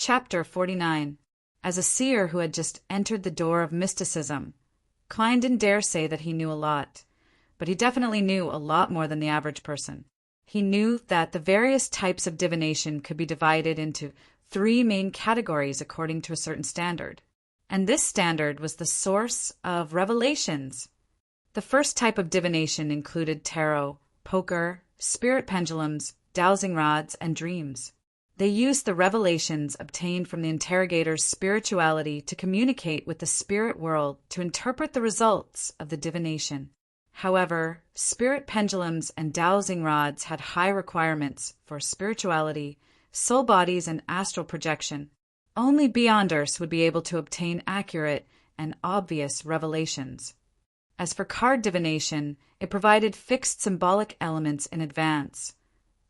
Chapter 49. As a seer who had just entered the door of mysticism, Klein didn't dare say that he knew a lot, but he definitely knew a lot more than the average person. He knew that the various types of divination could be divided into three main categories according to a certain standard. And this standard was the source of revelations. The first type of divination included tarot, poker, spirit pendulums, dowsing rods, and dreams. They used the revelations obtained from the interrogator's spirituality to communicate with the spirit world to interpret the results of the divination. However, spirit pendulums and dowsing rods had high requirements for spirituality, soul bodies, and astral projection. Only Beyonders would be able to obtain accurate and obvious revelations. As for card divination, it provided fixed symbolic elements in advance,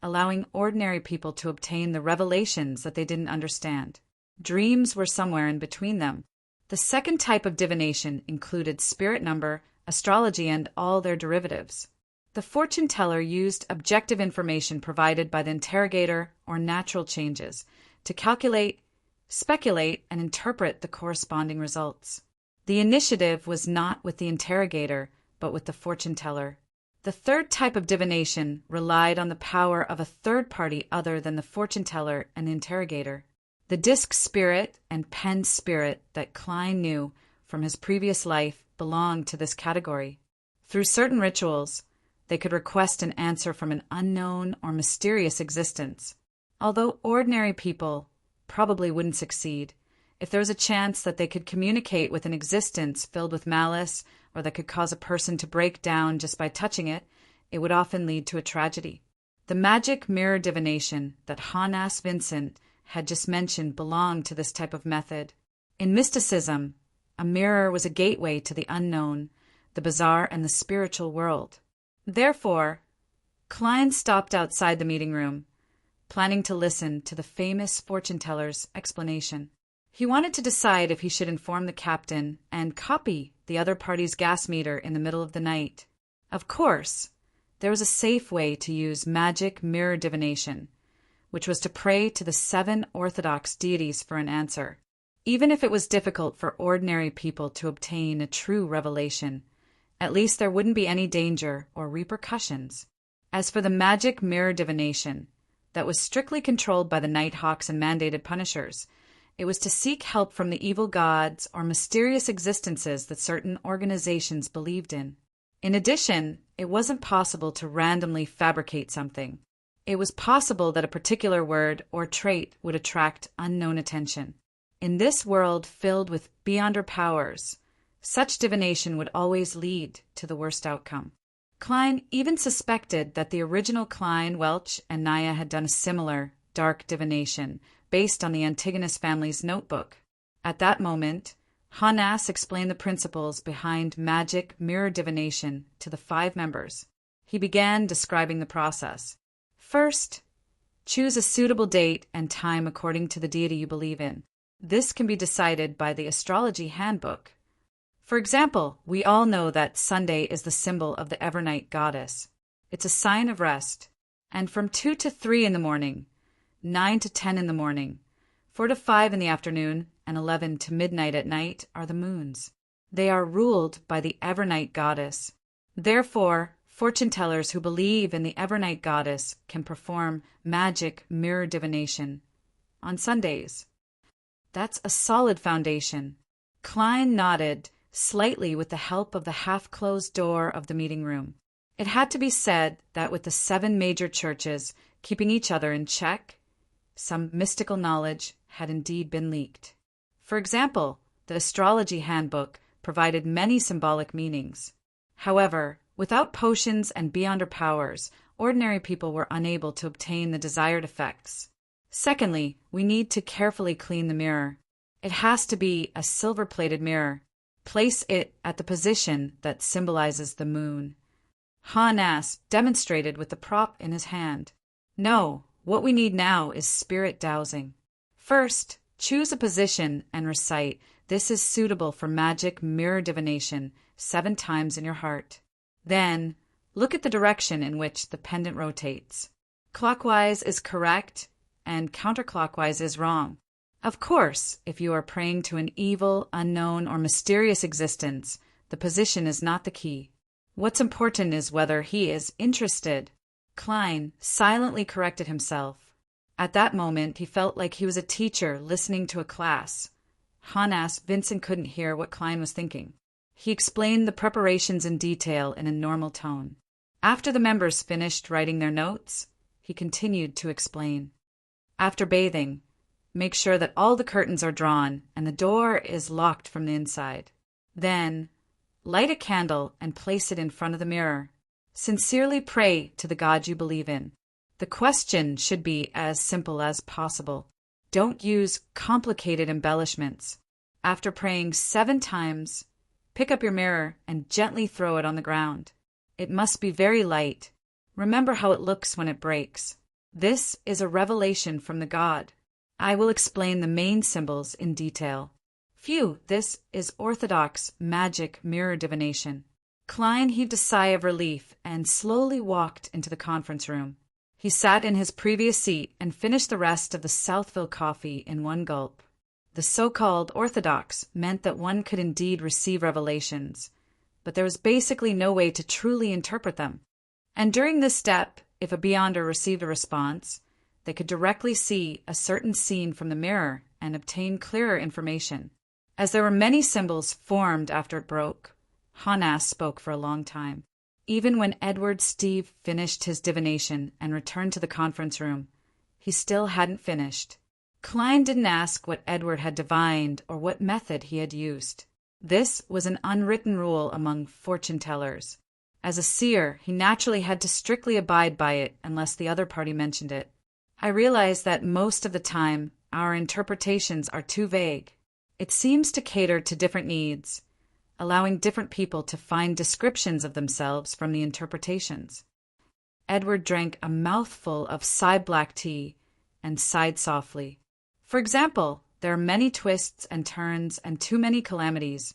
allowing ordinary people to obtain the revelations that they didn't understand. Dreams were somewhere in between them. The second type of divination included spirit number, astrology, and all their derivatives. The fortune teller used objective information provided by the interrogator or natural changes to calculate, speculate, and interpret the corresponding results. The initiative was not with the interrogator, but with the fortune teller. The third type of divination relied on the power of a third party other than the fortune teller and interrogator. The disc spirit and pen spirit that Klein knew from his previous life belonged to this category. Through certain rituals, they could request an answer from an unknown or mysterious existence. Although ordinary people probably wouldn't succeed, if there was a chance that they could communicate with an existence filled with malice or that could cause a person to break down just by touching it, it would often lead to a tragedy. The magic mirror divination that Hannes Vincent had just mentioned belonged to this type of method. In mysticism, a mirror was a gateway to the unknown, the bizarre, and the spiritual world. Therefore, Klein stopped outside the meeting room, planning to listen to the famous fortune teller's explanation. He wanted to decide if he should inform the captain and copy the other party's gas meter in the middle of the night. Of course, there was a safe way to use magic mirror divination, which was to pray to the 7 orthodox deities for an answer. Even if it was difficult for ordinary people to obtain a true revelation, at least there wouldn't be any danger or repercussions. As for the magic mirror divination, that was strictly controlled by the Nighthawks and mandated punishers, it was to seek help from the evil gods or mysterious existences that certain organizations believed in. In addition, it wasn't possible to randomly fabricate something. It was possible that a particular word or trait would attract unknown attention. In this world filled with beyonder powers, such divination would always lead to the worst outcome. Klein even suspected that the original Klein, Welch, and Naya had done a similar dark divination based on the Antigonus family's notebook. At that moment, Hannes explained the principles behind magic mirror divination to the 5 members. He began describing the process. First, choose a suitable date and time according to the deity you believe in. This can be decided by the astrology handbook. For example, we all know that Sunday is the symbol of the Evernight goddess. It's a sign of rest. And from 2 to 3 in the morning, 9 to 10 in the morning, 4 to 5 in the afternoon, and 11 to midnight at night are the moons. They are ruled by the Evernight goddess. Therefore, fortune tellers who believe in the Evernight goddess can perform magic mirror divination on Sundays. That's a solid foundation. Klein nodded slightly with the help of the half-closed door of the meeting room. It had to be said that with the 7 major churches keeping each other in check, some mystical knowledge had indeed been leaked. For example, the astrology handbook provided many symbolic meanings. However, without potions and beyonder powers, ordinary people were unable to obtain the desired effects. Secondly, we need to carefully clean the mirror. It has to be a silver-plated mirror. Place it at the position that symbolizes the moon. Hannes demonstrated with the prop in his hand. No, what we need now is spirit dowsing. First, choose a position and recite, "This is suitable for magic mirror divination," 7 times in your heart. Then, look at the direction in which the pendant rotates. Clockwise is correct and counterclockwise is wrong. Of course, if you are praying to an evil, unknown, or mysterious existence, the position is not the key. What's important is whether he is interested. Klein silently corrected himself. At that moment, he felt like he was a teacher listening to a class. Han asked Vincent couldn't hear what Klein was thinking. He explained the preparations in detail in a normal tone. After the members finished writing their notes, he continued to explain. After bathing, make sure that all the curtains are drawn and the door is locked from the inside. Then, light a candle and place it in front of the mirror. Sincerely pray to the God you believe in. The question should be as simple as possible. Don't use complicated embellishments. After praying 7 times, pick up your mirror and gently throw it on the ground. It must be very light. Remember how it looks when it breaks. This is a revelation from the God. I will explain the main symbols in detail. Phew, this is orthodox magic mirror divination. Klein heaved a sigh of relief and slowly walked into the conference room. He sat in his previous seat and finished the rest of the Southville coffee in one gulp. The so-called orthodox meant that one could indeed receive revelations, but there was basically no way to truly interpret them. And during this step, if a beyonder received a response, they could directly see a certain scene from the mirror and obtain clearer information. As there were many symbols formed after it broke, Hanas spoke for a long time. Even when Edward Steve finished his divination and returned to the conference room, he still hadn't finished. Klein didn't ask what Edward had divined or what method he had used. This was an unwritten rule among fortune-tellers. As a seer, he naturally had to strictly abide by it unless the other party mentioned it. I realize that most of the time, our interpretations are too vague. It seems to cater to different needs, allowing different people to find descriptions of themselves from the interpretations. Edward drank a mouthful of black tea and sighed softly. For example, there are many twists and turns and too many calamities,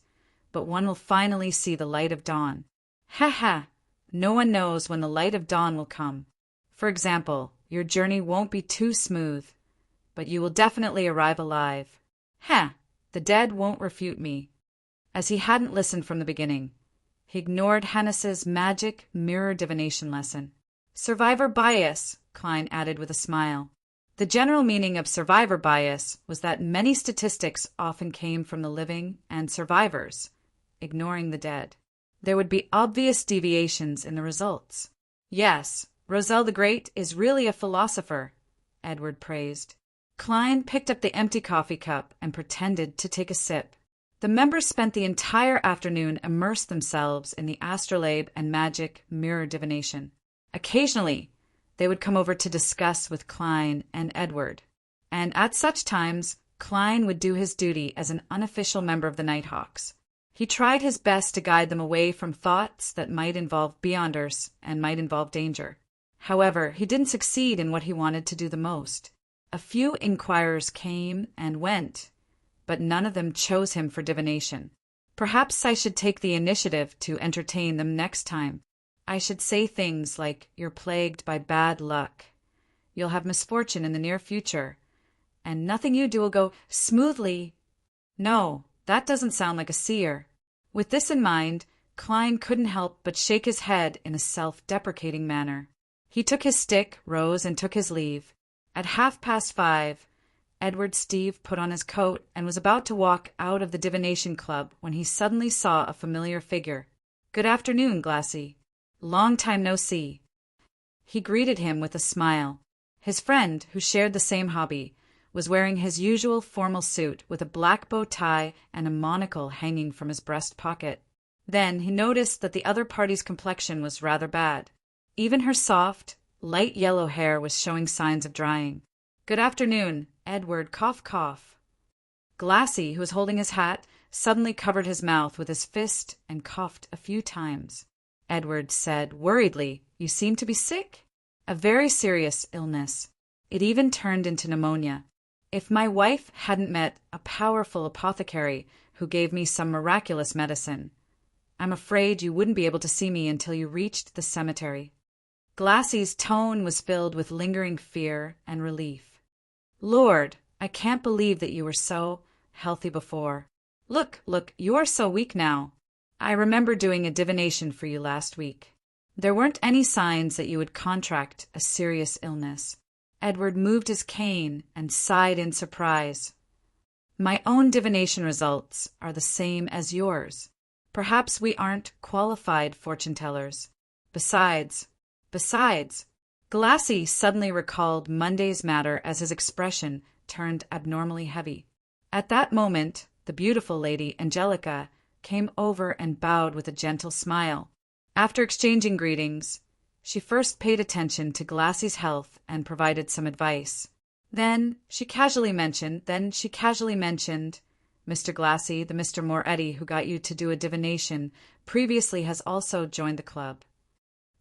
but one will finally see the light of dawn. Ha ha! No one knows when the light of dawn will come. For example, your journey won't be too smooth, but you will definitely arrive alive. Ha! The dead won't refute me. As he hadn't listened from the beginning, he ignored Hannes's magic mirror divination lesson. Survivor bias, Klein added with a smile. The general meaning of survivor bias was that many statistics often came from the living and survivors, ignoring the dead. There would be obvious deviations in the results. Yes, Roselle the Great is really a philosopher, Edward praised. Klein picked up the empty coffee cup and pretended to take a sip. The members spent the entire afternoon immersed themselves in the astrolabe and magic mirror divination. Occasionally, they would come over to discuss with Klein and Edward, and at such times, Klein would do his duty as an unofficial member of the Nighthawks. He tried his best to guide them away from thoughts that might involve beyonders and might involve danger. However, he didn't succeed in what he wanted to do the most. A few inquirers came and went, but none of them chose him for divination. Perhaps I should take the initiative to entertain them next time. I should say things like, "You're plagued by bad luck. You'll have misfortune in the near future, and nothing you do will go smoothly." No, that doesn't sound like a seer. With this in mind, Klein couldn't help but shake his head in a self-deprecating manner. He took his stick, rose, and took his leave. At 5:30, Edward Steve put on his coat and was about to walk out of the divination club when he suddenly saw a familiar figure. "Good afternoon, Glassy. Long time no see." He greeted him with a smile. His friend, who shared the same hobby, was wearing his usual formal suit with a black bow tie and a monocle hanging from his breast pocket. Then he noticed that the other party's complexion was rather bad. Even her soft, light yellow hair was showing signs of drying. "Good afternoon, Edward, cough, cough." Glassy, who was holding his hat, suddenly covered his mouth with his fist and coughed a few times. Edward said worriedly, "You seem to be sick?" "A very serious illness. It even turned into pneumonia. If my wife hadn't met a powerful apothecary who gave me some miraculous medicine, I'm afraid you wouldn't be able to see me until you reached the cemetery." Glassy's tone was filled with lingering fear and relief. "Lord, I can't believe that you were so healthy before. Look, you are so weak now. I remember doing a divination for you last week. There weren't any signs that you would contract a serious illness. Edward moved his cane and sighed in surprise. My own divination results are the same as yours. Perhaps we aren't qualified fortune tellers. Besides, Glassy suddenly recalled Monday's matter as his expression turned abnormally heavy. At that moment, the beautiful lady, Angelica, came over and bowed with a gentle smile. After exchanging greetings, she first paid attention to Glassy's health and provided some advice. Then she casually mentioned, Mr. Glassy, the Mr. Moretti who got you to do a divination, previously has also joined the club.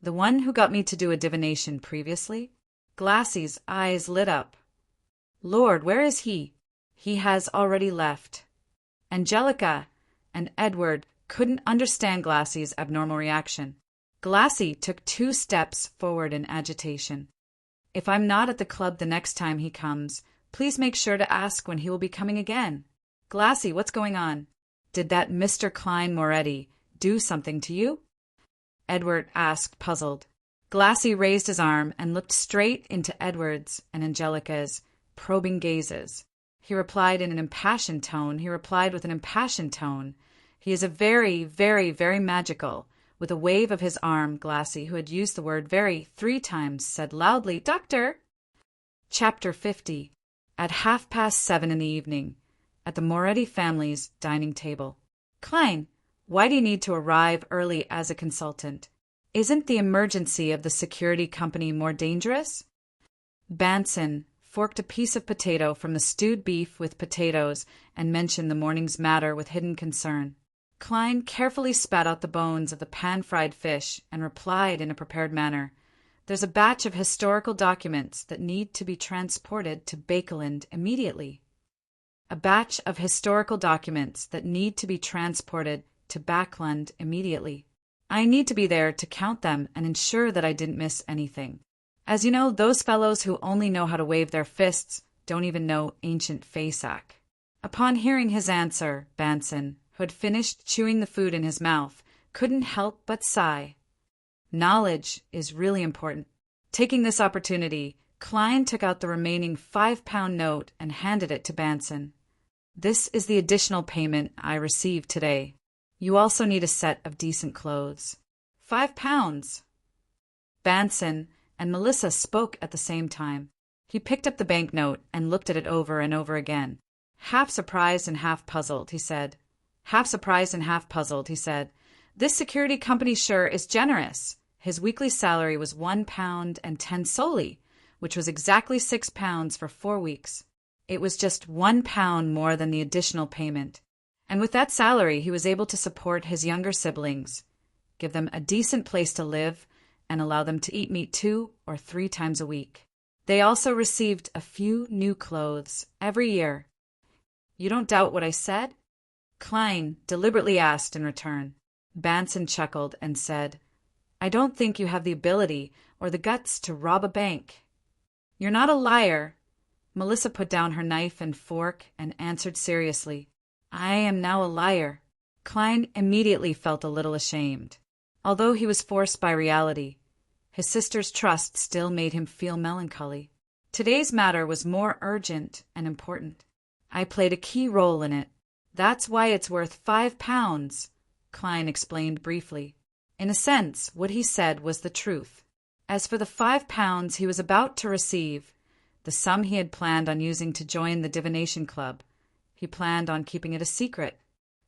The one who got me to do a divination previously? Glassy's eyes lit up. Lord, where is he? He has already left. Angelica and Edward couldn't understand Glassy's abnormal reaction. Glassy took 2 steps forward in agitation. If I'm not at the club the next time he comes, please make sure to ask when he will be coming again. Glassy, what's going on? Did that Mr. Klein Moretti do something to you? Edward asked, puzzled. Glassy raised his arm and looked straight into Edward's and Angelica's probing gazes. He replied with an impassioned tone. He is a very, very, very magical. With a wave of his arm, Glassy, who had used the word very 3 times, said loudly, Doctor! Chapter 50. At 7:30 in the evening, at the Moretti family's dining table. Klein, why do you need to arrive early as a consultant? Isn't the emergency of the security company more dangerous? Banson forked a piece of potato from the stewed beef with potatoes and mentioned the morning's matter with hidden concern. Klein carefully spat out the bones of the pan-fried fish and replied in a prepared manner, There's a batch of historical documents that need to be transported to Bakeland immediately. A batch of historical documents that need to be transported to Backland immediately. I need to be there to count them and ensure that I didn't miss anything. As you know, those fellows who only know how to wave their fists don't even know ancient Fasak. Upon hearing his answer, Banson, who had finished chewing the food in his mouth, couldn't help but sigh. Knowledge is really important. Taking this opportunity, Klein took out the remaining £5 note and handed it to Banson. This is the additional payment I received today. You also need a set of decent clothes. £5. Banson and Melissa spoke at the same time. He picked up the banknote and looked at it over and over again. Half surprised and half puzzled, he said. This security company sure is generous. His weekly salary was £1.10 solely, which was exactly £6 for 4 weeks. It was just £1 more than the additional payment. And with that salary, he was able to support his younger siblings, give them a decent place to live, and allow them to eat meat 2 or 3 times a week. They also received a few new clothes every year. You don't doubt what I said? Klein deliberately asked in return. Banson chuckled and said, I don't think you have the ability or the guts to rob a bank. You're not a liar. Melissa put down her knife and fork and answered seriously, I am now a liar. Klein immediately felt a little ashamed. Although he was forced by reality, his sister's trust still made him feel melancholy. Today's matter was more urgent and important. I played a key role in it. That's why it's worth £5, Klein explained briefly. In a sense, what he said was the truth. As for the £5 he was about to receive, the sum he had planned on using to join the divination club, he planned on keeping it a secret.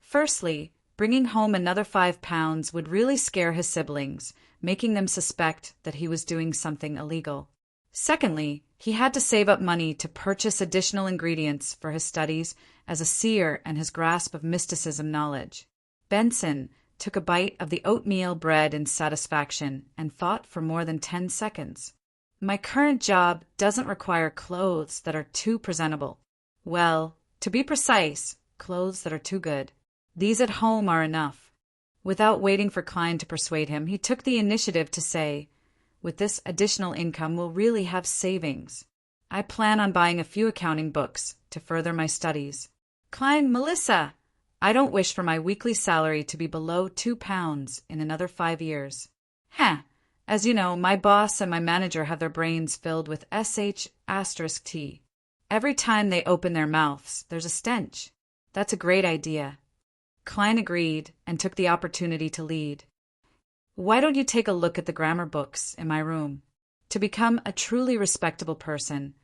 Firstly, bringing home another £5 would really scare his siblings, making them suspect that he was doing something illegal. Secondly, he had to save up money to purchase additional ingredients for his studies as a seer and his grasp of mysticism knowledge. Benson took a bite of the oatmeal bread in satisfaction and thought for more than 10 seconds. My current job doesn't require clothes that are too presentable. Well, to be precise, clothes that are too good. These at home are enough. Without waiting for Klein to persuade him, he took the initiative to say, with this additional income we'll really have savings. I plan on buying a few accounting books to further my studies. Klein, Melissa, I don't wish for my weekly salary to be below £2 in another 5 years. As you know, my boss and my manager have their brains filled with sh*t. Every time they open their mouths, there's a stench. That's a great idea. Klein agreed and took the opportunity to lead. Why don't you take a look at the grammar books in my room? To become a truly respectable person,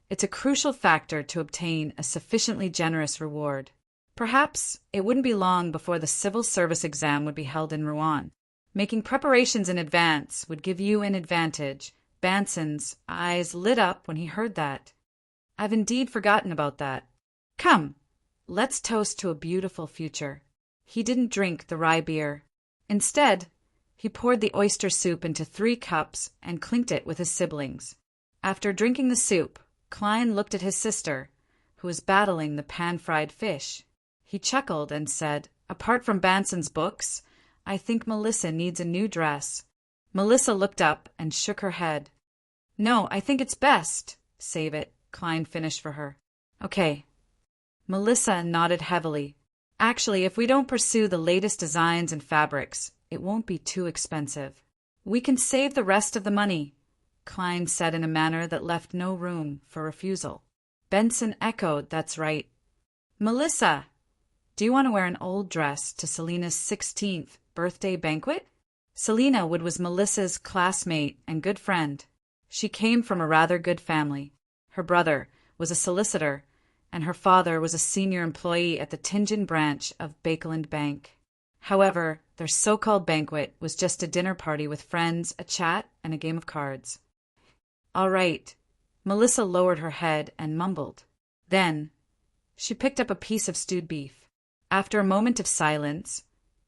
it's a crucial factor to obtain a sufficiently generous reward. Perhaps it wouldn't be long before the civil service exam would be held in Rouen. Making preparations in advance would give you an advantage. Banson's eyes lit up when he heard that. I've indeed forgotten about that. Come, let's toast to a beautiful future. He didn't drink the rye beer. Instead, he poured the oyster soup into 3 cups and clinked it with his siblings. After drinking the soup, Klein looked at his sister, who was battling the pan-fried fish. He chuckled and said, "Apart from Banson's books, I think Melissa needs a new dress." Melissa looked up and shook her head. "No, I think it's best. Save it," Klein finished for her. "Okay." Melissa nodded heavily. "Actually, if we don't pursue the latest designs and fabrics, it won't be too expensive. We can save the rest of the money," Klein said in a manner that left no room for refusal. Benson echoed, "That's right." "Melissa, do you want to wear an old dress to Selina's 16th birthday banquet?" Selina Wood was Melissa's classmate and good friend. She came from a rather good family. Her brother was a solicitor, and her father was a senior employee at the Tingen branch of Bakeland Bank. However, their so-called banquet was just a dinner party with friends, a chat, and a game of cards. "All right." Melissa lowered her head and mumbled. Then she picked up a piece of stewed beef. After a moment of silence,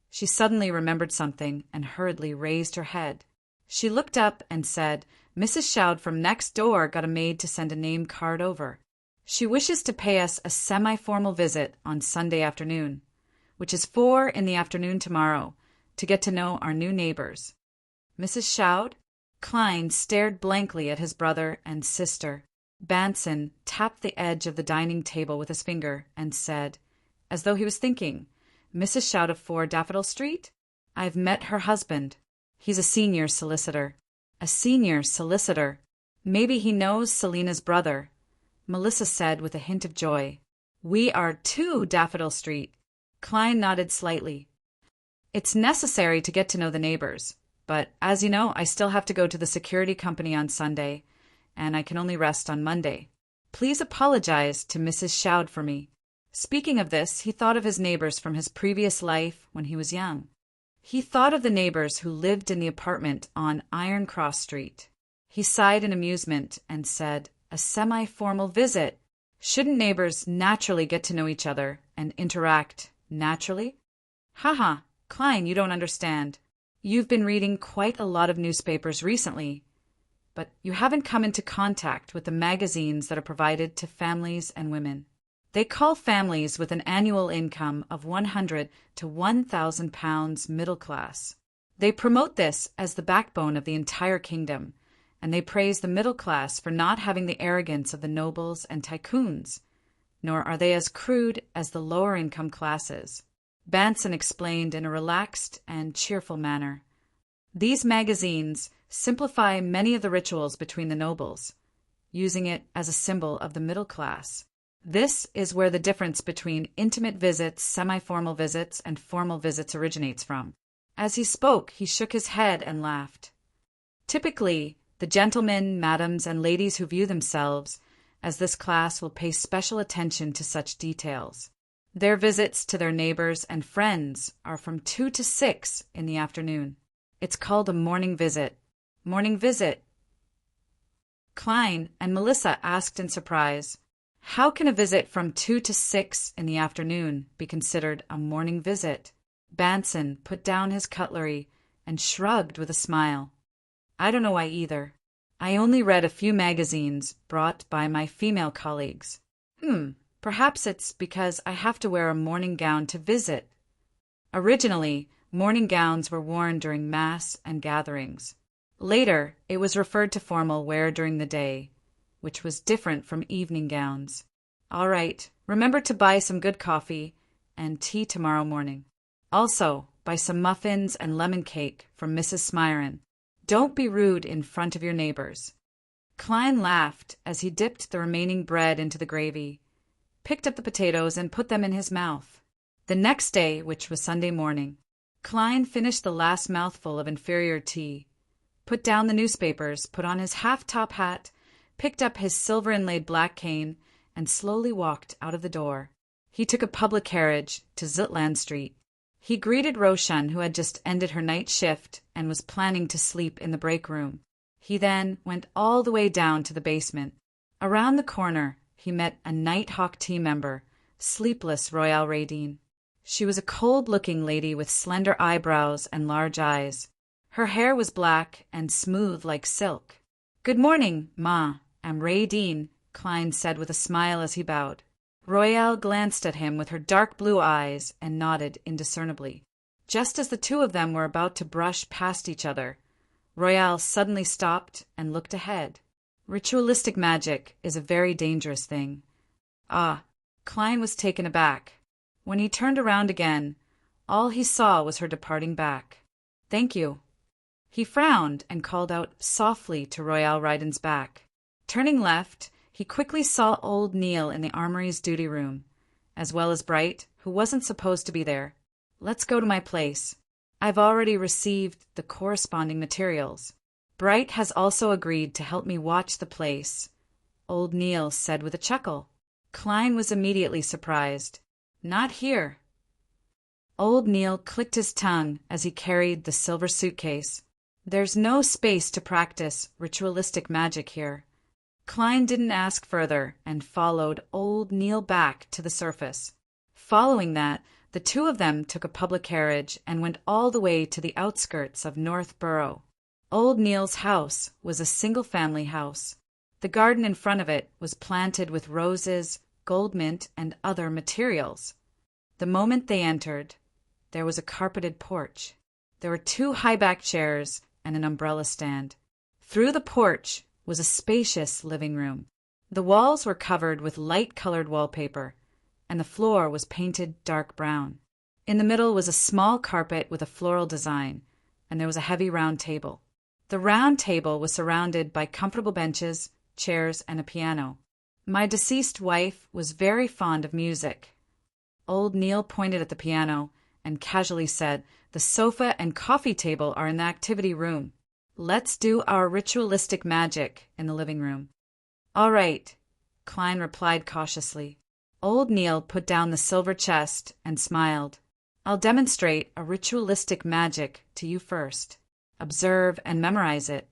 she suddenly remembered something and hurriedly raised her head. She looked up and said, "Mrs. Shoud from next door got a maid to send a name card over. She wishes to pay us a semi-formal visit on Sunday afternoon, which is 4 in the afternoon tomorrow, to get to know our new neighbors." "Mrs. Shoud?" Klein stared blankly at his brother and sister. Banson tapped the edge of the dining table with his finger and said, as though he was thinking, "Mrs. Shoud of 4 Daffodil Street? I've met her husband. He's a senior solicitor." "A senior solicitor. Maybe he knows Selina's brother," Melissa said with a hint of joy. "We are 2 Daffodil Street." Klein nodded slightly. "It's necessary to get to know the neighbors, but as you know, I still have to go to the security company on Sunday, and I can only rest on Monday. Please apologize to Mrs. Shoud for me." Speaking of this, he thought of his neighbors from his previous life when he was young. He thought of the neighbors who lived in the apartment on Iron Cross Street. He sighed in amusement and said, "A semi-formal visit. Shouldn't neighbors naturally get to know each other and interact naturally?" "Haha, Klein, you don't understand. You've been reading quite a lot of newspapers recently, but you haven't come into contact with the magazines that are provided to families and women. They call families with an annual income of £100 to £1,000 middle class. They promote this as the backbone of the entire kingdom, and they praise the middle class for not having the arrogance of the nobles and tycoons, nor are they as crude as the lower income classes. Banson explained in a relaxed and cheerful manner. These magazines simplify many of the rituals between the nobles, using it as a symbol of the middle class. This is where the difference between intimate visits, semi-formal visits, and formal visits originates from. As he spoke, he shook his head and laughed. Typically, the gentlemen, madams, and ladies who view themselves as this class will pay special attention to such details. Their visits to their neighbors and friends are from 2 to 6 in the afternoon. It's called a morning visit. Morning visit. Klein and Melissa asked in surprise, "How can a visit from 2 to 6 in the afternoon be considered a morning visit?" Banson put down his cutlery and shrugged with a smile. "I don't know why either. I only read a few magazines brought by my female colleagues. Perhaps it's because I have to wear a morning gown to visit. Originally, morning gowns were worn during mass and gatherings. Later, it was referred to formal wear during the day. which was different from evening gowns. "All right, remember to buy some good coffee and tea tomorrow morning. Also, buy some muffins and lemon cake from Mrs. Smyron. Don't be rude in front of your neighbors." Klein laughed as he dipped the remaining bread into the gravy, picked up the potatoes, and put them in his mouth. The next day, which was Sunday morning, Klein finished the last mouthful of inferior tea, put down the newspapers, put on his half-top hat, picked up his silver-inlaid black cane, and slowly walked out of the door. He took a public carriage to Zutland Street. He greeted Roshan, who had just ended her night shift and was planning to sleep in the break room. He then went all the way down to the basement. Around the corner, he met a Nighthawk team member, sleepless Royale Radine. She was a cold-looking lady with slender eyebrows and large eyes. Her hair was black and smooth like silk. "Good morning, Ma. I'm Radine," Klein said with a smile as he bowed. Royale glanced at him with her dark blue eyes and nodded indiscernibly. Just as the two of them were about to brush past each other, Royale suddenly stopped and looked ahead. Ritualistic magic is a very dangerous thing. Ah, Klein was taken aback. When he turned around again, all he saw was her departing back. "Thank you." He frowned and called out softly to Royale Ryden's back. Turning left, he quickly saw old Neil in the armory's duty room, as well as Bright, who wasn't supposed to be there. "Let's go to my place. I've already received the corresponding materials. Bright has also agreed to help me watch the place," old Neil said with a chuckle. Klein was immediately surprised. "Not here." Old Neil clicked his tongue as he carried the silver suitcase. "There's no space to practice ritualistic magic here." Klein didn't ask further and followed old Neil back to the surface. Following that, the two of them took a public carriage and went all the way to the outskirts of North Borough. Old Neil's house was a single-family house. The garden in front of it was planted with roses, gold mint, and other materials. The moment they entered, there was a carpeted porch. There were 2 high-backed chairs and an umbrella stand. Through the porch was a spacious living room. The walls were covered with light-colored wallpaper, and the floor was painted dark brown. In the middle was a small carpet with a floral design, and there was a heavy round table. The round table was surrounded by comfortable benches, chairs, and a piano. "My deceased wife was very fond of music." Old Neil pointed at the piano and casually said, "The sofa and coffee table are in the activity room. Let's do our ritualistic magic in the living room." "All right," Klein replied cautiously. Old Neil put down the silver chest and smiled. "I'll demonstrate a ritualistic magic to you first. Observe and memorize it."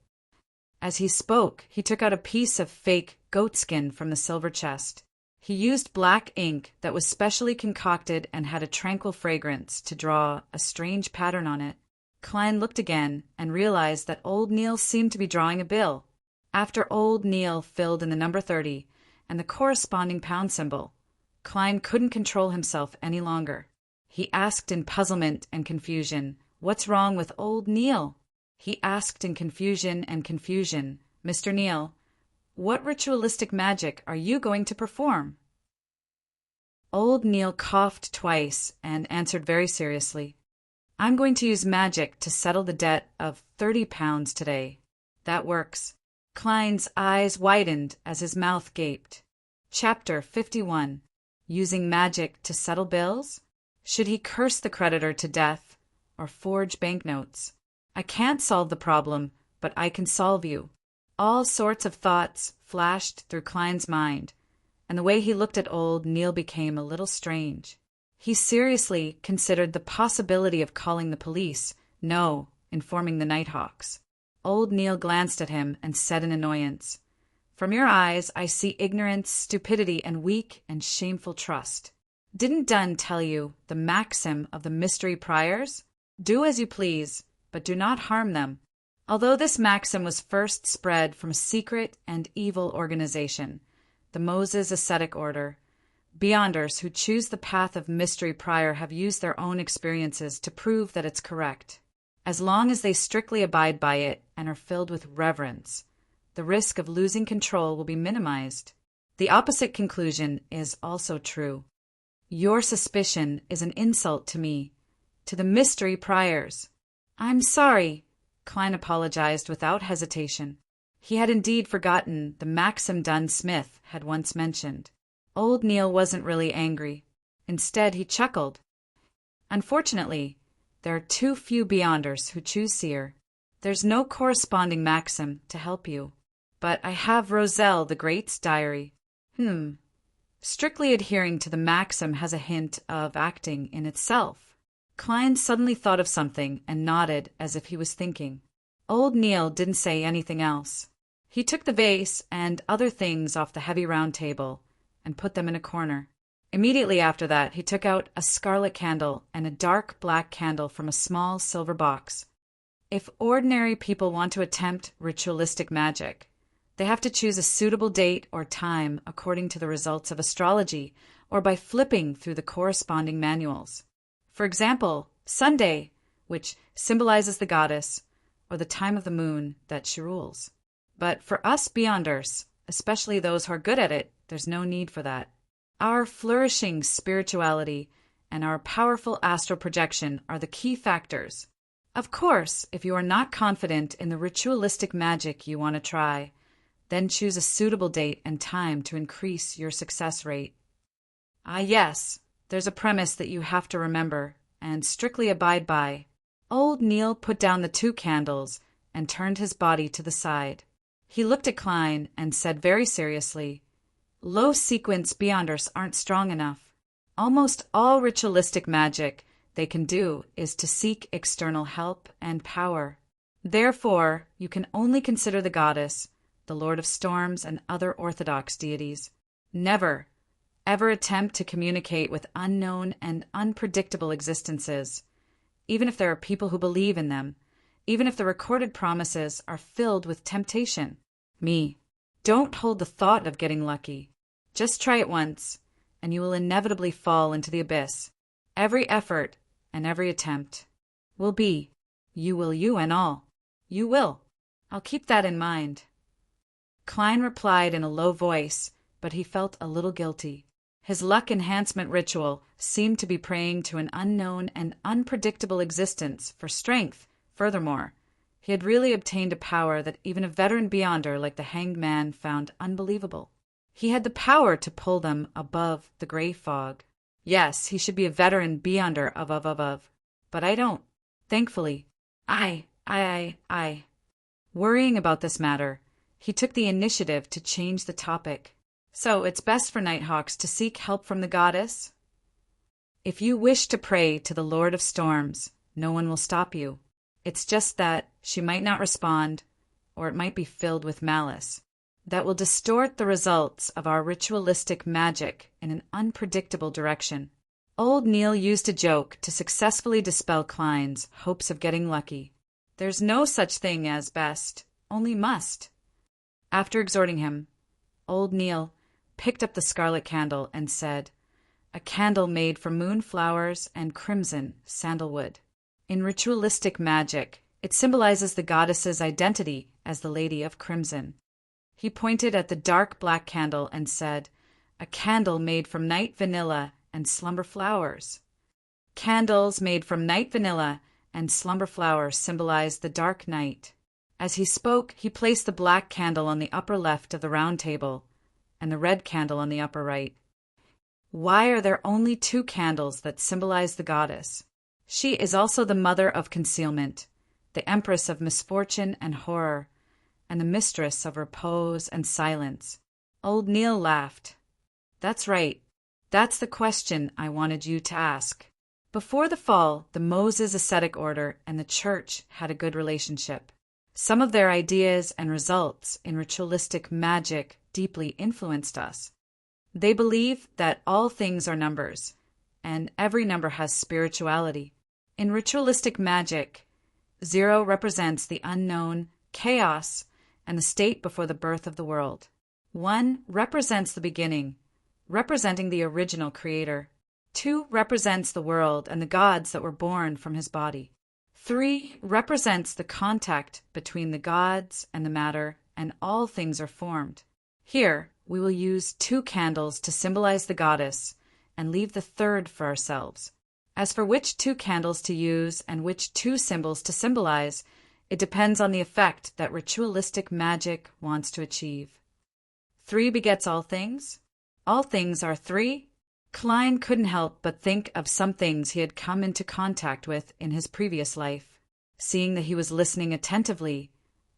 As he spoke, he took out a piece of fake goatskin from the silver chest. He used black ink that was specially concocted and had a tranquil fragrance to draw a strange pattern on it. Klein looked again and realized that old Neil seemed to be drawing a bill. After old Neil filled in the number 30 and the corresponding pound symbol, Klein couldn't control himself any longer. He asked in puzzlement and confusion, "What's wrong with old Neil?" He asked in confusion, "Mr. Neil, what ritualistic magic are you going to perform?" Old Neil coughed twice and answered very seriously, "I'm going to use magic to settle the debt of 30 pounds today. That works." Klein's eyes widened as his mouth gaped. Chapter 51. Using magic to settle bills? Should he curse the creditor to death or forge banknotes? "I can't solve the problem, but I can solve you." All sorts of thoughts flashed through Klein's mind, and the way he looked at old Neil became a little strange. He seriously considered the possibility of calling the police, informing the Nighthawks. Old Neil glanced at him and said in annoyance, "From your eyes I see ignorance, stupidity, and weak and shameful trust. Didn't Dunn tell you the maxim of the mystery priors? Do as you please, but do not harm them." Although this maxim was first spread from a secret and evil organization, the Moses Ascetic Order, Beyonders who choose the path of mystery prior have used their own experiences to prove that it's correct. As long as they strictly abide by it and are filled with reverence, the risk of losing control will be minimized. The opposite conclusion is also true. Your suspicion is an insult to me, to the mystery priors. I'm sorry, Klein apologized without hesitation. He had indeed forgotten the maxim Dunn Smith had once mentioned. Old Neil wasn't really angry. Instead, he chuckled. Unfortunately, there are too few Beyonders who choose Seer. There's no corresponding maxim to help you. But I have Roselle the Great's diary. Strictly adhering to the maxim has a hint of acting in itself. Klein suddenly thought of something and nodded as if he was thinking. Old Neil didn't say anything else. He took the vase and other things off the heavy round table and put them in a corner. Immediately after that, he took out a scarlet candle and a dark black candle from a small silver box. If ordinary people want to attempt ritualistic magic, they have to choose a suitable date or time according to the results of astrology or by flipping through the corresponding manuals. For example, Sunday, which symbolizes the goddess, or the time of the moon that she rules. But for us Beyonders, especially those who are good at it, there's no need for that. Our flourishing spirituality and our powerful astral projection are the key factors. Of course, if you are not confident in the ritualistic magic you want to try, then choose a suitable date and time to increase your success rate. Ah, yes, there's a premise that you have to remember and strictly abide by. Old Neil put down the 2 candles and turned his body to the side. He looked at Klein and said very seriously, Low-sequence Beyonders aren't strong enough. Almost all ritualistic magic they can do is to seek external help and power. Therefore, you can only consider the goddess, the Lord of Storms, and other orthodox deities. Never, ever attempt to communicate with unknown and unpredictable existences, even if there are people who believe in them, even if the recorded promises are filled with temptation. Don't hold the thought of getting lucky. Just try it once, and you will inevitably fall into the abyss. Every effort and every attempt will be, you and all. You will. I'll keep that in mind. Klein replied in a low voice, but he felt a little guilty. His luck enhancement ritual seemed to be praying to an unknown and unpredictable existence for strength. Furthermore, he had really obtained a power that even a veteran Beyonder like the Hanged Man found unbelievable. He had the power to pull them above the gray fog. Yes, he should be a veteran Beyonder of. But I don't. Thankfully. I. Worrying about this matter, he took the initiative to change the topic. So it's best for Nighthawks to seek help from the goddess? If you wish to pray to the Lord of Storms, no one will stop you. It's just that she might not respond, or it might be filled with malice. That will distort the results of our ritualistic magic in an unpredictable direction. Old Neil used a joke to successfully dispel Klein's hopes of getting lucky. There's no such thing as best, only must. After exhorting him, Old Neil picked up the scarlet candle and said, A candle made from moonflowers and crimson sandalwood. In ritualistic magic, it symbolizes the goddess's identity as the Lady of Crimson. He pointed at the dark black candle and said, A candle made from night vanilla and slumber flowers. Candles made from night vanilla and slumber flowers symbolize the dark night. As he spoke, he placed the black candle on the upper left of the round table and the red candle on the upper right. Why are there only 2 candles that symbolize the goddess? She is also the mother of concealment, the empress of misfortune and horror, and the mistress of repose and silence. Old Neil laughed. That's right. That's the question I wanted you to ask. Before the fall, the Moses ascetic order and the church had a good relationship. Some of their ideas and results in ritualistic magic deeply influenced us. They believe that all things are numbers, and every number has spirituality. In ritualistic magic, 0 represents the unknown, chaos, and the state before the birth of the world. 1 represents the beginning, representing the original creator. 2 represents the world and the gods that were born from his body. 3 represents the contact between the gods and the matter and all things are formed. Here, we will use 2 candles to symbolize the goddess and leave the third for ourselves. As for which 2 candles to use and which 2 symbols to symbolize, it depends on the effect that ritualistic magic wants to achieve. 3 begets all things? All things are 3? Klein couldn't help but think of some things he had come into contact with in his previous life. Seeing that he was listening attentively,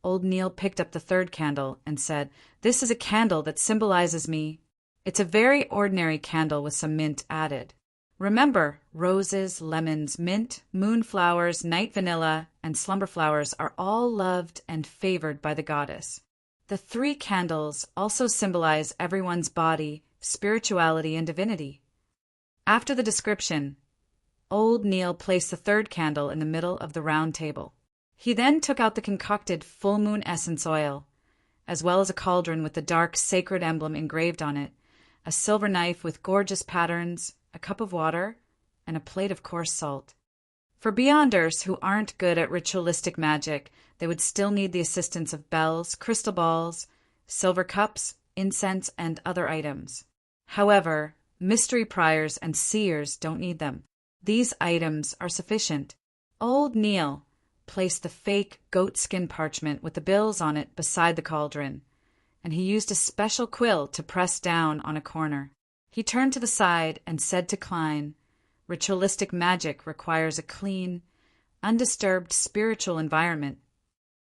old Neil picked up the 3rd candle and said, "This is a candle that symbolizes me. It's a very ordinary candle with some mint added. Remember, roses, lemons, mint, moonflowers, night vanilla, and slumber flowers are all loved and favored by the goddess. The 3 candles also symbolize everyone's body, spirituality, and divinity." After the description, old Neil placed the 3rd candle in the middle of the round table. He then took out the concocted full moon essence oil, as well as a cauldron with the dark sacred emblem engraved on it, a silver knife with gorgeous patterns, a cup of water, and a plate of coarse salt. For beyonders who aren't good at ritualistic magic, they would still need the assistance of bells, crystal balls, silver cups, incense, and other items. However, mystery priors and seers don't need them. These items are sufficient. Old Neil placed the fake goatskin parchment with the bills on it beside the cauldron, and he used a special quill to press down on a corner. He turned to the side and said to Klein, "Ritualistic magic requires a clean, undisturbed spiritual environment.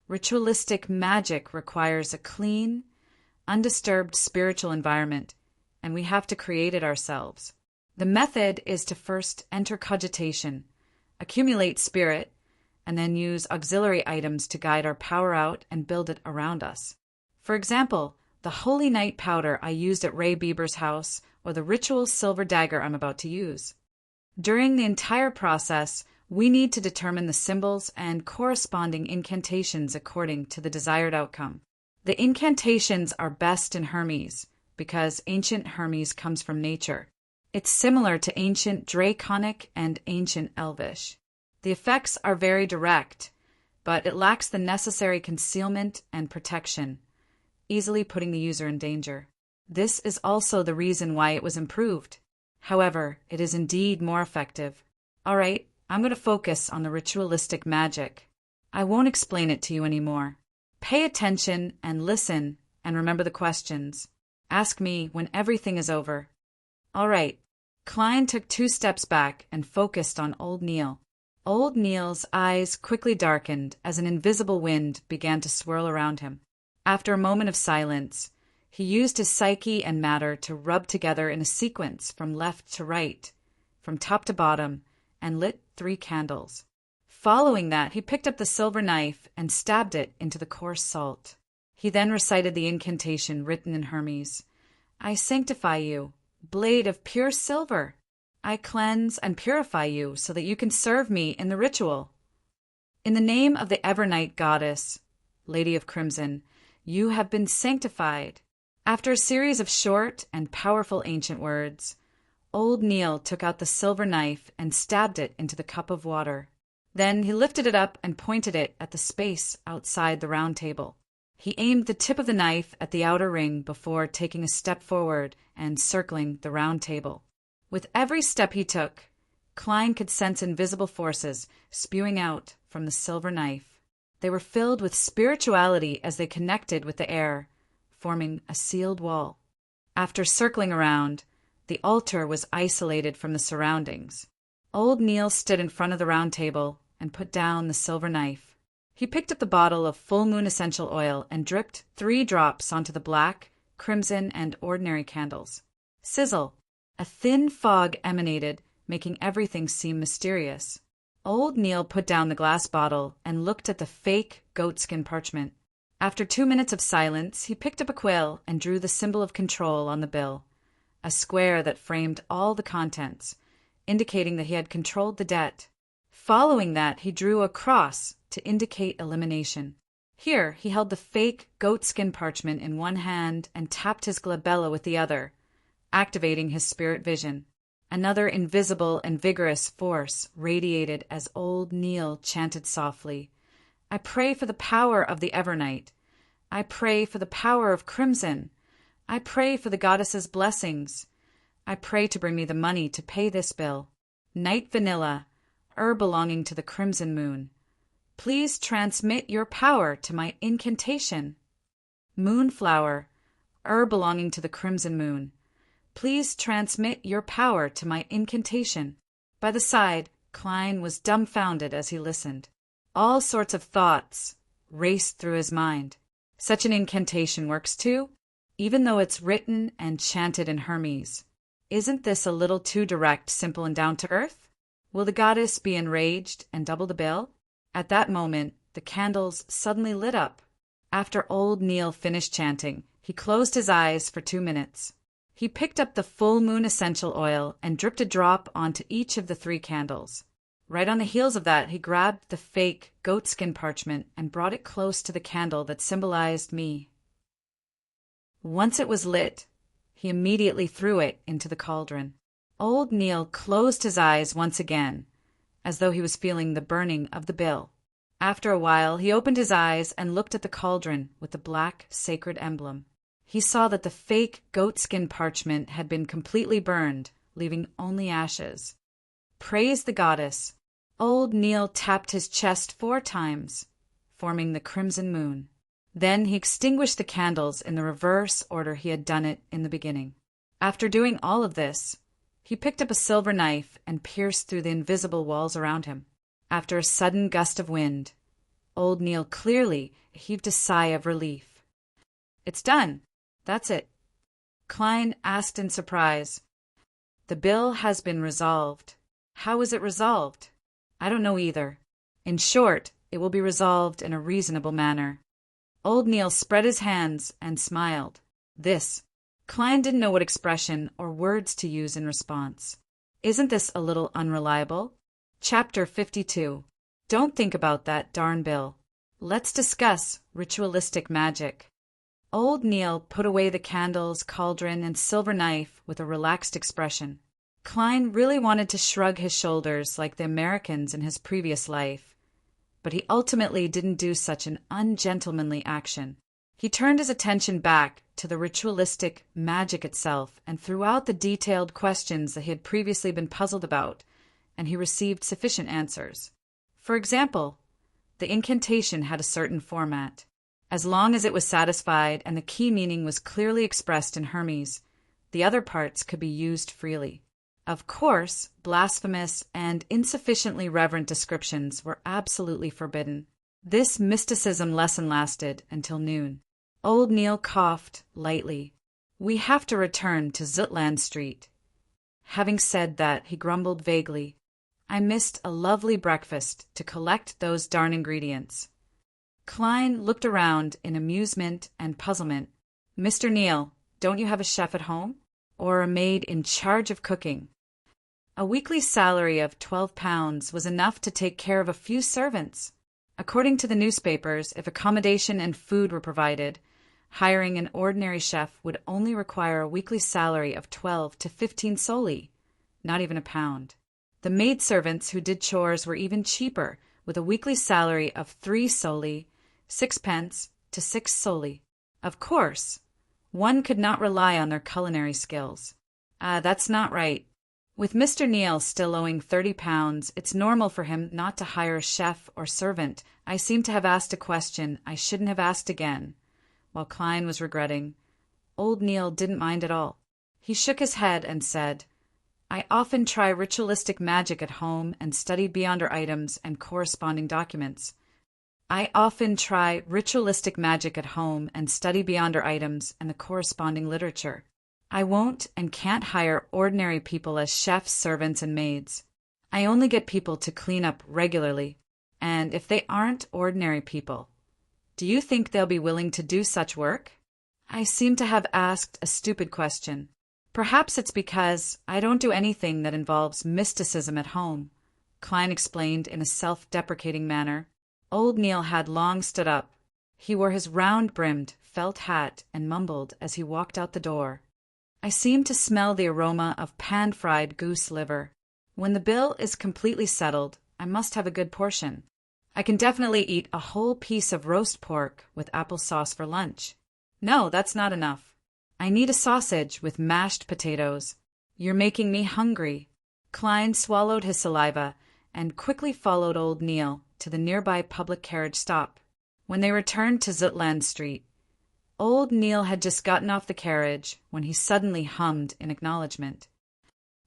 Ritualistic magic requires a clean, undisturbed spiritual environment, and we have to create it ourselves. The method is to first enter cogitation, accumulate spirit, and then use auxiliary items to guide our power out and build it around us. For example, the Holy Night powder I used at Ray Bieber's house, or the ritual silver dagger I'm about to use. During the entire process, we need to determine the symbols and corresponding incantations according to the desired outcome. The incantations are best in Hermes, because ancient Hermes comes from nature. It's similar to ancient Draconic and ancient Elvish. The effects are very direct, but it lacks the necessary concealment and protection, easily putting the user in danger. This is also the reason why it was improved. However, it is indeed more effective. All right, I'm going to focus on the ritualistic magic. I won't explain it to you anymore. Pay attention and listen, and remember the questions. Ask me when everything is over. All right. Klein took 2 steps back and focused on old Neil. Old Neil's eyes quickly darkened as an invisible wind began to swirl around him. After a moment of silence, he used his psyche and matter to rub together in a sequence from left to right, from top to bottom, and lit 3 candles. Following that, he picked up the silver knife and stabbed it into the coarse salt. He then recited the incantation written in Hermes. "I sanctify you, blade of pure silver. I cleanse and purify you so that you can serve me in the ritual. In the name of the Evernight goddess, Lady of Crimson, you have been sanctified." After a series of short and powerful ancient words, old Neil took out the silver knife and stabbed it into the cup of water. Then he lifted it up and pointed it at the space outside the round table. He aimed the tip of the knife at the outer ring before taking a step forward and circling the round table. With every step he took, Klein could sense invisible forces spewing out from the silver knife. They were filled with spirituality as they connected with the air, forming a sealed wall. After circling around, the altar was isolated from the surroundings. Old Neil stood in front of the round table and put down the silver knife. He picked up the bottle of full moon essential oil and dripped 3 drops onto the black, crimson, and ordinary candles. Sizzle! A thin fog emanated, making everything seem mysterious. Old Neil put down the glass bottle and looked at the fake goatskin parchment. After 2 minutes of silence, he picked up a quill and drew the symbol of control on the bill, a square that framed all the contents, indicating that he had controlled the debt. Following that, he drew a cross to indicate elimination. Here, he held the fake goatskin parchment in one hand and tapped his glabella with the other, activating his spirit vision. Another invisible and vigorous force radiated as old Neil chanted softly, "I pray for the power of the Evernight. I pray for the power of crimson. I pray for the goddess's blessings. I pray to bring me the money to pay this bill. Night vanilla, belonging to the crimson moon. Please transmit your power to my incantation. Moonflower, belonging to the crimson moon. Please transmit your power to my incantation. By the side, Klein was dumbfounded as he listened. All sorts of thoughts raced through his mind. Such an incantation works too, even though it's written and chanted in Hermes. Isn't this a little too direct, simple, and down to earth? Will the goddess be enraged and double the bill? At that moment, the candles suddenly lit up. After old Neil finished chanting, he closed his eyes for 2 minutes. He picked up the full moon essential oil and dripped a drop onto each of the 3 candles. Right on the heels of that, he grabbed the fake goatskin parchment and brought it close to the candle that symbolized me. Once it was lit, he immediately threw it into the cauldron. Old Neil closed his eyes once again, as though he was feeling the burning of the bill. After a while, he opened his eyes and looked at the cauldron with the black sacred emblem. He saw that the fake goatskin parchment had been completely burned, leaving only ashes. Praise the goddess. Old Neil tapped his chest 4 times, forming the crimson moon. Then he extinguished the candles in the reverse order he had done it in the beginning. After doing all of this, he picked up a silver knife and pierced through the invisible walls around him. After a sudden gust of wind, old Neil clearly heaved a sigh of relief. It's done. That's it. Klein asked in surprise. The bill has been resolved. How is it resolved? I don't know either. In short, it will be resolved in a reasonable manner. Old Neil spread his hands and smiled. Klein didn't know what expression or words to use in response. Isn't this a little unreliable? Chapter 52. Don't think about that darn bill. Let's discuss ritualistic magic. Old Neil put away the candles, cauldron, and silver knife with a relaxed expression. Klein really wanted to shrug his shoulders like the Americans in his previous life, but he ultimately didn't do such an ungentlemanly action. He turned his attention back to the ritualistic magic itself and threw out the detailed questions that he had previously been puzzled about, and he received sufficient answers. For example, the incantation had a certain format. As long as it was satisfied and the key meaning was clearly expressed in Hermes, the other parts could be used freely. Of course, blasphemous and insufficiently reverent descriptions were absolutely forbidden. This mysticism lesson lasted until noon. Old Neil coughed lightly. We have to return to Zutland Street. Having said that, he grumbled vaguely. I missed a lovely breakfast to collect those darn ingredients. Klein looked around in amusement and puzzlement. Mr. Neil, don't you have a chef at home? Or a maid in charge of cooking? A weekly salary of £12 was enough to take care of a few servants. According to the newspapers, if accommodation and food were provided, hiring an ordinary chef would only require a weekly salary of 12 to 15 soldi, not even £1. The maidservants who did chores were even cheaper, with a weekly salary of 3 soldi, 6 to 6 soldi. Of course, one could not rely on their culinary skills. That's not right. With Mr. Neil still owing £30, it's normal for him not to hire a chef or servant. I seem to have asked a question I shouldn't have asked again. While Klein was regretting, old Neil didn't mind at all. He shook his head and said, I often try ritualistic magic at home and study beyonder items and corresponding documents. I often try ritualistic magic at home and study beyonder items and the corresponding literature. I won't and can't hire ordinary people as chefs, servants, and maids. I only get people to clean up regularly, and if they aren't ordinary people, do you think they'll be willing to do such work? I seem to have asked a stupid question. Perhaps it's because I don't do anything that involves mysticism at home, Klein explained in a self-deprecating manner. Old Neil had long stood up. He wore his round-brimmed felt hat and mumbled as he walked out the door. I seem to smell the aroma of pan-fried goose liver. When the bill is completely settled, I must have a good portion. I can definitely eat a whole piece of roast pork with applesauce for lunch. No, that's not enough. I need a sausage with mashed potatoes. You're making me hungry. Klein swallowed his saliva and quickly followed old Neil to the nearby public carriage stop. When they returned to Zutland Street, old Neil had just gotten off the carriage when he suddenly hummed in acknowledgement.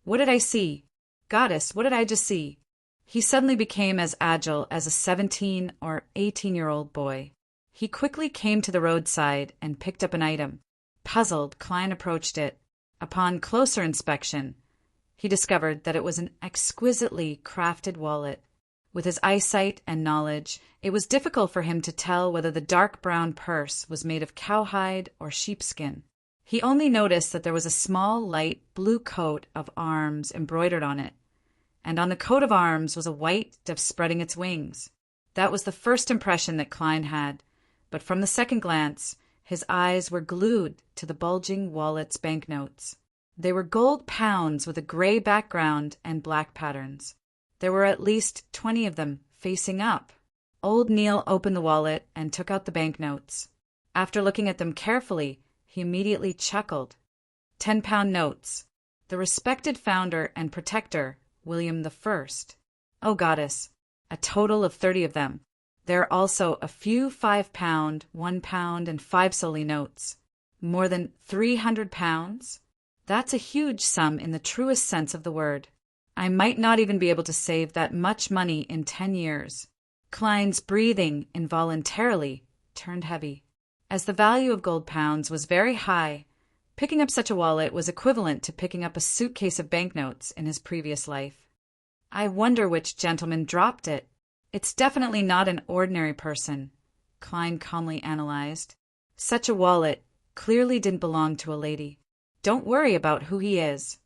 What did I see? Goddess, what did I just see? He suddenly became as agile as a 17 or 18-year-old boy. He quickly came to the roadside and picked up an item. Puzzled, Klein approached it. Upon closer inspection, he discovered that it was an exquisitely crafted wallet. With his eyesight and knowledge, it was difficult for him to tell whether the dark brown purse was made of cowhide or sheepskin. He only noticed that there was a small, light blue coat of arms embroidered on it, and on the coat of arms was a white dove spreading its wings. That was the first impression that Klein had, but from the second glance, his eyes were glued to the bulging wallet's banknotes. They were gold pounds with a gray background and black patterns. There were at least 20 of them facing up. Old Neil opened the wallet and took out the banknotes. After looking at them carefully, he immediately chuckled. 10-pound notes. The respected founder and protector, William I. Oh, goddess, a total of 30 of them. There are also a few 5-pound, 1-pound, and 5-soldi notes. More than 300 pounds? That's a huge sum in the truest sense of the word. I might not even be able to save that much money in 10 years. Klein's breathing involuntarily turned heavy. As the value of gold pounds was very high, picking up such a wallet was equivalent to picking up a suitcase of banknotes in his previous life. I wonder which gentleman dropped it. It's definitely not an ordinary person, Klein calmly analyzed. Such a wallet clearly didn't belong to a lady. Don't worry about who he is.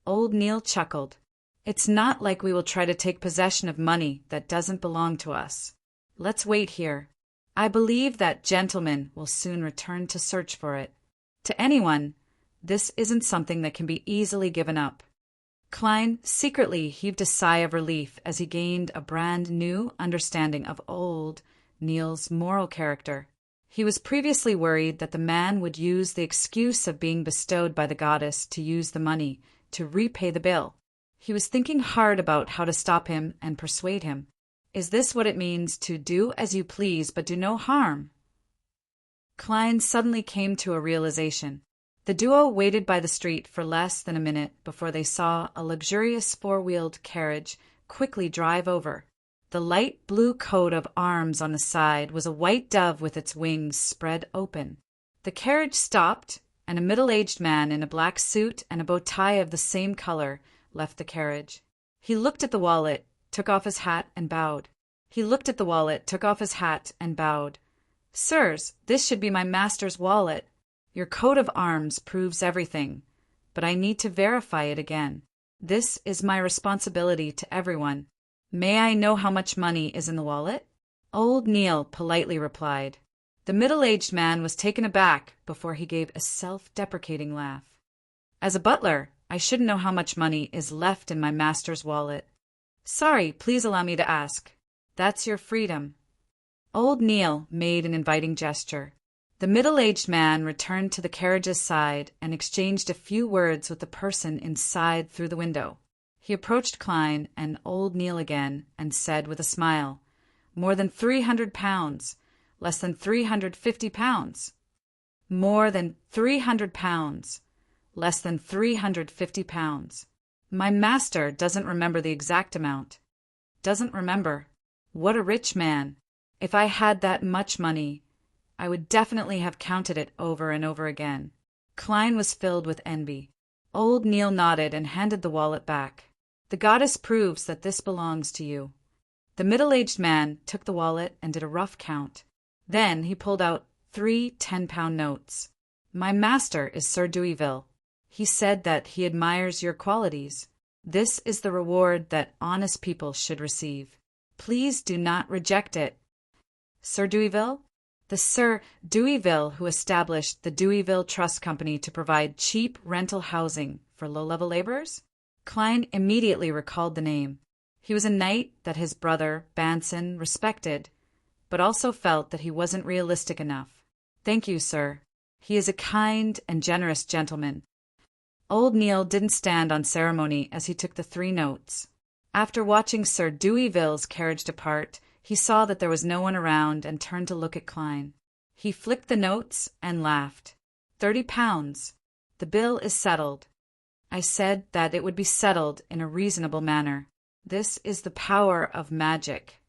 Old Neil chuckled. It's not like we will try to take possession of money that doesn't belong to us. Let's wait here. I believe that gentleman will soon return to search for it. To anyone, this isn't something that can be easily given up. Klein secretly heaved a sigh of relief as he gained a brand new understanding of old Neil's moral character. He was previously worried that the man would use the excuse of being bestowed by the goddess to use the money to repay the bill. He was thinking hard about how to stop him and persuade him. Is this what it means to do as you please but do no harm? Klein suddenly came to a realization. The duo waited by the street for less than a minute before they saw a luxurious four-wheeled carriage quickly drive over. The light blue coat of arms on the side was a white dove with its wings spread open. The carriage stopped, and a middle-aged man in a black suit and a bow tie of the same color left the carriage. He looked at the wallet, took off his hat, and bowed. Sirs, this should be my master's wallet. Your coat of arms proves everything, but I need to verify it again. This is my responsibility to everyone. May I know how much money is in the wallet? Old Neil politely replied. The middle-aged man was taken aback before he gave a self-deprecating laugh. As a butler, I shouldn't know how much money is left in my master's wallet. Sorry, please allow me to ask. That's your freedom. Old Neil made an inviting gesture. The middle-aged man returned to the carriage's side and exchanged a few words with the person inside through the window. He approached Klein and old Neil again and said with a smile, More than 300 pounds, less than 350 pounds. More than 300 pounds, less than 350 pounds. My master doesn't remember the exact amount. Doesn't remember. What a rich man. If I had that much money, I would definitely have counted it over and over again. Klein was filled with envy. Old Neil nodded and handed the wallet back. The goddess proves that this belongs to you. The middle-aged man took the wallet and did a rough count. Then he pulled out 3 10-pound notes. My master is Sir Deweyville. He said that he admires your qualities. This is the reward that honest people should receive. Please do not reject it. Sir Deweyville? The Sir Deweyville who established the Deweyville Trust Company to provide cheap rental housing for low-level laborers? Klein immediately recalled the name. He was a knight that his brother, Banson, respected, but also felt that he wasn't realistic enough. "Thank you, sir. He is a kind and generous gentleman." Old Neil didn't stand on ceremony as he took the 3 notes. After watching Sir Deweyville's carriage depart, he saw that there was no one around and turned to look at Klein. He flicked the notes and laughed. £30. The bill is settled. I said that it would be settled in a reasonable manner. This is the power of magic.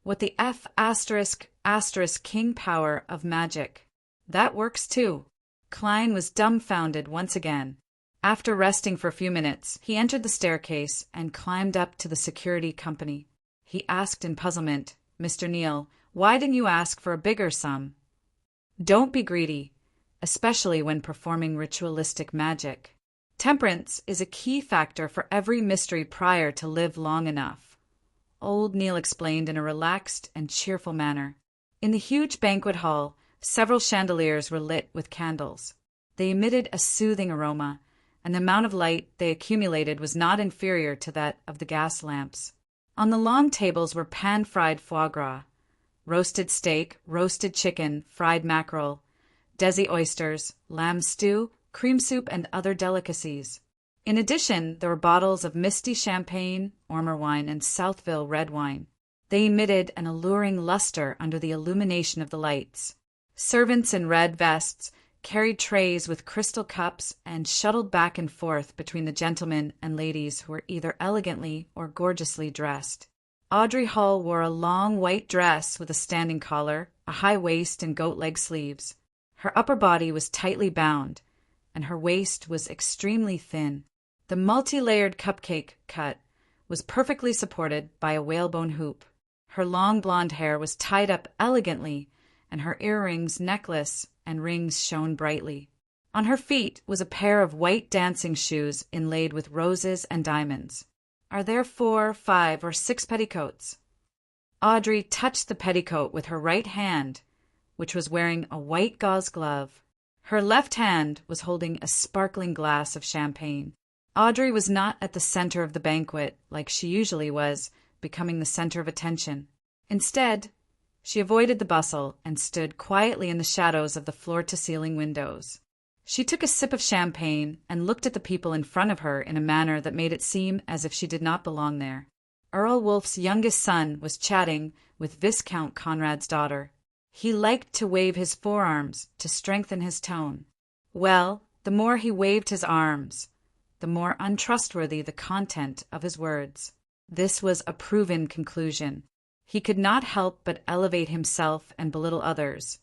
What the F*** king power of magic. That works too. Klein was dumbfounded once again. After resting for a few minutes, he entered the staircase and climbed up to the security company. He asked in puzzlement, "Mr. Neil, why didn't you ask for a bigger sum?" Don't be greedy, especially when performing ritualistic magic. Temperance is a key factor for every mystery prior to live long enough. Old Neil explained in a relaxed and cheerful manner. In the huge banquet hall, several chandeliers were lit with candles. They emitted a soothing aroma, and the amount of light they accumulated was not inferior to that of the gas lamps. On the long tables were pan-fried foie gras, roasted steak, roasted chicken, fried mackerel, desi oysters, lamb stew, cream soup, and other delicacies. In addition, there were bottles of misty champagne, Ormer wine, and Southville red wine. They emitted an alluring luster under the illumination of the lights. Servants in red vests carried trays with crystal cups and shuttled back and forth between the gentlemen and ladies who were either elegantly or gorgeously dressed. Audrey Hall wore a long white dress with a standing collar, a high waist, and goat-leg sleeves. Her upper body was tightly bound, and her waist was extremely thin. The multi-layered cupcake cut was perfectly supported by a whalebone hoop. Her long blonde hair was tied up elegantly, and her earrings, necklace, and rings shone brightly. On her feet was a pair of white dancing shoes inlaid with roses and diamonds. "Are there 4, 5, or 6 petticoats?" Audrey touched the petticoat with her right hand, which was wearing a white gauze glove. Her left hand was holding a sparkling glass of champagne. Audrey was not at the center of the banquet like she usually was, becoming the center of attention. Instead, she avoided the bustle and stood quietly in the shadows of the floor-to-ceiling windows. She took a sip of champagne and looked at the people in front of her in a manner that made it seem as if she did not belong there. Earl Wolf's youngest son was chatting with Viscount Conrad's daughter. He liked to wave his forearms to strengthen his tone. Well, the more he waved his arms, the more untrustworthy the content of his words. This was a proven conclusion. He could not help but elevate himself and belittle others,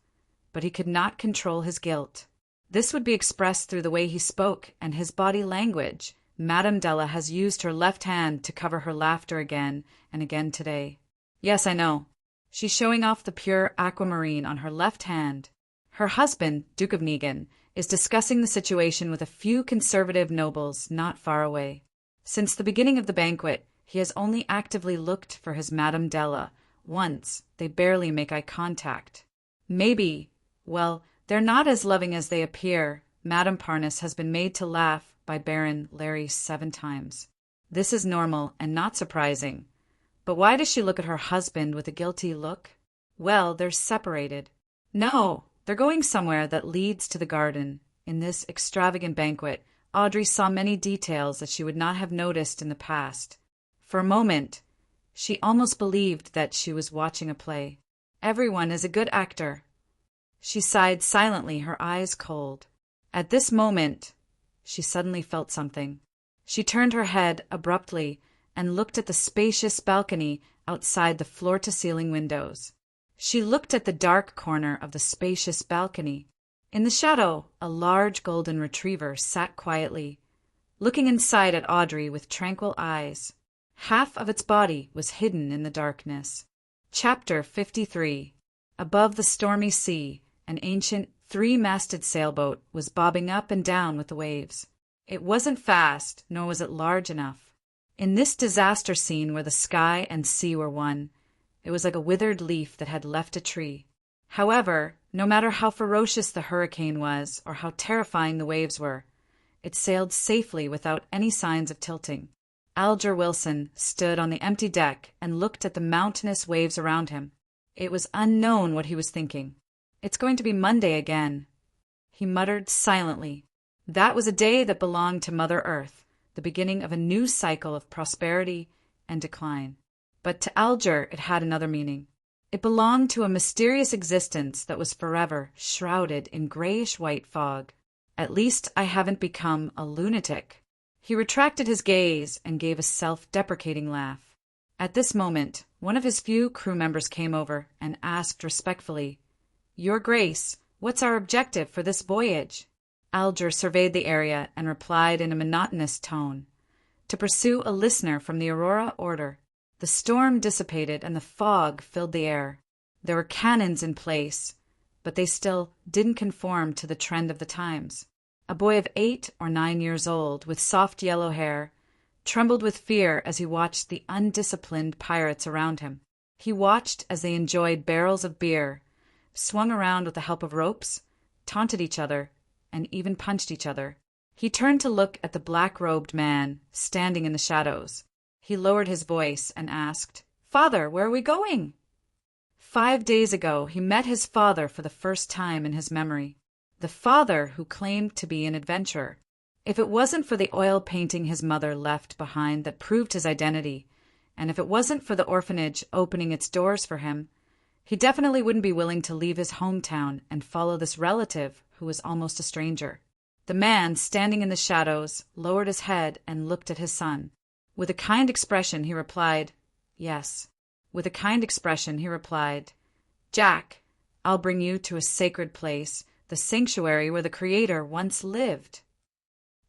but he could not control his guilt. This would be expressed through the way he spoke and his body language. Madame Della has used her left hand to cover her laughter again and again today. Yes, I know. She's showing off the pure aquamarine on her left hand. Her husband, Duke of Negan, is discussing the situation with a few conservative nobles not far away. Since the beginning of the banquet, he has only actively looked for his Madame Della. Once, they barely make eye contact. Maybe, well, they're not as loving as they appear. Madame Parnis has been made to laugh by Baron Larry 7 times. This is normal and not surprising. But why does she look at her husband with a guilty look? Well, they're separated. No, they're going somewhere that leads to the garden. In this extravagant banquet, Audrey saw many details that she would not have noticed in the past. For a moment, she almost believed that she was watching a play. Everyone is a good actor. She sighed silently, her eyes cold. At this moment, she suddenly felt something. She turned her head abruptly and looked at the spacious balcony outside the floor-to-ceiling windows. She looked at the dark corner of the spacious balcony. In the shadow, a large golden retriever sat quietly, looking inside at Audrey with tranquil eyes. Half of its body was hidden in the darkness. Chapter 53. Above the stormy sea, an ancient 3-masted sailboat was bobbing up and down with the waves. It wasn't fast, nor was it large enough. In this disaster scene where the sky and sea were one, it was like a withered leaf that had left a tree. However, no matter how ferocious the hurricane was or how terrifying the waves were, it sailed safely without any signs of tilting. Alger Wilson stood on the empty deck and looked at the mountainous waves around him. It was unknown what he was thinking. It's going to be Monday again. He muttered silently. That was a day that belonged to Mother Earth, the beginning of a new cycle of prosperity and decline. But to Alger it had another meaning. It belonged to a mysterious existence that was forever shrouded in grayish-white fog. At least I haven't become a lunatic. He retracted his gaze and gave a self-deprecating laugh. At this moment, one of his few crew members came over and asked respectfully, "Your Grace, what's our objective for this voyage?" Alger surveyed the area and replied in a monotonous tone, "To pursue a listener from the Aurora Order." The storm dissipated and the fog filled the air. There were cannons in place, but they still didn't conform to the trend of the times. A boy of 8 or 9 years old, with soft yellow hair, trembled with fear as he watched the undisciplined pirates around him. He watched as they enjoyed barrels of beer, swung around with the help of ropes, taunted each other, and even punched each other. He turned to look at the black-robed man standing in the shadows. He lowered his voice and asked, "Father, where are we going?" 5 days ago he met his father for the first time in his memory. The father who claimed to be an adventurer. If it wasn't for the oil painting his mother left behind that proved his identity, and if it wasn't for the orphanage opening its doors for him, he definitely wouldn't be willing to leave his hometown and follow this relative who was almost a stranger. The man, standing in the shadows, lowered his head and looked at his son. With a kind expression he replied, "Yes." With a kind expression he replied, "Jack, I'll bring you to a sacred place, the sanctuary where the Creator once lived."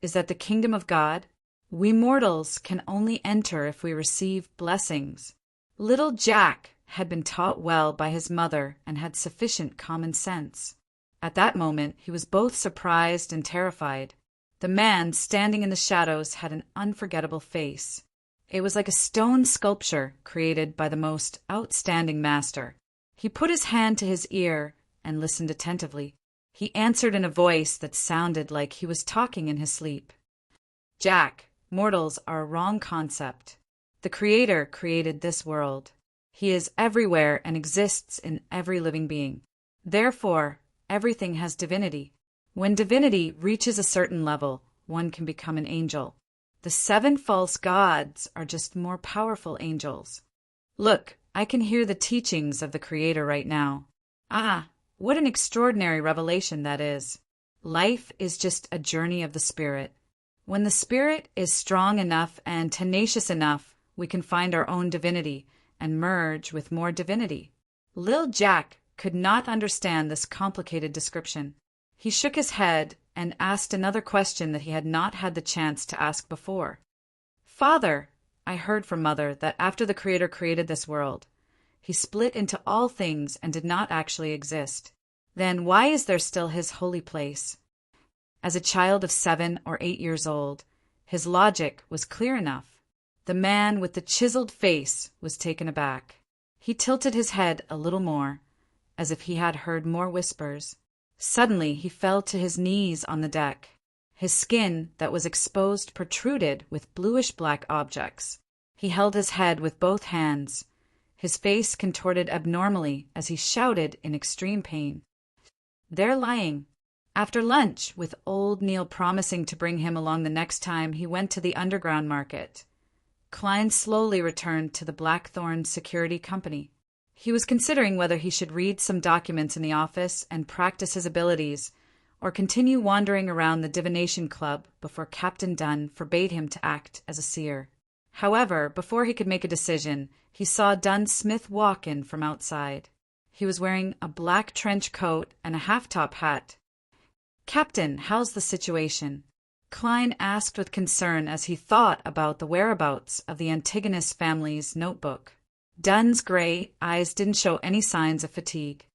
Is that the kingdom of God? We mortals can only enter if we receive blessings. Little Jack had been taught well by his mother and had sufficient common sense. At that moment he was both surprised and terrified. The man standing in the shadows had an unforgettable face. It was like a stone sculpture created by the most outstanding master. He put his hand to his ear and listened attentively. He answered in a voice that sounded like he was talking in his sleep. "Jack, mortals are a wrong concept. The Creator created this world. He is everywhere and exists in every living being. Therefore, everything has divinity. When divinity reaches a certain level, one can become an angel. The 7 false gods are just more powerful angels. Look, I can hear the teachings of the Creator right now. Ah, what an extraordinary revelation that is. Life is just a journey of the spirit. When the spirit is strong enough and tenacious enough, we can find our own divinity and merge with more divinity." Lil Jack could not understand this complicated description. He shook his head and asked another question that he had not had the chance to ask before. "Father, I heard from Mother that after the Creator created this world, he split into all things and did not actually exist. Then why is there still his holy place?" As a child of 7 or 8 years old, his logic was clear enough. The man with the chiseled face was taken aback. He tilted his head a little more, as if he had heard more whispers. Suddenly he fell to his knees on the deck. His skin that was exposed protruded with bluish-black objects. He held his head with both hands. His face contorted abnormally as he shouted in extreme pain. There lying. After lunch, with old Neil promising to bring him along the next time he went to the underground market, Klein slowly returned to the Blackthorn Security Company. He was considering whether he should read some documents in the office and practice his abilities, or continue wandering around the divination club before Captain Dunn forbade him to act as a seer. However, before he could make a decision, he saw Dunn Smith walk in from outside. He was wearing a black trench coat and a half-top hat. "Captain, how's the situation?" Klein asked with concern as he thought about the whereabouts of the Antigonus family's notebook. Dunn's gray eyes didn't show any signs of fatigue.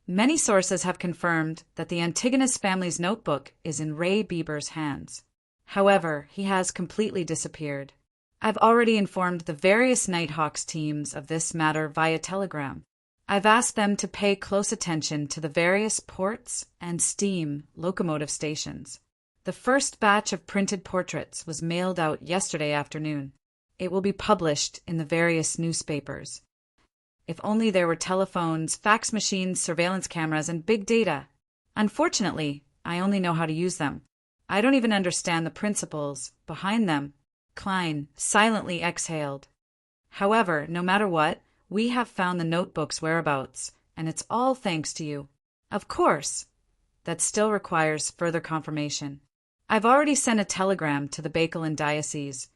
Many sources have confirmed that the Antigonus family's notebook is in Ray Bieber's hands. However, he has completely disappeared. I've already informed the various Nighthawks teams of this matter via telegram. I've asked them to pay close attention to the various ports and steam locomotive stations. The first batch of printed portraits was mailed out yesterday afternoon. It will be published in the various newspapers. If only there were telephones, fax machines, surveillance cameras, and big data. Unfortunately, I only know how to use them. I don't even understand the principles behind them. Klein silently exhaled. However, no matter what, we have found the notebook's whereabouts, and it's all thanks to you. Of course, that still requires further confirmation. I've already sent a telegram to the Bakelin Diocese,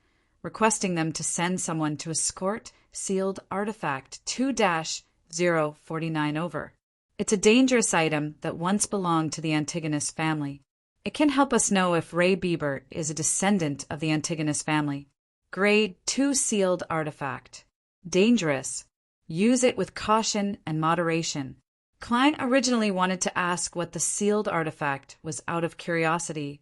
requesting them to send someone to escort sealed artifact 2-049 over. It's a dangerous item that once belonged to the Antigonus family. It can help us know if Ray Bieber is a descendant of the Antigonus family. Grade 2 sealed artifact. Dangerous. Use it with caution and moderation. Klein originally wanted to ask what the sealed artifact was out of curiosity,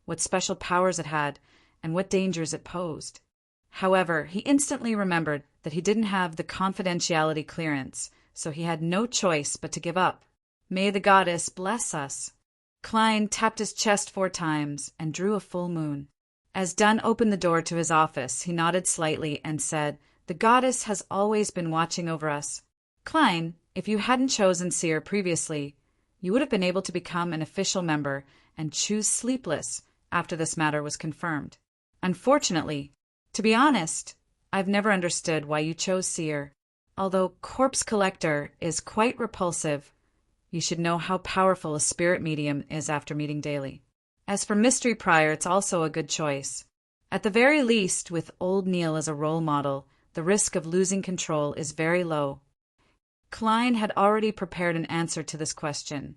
what special powers it had, and what dangers it posed. However, he instantly remembered that he didn't have the confidentiality clearance, so he had no choice but to give up. May the goddess bless us. Klein tapped his chest 4 times and drew a full moon. As Dunn opened the door to his office, he nodded slightly and said, "The goddess has always been watching over us." Klein, if you hadn't chosen Seer previously, you would have been able to become an official member and choose Sleepless after this matter was confirmed. Unfortunately, to be honest, I've never understood why you chose Seer. Although Corpse Collector is quite repulsive, you should know how powerful a spirit medium is after meeting daily. As for Mystery Prior, it's also a good choice. At the very least, with old Neil as a role model, the risk of losing control is very low. Klein had already prepared an answer to this question,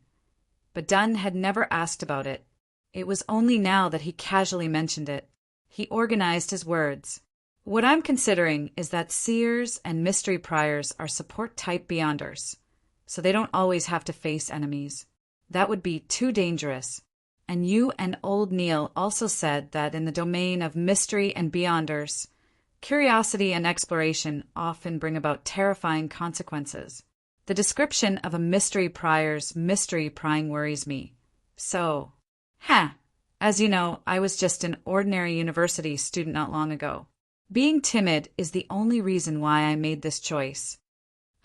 but Dunn had never asked about it. It was only now that he casually mentioned it. He organized his words. What I'm considering is that Seers and Mystery Priors are support-type Beyonders, so they don't always have to face enemies. That would be too dangerous. And you and old Neil also said that in the domain of mystery and Beyonders, curiosity and exploration often bring about terrifying consequences. The description of a Mystery Prior's mystery prying worries me. So, as you know, I was just an ordinary university student not long ago. Being timid is the only reason why I made this choice.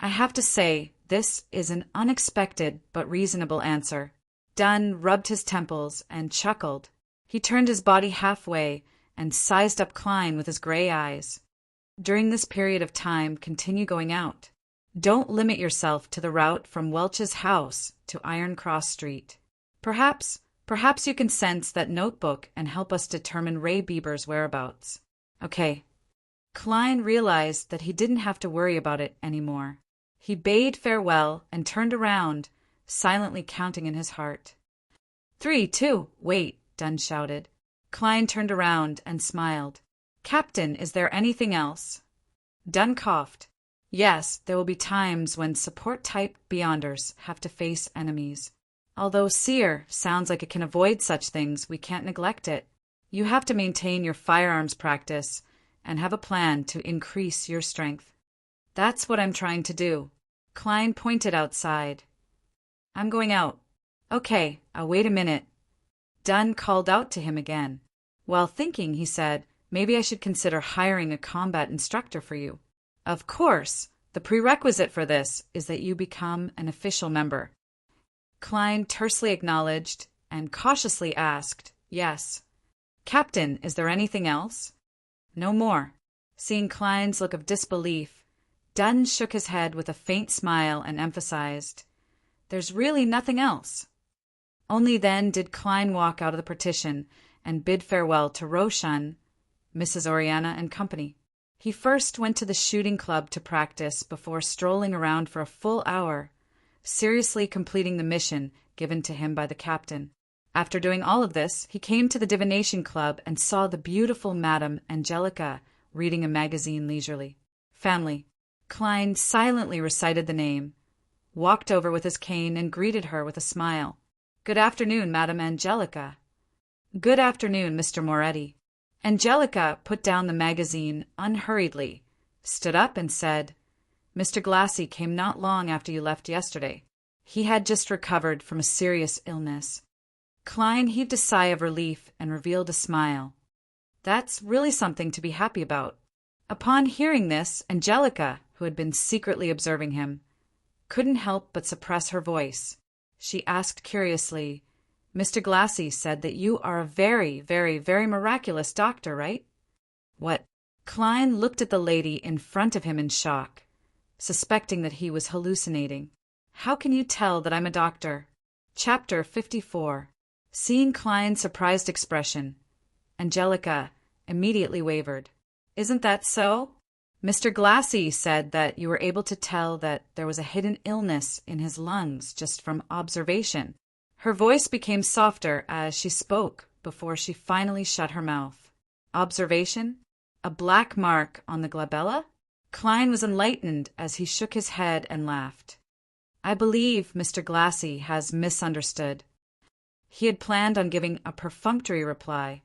I have to say, this is an unexpected but reasonable answer. Dunn rubbed his temples and chuckled. He turned his body halfway and sized up Klein with his gray eyes. During this period of time, continue going out. Don't limit yourself to the route from Welch's house to Iron Cross Street. Perhaps you can sense that notebook and help us determine Ray Bieber's whereabouts. Okay. Klein realized that he didn't have to worry about it anymore. He bade farewell and turned around, silently counting in his heart. 3, 2, wait, Dunn shouted. Klein turned around and smiled. Captain, is there anything else? Dunn coughed. Yes, there will be times when support-type Beyonders have to face enemies. Although Seer sounds like it can avoid such things, we can't neglect it. You have to maintain your firearms practice and have a plan to increase your strength. That's what I'm trying to do. Klein pointed outside. I'm going out. Okay, I'll wait a minute. Dunn called out to him again. While thinking, he said, maybe I should consider hiring a combat instructor for you. Of course, the prerequisite for this is that you become an official member. Klein tersely acknowledged and cautiously asked, yes. Captain, is there anything else? No more. Seeing Klein's look of disbelief, Dunn shook his head with a faint smile and emphasized, there's really nothing else. Only then did Klein walk out of the partition and bid farewell to Roshan, Mrs. Oriana, and company. He first went to the shooting club to practice before strolling around for a full hour, seriously completing the mission given to him by the captain. After doing all of this, he came to the divination club and saw the beautiful Madame Angelica reading a magazine leisurely. Family. Klein silently recited the name, walked over with his cane and greeted her with a smile. Good afternoon, Madame Angelica. Good afternoon, Mr. Moretti. Angelica put down the magazine unhurriedly, stood up and said, Mr. Glassy came not long after you left yesterday. He had just recovered from a serious illness. Klein heaved a sigh of relief and revealed a smile. That's really something to be happy about. Upon hearing this, Angelica, who had been secretly observing him, couldn't help but suppress her voice. She asked curiously, "Mr. Glassy said that you are a very, very, very miraculous doctor, right?" "What?" Klein looked at the lady in front of him in shock, suspecting that he was hallucinating. "How can you tell that I'm a doctor?" Chapter 54. Seeing Klein's surprised expression, Angelica immediately wavered. "Isn't that so? Mr. Glassy said that you were able to tell that there was a hidden illness in his lungs just from observation." Her voice became softer as she spoke before she finally shut her mouth. Observation? A black mark on the glabella? Klein was enlightened as he shook his head and laughed. "I believe Mr. Glassy has misunderstood." He had planned on giving a perfunctory reply,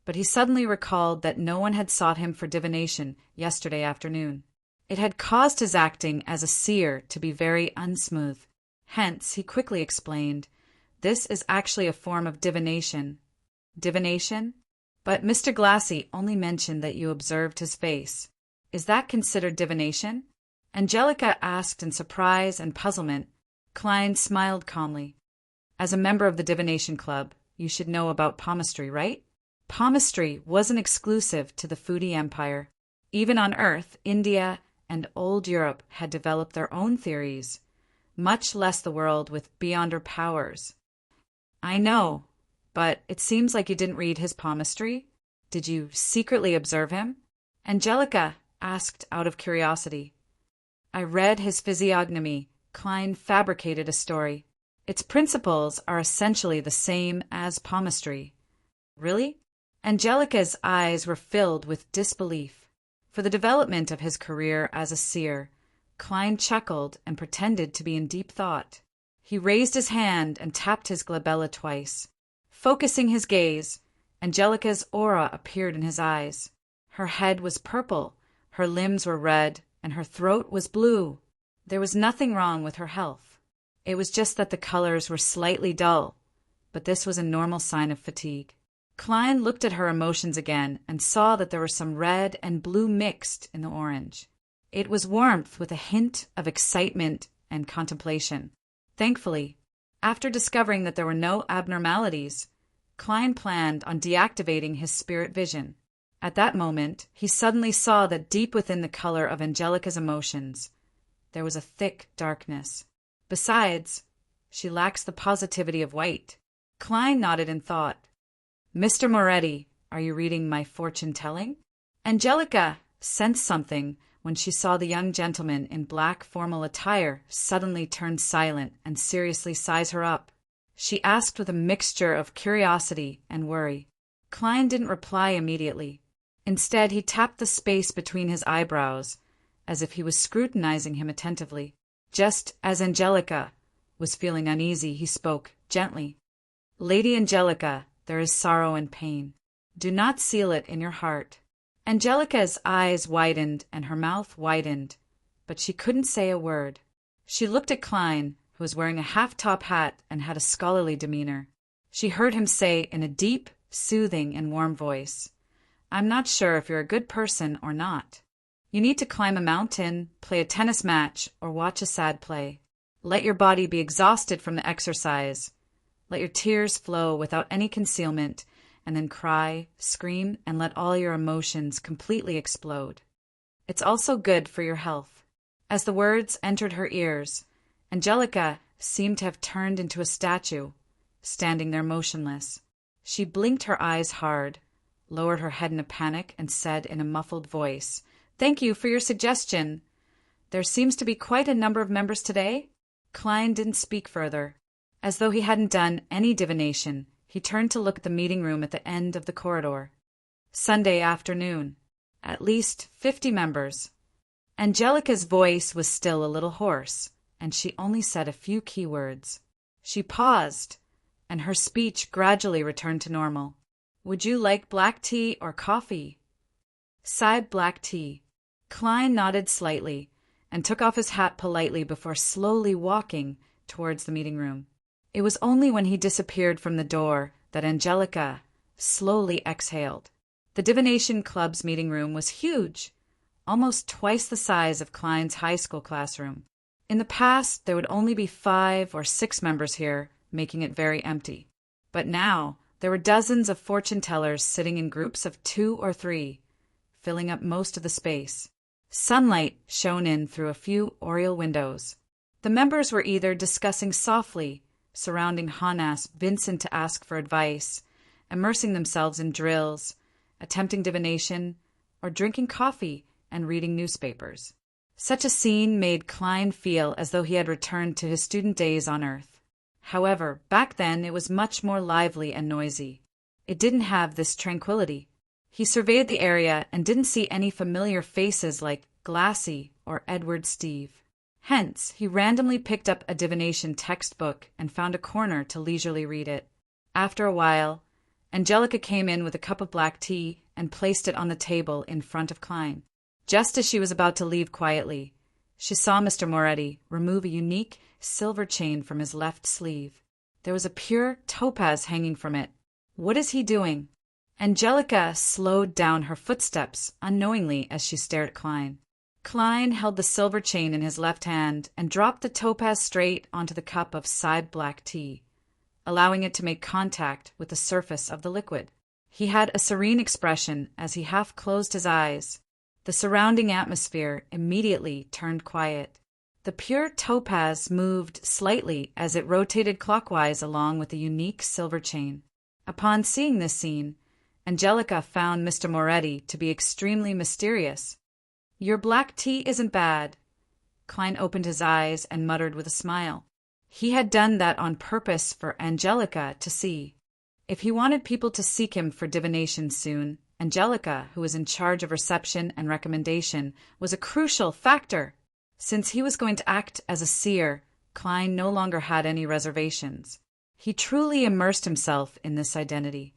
but he suddenly recalled that no one had sought him for divination yesterday afternoon. It had caused his acting as a seer to be very unsmooth. Hence, he quickly explained, "This is actually a form of divination." "Divination? But Mr. Glassy only mentioned that you observed his face. Is that considered divination?" Angelica asked in surprise and puzzlement. Klein smiled calmly. "As a member of the divination club, you should know about palmistry, right?" Palmistry wasn't exclusive to the foodie empire. Even on Earth, India and old Europe had developed their own theories, much less the world with beyonder powers. "I know, but it seems like you didn't read his palmistry. Did you secretly observe him?" Angelica asked out of curiosity. "I read his physiognomy." Klein fabricated a story. "Its principles are essentially the same as palmistry." "Really?" Angelica's eyes were filled with disbelief. For the development of his career as a seer, Klein chuckled and pretended to be in deep thought. He raised his hand and tapped his glabella twice. Focusing his gaze, Angelica's aura appeared in his eyes. Her head was purple, her limbs were red, and her throat was blue. There was nothing wrong with her health. It was just that the colors were slightly dull, but this was a normal sign of fatigue. Klein looked at her emotions again and saw that there were some red and blue mixed in the orange. It was warmth with a hint of excitement and contemplation. Thankfully, after discovering that there were no abnormalities, Klein planned on deactivating his spirit vision. At that moment, he suddenly saw that deep within the color of Angelica's emotions, there was a thick darkness. Besides, she lacks the positivity of white. Klein nodded in thought. "Mr. Moretti, are you reading my fortune-telling?" Angelica sensed something when she saw the young gentleman in black formal attire suddenly turn silent and seriously size her up. She asked with a mixture of curiosity and worry. Klein didn't reply immediately. Instead, he tapped the space between his eyebrows, as if he was scrutinizing him attentively. Just as Angelica was feeling uneasy, he spoke gently. "Lady Angelica, there is sorrow and pain. Do not seal it in your heart." Angelica's eyes widened and her mouth widened, but she couldn't say a word. She looked at Klein, who was wearing a half-top hat and had a scholarly demeanor. She heard him say in a deep, soothing, and warm voice, "I'm not sure if you're a good person or not. You need to climb a mountain, play a tennis match, or watch a sad play. Let your body be exhausted from the exercise. Let your tears flow without any concealment, and then cry, scream, and let all your emotions completely explode. It's also good for your health." As the words entered her ears, Angelica seemed to have turned into a statue, standing there motionless. She blinked her eyes hard, lowered her head in a panic, and said in a muffled voice, "Thank you for your suggestion. There seems to be quite a number of members today?" Klein didn't speak further. As though he hadn't done any divination, he turned to look at the meeting room at the end of the corridor. Sunday afternoon. At least 50 members. Angelica's voice was still a little hoarse, and she only said a few key words. She paused, and her speech gradually returned to normal. "Would you like black tea or coffee?" "Side black tea." Klein nodded slightly and took off his hat politely before slowly walking towards the meeting room. It was only when he disappeared from the door that Angelica slowly exhaled. The Divination Club's meeting room was huge, almost twice the size of Klein's high school classroom. In the past, there would only be 5 or 6 members here, making it very empty. But now, there were dozens of fortune tellers sitting in groups of 2 or 3, filling up most of the space. Sunlight shone in through a few oriel windows. The members were either discussing softly, surrounding Hannes Vincent to ask for advice, immersing themselves in drills, attempting divination, or drinking coffee and reading newspapers. Such a scene made Klein feel as though he had returned to his student days on Earth. However, back then it was much more lively and noisy. It didn't have this tranquility. He surveyed the area and didn't see any familiar faces like Glassy or Edward Steve. Hence, he randomly picked up a divination textbook and found a corner to leisurely read it. After a while, Angelica came in with a cup of black tea and placed it on the table in front of Klein. Just as she was about to leave quietly, she saw Mr. Moretti remove a unique silver chain from his left sleeve. There was a pure topaz hanging from it. What is he doing? Angelica slowed down her footsteps unknowingly as she stared at Klein. Klein held the silver chain in his left hand and dropped the topaz straight onto the cup of side black tea, allowing it to make contact with the surface of the liquid. He had a serene expression as he half closed his eyes. The surrounding atmosphere immediately turned quiet. The pure topaz moved slightly as it rotated clockwise along with the unique silver chain. Upon seeing this scene, Angelica found Mr. Moretti to be extremely mysterious. "Your black tea isn't bad." Klein opened his eyes and muttered with a smile. He had done that on purpose for Angelica to see. If he wanted people to seek him for divination soon, Angelica, who was in charge of reception and recommendation, was a crucial factor. Since he was going to act as a seer, Klein no longer had any reservations. He truly immersed himself in this identity.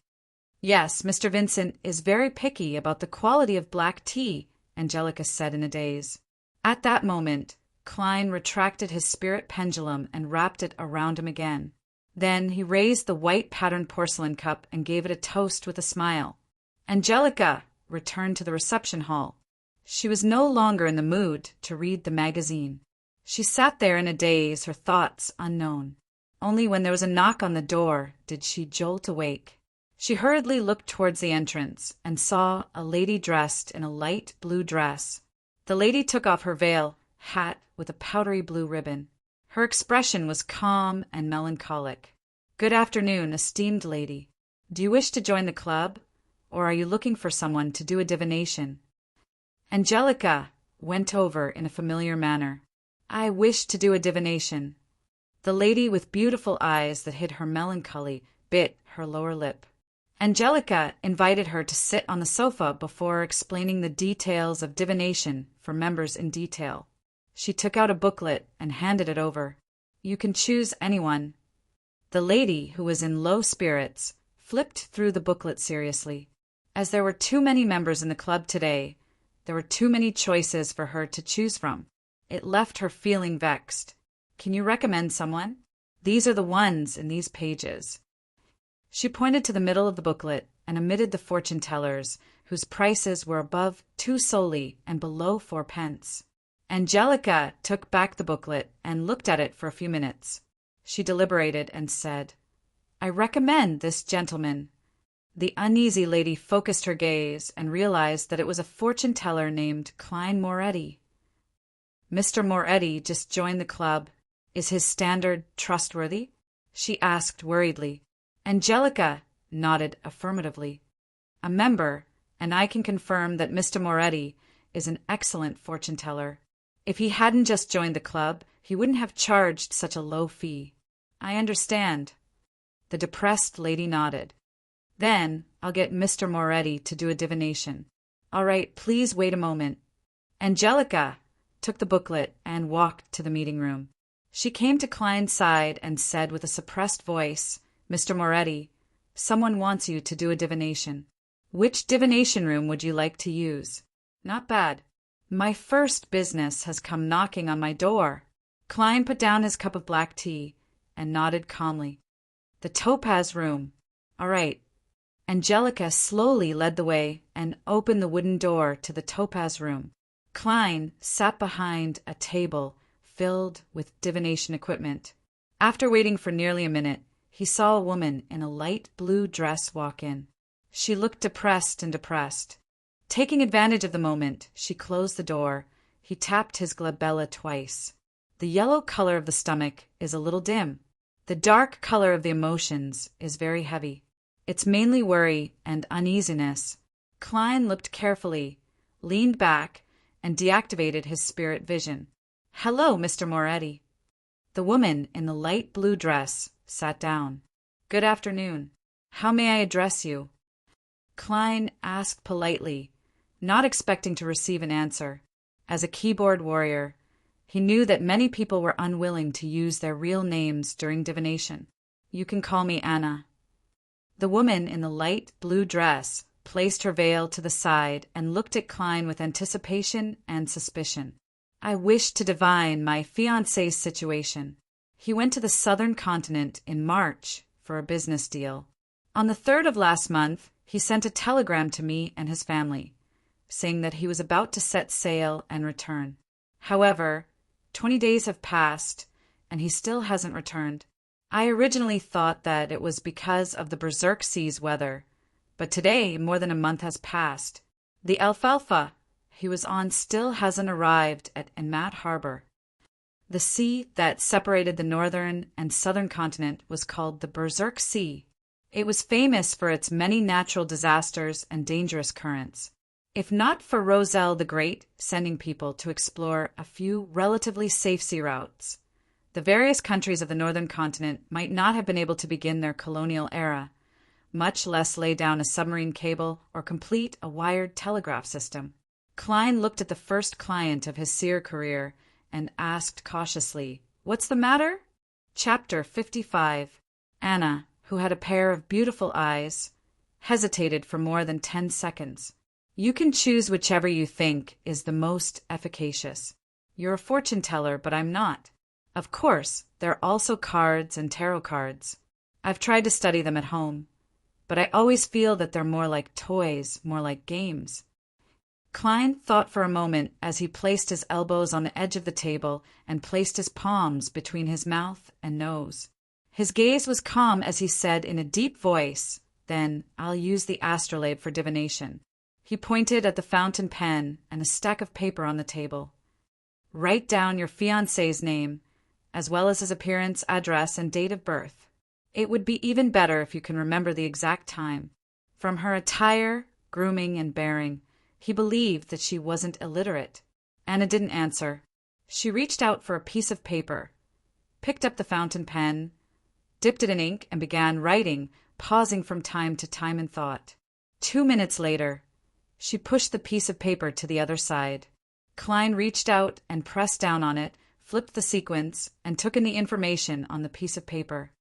"Yes, Mr. Vincent is very picky about the quality of black tea," Angelica said in a daze. At that moment, Klein retracted his spirit pendulum and wrapped it around him again. Then he raised the white patterned porcelain cup and gave it a toast with a smile. Angelica returned to the reception hall. She was no longer in the mood to read the magazine. She sat there in a daze, her thoughts unknown. Only when there was a knock on the door did she jolt awake. She hurriedly looked towards the entrance and saw a lady dressed in a light blue dress. The lady took off her veil, hat with a powdery blue ribbon. Her expression was calm and melancholic. "Good afternoon, esteemed lady. Do you wish to join the club, or are you looking for someone to do a divination?" Angelica went over in a familiar manner. "I wish to do a divination." The lady with beautiful eyes that hid her melancholy bit her lower lip. Angelica invited her to sit on the sofa before explaining the details of divination for members in detail. She took out a booklet and handed it over. "You can choose anyone." The lady, who was in low spirits, flipped through the booklet seriously. As there were too many members in the club today, there were too many choices for her to choose from. It left her feeling vexed. "Can you recommend someone? These are the ones in these pages." She pointed to the middle of the booklet and omitted the fortune tellers, whose prices were above 2 soldi and below 4 pence. Angelica took back the booklet and looked at it for a few minutes. She deliberated and said, "I recommend this gentleman." The uneasy lady focused her gaze and realized that it was a fortune teller named Klein Moretti. "Mr. Moretti just joined the club. Is his standard trustworthy?" she asked worriedly. Angelica nodded affirmatively. "A member, and I can confirm that Mr. Moretti is an excellent fortune teller. If he hadn't just joined the club, he wouldn't have charged such a low fee." "I understand." The depressed lady nodded. "Then I'll get Mr. Moretti to do a divination." "All right, please wait a moment." Angelica took the booklet and walked to the meeting room. She came to Klein's side and said with a suppressed voice, "Mr. Moretti, someone wants you to do a divination. Which divination room would you like to use?" "Not bad. My first business has come knocking on my door." Klein put down his cup of black tea and nodded calmly. "The topaz room. All right." Angelica slowly led the way and opened the wooden door to the topaz room. Klein sat behind a table filled with divination equipment. After waiting for nearly a minute, he saw a woman in a light blue dress walk in. She looked depressed and depressed. Taking advantage of the moment, she closed the door. He tapped his glabella twice. The yellow color of the stomach is a little dim. The dark color of the emotions is very heavy. It's mainly worry and uneasiness. Klein looked carefully, leaned back, and deactivated his spirit vision. "Hello, Mr. Moretti." The woman in the light blue dress sat down. "Good afternoon. How may I address you?" Klein asked politely, not expecting to receive an answer. As a keyboard warrior, he knew that many people were unwilling to use their real names during divination. "You can call me Anna." The woman in the light blue dress placed her veil to the side and looked at Klein with anticipation and suspicion. "I wish to divine my fiancé's situation. He went to the southern continent in March for a business deal. On the 3rd of last month, he sent a telegram to me and his family, saying that he was about to set sail and return. However, 20 days have passed, and he still hasn't returned. I originally thought that it was because of the berserk seas weather, but today more than a month has passed. The alfalfa he was on still hasn't arrived at Enmat Harbor." The sea that separated the northern and southern continent was called the Berserk Sea. It was famous for its many natural disasters and dangerous currents. If not for Roselle the Great sending people to explore a few relatively safe sea routes, the various countries of the northern continent might not have been able to begin their colonial era, much less lay down a submarine cable or complete a wired telegraph system. Klein looked at the first client of his seer career and asked cautiously, "What's the matter?" Chapter 55. Anna, who had a pair of beautiful eyes, hesitated for more than 10 seconds. "You can choose whichever you think is the most efficacious. You're a fortune teller, but I'm not. Of course, there are also cards and tarot cards. I've tried to study them at home, but I always feel that they're more like toys, more like games." Klein thought for a moment as he placed his elbows on the edge of the table and placed his palms between his mouth and nose. His gaze was calm as he said in a deep voice, "Then I'll use the astrolabe for divination." He pointed at the fountain pen and a stack of paper on the table. "Write down your fiancé's name, as well as his appearance, address, and date of birth. It would be even better if you can remember the exact time. From her attire, grooming, and bearing, he believed that she wasn't illiterate." Anna didn't answer. She reached out for a piece of paper, picked up the fountain pen, dipped it in ink, and began writing, pausing from time to time in thought. 2 minutes later, she pushed the piece of paper to the other side. Klein reached out and pressed down on it, flipped the sequence, and took in the information on the piece of paper.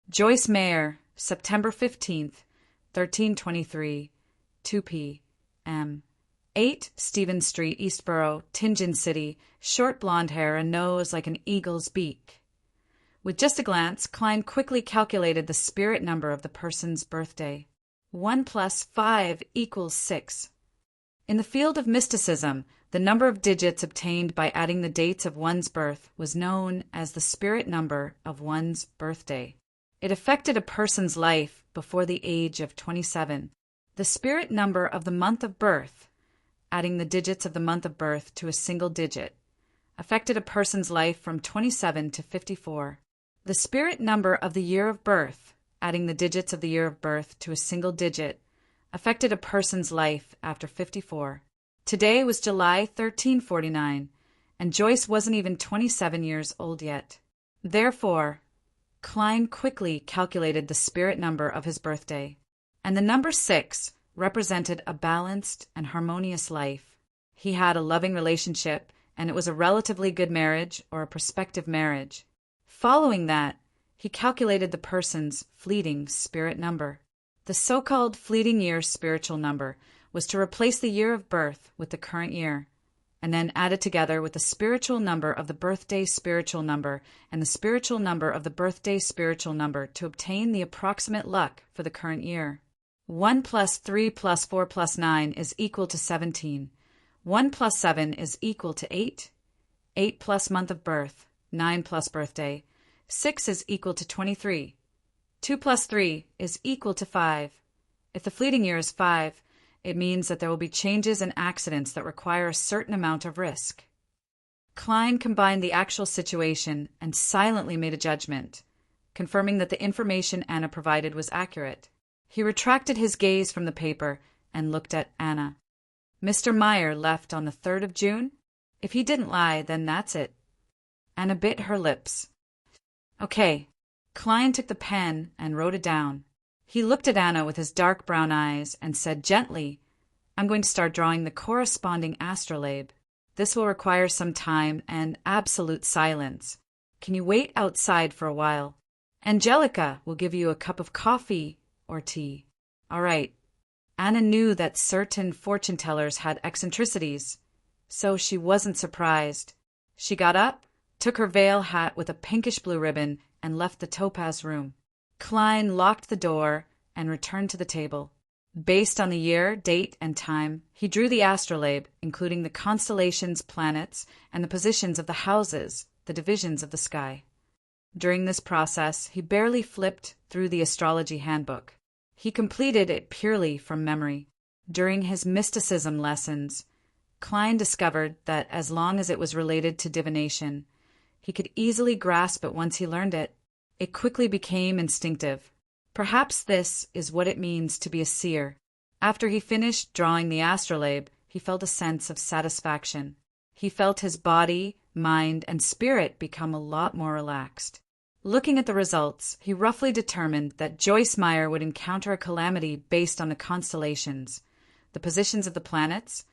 Joyce Mayer, September 15th, 1323, 2 p.m. 8 Stevens Street, Eastboro, Tingeon City, short blonde hair and nose like an eagle's beak. With just a glance, Klein quickly calculated the spirit number of the person's birthday. 1 + 5 = 6. In the field of mysticism, the number of digits obtained by adding the dates of one's birth was known as the spirit number of one's birthday. It affected a person's life before the age of 27. The spirit number of the month of birth, adding the digits of the month of birth to a single digit, affected a person's life from 27 to 54. The spirit number of the year of birth, adding the digits of the year of birth to a single digit, affected a person's life after 54. Today was July 1349, and Joyce wasn't even 27 years old yet. Therefore, Klein quickly calculated the spirit number of his birthday, and the number 6 represented a balanced and harmonious life. He had a loving relationship, and it was a relatively good marriage or a prospective marriage. Following that, he calculated the person's fleeting spirit number. The so-called fleeting year spiritual number was to replace the year of birth with the current year, and then add it together with the spiritual number of the birthday spiritual number and the spiritual number of the birthday spiritual number to obtain the approximate luck for the current year. 1 + 3 + 4 + 9 is equal to 17. 1 plus 7 is equal to 8. 8 plus month of birth, 9 plus birthday. 6 is equal to 23. 2 plus 3 is equal to 5. If the fleeting year is 5, it means that there will be changes and accidents that require a certain amount of risk. Klein combined the actual situation and silently made a judgment, confirming that the information Anna provided was accurate. He retracted his gaze from the paper and looked at Anna. Mr. Meyer left on the 3rd of June? If he didn't lie, then that's it. Anna bit her lips. Okay. Klein took the pen and wrote it down. He looked at Anna with his dark brown eyes and said gently, I'm going to start drawing the corresponding astrolabe. This will require some time and absolute silence. Can you wait outside for a while? Angelica will give you a cup of coffee or tea. All right. Anna knew that certain fortune-tellers had eccentricities, so she wasn't surprised. She got up, took her veil hat with a pinkish-blue ribbon, and left the topaz room. Klein locked the door and returned to the table. Based on the year, date, and time, he drew the astrolabe, including the constellations, planets, and the positions of the houses, the divisions of the sky. During this process, he barely flipped through the astrology handbook. He completed it purely from memory. During his mysticism lessons, Klein discovered that as long as it was related to divination, he could easily grasp it once he learned it. It quickly became instinctive. Perhaps this is what it means to be a seer. After he finished drawing the astrolabe, he felt a sense of satisfaction. He felt his body, mind, and spirit become a lot more relaxed. Looking at the results, he roughly determined that Joyce Meyer would encounter a calamity based on the constellations, the positions of the planets,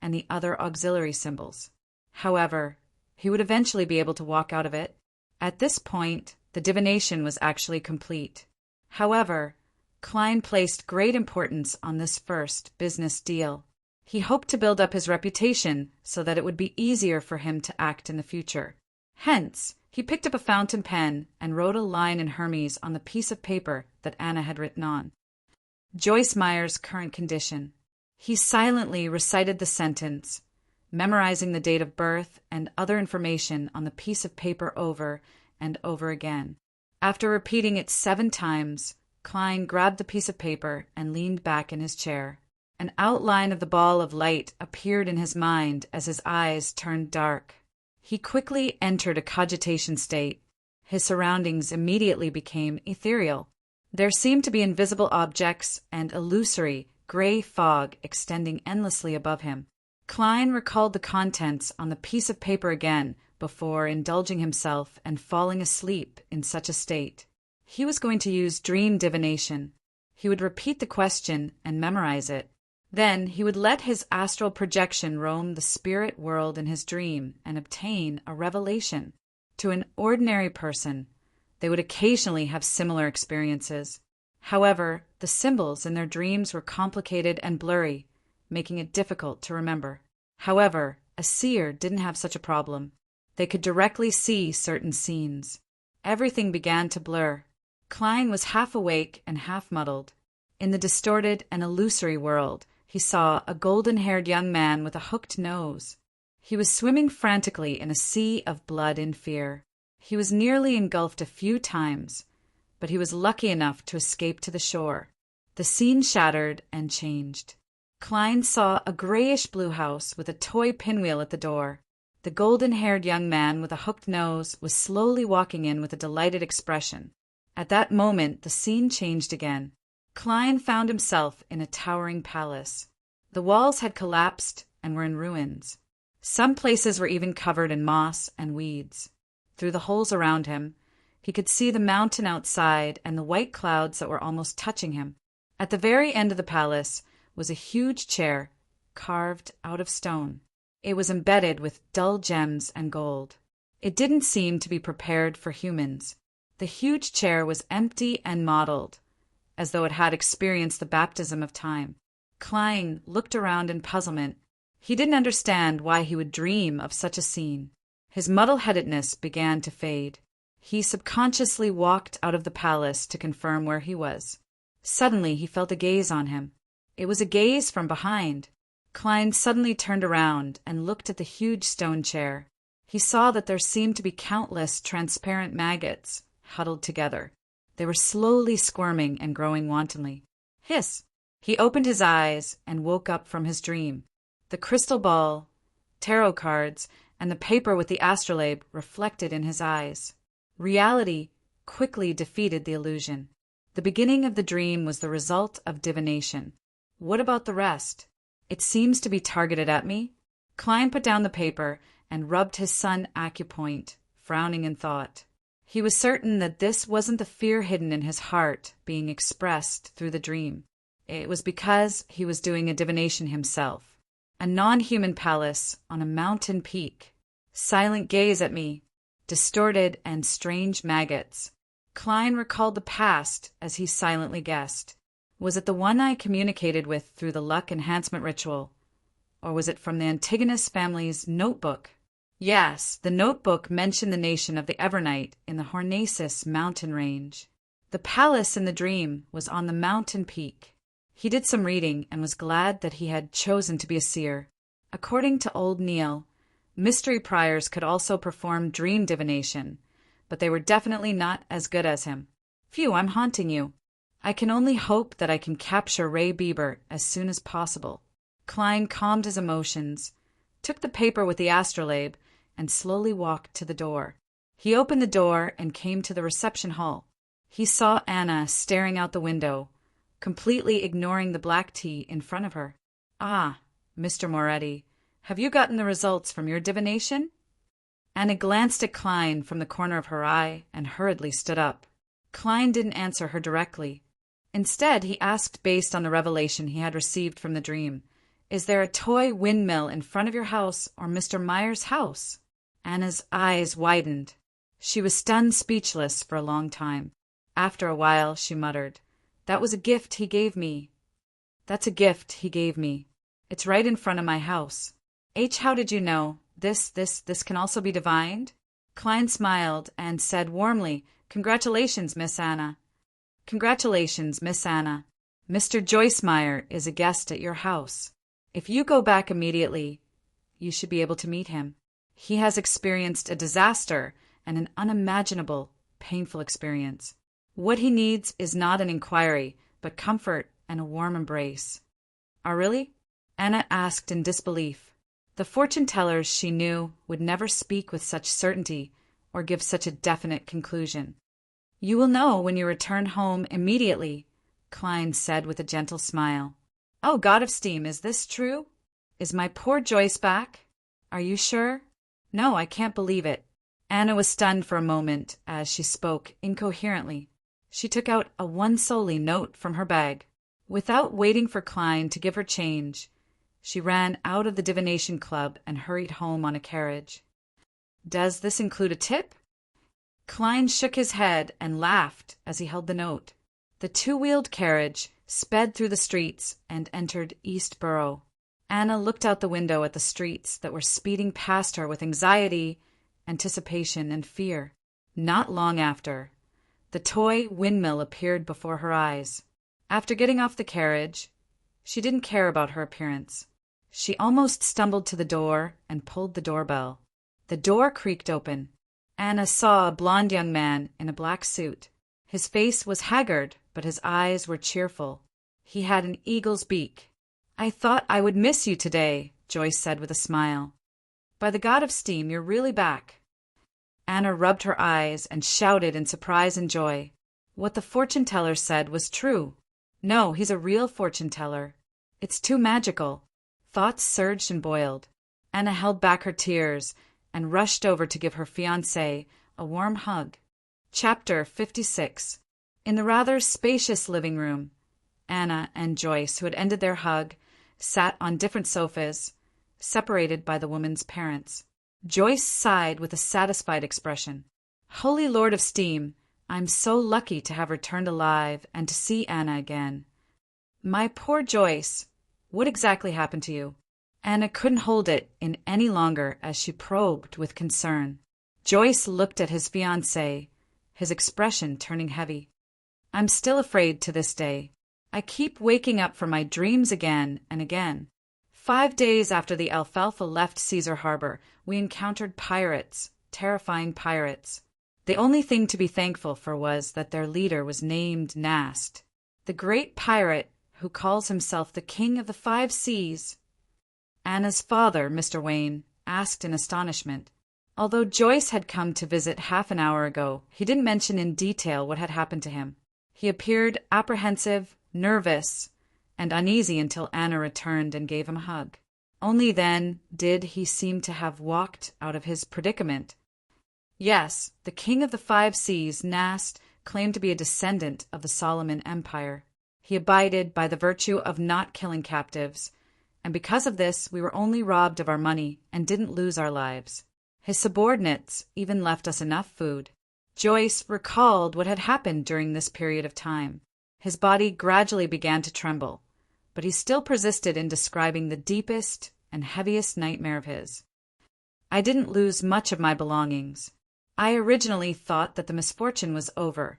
and the other auxiliary symbols. However, he would eventually be able to walk out of it. At this point, the divination was actually complete. However, Klein placed great importance on this first business deal. He hoped to build up his reputation so that it would be easier for him to act in the future. Hence, he picked up a fountain pen and wrote a line in Hermes on the piece of paper that Anna had written on. Joyce Meyer's current condition. He silently recited the sentence, memorizing the date of birth and other information on the piece of paper over and over again. After repeating it 7 times, Klein grabbed the piece of paper and leaned back in his chair. An outline of the ball of light appeared in his mind as his eyes turned dark. He quickly entered a cogitation state. His surroundings immediately became ethereal. There seemed to be invisible objects and illusory, gray fog extending endlessly above him. Klein recalled the contents on the piece of paper again before indulging himself and falling asleep in such a state. He was going to use dream divination. He would repeat the question and memorize it. Then he would let his astral projection roam the spirit world in his dream and obtain a revelation. To an ordinary person, they would occasionally have similar experiences. However, the symbols in their dreams were complicated and blurry, making it difficult to remember. However, a seer didn't have such a problem. They could directly see certain scenes. Everything began to blur. Klein was half awake and half muddled. In the distorted and illusory world, he saw a golden-haired young man with a hooked nose. He was swimming frantically in a sea of blood and fear. He was nearly engulfed a few times, but he was lucky enough to escape to the shore. The scene shattered and changed. Klein saw a grayish-blue house with a toy pinwheel at the door. The golden-haired young man with a hooked nose was slowly walking in with a delighted expression. At that moment, the scene changed again. Klein found himself in a towering palace. The walls had collapsed and were in ruins. Some places were even covered in moss and weeds. Through the holes around him, he could see the mountain outside and the white clouds that were almost touching him. At the very end of the palace was a huge chair, carved out of stone. It was embedded with dull gems and gold. It didn't seem to be prepared for humans. The huge chair was empty and mottled, as though it had experienced the baptism of time. Klein looked around in puzzlement. He didn't understand why he would dream of such a scene. His muddle-headedness began to fade. He subconsciously walked out of the palace to confirm where he was. Suddenly he felt a gaze on him. It was a gaze from behind. Klein suddenly turned around and looked at the huge stone chair. He saw that there seemed to be countless transparent maggots huddled together. They were slowly squirming and growing wantonly. Hiss! He opened his eyes and woke up from his dream. The crystal ball, tarot cards, and the paper with the astrolabe reflected in his eyes. Reality quickly defeated the illusion. The beginning of the dream was the result of divination. What about the rest? It seems to be targeted at me. Klein put down the paper and rubbed his sun acupoint, frowning in thought. He was certain that this wasn't the fear hidden in his heart being expressed through the dream. It was because he was doing a divination himself. A non-human palace on a mountain peak. Silent gaze at me. Distorted and strange maggots. Klein recalled the past as he silently guessed. Was it the one I communicated with through the luck enhancement ritual? Or was it from the Antigonus family's notebook? Yes, the notebook mentioned the nation of the Evernight in the Hornacis mountain range. The palace in the dream was on the mountain peak. He did some reading and was glad that he had chosen to be a seer. According to old Neil, mystery priors could also perform dream divination, but they were definitely not as good as him. Phew, I'm haunting you. I can only hope that I can capture Ray Bieber as soon as possible. Klein calmed his emotions, took the paper with the astrolabe, and slowly walked to the door. He opened the door and came to the reception hall. He saw Anna staring out the window, completely ignoring the black tea in front of her. Ah, Mr. Moretti, have you gotten the results from your divination? Anna glanced at Klein from the corner of her eye and hurriedly stood up. Klein didn't answer her directly. Instead, he asked based on the revelation he had received from the dream, "Is there a toy windmill in front of your house or Mr. Meyer's house?" Anna's eyes widened. She was stunned speechless for a long time. After a while, she muttered, "That was a gift he gave me. That's a gift he gave me. It's right in front of my house." How did you know? This can also be divined?" Klein smiled and said warmly, "Congratulations, Miss Anna." "Congratulations, Miss Anna. Mr. Joyce Meyer is a guest at your house. If you go back immediately, you should be able to meet him. He has experienced a disaster and an unimaginable, painful experience. What he needs is not an inquiry, but comfort and a warm embrace." "Oh, really?" Anna asked in disbelief. The fortune-tellers, she knew, would never speak with such certainty or give such a definite conclusion. "You will know when you return home immediately," Klein said with a gentle smile. "Oh, God of Steam, is this true? Is my poor Joyce back? Are you sure? No, I can't believe it." Anna was stunned for a moment as she spoke incoherently. She took out a 1 soldi note from her bag. Without waiting for Klein to give her change, she ran out of the divination club and hurried home on a carriage. "Does this include a tip?" Klein shook his head and laughed as he held the note. The 2-wheeled carriage sped through the streets and entered East Borough. Anna looked out the window at the streets that were speeding past her with anxiety, anticipation, and fear. Not long after, the toy windmill appeared before her eyes. After getting off the carriage, she didn't care about her appearance. She almost stumbled to the door and pulled the doorbell. The door creaked open. Anna saw a blond young man in a black suit. His face was haggard, but his eyes were cheerful. He had an eagle's beak. "I thought I would miss you today," Joyce said with a smile. "By the God of Steam, you're really back." Anna rubbed her eyes and shouted in surprise and joy. What the fortune-teller said was true. No, he's a real fortune-teller. It's too magical. Thoughts surged and boiled. Anna held back her tears and rushed over to give her fiancé a warm hug. Chapter 56. In the rather spacious living room, Anna and Joyce, who had ended their hug, sat on different sofas, separated by the woman's parents. Joyce sighed with a satisfied expression. "Holy Lord of Steam, I'm so lucky to have returned alive and to see Anna again." "My poor Joyce, what exactly happened to you?" Anna couldn't hold it in any longer as she probed with concern. Joyce looked at his fiancée, his expression turning heavy. "I'm still afraid to this day. I keep waking up from my dreams again and again. 5 days after the Alfalfa left Caesar Harbor, we encountered pirates, terrifying pirates. The only thing to be thankful for was that their leader was named Nast, the great pirate who calls himself the King of the 5 Seas. Anna's father, Mr. Wayne, asked in astonishment. Although Joyce had come to visit half an hour ago, he didn't mention in detail what had happened to him. He appeared apprehensive, nervous, and uneasy until Anna returned and gave him a hug. Only then did he seem to have walked out of his predicament. Yes, the King of the 5 Seas, Nast, claimed to be a descendant of the Solomon Empire. He abided by the virtue of not killing captives, and because of this we were only robbed of our money and didn't lose our lives. His subordinates even left us enough food. Joyce recalled what had happened during this period of time. His body gradually began to tremble, but he still persisted in describing the deepest and heaviest nightmare of his. I didn't lose much of my belongings. I originally thought that the misfortune was over,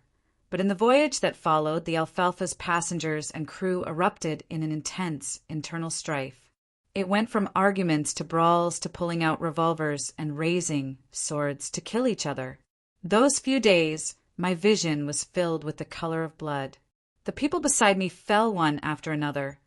but in the voyage that followed, the Alfalfa's passengers and crew erupted in an intense internal strife. It went from arguments to brawls to pulling out revolvers and raising swords to kill each other. Those few days, my vision was filled with the color of blood. The people beside me fell one after another,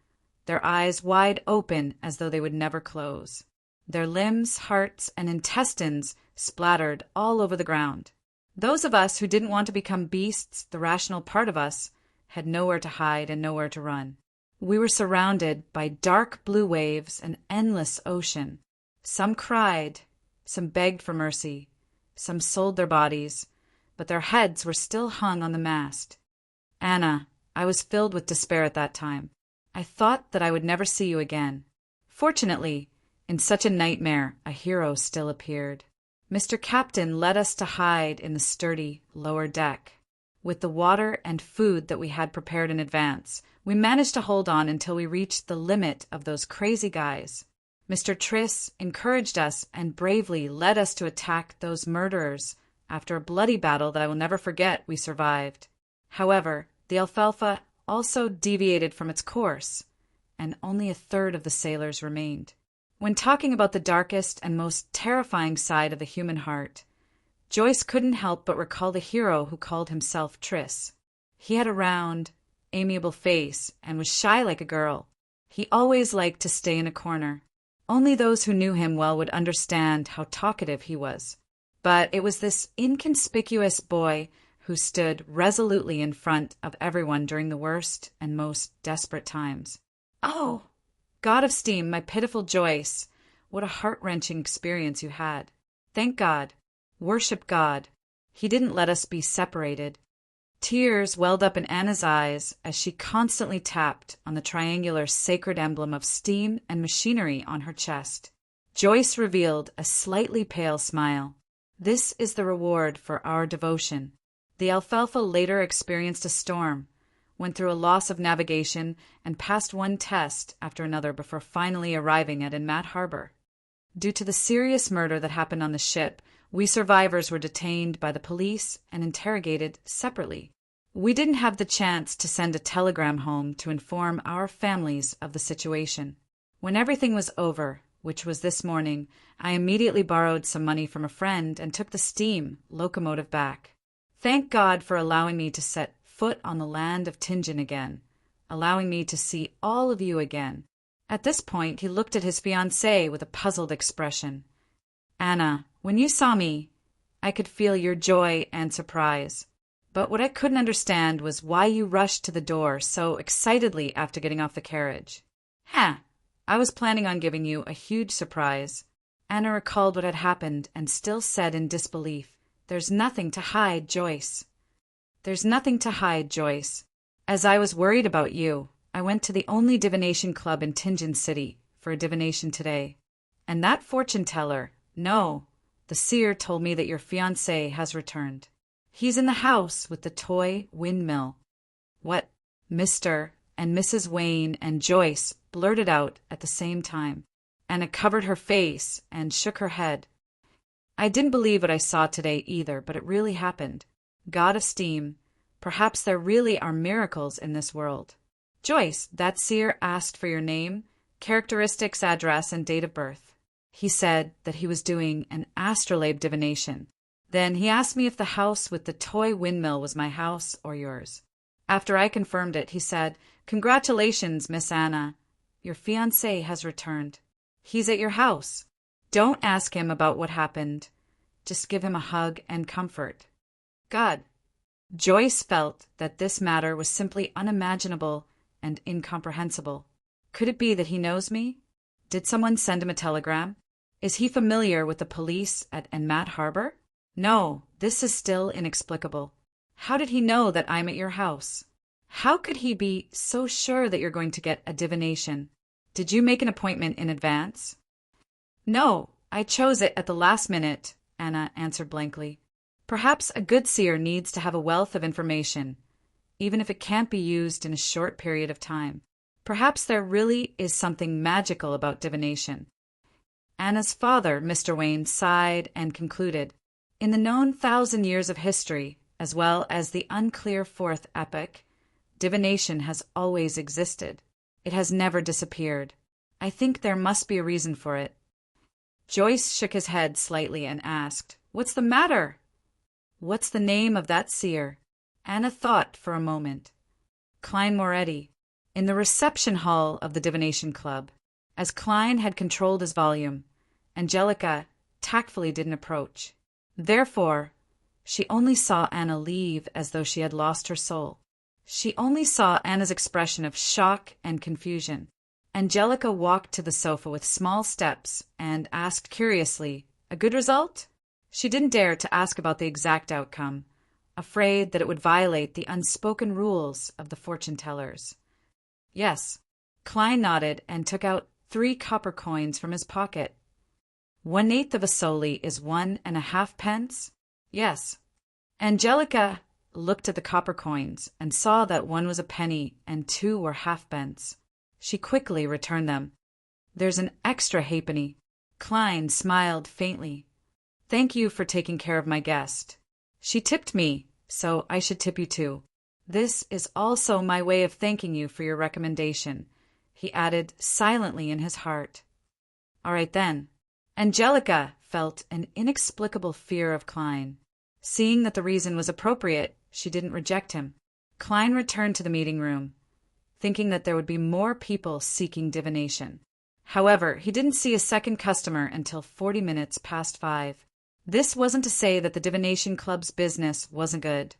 their eyes wide open as though they would never close. Their limbs, hearts, and intestines splattered all over the ground. Those of us who didn't want to become beasts, the rational part of us, had nowhere to hide and nowhere to run. We were surrounded by dark blue waves and endless ocean. Some cried, some begged for mercy, some sold their bodies, but their heads were still hung on the mast. Anna, I was filled with despair at that time. I thought that I would never see you again. Fortunately, in such a nightmare, a hero still appeared. Mr. Captain led us to hide in the sturdy lower deck. With the water and food that we had prepared in advance, we managed to hold on until we reached the limit of those crazy guys. Mr. Triss encouraged us and bravely led us to attack those murderers. After a bloody battle that I will never forget, we survived. However, the Alfalfa also deviated from its course, and only a third of the sailors remained. When talking about the darkest and most terrifying side of the human heart, Joyce couldn't help but recall the hero who called himself Triss. He had a round, amiable face and was shy like a girl. He always liked to stay in a corner. Only those who knew him well would understand how talkative he was. But it was this inconspicuous boy who stood resolutely in front of everyone during the worst and most desperate times. Oh, God of Steam, my pitiful Joyce, what a heart-wrenching experience you had. Thank God. Worship God. He didn't let us be separated. Tears welled up in Anna's eyes as she constantly tapped on the triangular sacred emblem of steam and machinery on her chest. Joyce revealed a slightly pale smile. This is the reward for our devotion. The Alfalfa later experienced a storm, went through a loss of navigation, and passed one test after another before finally arriving at Inmat Harbor. Due to the serious murder that happened on the ship, we survivors were detained by the police and interrogated separately. We didn't have the chance to send a telegram home to inform our families of the situation. When everything was over, which was this morning, I immediately borrowed some money from a friend and took the steam locomotive back. Thank God for allowing me to set foot on the land of Tingen again, allowing me to see all of you again. At this point, he looked at his fiancée with a puzzled expression. Anna, when you saw me, I could feel your joy and surprise. But what I couldn't understand was why you rushed to the door so excitedly after getting off the carriage. I was planning on giving you a huge surprise. Anna recalled what had happened and still said in disbelief, There's nothing to hide, Joyce. There's nothing to hide, Joyce. As I was worried about you, I went to the only divination club in Tingen City for a divination today. And that fortune teller, no, the seer told me that your fiancé has returned. He's in the house with the toy windmill. What Mr. and Mrs. Wayne and Joyce blurted out at the same time. Anna covered her face and shook her head. I didn't believe what I saw today either, but it really happened. God of Steam, perhaps there really are miracles in this world. Joyce, that seer asked for your name, characteristics, address, and date of birth. He said that he was doing an astrolabe divination. Then he asked me if the house with the toy windmill was my house or yours. After I confirmed it, he said, "Congratulations, Miss Anna. Your fiancé has returned. He's at your house. Don't ask him about what happened. Just give him a hug and comfort." God. Joyce felt that this matter was simply unimaginable and incomprehensible. Could it be that he knows me? Did someone send him a telegram? Is he familiar with the police at Enmat Harbor? No, this is still inexplicable. How did he know that I'm at your house? How could he be so sure that you're going to get a divination? Did you make an appointment in advance? No, I chose it at the last minute, Anna answered blankly. Perhaps a good seer needs to have a wealth of information, even if it can't be used in a short period of time. Perhaps there really is something magical about divination. Anna's father, Mr. Wayne, sighed and concluded, "In the known 1,000 years of history, as well as the unclear fourth epoch, divination has always existed. It has never disappeared. I think there must be a reason for it." Joyce shook his head slightly and asked, "What's the matter?" "What's the name of that seer?" Anna thought for a moment. Klein Moretti, in the reception hall of the Divination Club. As Klein had controlled his volume, Angelica tactfully didn't approach. Therefore, she only saw Anna leave as though she had lost her soul. She only saw Anna's expression of shock and confusion. Angelica walked to the sofa with small steps and asked curiously, "A good result?" She didn't dare to ask about the exact outcome, afraid that it would violate the unspoken rules of the fortune-tellers. "Yes." Klein nodded and took out 3 copper coins from his pocket. 1/8 of a soldi is 1.5 pence? Yes. Angelica looked at the copper coins and saw that 1 was a penny and 2 were halfpence. She quickly returned them. "There's an extra halfpenny." Klein smiled faintly. "Thank you for taking care of my guest. She tipped me, so I should tip you too. This is also my way of thanking you for your recommendation," he added silently in his heart. "All right then." Angelica felt an inexplicable fear of Klein. Seeing that the reason was appropriate, she didn't reject him. Klein returned to the meeting room, thinking that there would be more people seeking divination. However, he didn't see a second customer until 40 minutes past 5. This wasn't to say that the Divination Club's business wasn't good,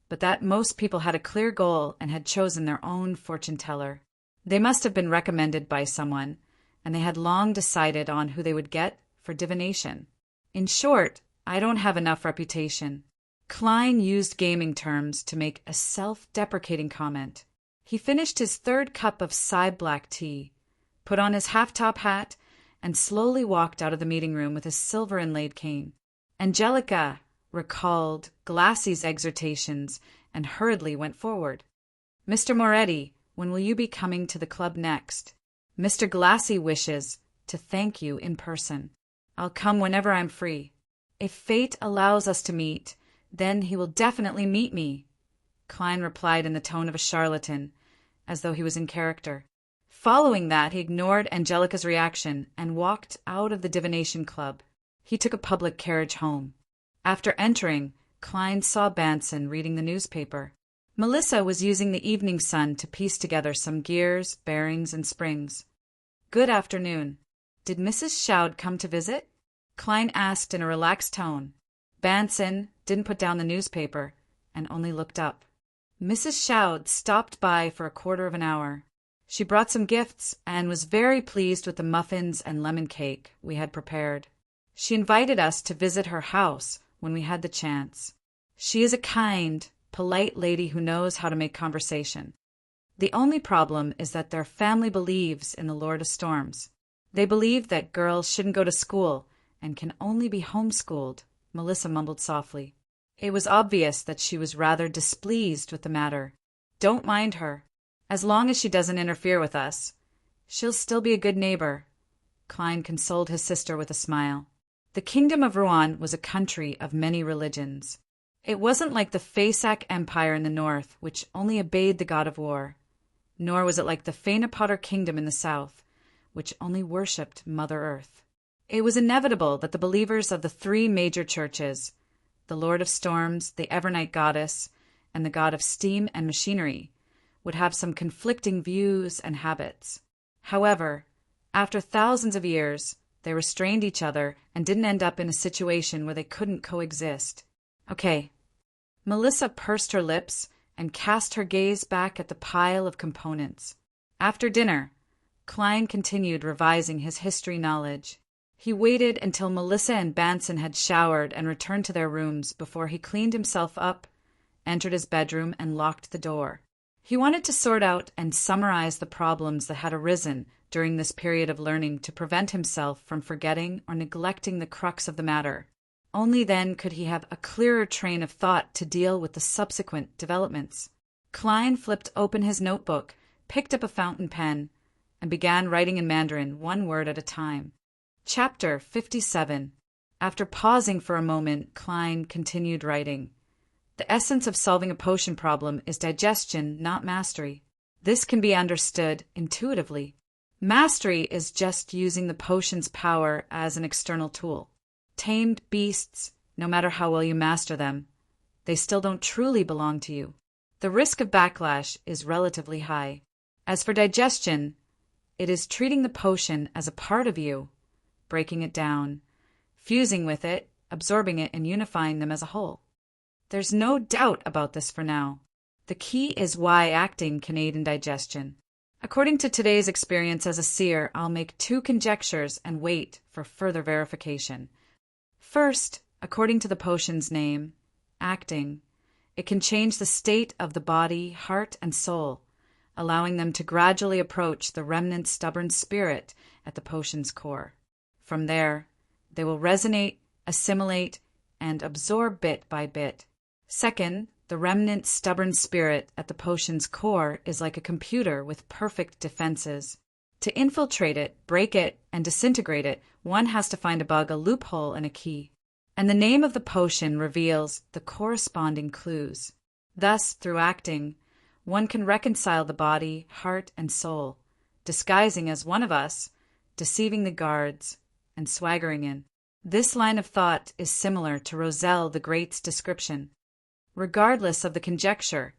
but that most people had a clear goal and had chosen their own fortune-teller. They must have been recommended by someone, and they had long decided on who they would get for divination. In short, I don't have enough reputation. Klein used gaming terms to make a self-deprecating comment. He finished his 3rd cup of black tea, put on his half-top hat, and slowly walked out of the meeting room with his silver-inlaid cane. Angelica recalled Glassy's exhortations and hurriedly went forward. "Mr. Moretti, when will you be coming to the club next? Mr. Glassy wishes to thank you in person. I'll come whenever I'm free. If fate allows us to meet, then he will definitely meet me," Klein replied in the tone of a charlatan, as though he was in character. Following that, he ignored Angelica's reaction and walked out of the Divination Club. He took a public carriage home. After entering, Klein saw Banson reading the newspaper. Melissa was using the Evening Sun to piece together some gears, bearings, and springs. "Good afternoon. Did Mrs. Shoud come to visit?" Klein asked in a relaxed tone. Banson didn't put down the newspaper and only looked up. "Mrs. Shoud stopped by for a quarter of an hour. She brought some gifts and was very pleased with the muffins and lemon cake we had prepared. She invited us to visit her house when we had the chance. She is a kind, polite lady who knows how to make conversation. The only problem is that their family believes in the Lord of Storms. They believe that girls shouldn't go to school and can only be homeschooled," Melissa mumbled softly. It was obvious that she was rather displeased with the matter. "Don't mind her. As long as she doesn't interfere with us, she'll still be a good neighbor," Klein consoled his sister with a smile. The Kingdom of Rouen was a country of many religions. It wasn't like the Fasak Empire in the north, which only obeyed the god of war. Nor was it like the Fainapotter Kingdom in the south, which only worshipped Mother Earth. It was inevitable that the believers of the three major churches, the Lord of Storms, the Evernight Goddess, and the God of Steam and Machinery, would have some conflicting views and habits. However, after thousands of years, they restrained each other and didn't end up in a situation where they couldn't coexist. Okay. Melissa pursed her lips and cast her gaze back at the pile of components. After dinner, Klein continued revising his history knowledge. He waited until Melissa and Banson had showered and returned to their rooms before he cleaned himself up, entered his bedroom, and locked the door. He wanted to sort out and summarize the problems that had arisen during this period of learning to prevent himself from forgetting or neglecting the crux of the matter. Only then could he have a clearer train of thought to deal with the subsequent developments. Klein flipped open his notebook, picked up a fountain pen, and began writing in Mandarin, one word at a time. Chapter 57. After pausing for a moment, Klein continued writing. The essence of solving a potion problem is digestion, not mastery. This can be understood intuitively. Mastery is just using the potion's power as an external tool. Tamed beasts, no matter how well you master them, they still don't truly belong to you. The risk of backlash is relatively high. As for digestion, it is treating the potion as a part of you, breaking it down, fusing with it, absorbing it, and unifying them as a whole. There's no doubt about this for now. The key is why acting can aid in digestion. According to today's experience as a seer, I'll make 2 conjectures and wait for further verification. First, according to the potion's name, acting, it can change the state of the body, heart, and soul, allowing them to gradually approach the remnant stubborn spirit at the potion's core. From there, they will resonate, assimilate, and absorb bit by bit. Second, the remnant stubborn spirit at the potion's core is like a computer with perfect defenses. To infiltrate it, break it, and disintegrate it, one has to find a bug, a loophole, and a key. And the name of the potion reveals the corresponding clues. Thus, through acting, one can reconcile the body, heart, and soul, disguising as one of us, deceiving the guards, and swaggering in. This line of thought is similar to Roselle the Great's description. Regardless of the conjecture,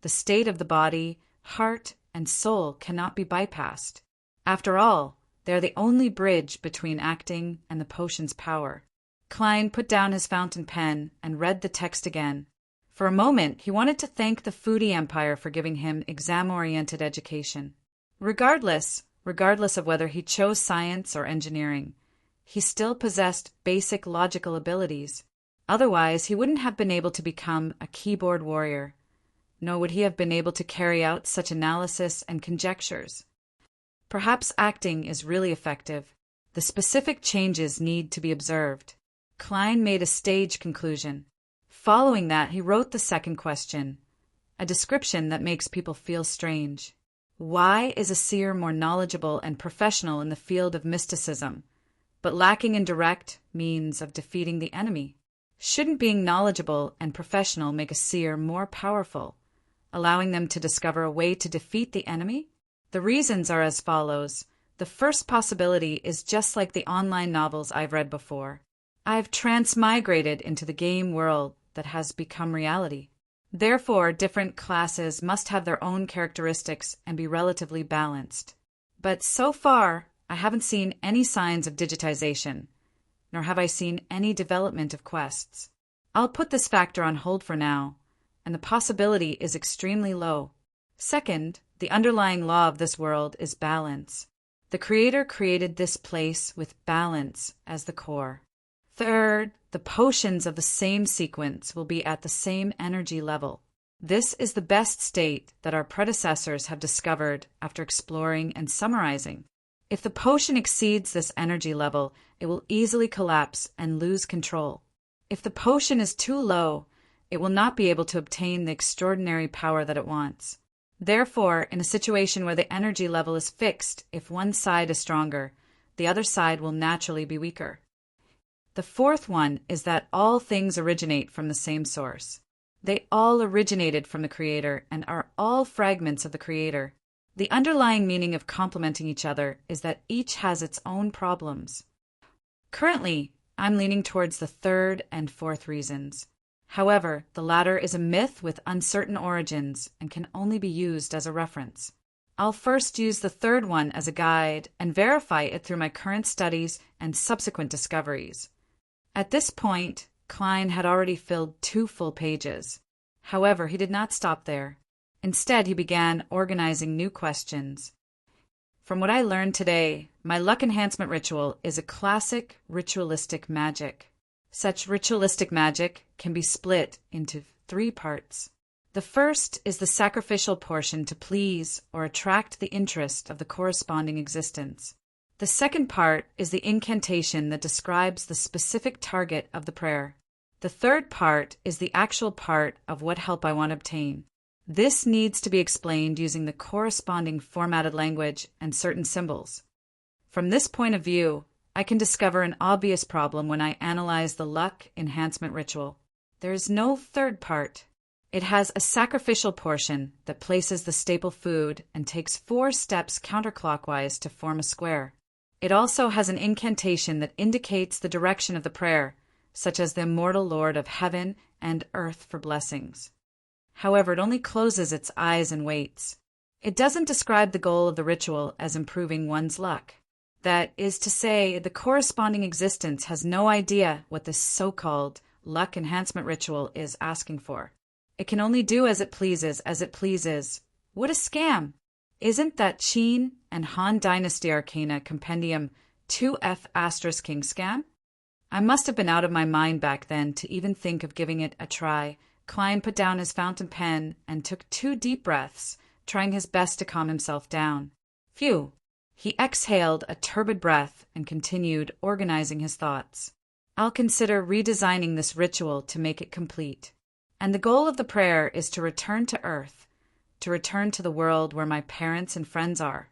the state of the body, heart, and soul cannot be bypassed. After all, they are the only bridge between acting and the potion's power. Klein put down his fountain pen and read the text again. For a moment, he wanted to thank the foodie empire for giving him exam-oriented education. Regardless of whether he chose science or engineering, he still possessed basic logical abilities. Otherwise, he wouldn't have been able to become a keyboard warrior, nor would he have been able to carry out such analysis and conjectures. Perhaps acting is really effective. The specific changes need to be observed. Klein made a stage conclusion. Following that, he wrote the second question, a description that makes people feel strange. Why is a seer more knowledgeable and professional in the field of mysticism, but lacking in direct means of defeating the enemy? Shouldn't being knowledgeable and professional make a seer more powerful, allowing them to discover a way to defeat the enemy? The reasons are as follows. The first possibility is just like the online novels I've read before. I've transmigrated into the game world that has become reality. Therefore, different classes must have their own characteristics and be relatively balanced. But so far, I haven't seen any signs of digitization, nor have I seen any development of quests. I'll put this factor on hold for now, and the possibility is extremely low. Second, the underlying law of this world is balance. The Creator created this place with balance as the core. Third, the potions of the same sequence will be at the same energy level. This is the best state that our predecessors have discovered after exploring and summarizing. If the potion exceeds this energy level, it will easily collapse and lose control. If the potion is too low, it will not be able to obtain the extraordinary power that it wants. Therefore, in a situation where the energy level is fixed, if one side is stronger, the other side will naturally be weaker. The fourth one is that all things originate from the same source. They all originated from the Creator and are all fragments of the Creator. The underlying meaning of complementing each other is that each has its own problems. Currently, I'm leaning towards the third and fourth reasons. However, the latter is a myth with uncertain origins and can only be used as a reference. I'll first use the third one as a guide and verify it through my current studies and subsequent discoveries. At this point, Klein had already filled 2 full pages. However, he did not stop there. Instead, he began organizing new questions. From what I learned today, my luck enhancement ritual is a classic ritualistic magic. Such ritualistic magic can be split into 3 parts. The first is the sacrificial portion to please or attract the interest of the corresponding existence. The second part is the incantation that describes the specific target of the prayer. The third part is the actual part of what help I want to obtain. This needs to be explained using the corresponding formatted language and certain symbols. From this point of view, I can discover an obvious problem when I analyze the luck enhancement ritual. There is no third part. It has a sacrificial portion that places the staple food and takes 4 steps counterclockwise to form a square. It also has an incantation that indicates the direction of the prayer, such as the immortal Lord of heaven and earth for blessings. However, it only closes its eyes and waits. It doesn't describe the goal of the ritual as improving one's luck. That is to say, the corresponding existence has no idea what this so-called luck enhancement ritual is asking for. It can only do as it pleases, as it pleases. What a scam! Isn't that Qin and Han Dynasty Arcana Compendium 2F** King scam? I must have been out of my mind back then to even think of giving it a try. Klein put down his fountain pen and took 2 deep breaths, trying his best to calm himself down. Phew! He exhaled a turbid breath and continued organizing his thoughts. I'll consider redesigning this ritual to make it complete. And the goal of the prayer is to return to Earth, to return to the world where my parents and friends are.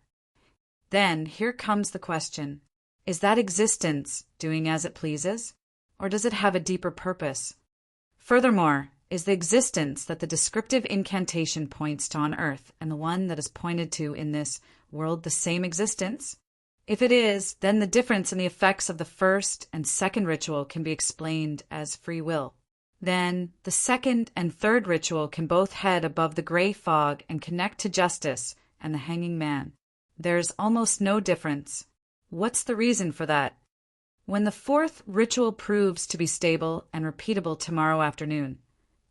Then, here comes the question. Is that existence doing as it pleases, or does it have a deeper purpose? Furthermore, is the existence that the descriptive incantation points to on Earth and the one that is pointed to in this world the same existence? If it is, then the difference in the effects of the first and second ritual can be explained as free will. Then, the second and third ritual can both head above the gray fog and connect to justice and the hanging man. There's almost no difference. What's the reason for that? When the fourth ritual proves to be stable and repeatable tomorrow afternoon,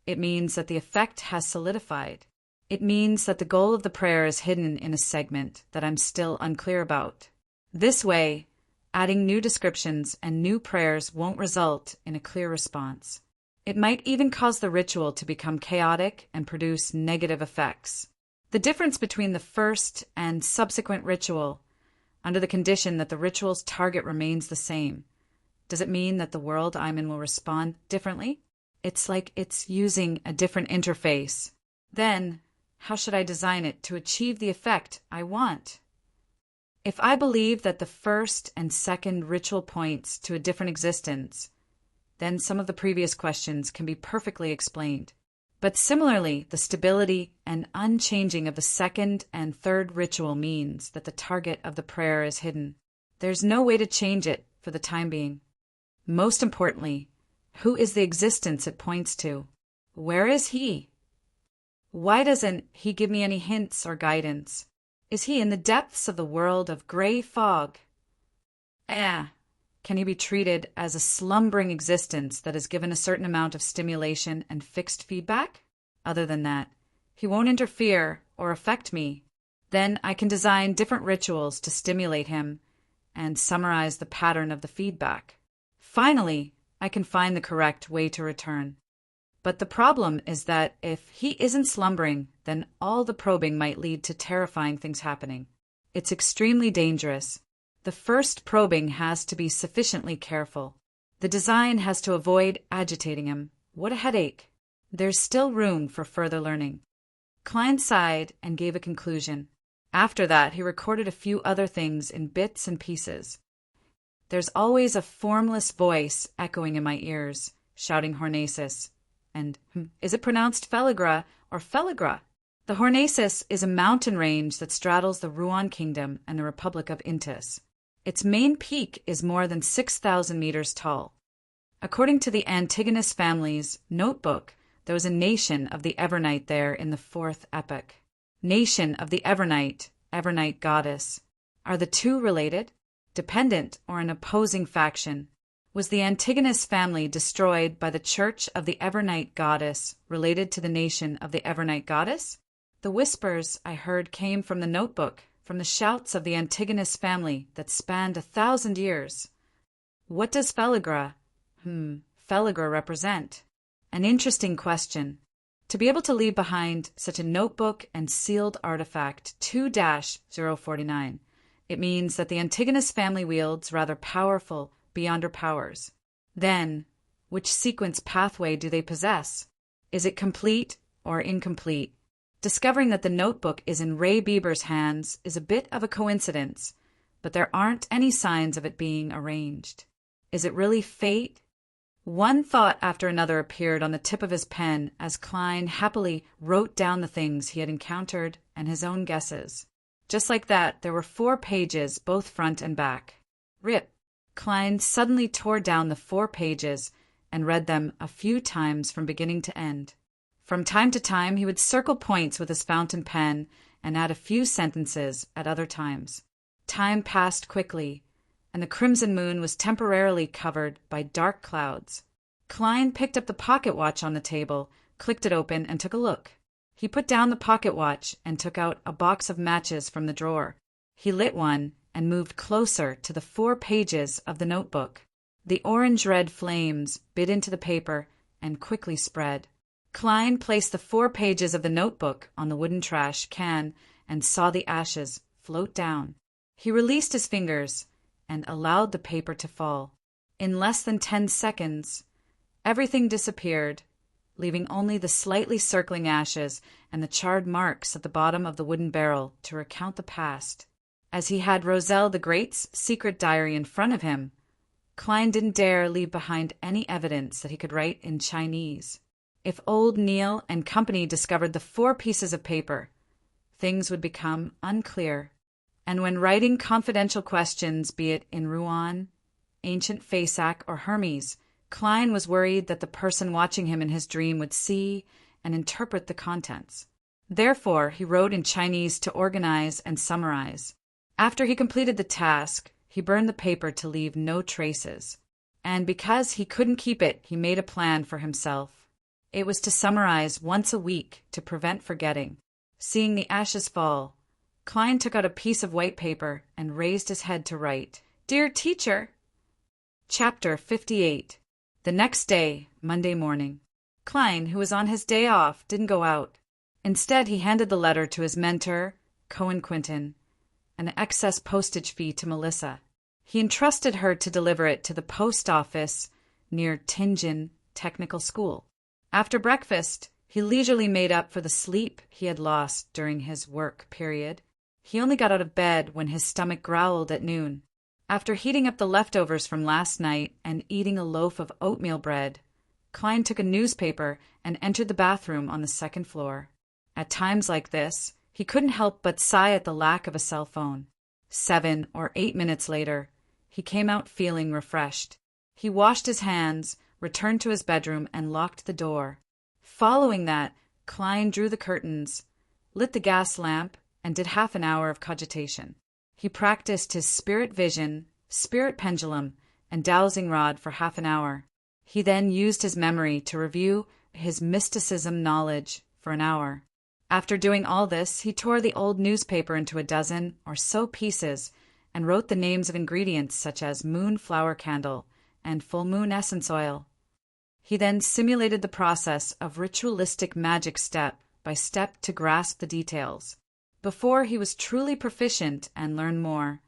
it means that the effect has solidified. It means that the goal of the prayer is hidden in a segment that I'm still unclear about. This way, adding new descriptions and new prayers won't result in a clear response. It might even cause the ritual to become chaotic and produce negative effects. The difference between the first and subsequent ritual, under the condition that the ritual's target remains the same, does it mean that the world I'm in will respond differently? It's like it's using a different interface. Then, how should I design it to achieve the effect I want? If I believe that the first and second ritual points to a different existence, then some of the previous questions can be perfectly explained. But similarly, the stability and unchanging of the second and third ritual means that the target of the prayer is hidden. There's no way to change it for the time being. Most importantly, who is the existence it points to? Where is he? Why doesn't he give me any hints or guidance? Is he in the depths of the world of gray fog? Can he be treated as a slumbering existence that is given a certain amount of stimulation and fixed feedback? Other than that, he won't interfere or affect me. Then I can design different rituals to stimulate him and summarize the pattern of the feedback. Finally, I can find the correct way to return. But the problem is that if he isn't slumbering, then all the probing might lead to terrifying things happening. It's extremely dangerous. The first probing has to be sufficiently careful. The design has to avoid agitating him. What a headache. There's still room for further learning. Klein sighed and gave a conclusion. After that, he recorded a few other things in bits and pieces. There's always a formless voice echoing in my ears, shouting Hornacius. And is it pronounced Feligra or Feligra? The Hornaces is a mountain range that straddles the Ruan Kingdom and the Republic of Intis. Its main peak is more than 6,000 meters tall. According to the Antigonus family's notebook, there was a nation of the Evernite there in the fourth epoch. Nation of the Evernite, Evernite goddess. Are the two related, dependent, or an opposing faction? Was the Antigonus family destroyed by the Church of the Evernite goddess related to the nation of the Evernite goddess? The whispers I heard came from the notebook, from the shouts of the Antigonus family that spanned 1,000 years. What does Feligra represent? An interesting question. To be able to leave behind such a notebook and sealed artifact 2-049, it means that the Antigonus family wields rather powerful beyond her powers. Then, which sequence pathway do they possess? Is it complete or incomplete? Discovering that the notebook is in Ray Bieber's hands is a bit of a coincidence, but there aren't any signs of it being arranged. Is it really fate? One thought after another appeared on the tip of his pen as Klein happily wrote down the things he had encountered and his own guesses. Just like that, there were 4 pages, both front and back. Rip! Klein suddenly tore down the 4 pages and read them a few times from beginning to end. From time to time, he would circle points with his fountain pen and add a few sentences at other times. Time passed quickly, and the crimson moon was temporarily covered by dark clouds. Klein picked up the pocket watch on the table, clicked it open, and took a look. He put down the pocket watch and took out a box of matches from the drawer. He lit one and moved closer to the 4 pages of the notebook. The orange-red flames bit into the paper and quickly spread. Klein placed the 4 pages of the notebook on the wooden trash can and saw the ashes float down. He released his fingers and allowed the paper to fall. In less than 10 seconds, everything disappeared, leaving only the slightly circling ashes and the charred marks at the bottom of the wooden barrel to recount the past. As he had Roselle the Great's secret diary in front of him, Klein didn't dare leave behind any evidence that he could write in Chinese. If old Neil and company discovered the 4 pieces of paper, things would become unclear. And when writing confidential questions, be it in Ruan, ancient Fasak, or Hermes, Klein was worried that the person watching him in his dream would see and interpret the contents. Therefore, he wrote in Chinese to organize and summarize. After he completed the task, he burned the paper to leave no traces. And because he couldn't keep it, he made a plan for himself. It was to summarize once a week to prevent forgetting. Seeing the ashes fall, Klein took out a piece of white paper and raised his head to write. Dear Teacher! Chapter 58. The next day, Monday morning. Klein, who was on his day off, didn't go out. Instead, he handed the letter to his mentor, Cohen Quinton, and the excess postage fee to Melissa. He entrusted her to deliver it to the post office near Tianjin Technical School. After breakfast, he leisurely made up for the sleep he had lost during his work period. He only got out of bed when his stomach growled at noon. After heating up the leftovers from last night and eating a loaf of oatmeal bread, Klein took a newspaper and entered the bathroom on the 2nd floor. At times like this, he couldn't help but sigh at the lack of a cell phone. 7 or 8 minutes later, he came out feeling refreshed. He washed his hands, returned to his bedroom, and locked the door. Following that, Klein drew the curtains, lit the gas lamp, and did half an hour of cogitation. He practiced his spirit vision, spirit pendulum, and dowsing rod for half an hour. He then used his memory to review his mysticism knowledge for an hour. After doing all this, he tore the old newspaper into a dozen or so pieces and wrote the names of ingredients such as moon flower candle and full moon essence oil. He then simulated the process of ritualistic magic step by step to grasp the details. Before he was truly proficient and learned more,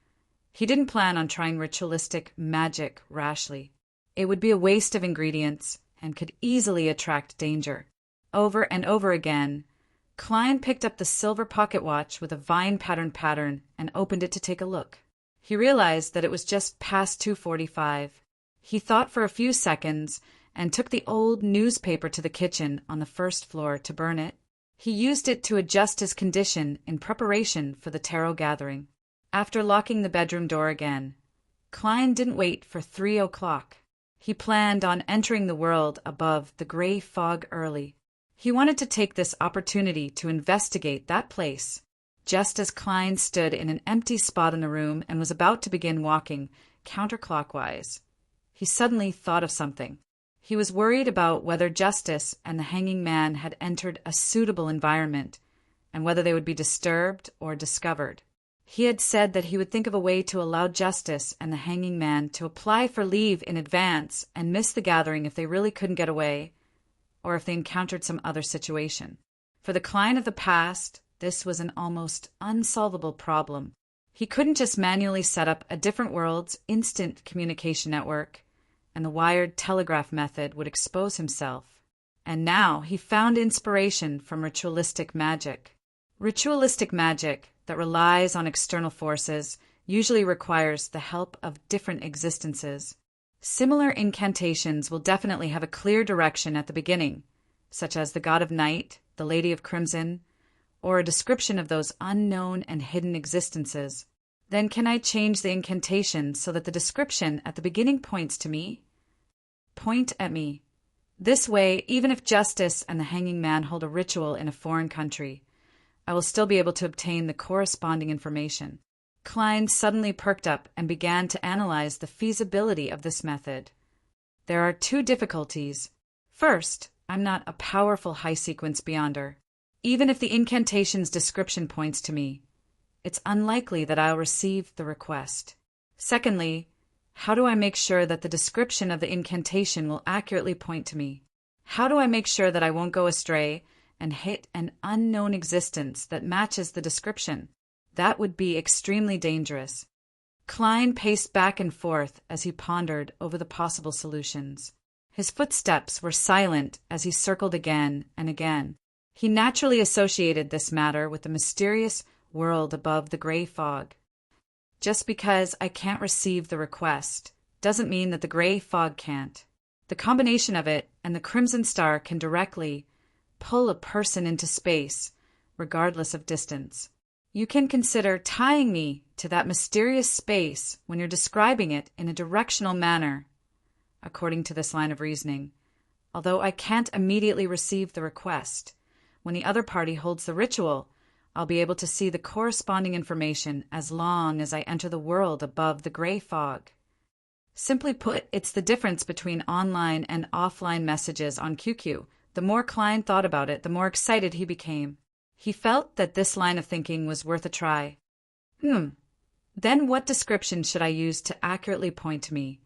he didn't plan on trying ritualistic magic rashly. It would be a waste of ingredients and could easily attract danger. Over and over again, Klein picked up the silver pocket watch with a vine pattern and opened it to take a look. He realized that it was just past 2:45. He thought for a few seconds and took the old newspaper to the kitchen on the 1st floor to burn it. He used it to adjust his condition in preparation for the tarot gathering. After locking the bedroom door again, Klein didn't wait for 3 o'clock. He planned on entering the world above the gray fog early. He wanted to take this opportunity to investigate that place. Just as Klein stood in an empty spot in the room and was about to begin walking counterclockwise, he suddenly thought of something. He was worried about whether Justice and the hanging man had entered a suitable environment and whether they would be disturbed or discovered. He had said that he would think of a way to allow Justice and the hanging man to apply for leave in advance and miss the gathering if they really couldn't get away or if they encountered some other situation. For the Klein of the past, this was an almost unsolvable problem. He couldn't just manually set up a different world's instant communication network, and the wired telegraph method would expose himself. And now he found inspiration from ritualistic magic. Ritualistic magic that relies on external forces usually requires the help of different existences. Similar incantations will definitely have a clear direction at the beginning, such as the God of Night, the Lady of Crimson, or a description of those unknown and hidden existences. Then can I change the incantation so that the description at the beginning points to me? Point at me. This way, even if Justice and the hanging man hold a ritual in a foreign country, I will still be able to obtain the corresponding information. Klein suddenly perked up and began to analyze the feasibility of this method. There are two difficulties. First, I'm not a powerful high-sequence beyonder. Even if the incantation's description points to me, it's unlikely that I'll receive the request. Secondly, how do I make sure that the description of the incantation will accurately point to me? How do I make sure that I won't go astray and hit an unknown existence that matches the description? That would be extremely dangerous. Klein paced back and forth as he pondered over the possible solutions. His footsteps were silent as he circled again and again. He naturally associated this matter with the mysterious world above the gray fog. Just because I can't receive the request doesn't mean that the gray fog can't. The combination of it and the crimson star can directly pull a person into space, regardless of distance. You can consider tying me to that mysterious space when you're describing it in a directional manner, according to this line of reasoning. Although I can't immediately receive the request, when the other party holds the ritual, I'll be able to see the corresponding information as long as I enter the world above the gray fog. Simply put, it's the difference between online and offline messages on QQ. The more Klein thought about it, the more excited he became. He felt that this line of thinking was worth a try. Then what description should I use to accurately point to me,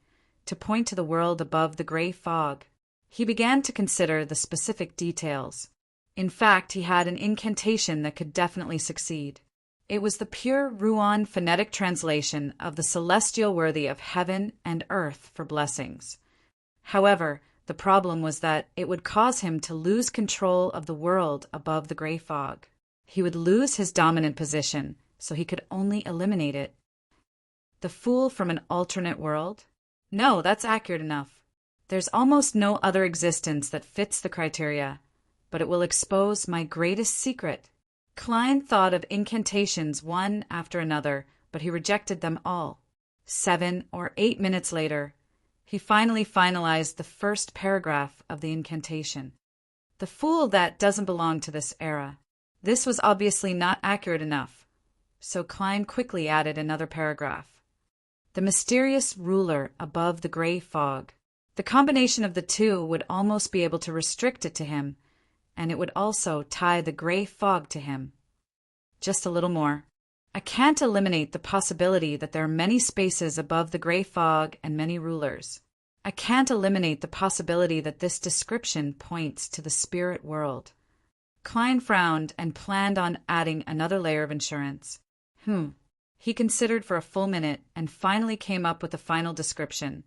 to point to the world above the gray fog? He began to consider the specific details. In fact, he had an incantation that could definitely succeed. It was the pure Ruan phonetic translation of the celestial worthy of heaven and earth for blessings. However, the problem was that it would cause him to lose control of the world above the gray fog. He would lose his dominant position, so he could only eliminate it. The fool from an alternate world? No, that's accurate enough. There's almost no other existence that fits the criteria, but it will expose my greatest secret. Klein thought of incantations one after another, but he rejected them all. 7 or 8 minutes later, he finally finalized the first paragraph of the incantation. The fool that doesn't belong to this era. This was obviously not accurate enough, so Klein quickly added another paragraph. The mysterious ruler above the gray fog. The combination of the two would almost be able to restrict it to him, and it would also tie the gray fog to him. Just a little more. I can't eliminate the possibility that there are many spaces above the gray fog and many rulers. I can't eliminate the possibility that this description points to the spirit world. Klein frowned and planned on adding another layer of insurance. He considered for a full minute and finally came up with the final description.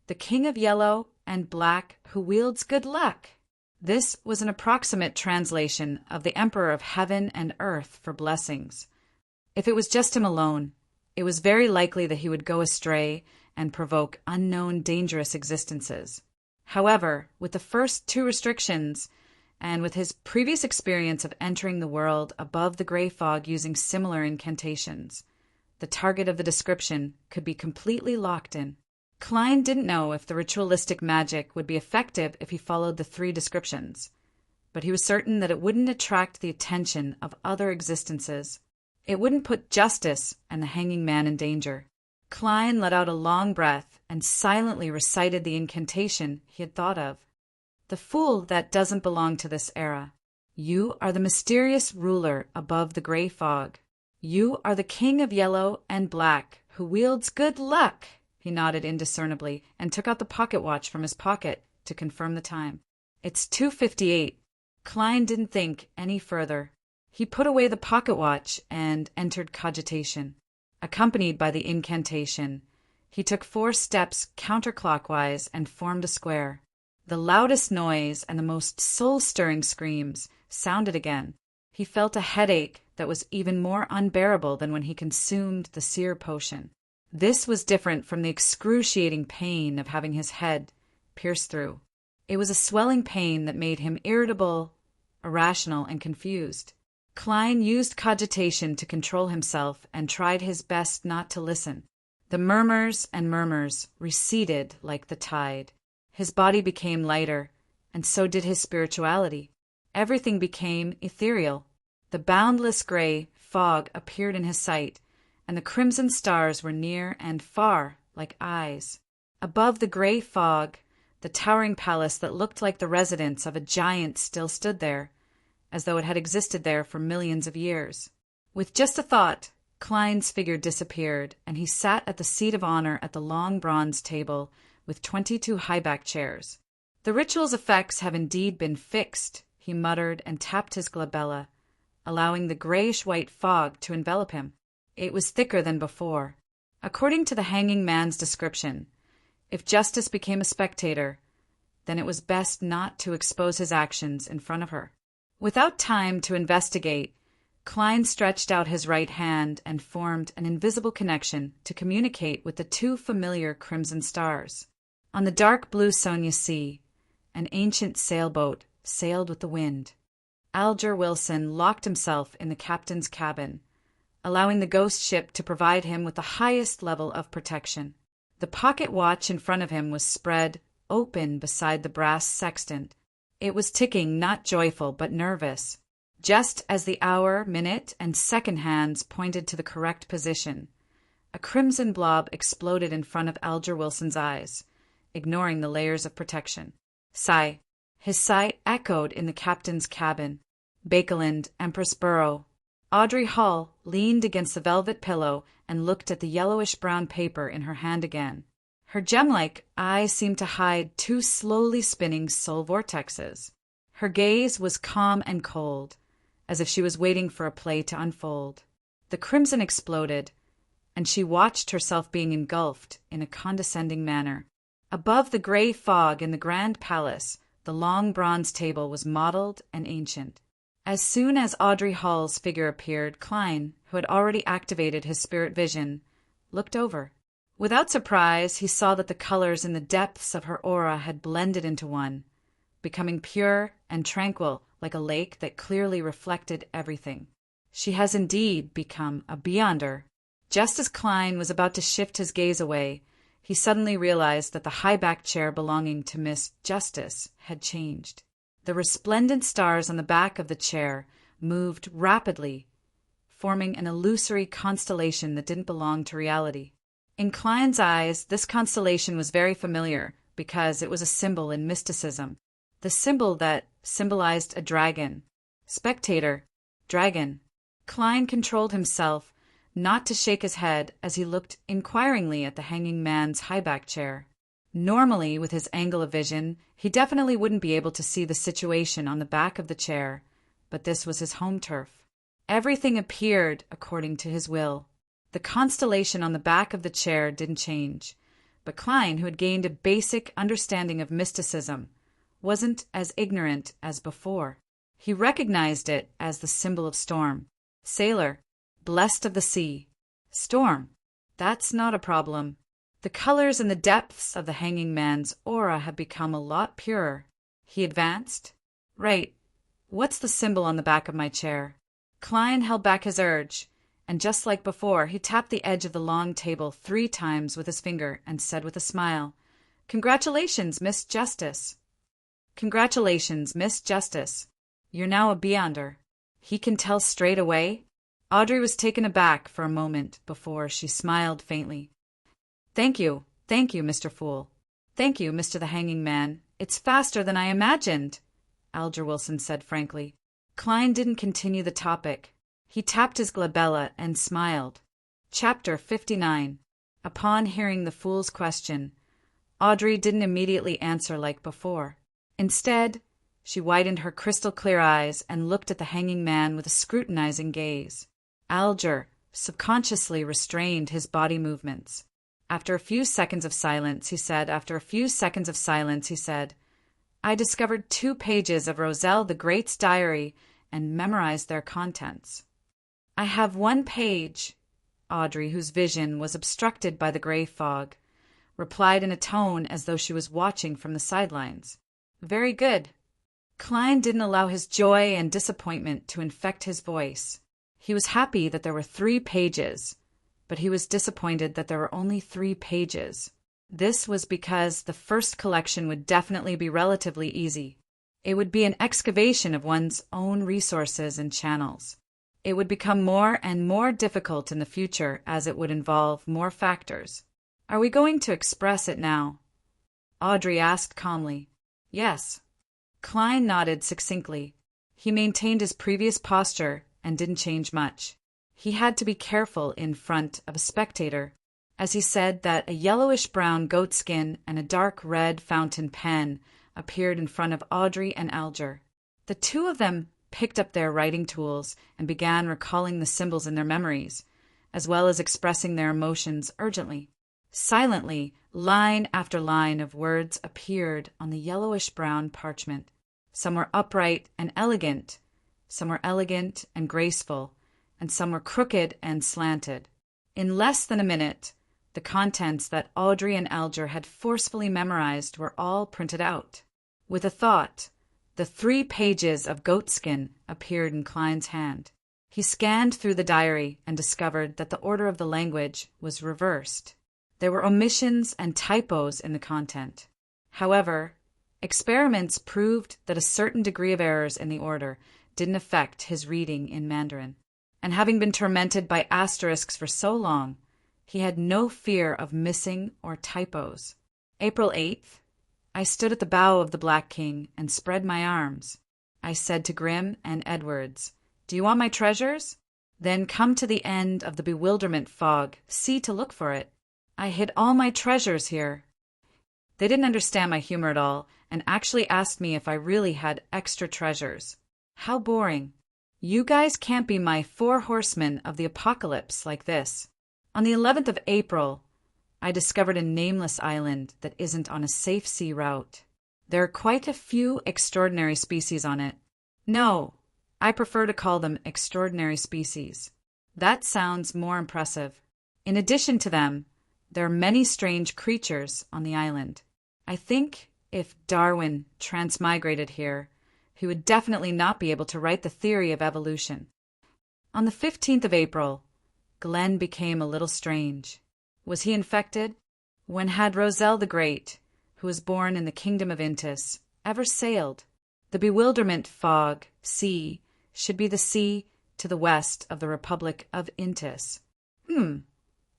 The king of yellow and black who wields good luck. This was an approximate translation of the Emperor of Heaven and Earth for blessings. If it was just him alone, it was very likely that he would go astray and provoke unknown dangerous existences. However, with the first two restrictions, and with his previous experience of entering the world above the gray fog using similar incantations, the target of the description could be completely locked in. Klein didn't know if the ritualistic magic would be effective if he followed the 3 descriptions, but he was certain that it wouldn't attract the attention of other existences. It wouldn't put Justice and the hanging man in danger. Klein let out a long breath and silently recited the incantation he had thought of. The fool that doesn't belong to this era. You are the mysterious ruler above the gray fog. You are the king of yellow and black who wields good luck. He nodded indiscernibly and took out the pocket watch from his pocket to confirm the time. It's 2:58. Klein didn't think any further. He put away the pocket watch and entered cogitation. Accompanied by the incantation, he took 4 steps counterclockwise and formed a square. The loudest noise and the most soul-stirring screams sounded again. He felt a headache that was even more unbearable than when he consumed the seer potion. This was different from the excruciating pain of having his head pierced through. It was a swelling pain that made him irritable, irrational, and confused. Klein used cogitation to control himself and tried his best not to listen. The murmurs and murmurs receded like the tide. His body became lighter, and so did his spirituality. Everything became ethereal. The boundless gray fog appeared in his sight, and the crimson stars were near and far like eyes. Above the gray fog, the towering palace that looked like the residence of a giant still stood there, as though it had existed there for millions of years. With just a thought, Klein's figure disappeared, and he sat at the seat of honor at the long bronze table with 22 high-backed chairs. The ritual's effects have indeed been fixed, he muttered and tapped his glabella, allowing the grayish-white fog to envelop him. It was thicker than before. According to the hanging man's description, if Justice became a spectator, then it was best not to expose his actions in front of her. Without time to investigate, Klein stretched out his right hand and formed an invisible connection to communicate with the 2 familiar crimson stars. On the dark blue Sonia Sea, an ancient sailboat sailed with the wind. Alger Wilson locked himself in the captain's cabin, allowing the ghost ship to provide him with the highest level of protection. The pocket watch in front of him was spread open beside the brass sextant. It was ticking, not joyful, but nervous. Just as the hour, minute, and second hands pointed to the correct position, a crimson blob exploded in front of Alger Wilson's eyes, ignoring the layers of protection. Sigh. His sigh echoed in the captain's cabin. Bakeland, Empress Borough. Audrey Hall leaned against the velvet pillow and looked at the yellowish-brown paper in her hand again. Her gem-like eyes seemed to hide 2 slowly spinning soul vortexes. Her gaze was calm and cold, as if she was waiting for a play to unfold. The crimson exploded, and she watched herself being engulfed in a condescending manner. Above the gray fog in the grand palace, the long bronze table was mottled and ancient. As soon as Audrey Hall's figure appeared, Klein, who had already activated his spirit vision, looked over. Without surprise, he saw that the colors in the depths of her aura had blended into one, becoming pure and tranquil like a lake that clearly reflected everything. She has indeed become a beyonder. Just as Klein was about to shift his gaze away, he suddenly realized that the high-backed chair belonging to Miss Justice had changed. The resplendent stars on the back of the chair moved rapidly, forming an illusory constellation that didn't belong to reality. In Klein's eyes, this constellation was very familiar because it was a symbol in mysticism, the symbol that symbolized a dragon. Spectator, dragon. Klein controlled himself not to shake his head as he looked inquiringly at the hanging man's high-back chair. Normally, with his angle of vision, he definitely wouldn't be able to see the situation on the back of the chair, but this was his home turf. Everything appeared according to his will. The constellation on the back of the chair didn't change, but Klein, who had gained a basic understanding of mysticism, wasn't as ignorant as before. He recognized it as the symbol of storm. Sailor, blessed of the sea. Storm, that's not a problem. The colors in the depths of the hanging man's aura had become a lot purer. He advanced. Right, What's the symbol on the back of my chair? Klein held back his urge, and just like before, he tapped the edge of the long table 3 times with his finger and said with a smile, "Congratulations, Miss Justice." "Congratulations, Miss Justice. You're now a Beyonder." "He can tell straight away?" Audrey was taken aback for a moment before she smiled faintly. Thank you, Mr. Fool. Thank you, Mr. the Hanging Man. It's faster than I imagined," Alger Wilson said frankly. Klein didn't continue the topic. He tapped his glabella and smiled. Chapter 59. Upon hearing the fool's question, Audrey didn't immediately answer like before. Instead, she widened her crystal-clear eyes and looked at the hanging man with a scrutinizing gaze. Alger subconsciously restrained his body movements. After a few seconds of silence, he said, "I discovered 2 pages of Roselle the Great's diary and memorized their contents." "I have 1 page," Audrey, whose vision was obstructed by the gray fog, replied in a tone as though she was watching from the sidelines. "Very good." Klein didn't allow his joy and disappointment to infect his voice. He was happy that there were 3 pages, but he was disappointed that there were only 3 pages. This was because the first collection would definitely be relatively easy. It would be an excavation of one's own resources and channels. It would become more and more difficult in the future as it would involve more factors. "Are we going to express it now?" Audrey asked calmly. "Yes." Klein nodded succinctly. He maintained his previous posture and didn't change much. He had to be careful in front of a spectator, as he said that a yellowish-brown goatskin and a dark red fountain pen appeared in front of Audrey and Alger. The 2 of them picked up their writing tools and began recalling the symbols in their memories, as well as expressing their emotions urgently. Silently, line after line of words appeared on the yellowish-brown parchment. Some were upright and elegant, some were elegant and graceful, and some were crooked and slanted. In less than a minute, the contents that Audrey and Alger had forcefully memorized were all printed out. With a thought, the 3 pages of goatskin appeared in Klein's hand. He scanned through the diary and discovered that the order of the language was reversed. There were omissions and typos in the content. However, experiments proved that a certain degree of errors in the order didn't affect his reading in Mandarin. And having been tormented by asterisks for so long, he had no fear of missing or typos. April 8th, I stood at the bow of the Black King and spread my arms. I said to Grimm and Edwards, "Do you want my treasures? Then come to the end of the bewilderment fog, see to look for it. I hid all my treasures here." They didn't understand my humor at all and actually asked me if I really had extra treasures. How boring. You guys can't be my 4 horsemen of the apocalypse like this. On the 11th of April, I discovered a nameless island that isn't on a safe sea route. There are quite a few extraordinary species on it. No, I prefer to call them extraordinary species. That sounds more impressive. In addition to them, there are many strange creatures on the island. I think if Darwin transmigrated here, he would definitely not be able to write the theory of evolution. On the 15th of April, Glenn became a little strange. Was he infected? When had Roselle the Great, who was born in the kingdom of Intis, ever sailed? The bewilderment fog, sea, should be the sea to the west of the Republic of Intis.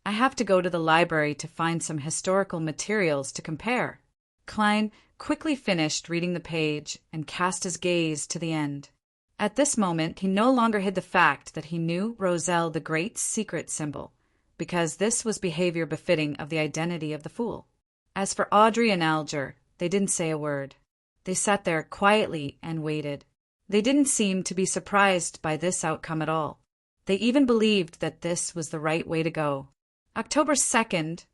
I have to go to the library to find some historical materials to compare. Klein quickly finished reading the page and cast his gaze to the end. At this moment, he no longer hid the fact that he knew Roselle the Great's secret symbol, because this was behavior befitting of the identity of the fool. As for Audrey and Alger, they didn't say a word. They sat there quietly and waited. They didn't seem to be surprised by this outcome at all. They even believed that this was the right way to go. October 2nd,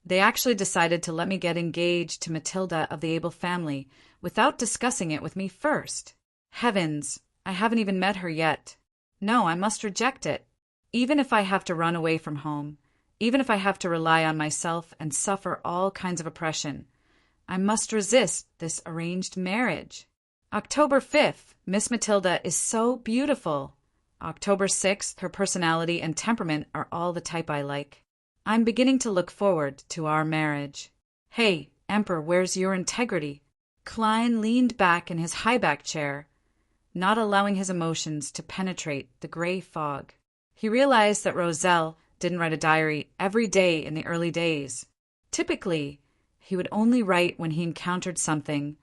they actually decided to let me get engaged to Matilda of the Able family without discussing it with me first. Heavens, I haven't even met her yet. No, I must reject it. Even if I have to run away from home, even if I have to rely on myself and suffer all kinds of oppression, I must resist this arranged marriage. October 5th, Miss Matilda is so beautiful. October 6th, her personality and temperament are all the type I like. I'm beginning to look forward to our marriage. Hey, Emperor, where's your integrity? Klein leaned back in his high-back chair, not allowing his emotions to penetrate the gray fog. He realized that Roselle didn't write a diary every day in the early days. Typically, he would only write when he encountered something,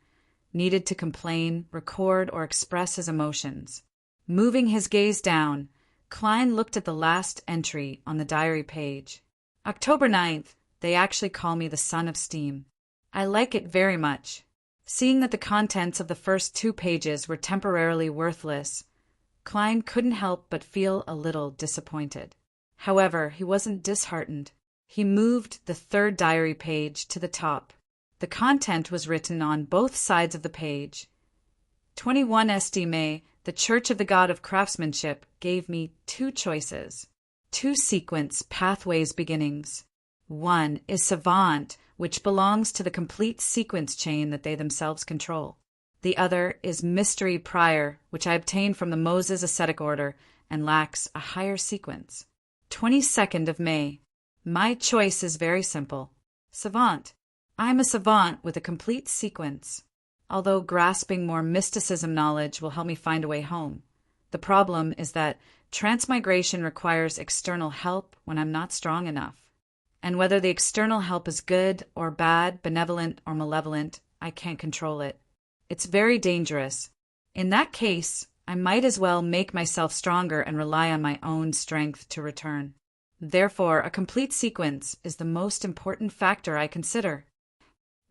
needed to complain, record, or express his emotions. Moving his gaze down, Klein looked at the last entry on the diary page. October 9th, they actually call me the son of steam. I like it very much. Seeing that the contents of the first 2 pages were temporarily worthless, Klein couldn't help but feel a little disappointed. However, he wasn't disheartened. He moved the 3rd diary page to the top. The content was written on both sides of the page. 21 SD May, the Church of the God of Craftsmanship, gave me 2 choices. 2 sequence pathways beginnings. One is Savant, which belongs to the complete sequence chain that they themselves control. The other is Mystery Prior, which I obtained from the Moses Ascetic Order and lacks a higher sequence. 22nd of May. My choice is very simple. Savant. I'm a savant with a complete sequence. Although grasping more mysticism knowledge will help me find a way home. The problem is that transmigration requires external help when I'm not strong enough. And whether the external help is good or bad, benevolent or malevolent, I can't control it. It's very dangerous. In that case, I might as well make myself stronger and rely on my own strength to return. Therefore, a complete sequence is the most important factor I consider.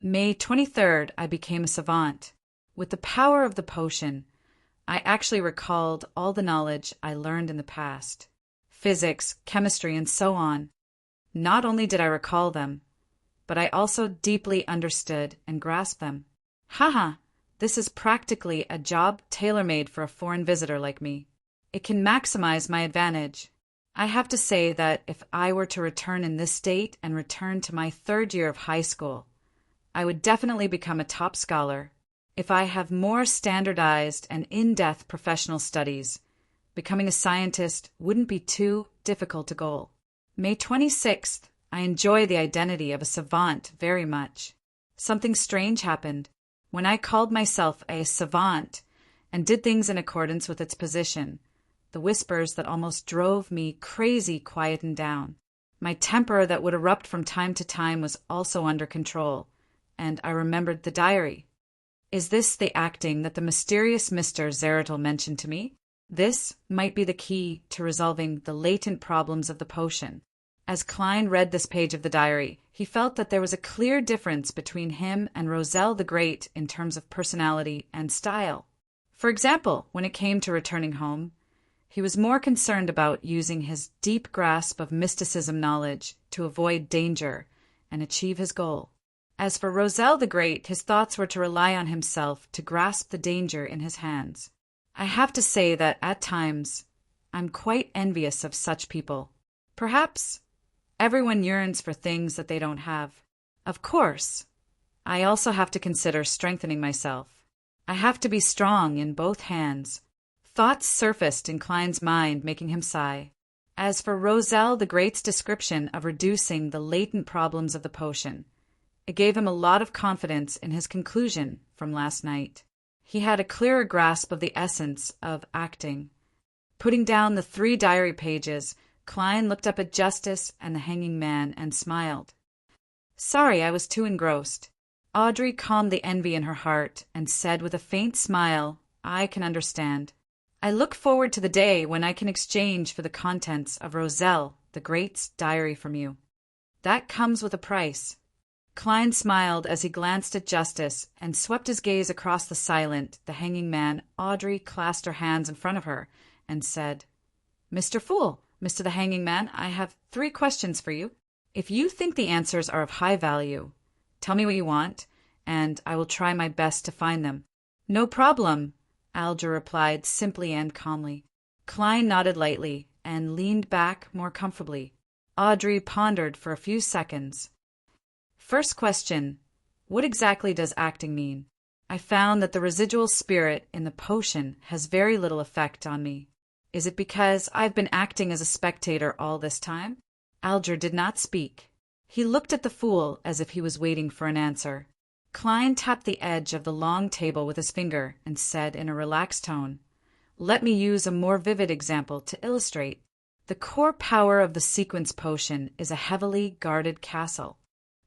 May 23rd, I became a savant. With the power of the potion, I actually recalled all the knowledge I learned in the past. Physics, chemistry, and so on. Not only did I recall them, but I also deeply understood and grasped them. Haha, this is practically a job tailor-made for a foreign visitor like me. It can maximize my advantage. I have to say that if I were to return in this state and return to my 3rd year of high school, I would definitely become a top scholar. If I have more standardized and in-depth professional studies, becoming a scientist wouldn't be too difficult a goal. May 26th, I enjoy the identity of a savant very much. Something strange happened. When I called myself a savant and did things in accordance with its position, the whispers that almost drove me crazy quietened down. My temper that would erupt from time to time was also under control, and I remembered the diary. Is this the acting that the mysterious Mr. Zeratil mentioned to me? This might be the key to resolving the latent problems of the potion. As Klein read this page of the diary, he felt that there was a clear difference between him and Roselle the Great in terms of personality and style. For example, when it came to returning home, he was more concerned about using his deep grasp of mysticism knowledge to avoid danger and achieve his goal. As for Roselle the Great, his thoughts were to rely on himself to grasp the danger in his hands. I have to say that at times, I'm quite envious of such people. Perhaps everyone yearns for things that they don't have. Of course, I also have to consider strengthening myself. I have to be strong in both hands. Thoughts surfaced in Klein's mind, making him sigh. As for Roselle the Great's description of reducing the latent problems of the potion, it gave him a lot of confidence in his conclusion from last night. He had a clearer grasp of the essence of acting. Putting down the 3 diary pages, Klein looked up at Justice and the hanging man and smiled. Sorry, I was too engrossed. Audrey calmed the envy in her heart and said with a faint smile, I can understand. I look forward to the day when I can exchange for the contents of Roselle the Great's diary from you. That comes with a price. Klein smiled as he glanced at Justice and swept his gaze across the silent, the hanging man. Audrey clasped her hands in front of her and said, Mr. Fool, Mr. the Hanging Man, I have 3 questions for you. If you think the answers are of high value, tell me what you want, and I will try my best to find them. No problem, Alger replied simply and calmly. Klein nodded lightly and leaned back more comfortably. Audrey pondered for a few seconds. First question, what exactly does acting mean? I found that the residual spirit in the potion has very little effect on me. Is it because I've been acting as a spectator all this time? Alger did not speak. He looked at the fool as if he was waiting for an answer. Klein tapped the edge of the long table with his finger and said in a relaxed tone, "Let me use a more vivid example to illustrate. The core power of the sequence potion is a heavily guarded castle.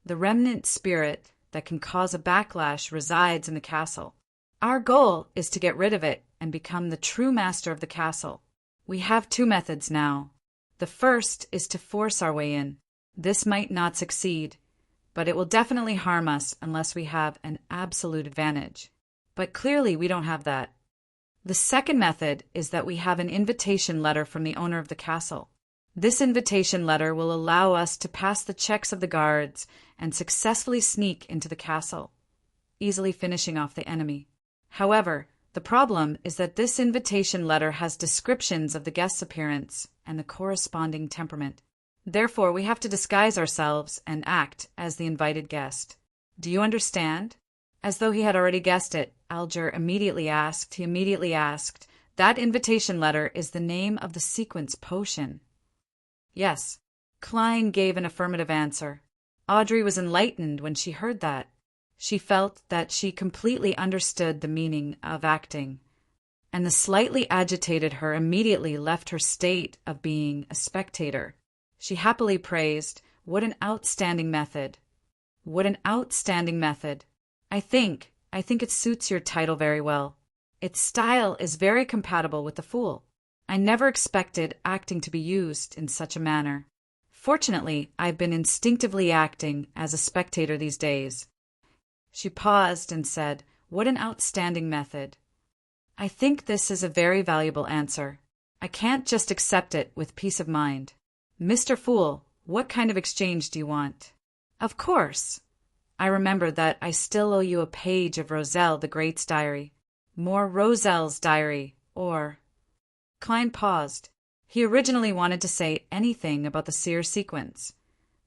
The remnant spirit that can cause a backlash resides in the castle. Our goal is to get rid of it and become the true master of the castle. We have two methods now. The first is to force our way in. This might not succeed, but it will definitely harm us unless we have an absolute advantage. But clearly we don't have that. The second method is that we have an invitation letter from the owner of the castle. This invitation letter will allow us to pass the checks of the guards and successfully sneak into the castle, easily finishing off the enemy. However, the problem is that this invitation letter has descriptions of the guest's appearance and the corresponding temperament. Therefore, we have to disguise ourselves and act as the invited guest. Do you understand?" As though he had already guessed it, Alger immediately asked, "That invitation letter is the name of the sequence potion?" Yes. Klein gave an affirmative answer. Audrey was enlightened when she heard that. She felt that she completely understood the meaning of acting, and the slightly agitated her immediately left her state of being a spectator. She happily praised, "What an outstanding method! What an outstanding method! I think it suits your title very well. Its style is very compatible with the fool. I never expected acting to be used in such a manner. Fortunately, I've been instinctively acting as a spectator these days." She paused and said, "What an outstanding method! I think this is a very valuable answer. I can't just accept it with peace of mind. Mr. Fool, what kind of exchange do you want?" "Of course. I remember that I still owe you a page of Roselle the Great's diary. More Roselle's diary, or—" Klein paused. He originally wanted to say anything about the seer sequence,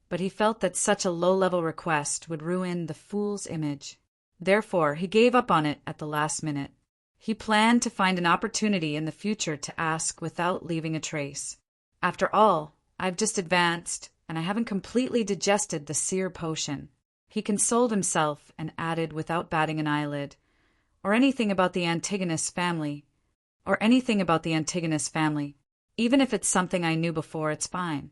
but he felt that such a low-level request would ruin the fool's image. Therefore, he gave up on it at the last minute. He planned to find an opportunity in the future to ask without leaving a trace. "After all, I've just advanced, and I haven't completely digested the seer potion." He consoled himself and added without batting an eyelid, "Or anything about the Antigonus family. Even if it's something I knew before, it's fine."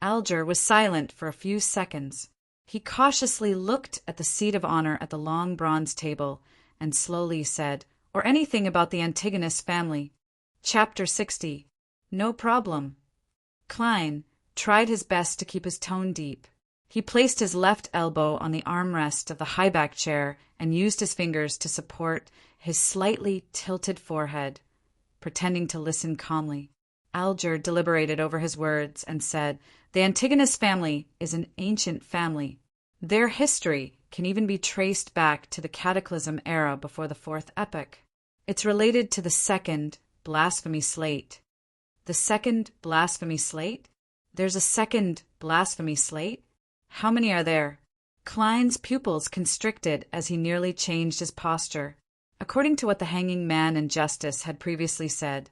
Alger was silent for a few seconds. He cautiously looked at the seat of honor at the long bronze table and slowly said, "Or anything about the Antigonus family. Chapter 60. No problem." Klein tried his best to keep his tone deep. He placed his left elbow on the armrest of the high-back chair and used his fingers to support his slightly tilted forehead, pretending to listen calmly. Alger deliberated over his words and said, "The Antigonus family is an ancient family. Their history can even be traced back to the Cataclysm era before the Fourth Epoch. It's related to the second blasphemy slate." "The second blasphemy slate? There's a second blasphemy slate? How many are there?" Klein's pupils constricted as he nearly changed his posture. According to what the hanging man and justice had previously said,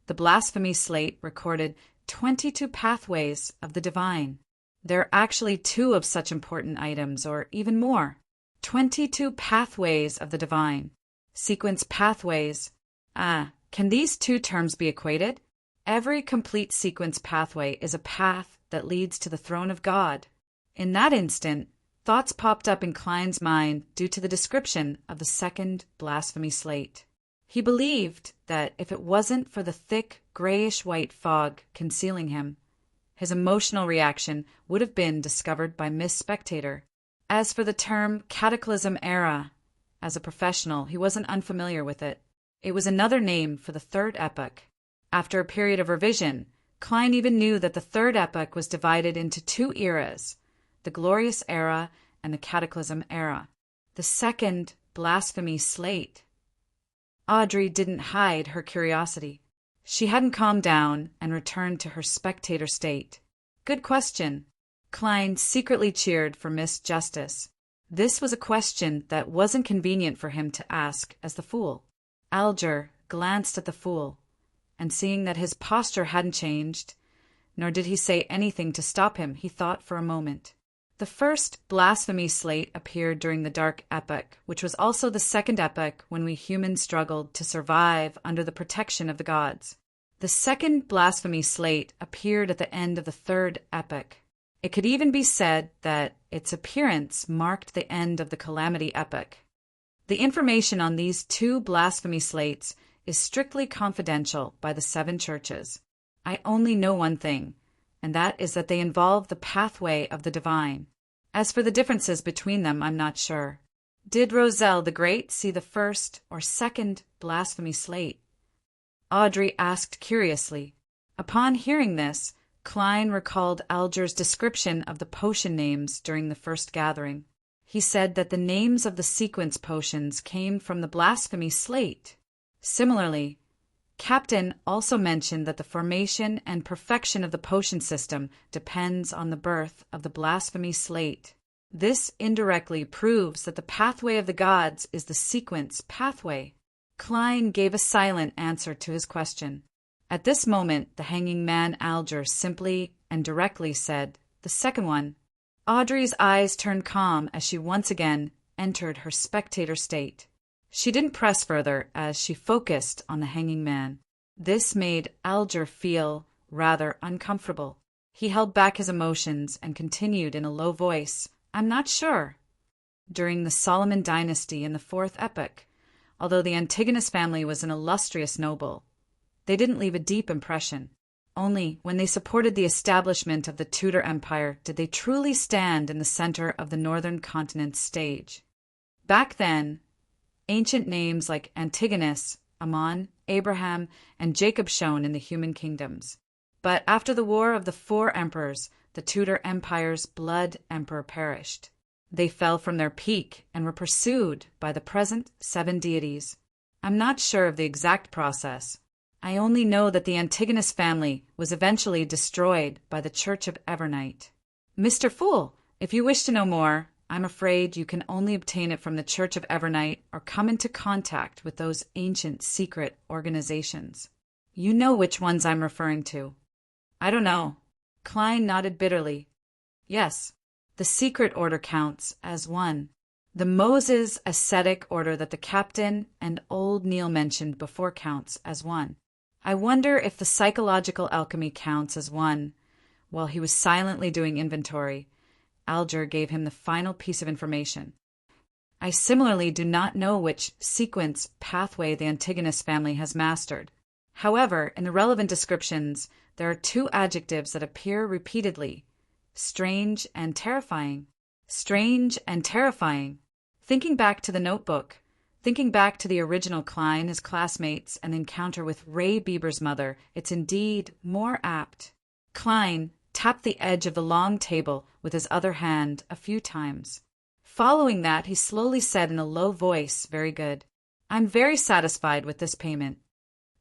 the blasphemy slate recorded 22 pathways of the divine. There are actually 2 of such important items, or even more. 22 pathways of the divine. Sequence pathways. Can these 2 terms be equated? Every complete sequence pathway is a path that leads to the throne of God. In that instant, thoughts popped up in Klein's mind due to the description of the second blasphemy slate. He believed that if it wasn't for the thick, grayish-white fog concealing him, his emotional reaction would have been discovered by Miss Spectator. As for the term Cataclysm era, as a professional, he wasn't unfamiliar with it. It was another name for the Third Epoch. After a period of revision, Klein even knew that the Third Epoch was divided into 2 eras, the Glorious Era and the Cataclysm Era. The second blasphemy slate. Audrey didn't hide her curiosity. She hadn't calmed down and returned to her spectator state. "Good question." Klein secretly cheered for Miss Justice. This was a question that wasn't convenient for him to ask as the fool. Alger glanced at the fool, and seeing that his posture hadn't changed, nor did he say anything to stop him, he thought for a moment. The first blasphemy slate appeared during the Dark Epoch, which was also the second epoch when we humans struggled to survive under the protection of the gods. The second blasphemy slate appeared at the end of the third epoch. It could even be said that its appearance marked the end of the Calamity Epoch. The information on these two blasphemy slates is strictly confidential by the 7 churches. I only know one thing, and that is that they involve the pathway of the divine. As for the differences between them, I'm not sure. Did Roselle the Great see the first or second blasphemy slate? Audrey asked curiously. Upon hearing this, Klein recalled Alger's description of the potion names during the first gathering. He said that the names of the sequence potions came from the blasphemy slate. Similarly, Captain also mentioned that the formation and perfection of the potion system depends on the birth of the blasphemy slate. This indirectly proves that the pathway of the gods is the sequence pathway. Klein gave a silent answer to his question. At this moment, the hanging man Alger simply and directly said, "The second one." Audrey's eyes turned calm as she once again entered her spectator state. She didn't press further as she focused on the hanging man. This made Alger feel rather uncomfortable. He held back his emotions and continued in a low voice, "I'm not sure." During the Solomon dynasty in the 4th epoch, although the Antigonus family was an illustrious noble, they didn't leave a deep impression. Only when they supported the establishment of the Tudor Empire did they truly stand in the center of the northern continent's stage. Back then, ancient names like Antigonus, Ammon, Abraham, and Jacob shone in the human kingdoms. But after the War of the 4 Emperors, the Tudor Empire's blood emperor perished. They fell from their peak and were pursued by the present 7 deities. I'm not sure of the exact process. I only know that the Antigonus family was eventually destroyed by the Church of Evernight. Mr. Fool, if you wish to know more, I'm afraid you can only obtain it from the Church of Evernight or come into contact with those ancient secret organizations. You know which ones I'm referring to. I don't know. Klein nodded bitterly. Yes, the secret order counts as one. The Moses ascetic order that the captain and old Neil mentioned before counts as one. I wonder if the psychological alchemy counts as one. While he was silently doing inventory, Alger gave him the final piece of information. I similarly do not know which sequence pathway the Antigonus family has mastered. However, in the relevant descriptions, there are 2 adjectives that appear repeatedly: strange and terrifying. Strange and terrifying. Thinking back to the notebook, thinking back to the original Klein, his classmates, and encounter with Ray Bieber's mother, it's indeed more apt. Klein tapped the edge of the long table with his other hand a few times. Following that, he slowly said in a low voice, "Very good. I'm very satisfied with this payment."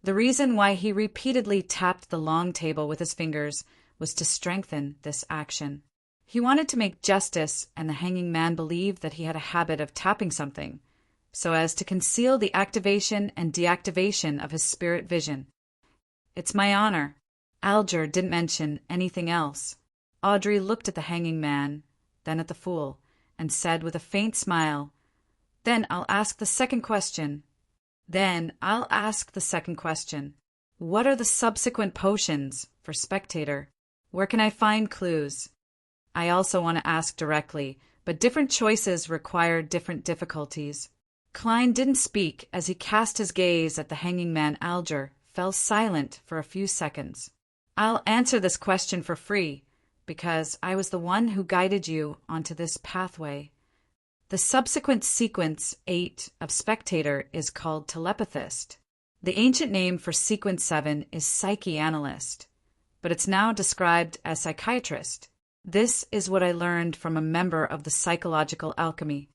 The reason why he repeatedly tapped the long table with his fingers was to strengthen this action. He wanted to make justice and the hanging man believe that he had a habit of tapping something, so as to conceal the activation and deactivation of his spirit vision. "It's my honor." Alger didn't mention anything else. Audrey looked at the hanging man, then at the fool, and said with a faint smile, "Then I'll ask the second question. What are the subsequent potions for spectator? Where can I find clues?" I also want to ask directly, but different choices require different difficulties. Klein didn't speak as he cast his gaze at the hanging man Alger, fell silent for a few seconds. "I'll answer this question for free, because I was the one who guided you onto this pathway. The subsequent sequence 8 of spectator is called telepathist. The ancient name for sequence 7 is psychoanalyst, but it's now described as psychiatrist. This is what I learned from a member of the psychological alchemy.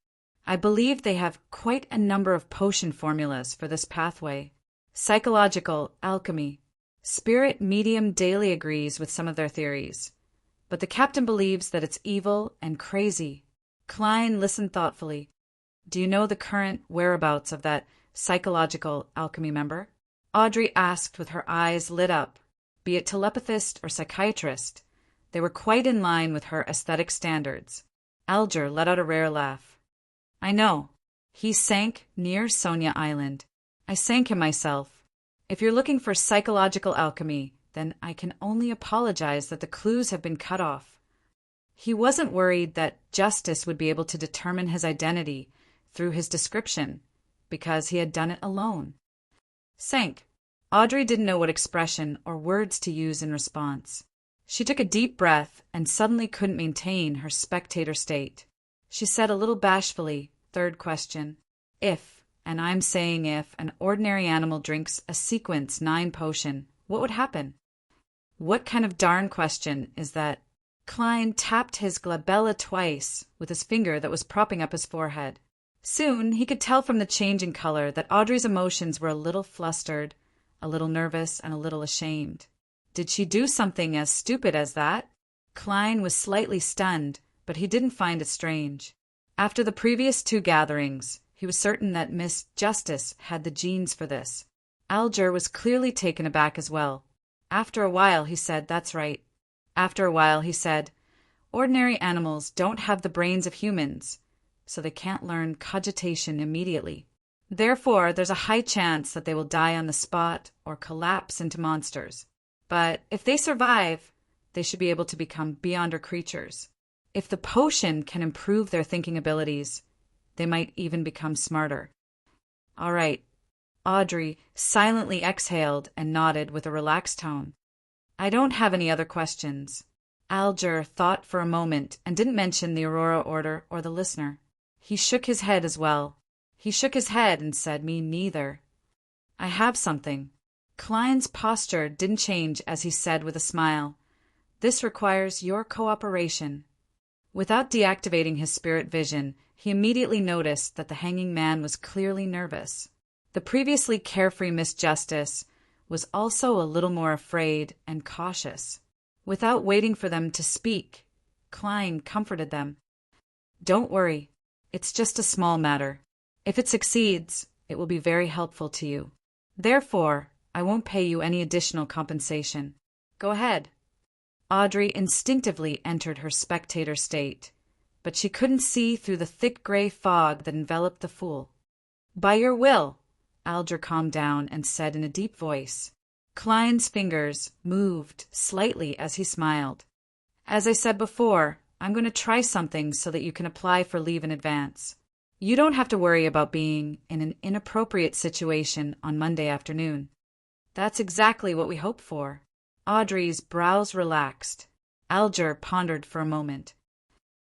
I believe they have quite a number of potion formulas for this pathway. Psychological alchemy. Spirit medium daily agrees with some of their theories, but the captain believes that it's evil and crazy. Klein listened thoughtfully. Do you know the current whereabouts of that psychological alchemy member? Audrey asked with her eyes lit up. Be it telepathist or psychiatrist, they were quite in line with her aesthetic standards. Alger let out a rare laugh. I know. He sank near Sonia Island. I sank him myself. If you're looking for psychological alchemy, then I can only apologize that the clues have been cut off. He wasn't worried that Justice would be able to determine his identity through his description, because he had done it alone. Sank. Audrey didn't know what expression or words to use in response. She took a deep breath and suddenly couldn't maintain her spectator state. She said a little bashfully, third question, if, and I'm saying if, an ordinary animal drinks a sequence 9 potion, what would happen? What kind of darn question is that? Klein tapped his glabella twice with his finger that was propping up his forehead. Soon he could tell from the change in color that Audrey's emotions were a little flustered, a little nervous, and a little ashamed. Did she do something as stupid as that? Klein was slightly stunned, but he didn't find it strange. After the previous 2 gatherings, he was certain that Miss Justice had the genes for this. Alger was clearly taken aback as well. After a while, he said, that's right. After a while, he said, ordinary animals don't have the brains of humans, so they can't learn cogitation immediately. Therefore, there's a high chance that they will die on the spot or collapse into monsters. But if they survive, they should be able to become beyonder creatures. If the potion can improve their thinking abilities, they might even become smarter. All right. Audrey silently exhaled and nodded with a relaxed tone. I don't have any other questions. Alger thought for a moment and didn't mention the Aurora Order or the listener. He shook his head as well. He shook his head and said, me neither. I have something. Klein's posture didn't change as he said with a smile, this requires your cooperation. Without deactivating his spirit vision, he immediately noticed that the hanging man was clearly nervous. The previously carefree Miss Justice was also a little more afraid and cautious. Without waiting for them to speak, Klein comforted them. Don't worry, it's just a small matter. If it succeeds, it will be very helpful to you. Therefore, I won't pay you any additional compensation. Go ahead. Audrey instinctively entered her spectator state, but she couldn't see through the thick gray fog that enveloped the fool. By your will, Alger calmed down and said in a deep voice. Klein's fingers moved slightly as he smiled. As I said before, I'm going to try something so that you can apply for leave in advance. You don't have to worry about being in an inappropriate situation on Monday afternoon. That's exactly what we hope for. Audrey's brows relaxed. Alger pondered for a moment.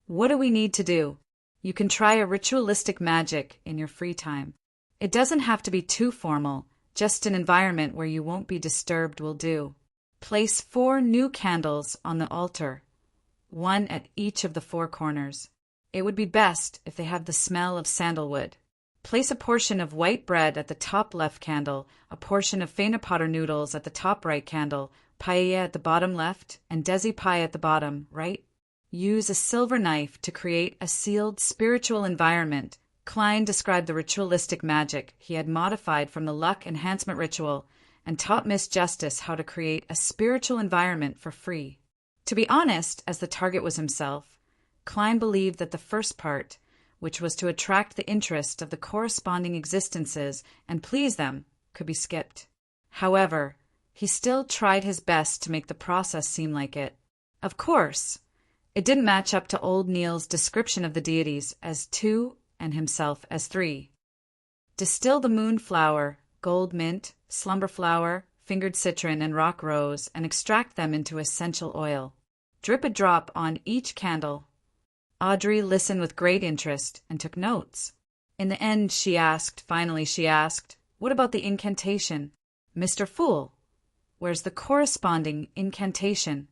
What do we need to do? You can try a ritualistic magic in your free time. It doesn't have to be too formal, just an environment where you won't be disturbed will do. Place 4 new candles on the altar, 1 at each of the 4 corners. It would be best if they have the smell of sandalwood. Place a portion of white bread at the top left candle, a portion of Fena Potter noodles at the top right candle, paella at the bottom left, and desi pie at the bottom right. Use a silver knife to create a sealed spiritual environment. Klein described the ritualistic magic he had modified from the luck enhancement ritual and taught Miss Justice how to create a spiritual environment for free. To be honest, as the target was himself, Klein believed that the first part, which was to attract the interest of the corresponding existences and please them, could be skipped. However, he still tried his best to make the process seem like it. Of course, it didn't match up to old Neil's description of the deities as 2 and himself as 3. Distill the moonflower, gold mint, slumber flower, fingered citron, and rock rose and extract them into essential oil. Drip a drop on each candle. Audrey listened with great interest and took notes. In the end, finally she asked, what about the incantation? Mr. Fool, where's the corresponding incantation?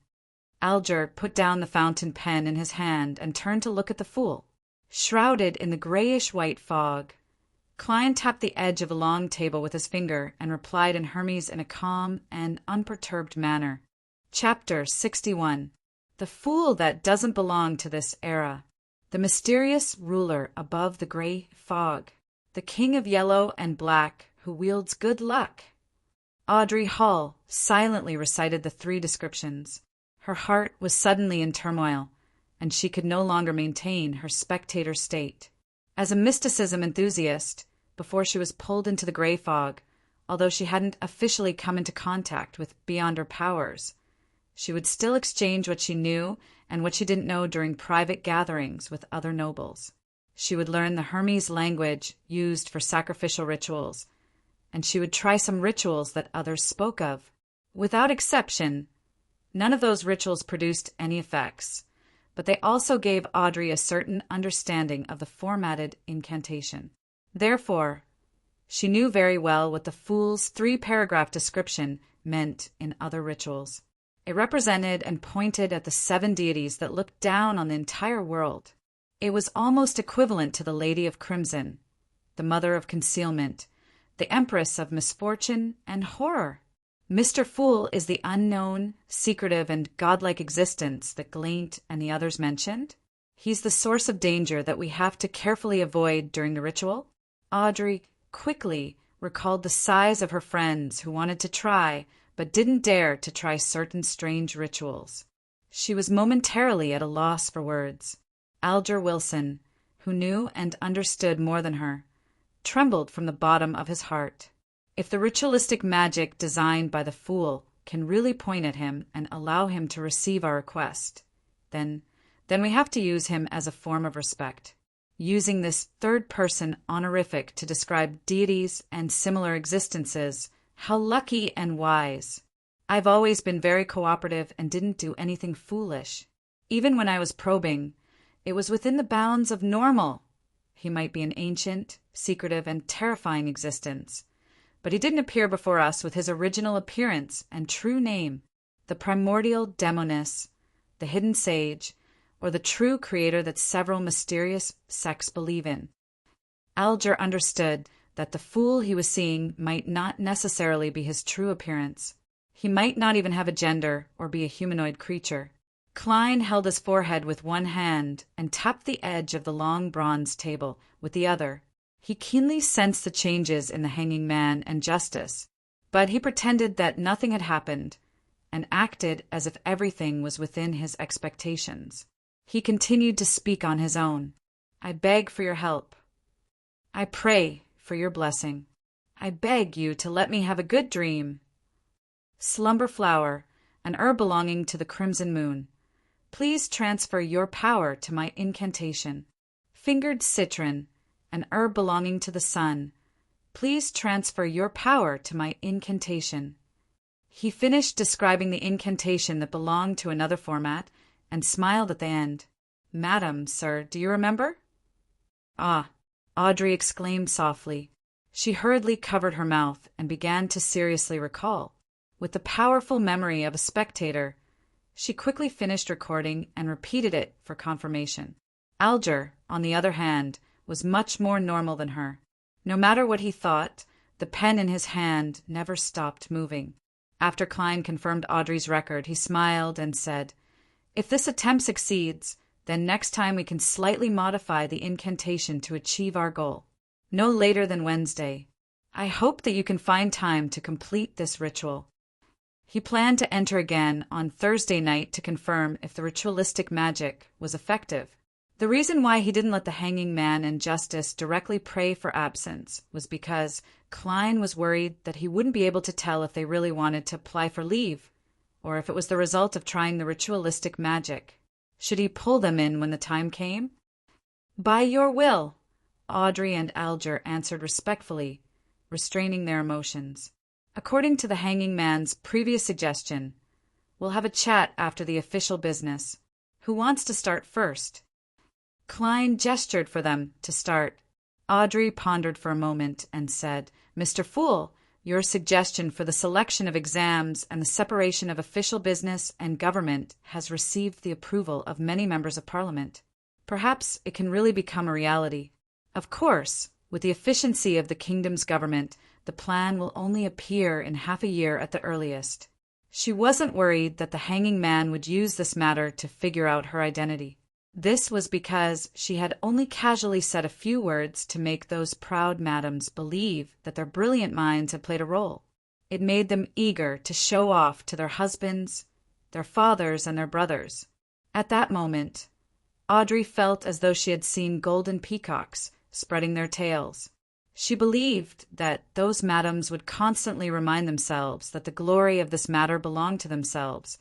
Alger put down the fountain pen in his hand and turned to look at the fool. Shrouded in the grayish-white fog, Klein tapped the edge of a long table with his finger and replied in Hermes in a calm and unperturbed manner. Chapter 61. The Fool That Doesn't Belong to This Era. The the mysterious ruler above the gray fog, the king of yellow and black who wields good luck. Audrey Hall silently recited the 3 descriptions. Her heart was suddenly in turmoil, and she could no longer maintain her spectator state. As a mysticism enthusiast, before she was pulled into the gray fog, although she hadn't officially come into contact with beyond her powers, she would still exchange what she knew and what she didn't know during private gatherings with other nobles. She would learn the Hermes language used for sacrificial rituals, and she would try some rituals that others spoke of. Without exception, none of those rituals produced any effects, but they also gave Audrey a certain understanding of the formatted incantation. Therefore, she knew very well what the fool's 3-paragraph description meant in other rituals. It represented and pointed at the 7 deities that looked down on the entire world. It was almost equivalent to the Lady of Crimson, the Mother of Concealment, the Empress of Misfortune and Horror. Mr. Fool is the unknown, secretive, and godlike existence that Gleint and the others mentioned. He's the source of danger that we have to carefully avoid during the ritual. Audrey quickly recalled the sighs of her friends who wanted to try but didn't dare to try certain strange rituals. She was momentarily at a loss for words. Alger Wilson, who knew and understood more than her, trembled from the bottom of his heart. If the ritualistic magic designed by the Fool can really point at him and allow him to receive our request, then we have to use him as a form of respect. Using this 3rd-person honorific to describe deities and similar existences, how lucky and wise. I've always been very cooperative and didn't do anything foolish. Even when I was probing, it was within the bounds of normal. He might be an ancient, secretive, and terrifying existence, but he didn't appear before us with his original appearance and true name, the primordial demoness, the hidden sage, or the true creator that several mysterious sects believe in. Alger understood that the Fool he was seeing might not necessarily be his true appearance. He might not even have a gender or be a humanoid creature. Klein held his forehead with one hand and tapped the edge of the long bronze table with the other. He keenly sensed the changes in the hanging man and Justice, but he pretended that nothing had happened and acted as if everything was within his expectations. He continued to speak on his own. I beg for your help. I pray for your blessing. I beg you to let me have a good dream. Slumber flower, an herb belonging to the crimson moon, please transfer your power to my incantation. Fingered citron, an herb belonging to the sun, please transfer your power to my incantation. He finished describing the incantation that belonged to another format and smiled at the end. Madam, sir, do you remember? Ah, Audrey exclaimed softly. She hurriedly covered her mouth and began to seriously recall. With the powerful memory of a spectator, she quickly finished recording and repeated it for confirmation. Alger, on the other hand, was much more normal than her. No matter what he thought, the pen in his hand never stopped moving. After Klein confirmed Audrey's record, he smiled and said, "If this attempt succeeds, then next time we can slightly modify the incantation to achieve our goal. No later than Wednesday. I hope that you can find time to complete this ritual." He planned to enter again on Thursday night to confirm if the ritualistic magic was effective. The reason why he didn't let the hanging man and Justice directly pray for absence was because Klein was worried that he wouldn't be able to tell if they really wanted to apply for leave, or if it was the result of trying the ritualistic magic. Should he pull them in when the time came? "By your will," Audrey and Alger answered respectfully, restraining their emotions. "According to the hanging man's previous suggestion, we'll have a chat after the official business. Who wants to start first?" Klein gestured for them to start. Audrey pondered for a moment and said, "Mr. Fool, your suggestion for the selection of exams and the separation of official business and government has received the approval of many members of Parliament. Perhaps it can really become a reality. Of course, with the efficiency of the kingdom's government, the plan will only appear in half a year at the earliest." She wasn't worried that the hanging man would use this matter to figure out her identity. This was because she had only casually said a few words to make those proud madams believe that their brilliant minds had played a role. It made them eager to show off to their husbands, their fathers, and their brothers. At that moment, Audrey felt as though she had seen golden peacocks spreading their tails. She believed that those madams would constantly remind themselves that the glory of this matter belonged to themselves,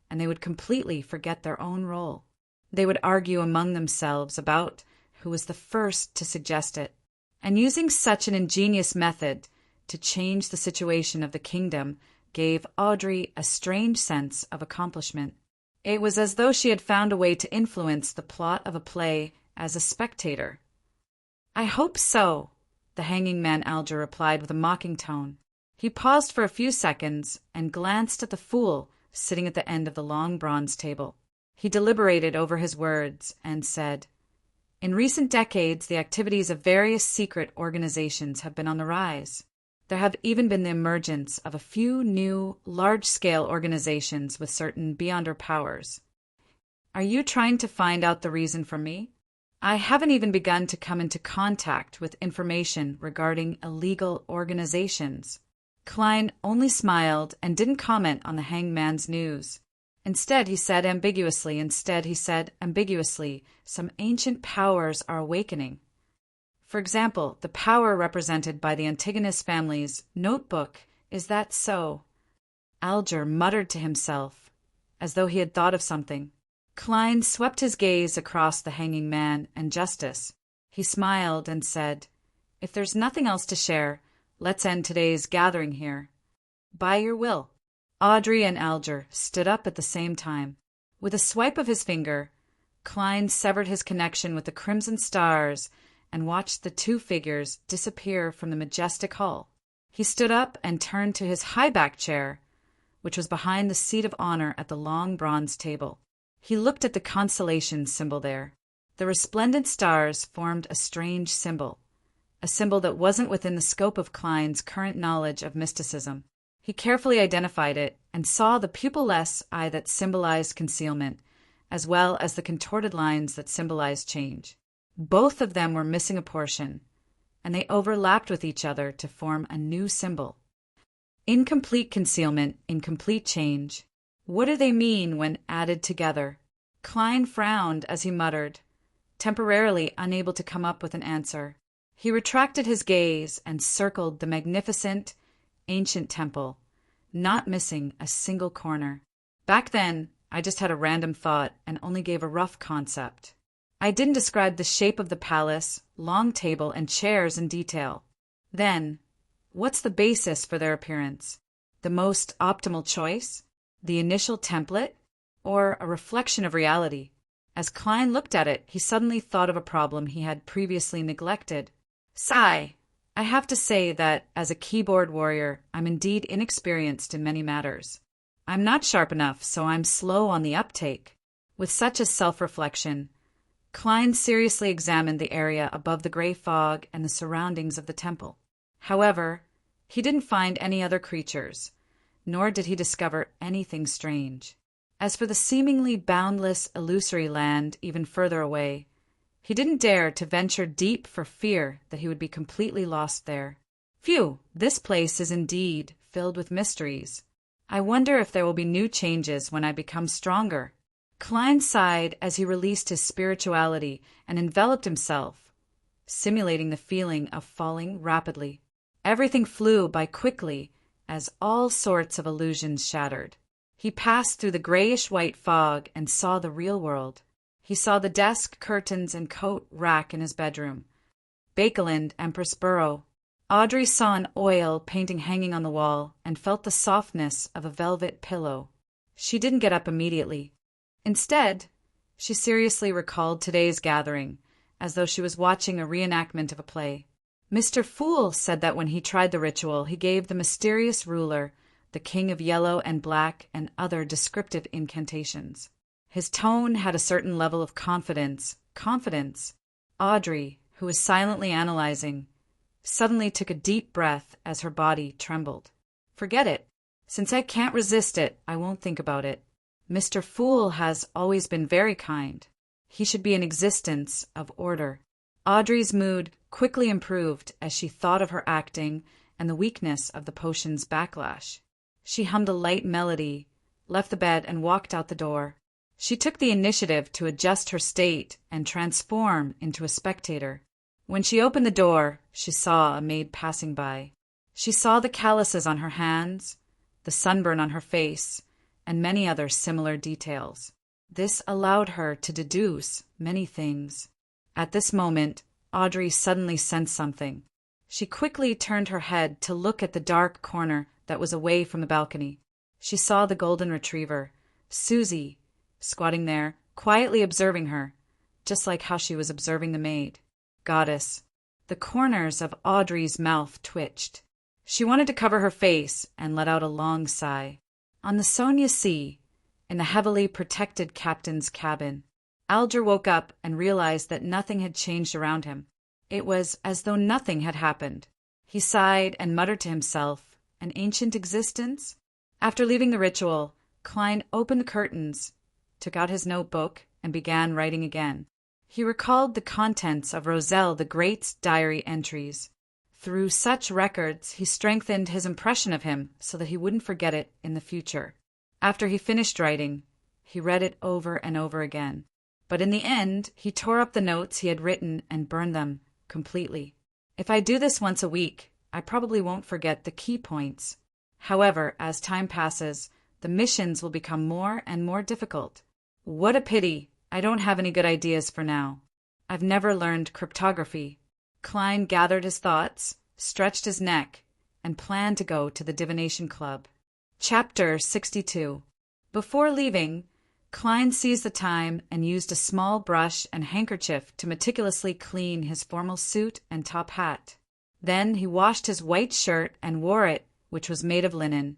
and they would completely forget their own role. They would argue among themselves about who was the first to suggest it, and using such an ingenious method to change the situation of the kingdom gave Audrey a strange sense of accomplishment. It was as though she had found a way to influence the plot of a play as a spectator. "I hope so," the hanging man Alger replied with a mocking tone. He paused for a few seconds and glanced at the fool sitting at the end of the long bronze table. He deliberated over his words and said, "In recent decades, the activities of various secret organizations have been on the rise. There have even been the emergence of a few new, large-scale organizations with certain beyonder powers. Are you trying to find out the reason for me? I haven't even begun to come into contact with information regarding illegal organizations." Klein only smiled and didn't comment on the hangman's news. Instead, he said ambiguously, "Some ancient powers are awakening. For example, the power represented by the Antigonus family's notebook. Is that so?" Alger muttered to himself, as though he had thought of something. Klein swept his gaze across the hanging man and Justice. He smiled and said, "If there's nothing else to share, let's end today's gathering here. By your will." Audrey and Alger stood up at the same time. With a swipe of his finger, Klein severed his connection with the crimson stars and watched the two figures disappear from the majestic hall. He stood up and turned to his high-backed chair, which was behind the seat of honor at the long bronze table. He looked at the constellation symbol there. The resplendent stars formed a strange symbol, a symbol that wasn't within the scope of Klein's current knowledge of mysticism. He carefully identified it and saw the pupilless eye that symbolized concealment, as well as the contorted lines that symbolized change. Both of them were missing a portion, and they overlapped with each other to form a new symbol. Incomplete concealment, incomplete change. What do they mean when added together? Klein frowned as he muttered, temporarily unable to come up with an answer. He retracted his gaze and circled the magnificent, ancient temple, not missing a single corner. Back then, I just had a random thought and only gave a rough concept. I didn't describe the shape of the palace, long table, and chairs in detail. Then, what's the basis for their appearance? The most optimal choice? The initial template? Or a reflection of reality? As Klein looked at it, he suddenly thought of a problem he had previously neglected. Sigh. I have to say that, as a keyboard warrior, I'm indeed inexperienced in many matters. I'm not sharp enough, so I'm slow on the uptake. With such a self-reflection, Klein seriously examined the area above the gray fog and the surroundings of the temple. However, he didn't find any other creatures, nor did he discover anything strange. As for the seemingly boundless, illusory land even further away, he didn't dare to venture deep for fear that he would be completely lost there. Phew, this place is indeed filled with mysteries. I wonder if there will be new changes when I become stronger. Klein sighed as he released his spirituality and enveloped himself, simulating the feeling of falling rapidly. Everything flew by quickly as all sorts of illusions shattered. He passed through the grayish-white fog and saw the real world. He saw the desk, curtains, and coat rack in his bedroom. Bakeland, Empress Borough. Audrey saw an oil painting hanging on the wall and felt the softness of a velvet pillow. She didn't get up immediately. Instead, she seriously recalled today's gathering, as though she was watching a reenactment of a play. Mr. Fool said that when he tried the ritual, he gave the mysterious ruler, the king of yellow and black, and other descriptive incantations. His tone had a certain level of confidence. Audrey, who was silently analyzing, suddenly took a deep breath as her body trembled. Forget it. Since I can't resist it, I won't think about it. Mr. Fool has always been very kind. He should be an existence of order. Audrey's mood quickly improved as she thought of her acting and the weakness of the potion's backlash. She hummed a light melody, left the bed, and walked out the door. She took the initiative to adjust her state and transform into a spectator. When she opened the door, she saw a maid passing by. She saw the calluses on her hands, the sunburn on her face, and many other similar details. This allowed her to deduce many things. At this moment, Audrey suddenly sensed something. She quickly turned her head to look at the dark corner that was away from the balcony. She saw the golden retriever, Susie, squatting there, quietly observing her, just like how she was observing the maid. Goddess. The corners of Audrey's mouth twitched. She wanted to cover her face and let out a long sigh. On the Sonia Sea, in the heavily protected captain's cabin, Alger woke up and realized that nothing had changed around him. It was as though nothing had happened. He sighed and muttered to himself, an ancient existence? After leaving the ritual, Klein opened the curtains, took out his notebook, and began writing again. He recalled the contents of Roselle the Great's diary entries. Through such records, he strengthened his impression of him so that he wouldn't forget it in the future. After he finished writing, he read it over and over again. But in the end, he tore up the notes he had written and burned them completely. If I do this once a week, I probably won't forget the key points. However, as time passes, the missions will become more and more difficult. What a pity I don't have any good ideas for now. I've never learned cryptography. Klein gathered his thoughts, stretched his neck, and planned to go to the divination club. Chapter 62. Before leaving, Klein seized the time and used a small brush and handkerchief to meticulously clean his formal suit and top hat. Then he washed his white shirt and wore it, which was made of linen,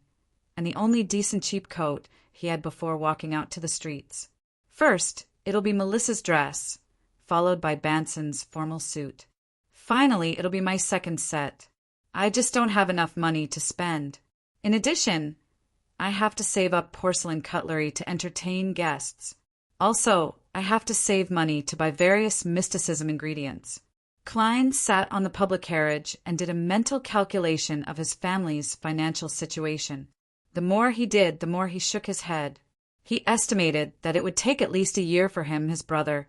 and the only decent cheap coat he had before walking out to the streets. First, it'll be Melissa's dress, followed by Banson's formal suit. Finally, it'll be my second set. I just don't have enough money to spend. In addition, I have to save up porcelain cutlery to entertain guests. Also, I have to save money to buy various mysticism ingredients. Klein sat on the public carriage and did a mental calculation of his family's financial situation. The more he did, the more he shook his head. He estimated that it would take at least a year for him, his brother,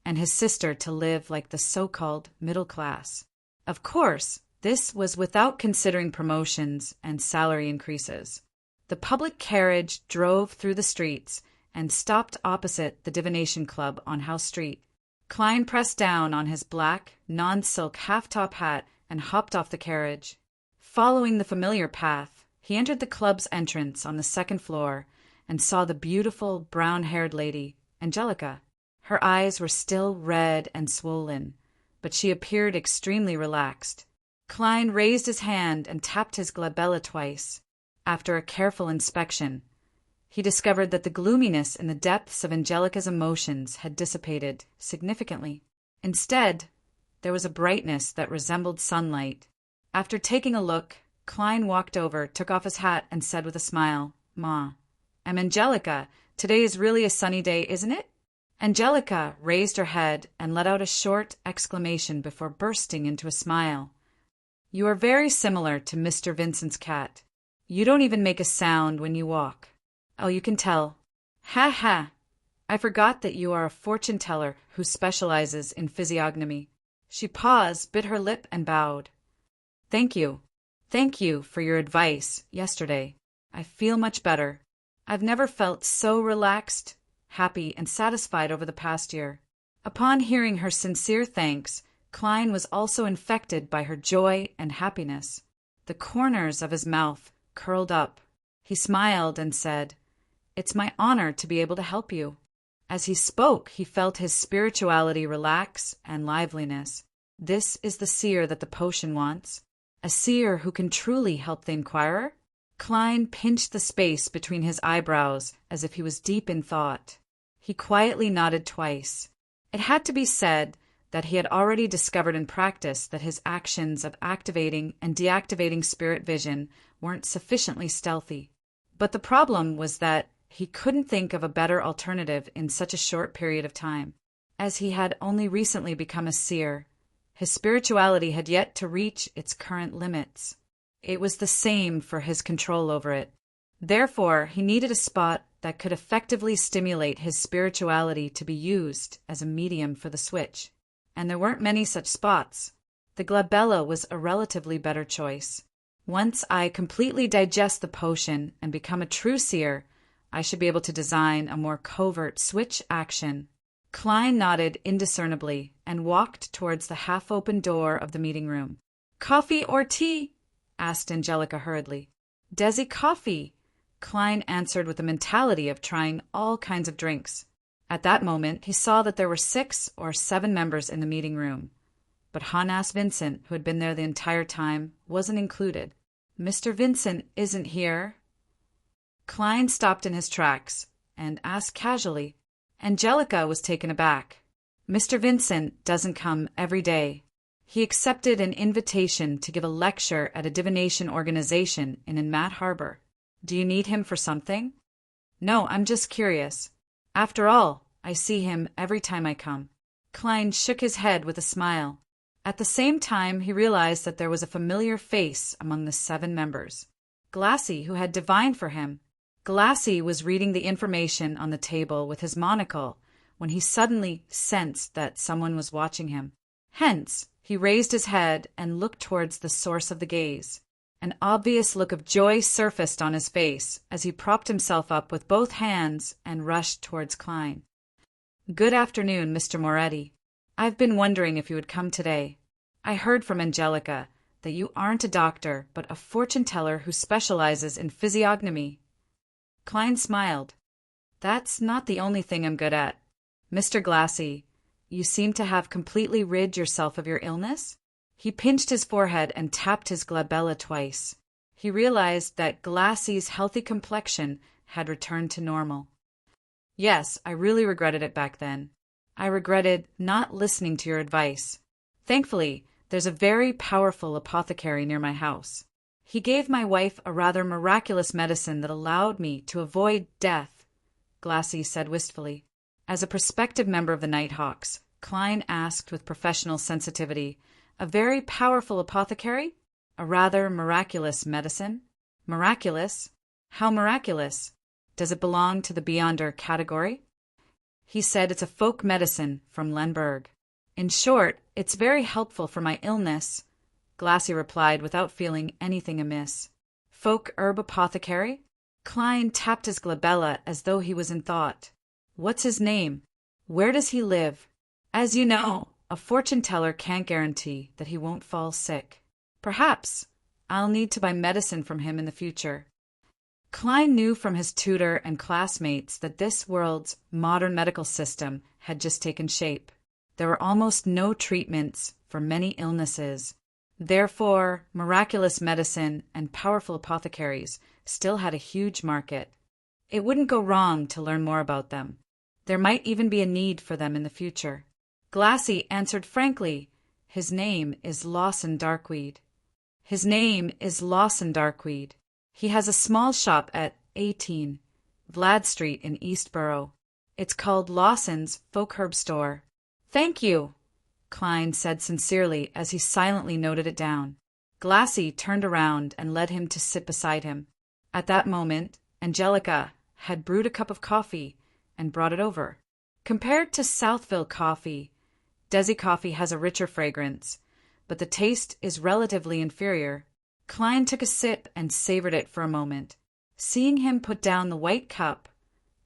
and his sister to live like the so-called middle class. Of course, this was without considering promotions and salary increases. The public carriage drove through the streets and stopped opposite the Divination Club on House Street. Klein pressed down on his black, non-silk half-top hat and hopped off the carriage. Following the familiar path, he entered the club's entrance on the second floor and saw the beautiful brown-haired lady, Angelica. Her eyes were still red and swollen, but she appeared extremely relaxed. Klein raised his hand and tapped his glabella twice. After a careful inspection, he discovered that the gloominess in the depths of Angelica's emotions had dissipated significantly. Instead, there was a brightness that resembled sunlight. After taking a look, Klein walked over, took off his hat, and said with a smile, "Ma, I'm Angelica. Today is really a sunny day, isn't it?" Angelica raised her head and let out a short exclamation before bursting into a smile. "You are very similar to Mr. Vincent's cat. You don't even make a sound when you walk. Oh, you can tell. Ha ha! I forgot that you are a fortune teller who specializes in physiognomy." She paused, bit her lip, and bowed. Thank you for your advice yesterday. I feel much better. I've never felt so relaxed, happy, and satisfied over the past year." Upon hearing her sincere thanks, Klein was also infected by her joy and happiness. The corners of his mouth curled up. He smiled and said, "It's my honor to be able to help you." As he spoke, he felt his spirituality relax and liveliness. This is the seer that the potion wants. A seer who can truly help the inquirer? Klein pinched the space between his eyebrows as if he was deep in thought. He quietly nodded twice. It had to be said that he had already discovered in practice that his actions of activating and deactivating spirit vision weren't sufficiently stealthy. But the problem was that he couldn't think of a better alternative in such a short period of time. as he had only recently become a seer. His spirituality had yet to reach its current limits. It was the same for his control over it. Therefore, he needed a spot that could effectively stimulate his spirituality to be used as a medium for the switch. And there weren't many such spots. The glabella was a relatively better choice. Once I completely digest the potion and become a true seer, I should be able to design a more covert switch action. Klein nodded indiscernibly and walked towards the half-open door of the meeting room. "Coffee or tea?" asked Angelica hurriedly. "Desi coffee," Klein answered with the mentality of trying all kinds of drinks. At that moment, he saw that there were 6 or 7 members in the meeting room. But Hannas Vincent, who had been there the entire time, wasn't included. "Mr. Vincent isn't here." Klein stopped in his tracks and asked casually. Angelica was taken aback. "Mr. Vincent doesn't come every day. He accepted an invitation to give a lecture at a divination organization in Inmat Harbor. Do you need him for something?" "No, I'm just curious. After all, I see him every time I come." Klein shook his head with a smile. At the same time, he realized that there was a familiar face among the 7 members. Glassy, who had divined for him. Glassy was reading the information on the table with his monocle when he suddenly sensed that someone was watching him. Hence, he raised his head and looked towards the source of the gaze. An obvious look of joy surfaced on his face as he propped himself up with both hands and rushed towards Klein. "Good afternoon, Mr. Moretti. I've been wondering if you would come today. I heard from Angelica that you aren't a doctor but a fortune-teller who specializes in physiognomy." Klein smiled. "That's not the only thing I'm good at. Mr. Glassy, you seem to have completely rid yourself of your illness?" He pinched his forehead and tapped his glabella twice. He realized that Glassy's healthy complexion had returned to normal. "Yes, I really regretted it back then. I regretted not listening to your advice. Thankfully, there's a very powerful apothecary near my house. He gave my wife a rather miraculous medicine that allowed me to avoid death," Glassy said wistfully. As a prospective member of the Nighthawks, Klein asked with professional sensitivity, "A very powerful apothecary? A rather miraculous medicine?" "Miraculous? How miraculous? Does it belong to the Beyonder category?" He said it's a folk medicine from Lemberg. "In short, it's very helpful for my illness," Glassy replied without feeling anything amiss. "Folk herb apothecary?" Klein tapped his glabella as though he was in thought. "What's his name? Where does he live?" "As you know, a fortune-teller can't guarantee that he won't fall sick. Perhaps I'll need to buy medicine from him in the future." Klein knew from his tutor and classmates that this world's modern medical system had just taken shape. There were almost no treatments for many illnesses. Therefore, miraculous medicine and powerful apothecaries still had a huge market. It wouldn't go wrong to learn more about them. There might even be a need for them in the future. Glassy answered frankly, "His name is Lawson Darkweed." "His name is Lawson Darkweed. He has a small shop at 18 Vlad Street in Eastborough. It's called Lawson's Folk Herb Store." "Thank you," Klein said sincerely as he silently noted it down. Glassy turned around and led him to sit beside him. At that moment, Angelica had brewed a cup of coffee and brought it over. Compared to Southville coffee, Desi coffee has a richer fragrance, but the taste is relatively inferior. Klein took a sip and savored it for a moment. Seeing him put down the white cup,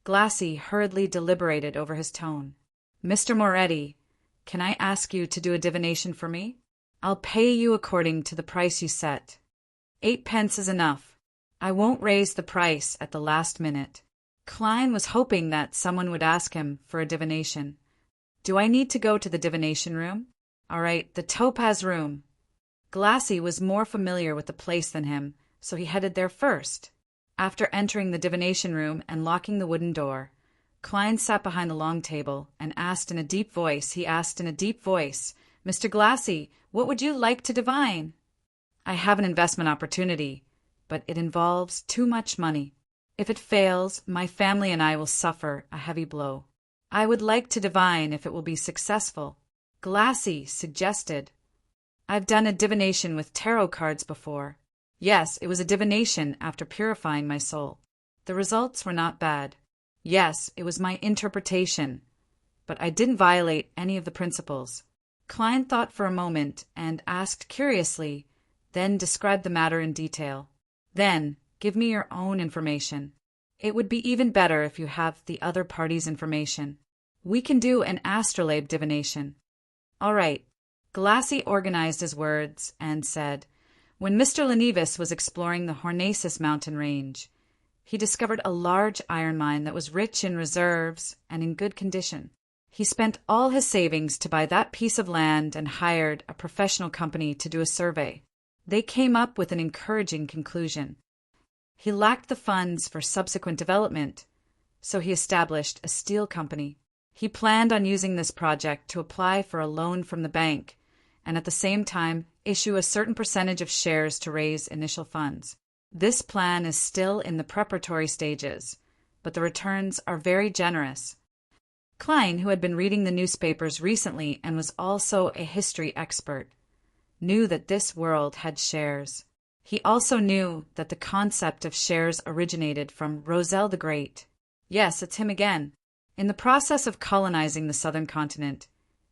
Glassy hurriedly deliberated over his tone. "Mr. Moretti, can I ask you to do a divination for me? I'll pay you according to the price you set. 8 pence is enough. I won't raise the price at the last minute." Klein was hoping that someone would ask him for a divination. "Do I need to go to the divination room?" "All right, the Topaz room." Glassy was more familiar with the place than him, so he headed there first. After entering the divination room and locking the wooden door, Klein sat behind the long table and asked in a deep voice, "Mr. Glassy, what would you like to divine?" "I have an investment opportunity, but it involves too much money. If it fails, my family and I will suffer a heavy blow." I would like to divine if it will be successful. Glassy suggested. I've done a divination with tarot cards before. Yes, it was a divination after purifying my soul. The results were not bad. Yes, it was my interpretation, but I didn't violate any of the principles. Klein thought for a moment and asked curiously, then described the matter in detail. Then, give me your own information. It would be even better if you have the other party's information. We can do an astrolabe divination. All right. Glassy organized his words and said, when Mr. Lenevis was exploring the Hornacis mountain range, he discovered a large iron mine that was rich in reserves and in good condition. He spent all his savings to buy that piece of land and hired a professional company to do a survey. They came up with an encouraging conclusion. He lacked the funds for subsequent development, so he established a steel company. He planned on using this project to apply for a loan from the bank and at the same time issue a certain percentage of shares to raise initial funds. This plan is still in the preparatory stages, but the returns are very generous. Klein, who had been reading the newspapers recently and was also a history expert, knew that this world had shares. He also knew that the concept of shares originated from Roselle the Great. Yes, it's him again. In the process of colonizing the southern continent,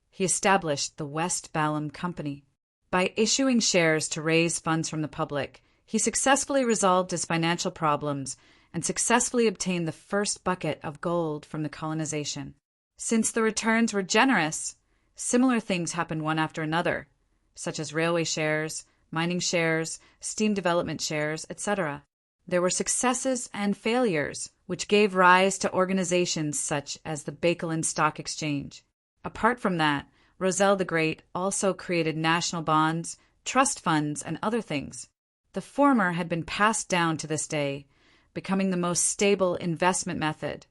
he established the West Balham Company. By issuing shares to raise funds from the public, he successfully resolved his financial problems and successfully obtained the first bucket of gold from the colonization. Since the returns were generous, similar things happened one after another, such as railway shares, mining shares, steam development shares, etc. There were successes and failures, which gave rise to organizations such as the Bakelin Stock Exchange. Apart from that, Roselle the Great also created national bonds, trust funds, and other things. The former had been passed down to this day, becoming the most stable investment method,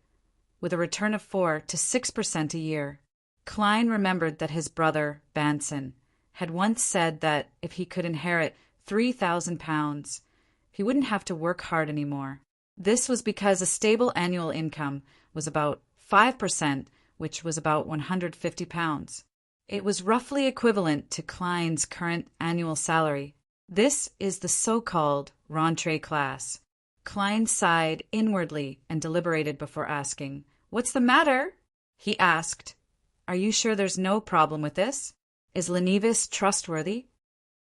with a return of 4 to 6% a year. Klein remembered that his brother, Banson, had once said that if he could inherit £3,000, he wouldn't have to work hard anymore. This was because a stable annual income was about 5%, which was about £150. It was roughly equivalent to Klein's current annual salary. This is the so-called rentrée class. Klein sighed inwardly and deliberated before asking, "What's the matter?" He asked, "Are you sure there's no problem with this? Is Lenevis trustworthy?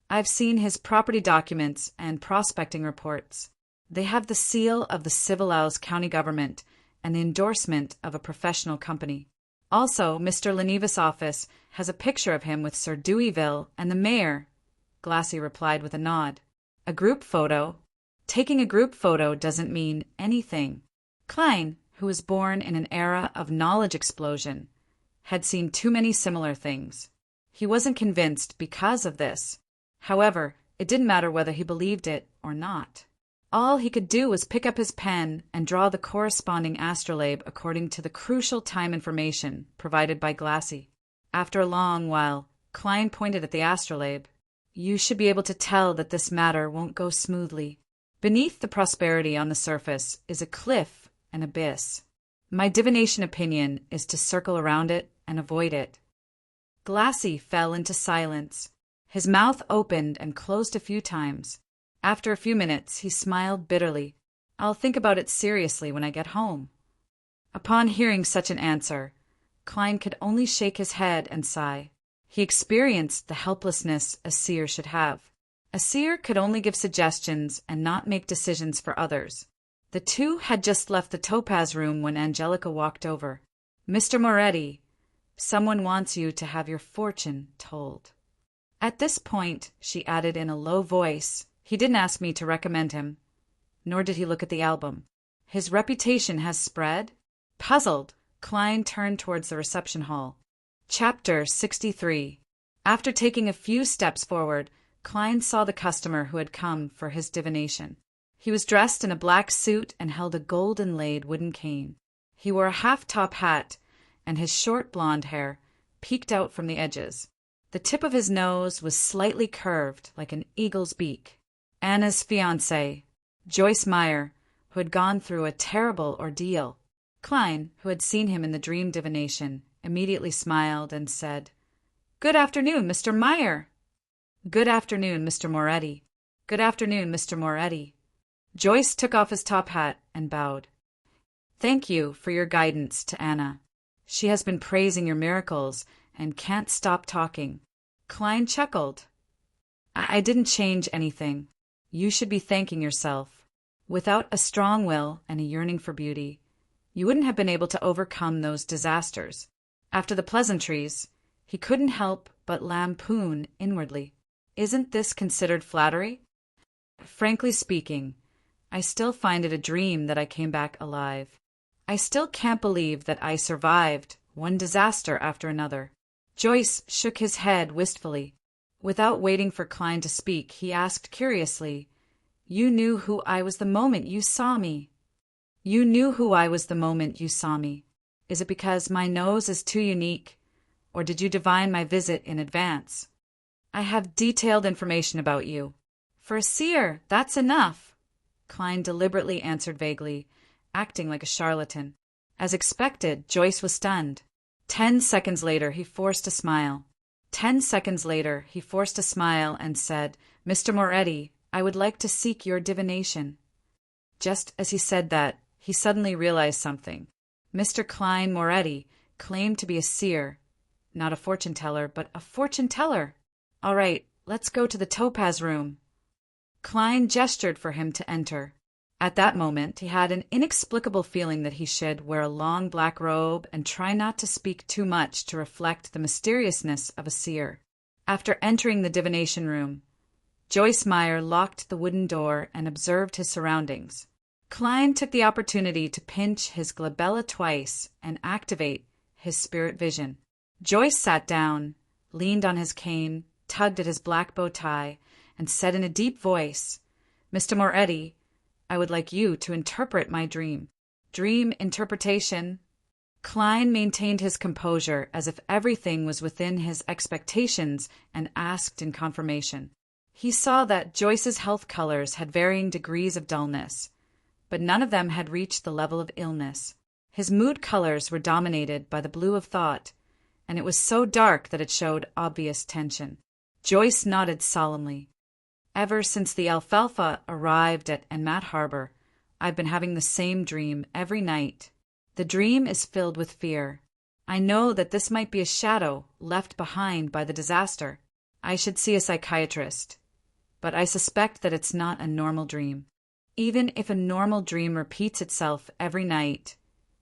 I've seen his property documents and prospecting reports. They have the seal of the Civilaux County government and the endorsement of a professional company. Also, Mr. Lenevis' office has a picture of him with Sir Deweyville and the mayor." Glassy replied with a nod. "A group photo? Taking a group photo doesn't mean anything." Klein, who was born in an era of knowledge explosion, had seen too many similar things. He wasn't convinced because of this. However, it didn't matter whether he believed it or not. All he could do was pick up his pen and draw the corresponding astrolabe according to the crucial time information provided by Glassy. After a long while, Klein pointed at the astrolabe. "You should be able to tell that this matter won't go smoothly. Beneath the prosperity on the surface is a cliff and abyss. My divination opinion is to circle around it and avoid it." Glassy fell into silence. His mouth opened and closed a few times. After a few minutes, he smiled bitterly. "I'll think about it seriously when I get home." Upon hearing such an answer, Klein could only shake his head and sigh. He experienced the helplessness a seer should have. A seer could only give suggestions and not make decisions for others. The two had just left the Topaz room when Angelica walked over. "Mr. Moretti, someone wants you to have your fortune told." At this point, she added in a low voice, "He didn't ask me to recommend him, nor did he look at the album. His reputation has spread?" Puzzled, Klein turned towards the reception hall. Chapter 63. After taking a few steps forward, Klein saw the customer who had come for his divination. He was dressed in a black suit and held a gold-inlaid wooden cane. He wore a half-top hat, and his short blonde hair peeked out from the edges. The tip of his nose was slightly curved like an eagle's beak. Anna's fiancée, Joyce Meyer, who had gone through a terrible ordeal. Klein, who had seen him in the dream divination, immediately smiled and said, "Good afternoon, Mr. Meyer." "Good afternoon, Mr. Moretti." "Good afternoon, Mr. Moretti." Joyce took off his top hat and bowed. "Thank you for your guidance to Anna. She has been praising your miracles and can't stop talking." Klein chuckled. I didn't change anything. You should be thanking yourself. Without a strong will and a yearning for beauty, you wouldn't have been able to overcome those disasters." After the pleasantries, he couldn't help but lampoon inwardly. Isn't this considered flattery? Frankly speaking, I still find it a dream that I came back alive. I still can't believe that I survived one disaster after another. Joyce shook his head wistfully. Without waiting for Klein to speak, he asked curiously, "You knew who I was the moment you saw me?" "You knew who I was the moment you saw me. Is it because my nose is too unique, or did you divine my visit in advance?" "I have detailed information about you." "For a seer, that's enough," Klein deliberately answered vaguely, acting like a charlatan. As expected, Joyce was stunned. 10 seconds later, he forced a smile. 10 seconds later, he forced a smile and said, "Mr. Moretti, I would like to seek your divination." Just as he said that, he suddenly realized something. Mr. Klein Moretti claimed to be a seer, not a fortune-teller, but a fortune-teller. "All right, let's go to the topaz room." Klein gestured for him to enter. At that moment, he had an inexplicable feeling that he should wear a long black robe and try not to speak too much to reflect the mysteriousness of a seer. After entering the divination room, Joyce Meyer locked the wooden door and observed his surroundings. Klein took the opportunity to pinch his glabella twice and activate his spirit vision. Joyce sat down, leaned on his cane, tugged at his black bow tie, and said in a deep voice, "Mr. Moretti, I would like you to interpret my dream." "Dream interpretation." Klein maintained his composure as if everything was within his expectations and asked in confirmation. He saw that Joyce's health colors had varying degrees of dullness, but none of them had reached the level of illness. His mood colors were dominated by the blue of thought, and it was so dark that it showed obvious tension. Joyce nodded solemnly. "Ever since the alfalfa arrived at Enmat Harbor, I've been having the same dream every night. The dream is filled with fear. I know that this might be a shadow left behind by the disaster. I should see a psychiatrist, but I suspect that it's not a normal dream. Even if a normal dream repeats itself every night,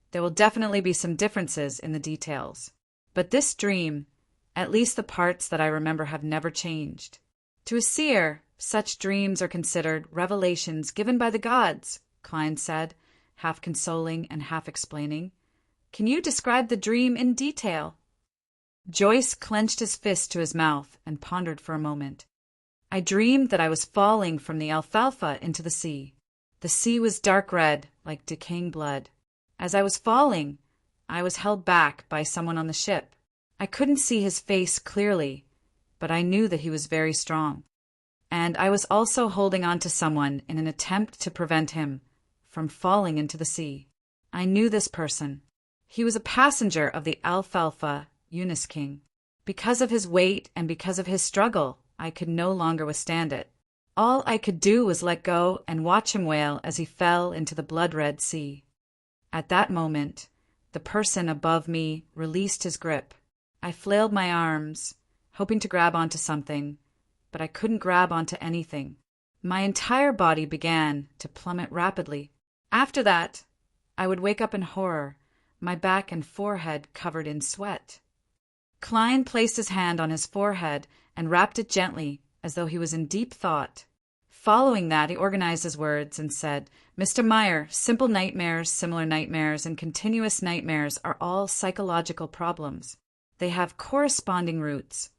there will definitely be some differences in the details. But this dream, at least the parts that I remember, have never changed. To a seer, such dreams are considered revelations given by the gods," Klein said, half consoling and half explaining. "Can you describe the dream in detail?" Joyce clenched his fist to his mouth and pondered for a moment. "I dreamed that I was falling from the alfalfa into the sea. The sea was dark red, like decaying blood. As I was falling, I was held back by someone on the ship. I couldn't see his face clearly, but I knew that he was very strong. And I was also holding on to someone in an attempt to prevent him from falling into the sea. I knew this person. He was a passenger of the alfalfa Eunice King. Because of his weight and because of his struggle, I could no longer withstand it. All I could do was let go and watch him wail as he fell into the blood-red sea. At that moment, the person above me released his grip. I flailed my arms, hoping to grab onto something, but I couldn't grab onto anything. My entire body began to plummet rapidly. After that, I would wake up in horror, my back and forehead covered in sweat." Klein placed his hand on his forehead and rapped it gently, as though he was in deep thought. Following that, he organized his words and said, "Mr. Meyer, simple nightmares, similar nightmares, and continuous nightmares are all psychological problems. They have corresponding roots.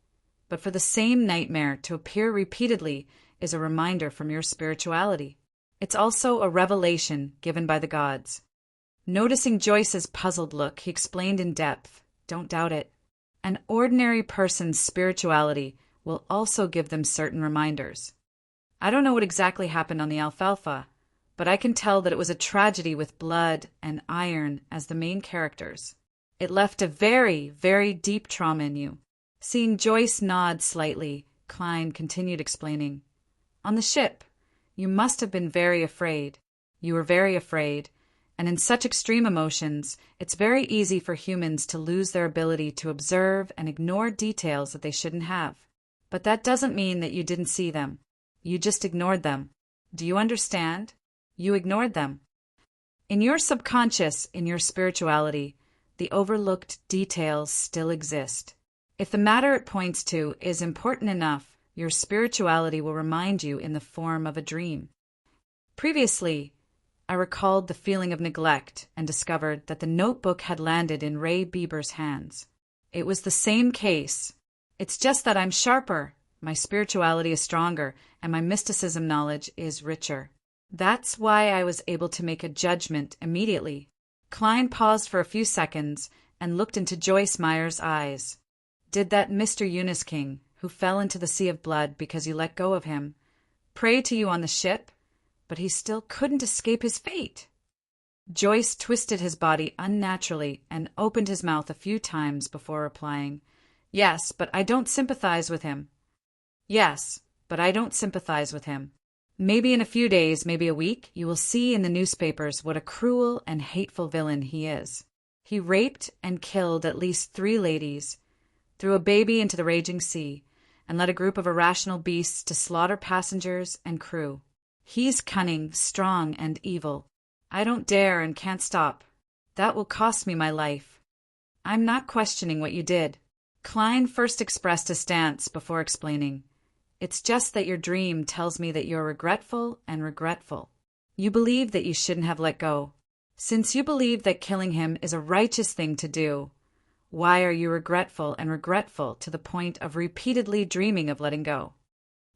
But for the same nightmare to appear repeatedly is a reminder from your spirituality. It's also a revelation given by the gods." Noticing Joyce's puzzled look, he explained in depth, "Don't doubt it. An ordinary person's spirituality will also give them certain reminders. I don't know what exactly happened on the alfalfa, but I can tell that it was a tragedy with blood and iron as the main characters. It left a very, very deep trauma in you. Seeing Joyce nod slightly, Klein continued explaining. On the ship, you must have been very afraid. You were very afraid, and in such extreme emotions, it's very easy for humans to lose their ability to observe and ignore details that they shouldn't have. But that doesn't mean that you didn't see them. You just ignored them. Do you understand? You ignored them. In your subconscious, in your spirituality, the overlooked details still exist. If the matter it points to is important enough, your spirituality will remind you in the form of a dream. Previously, I recalled the feeling of neglect and discovered that the notebook had landed in Ray Bieber's hands. It was the same case. It's just that I'm sharper, my spirituality is stronger, and my mysticism knowledge is richer. That's why I was able to make a judgment immediately. Klein paused for a few seconds and looked into Joyce Meyer's eyes. Did that Mr. Eunice King, who fell into the sea of blood because you let go of him, pray to you on the ship? But he still couldn't escape his fate. Joyce twisted his body unnaturally and opened his mouth a few times before replying, Yes, but I don't sympathize with him. Yes, but I don't sympathize with him. Maybe in a few days, maybe a week, you will see in the newspapers what a cruel and hateful villain he is. He raped and killed at least 3 ladies, threw a baby into the raging sea, and led a group of irrational beasts to slaughter passengers and crew. He's cunning, strong, and evil. I don't dare and can't stop. That will cost me my life. I'm not questioning what you did. Klein first expressed his stance before explaining. It's just that your dream tells me that you're regretful and regretful. You believe that you shouldn't have let go. Since you believe that killing him is a righteous thing to do, why are you regretful and regretful to the point of repeatedly dreaming of letting go?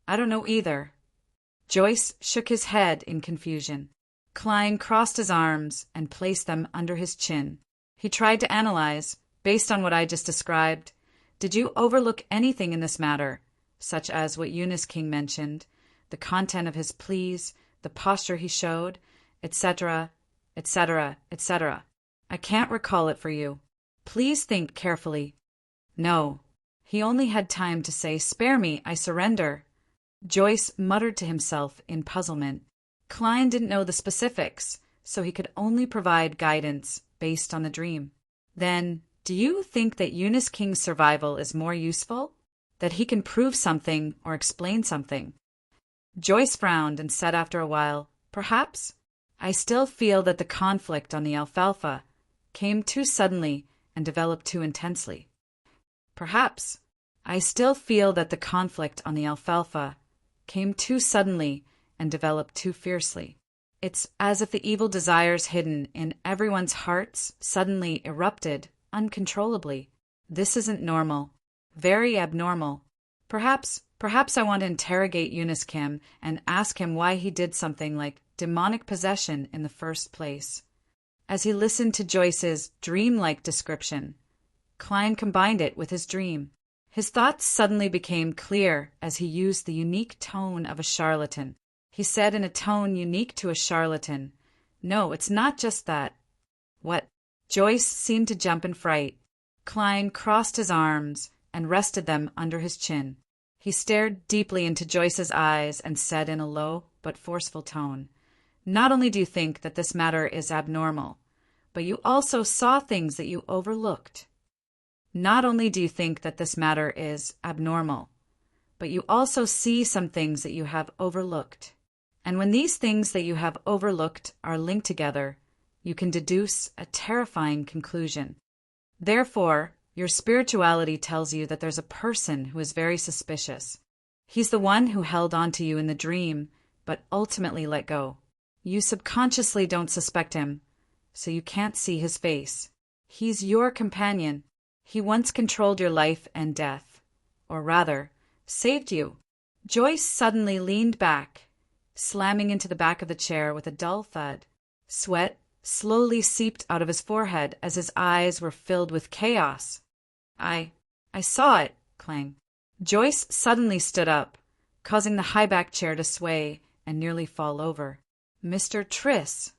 I don't know either. Joyce shook his head in confusion. Klein crossed his arms and placed them under his chin. He tried to analyze, based on what I just described, did you overlook anything in this matter, such as what Eunice King mentioned, the content of his pleas, the posture he showed, etc., etc., etc.? I can't recall it for you. Please think carefully. No. He only had time to say, Spare me, I surrender. Joyce muttered to himself in puzzlement. Klein didn't know the specifics, so he could only provide guidance based on the dream. Then, do you think that Eunice King's survival is more useful? That he can prove something or explain something? Joyce frowned and said after a while, Perhaps. I still feel that the conflict on the Alfalfa came too suddenly and developed too intensely. Perhaps. I still feel that the conflict on the Alfalfa came too suddenly and developed too fiercely. It's as if the evil desires hidden in everyone's hearts suddenly erupted uncontrollably. This isn't normal. Very abnormal. Perhaps I want to interrogate Eunice Kim and ask him why he did something like demonic possession in the first place. As he listened to Joyce's dreamlike description, Klein combined it with his dream. His thoughts suddenly became clear as he used the unique tone of a charlatan. He said in a tone unique to a charlatan, No, it's not just that. What? Joyce seemed to jump in fright. Klein crossed his arms and rested them under his chin. He stared deeply into Joyce's eyes and said in a low but forceful tone, Not only do you think that this matter is abnormal, but you also saw things that you overlooked. Not only do you think that this matter is abnormal, but you also see some things that you have overlooked. And when these things that you have overlooked are linked together, you can deduce a terrifying conclusion. Therefore, your spirituality tells you that there's a person who is very suspicious. He's the one who held on to you in the dream, but ultimately let go. You subconsciously don't suspect him, so you can't see his face. He's your companion. He once controlled your life and death, or rather, saved you. Joyce suddenly leaned back, slamming into the back of the chair with a dull thud. Sweat slowly seeped out of his forehead as his eyes were filled with chaos. I saw it, Clang. Joyce suddenly stood up, causing the high-back chair to sway and nearly fall over. Mr. Triss.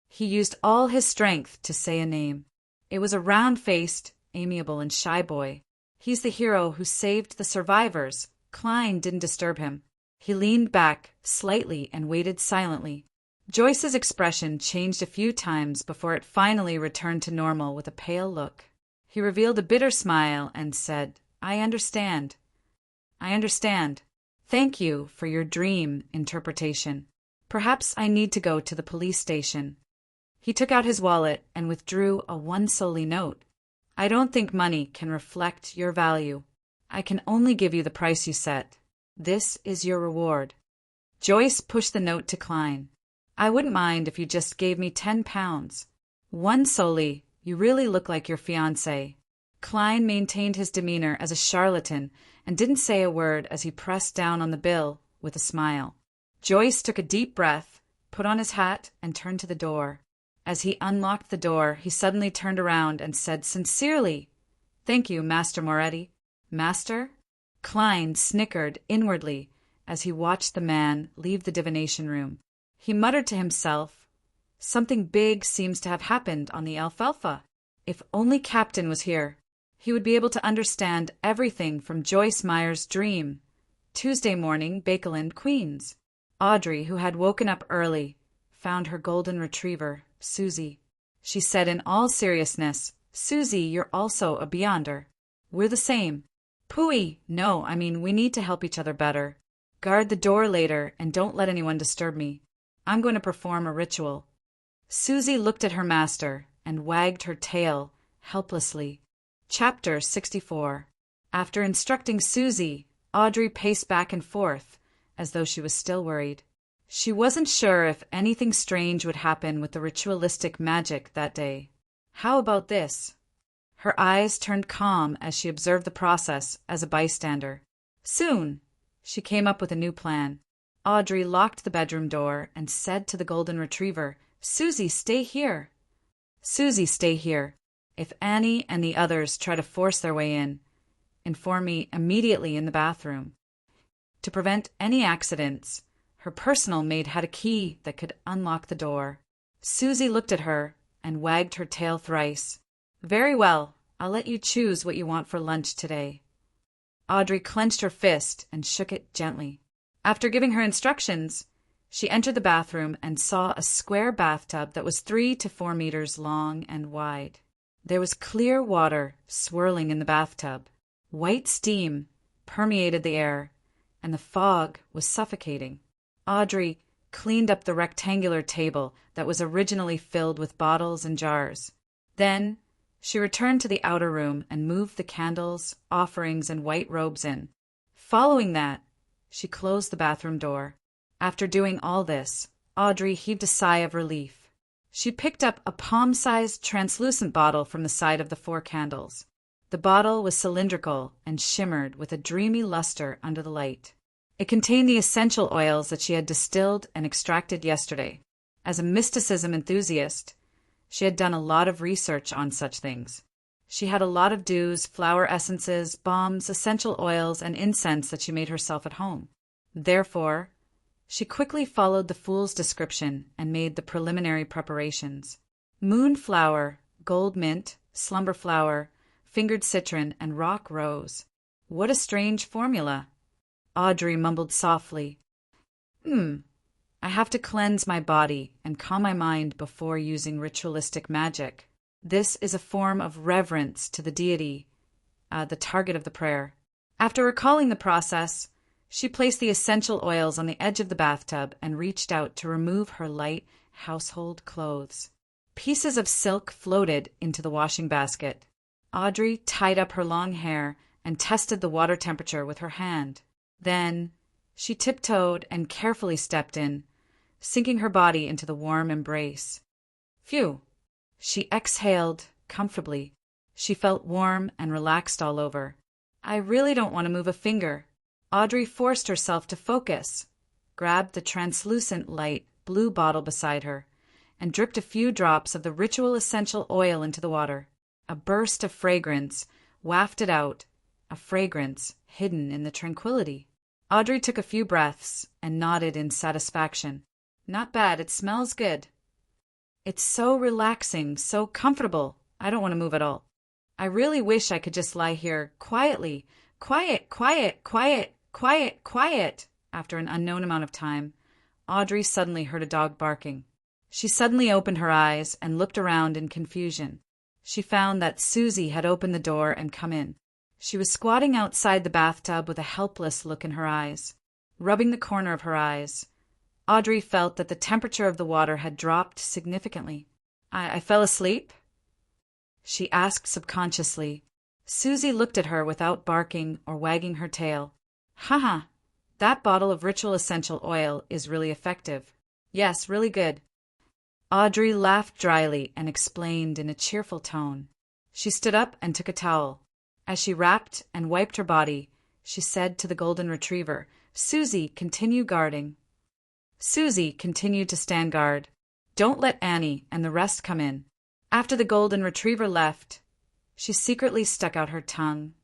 He used all his strength to say a name. It was a round-faced, amiable, and shy boy. He's the hero who saved the survivors. Klein didn't disturb him. He leaned back slightly and waited silently. Joyce's expression changed a few times before it finally returned to normal with a pale look. He revealed a bitter smile and said, I understand. I understand. Thank you for your dream interpretation. Perhaps I need to go to the police station. He took out his wallet and withdrew a 1 soldi note. I don't think money can reflect your value. I can only give you the price you set. This is your reward. Joyce pushed the note to Klein. I wouldn't mind if you just gave me £10. 1 soldi. You really look like your fiancé. Klein maintained his demeanor as a charlatan and didn't say a word as he pressed down on the bill with a smile. Joyce took a deep breath, put on his hat, and turned to the door. As he unlocked the door, he suddenly turned around and said sincerely, Thank you, Master Moretti. Master? Klein snickered inwardly as he watched the man leave the divination room. He muttered to himself, Something big seems to have happened on the alfalfa. If only Captain was here, he would be able to understand everything from Joyce Meyer's dream. Tuesday morning, Bakeland, Queens. Audrey, who had woken up early, found her golden retriever, Susie. She said in all seriousness, Susie, you're also a Beyonder. We're the same. Pooey! No, I mean, we need to help each other better. Guard the door later and don't let anyone disturb me. I'm going to perform a ritual. Susie looked at her master and wagged her tail helplessly. Chapter 64. After instructing Susie, Audrey paced back and forth, as though she was still worried. She wasn't sure if anything strange would happen with the ritualistic magic that day. How about this? Her eyes turned calm as she observed the process as a bystander. Soon, she came up with a new plan. Audrey locked the bedroom door and said to the golden retriever, Susie, stay here. Susie, stay here. If Annie and the others try to force their way in, inform me immediately in the bathroom. To prevent any accidents, her personal maid had a key that could unlock the door. Susie looked at her and wagged her tail thrice. Very well, I'll let you choose what you want for lunch today. Audrey clenched her fist and shook it gently. After giving her instructions, she entered the bathroom and saw a square bathtub that was 3 to 4 meters long and wide. There was clear water swirling in the bathtub. White steam permeated the air, and the fog was suffocating. Audrey cleaned up the rectangular table that was originally filled with bottles and jars. Then she returned to the outer room and moved the candles, offerings, and white robes in. Following that, she closed the bathroom door. After doing all this, Audrey heaved a sigh of relief. She picked up a palm-sized translucent bottle from the side of the 4 candles. The bottle was cylindrical and shimmered with a dreamy luster under the light. It contained the essential oils that she had distilled and extracted yesterday. As a mysticism enthusiast, she had done a lot of research on such things. She had a lot of dews, flower essences, balms, essential oils, and incense that she made herself at home. Therefore, she quickly followed the fool's description and made the preliminary preparations. Moonflower, gold mint, slumber flower, fingered citron, and rock rose. What a strange formula. Audrey mumbled softly. I have to cleanse my body and calm my mind before using ritualistic magic. This is a form of reverence to the deity, the target of the prayer. After recalling the process, she placed the essential oils on the edge of the bathtub and reached out to remove her light household clothes. Pieces of silk floated into the washing basket. Audrey tied up her long hair and tested the water temperature with her hand. Then she tiptoed and carefully stepped in, sinking her body into the warm embrace. Phew! She exhaled comfortably. She felt warm and relaxed all over. I really don't want to move a finger. Audrey forced herself to focus, grabbed the translucent light blue bottle beside her, and dripped a few drops of the ritual essential oil into the water. A burst of fragrance wafted out, a fragrance hidden in the tranquility. Audrey took a few breaths and nodded in satisfaction. Not bad. It smells good. It's so relaxing, so comfortable. I don't want to move at all. I really wish I could just lie here quietly. Quiet, quiet, quiet, quiet, quiet. After an unknown amount of time, Audrey suddenly heard a dog barking. She suddenly opened her eyes and looked around in confusion. She found that Susie had opened the door and come in. She was squatting outside the bathtub with a helpless look in her eyes. Rubbing the corner of her eyes, Audrey felt that the temperature of the water had dropped significantly. I fell asleep? She asked subconsciously. Susie looked at her without barking or wagging her tail. Haha, that bottle of ritual essential oil is really effective. Yes, really good. Audrey laughed dryly and explained in a cheerful tone. She stood up and took a towel. As she wrapped and wiped her body, she said to the golden retriever, Susie, continue guarding. Susie continued to stand guard. Don't let Annie and the rest come in. After the golden retriever left, she secretly stuck out her tongue,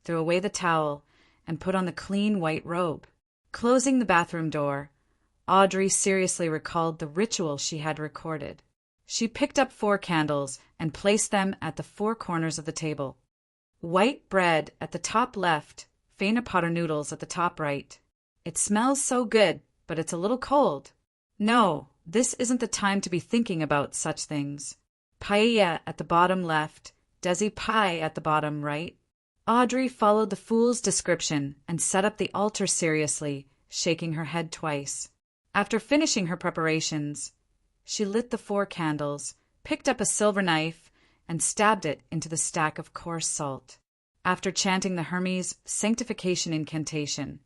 threw away the towel, and put on the clean white robe. Closing the bathroom door, Audrey seriously recalled the ritual she had recorded. She picked up 4 candles and placed them at the 4 corners of the table. White bread at the top left, Faina Potter noodles at the top right. It smells so good, but it's a little cold. No, this isn't the time to be thinking about such things. Paella at the bottom left, Desi pie at the bottom right. Audrey followed the fool's description and set up the altar seriously, shaking her head twice. After finishing her preparations, she lit the 4 candles, picked up a silver knife, and stabbed it into the stack of coarse salt. After chanting the Hermes sanctification incantation,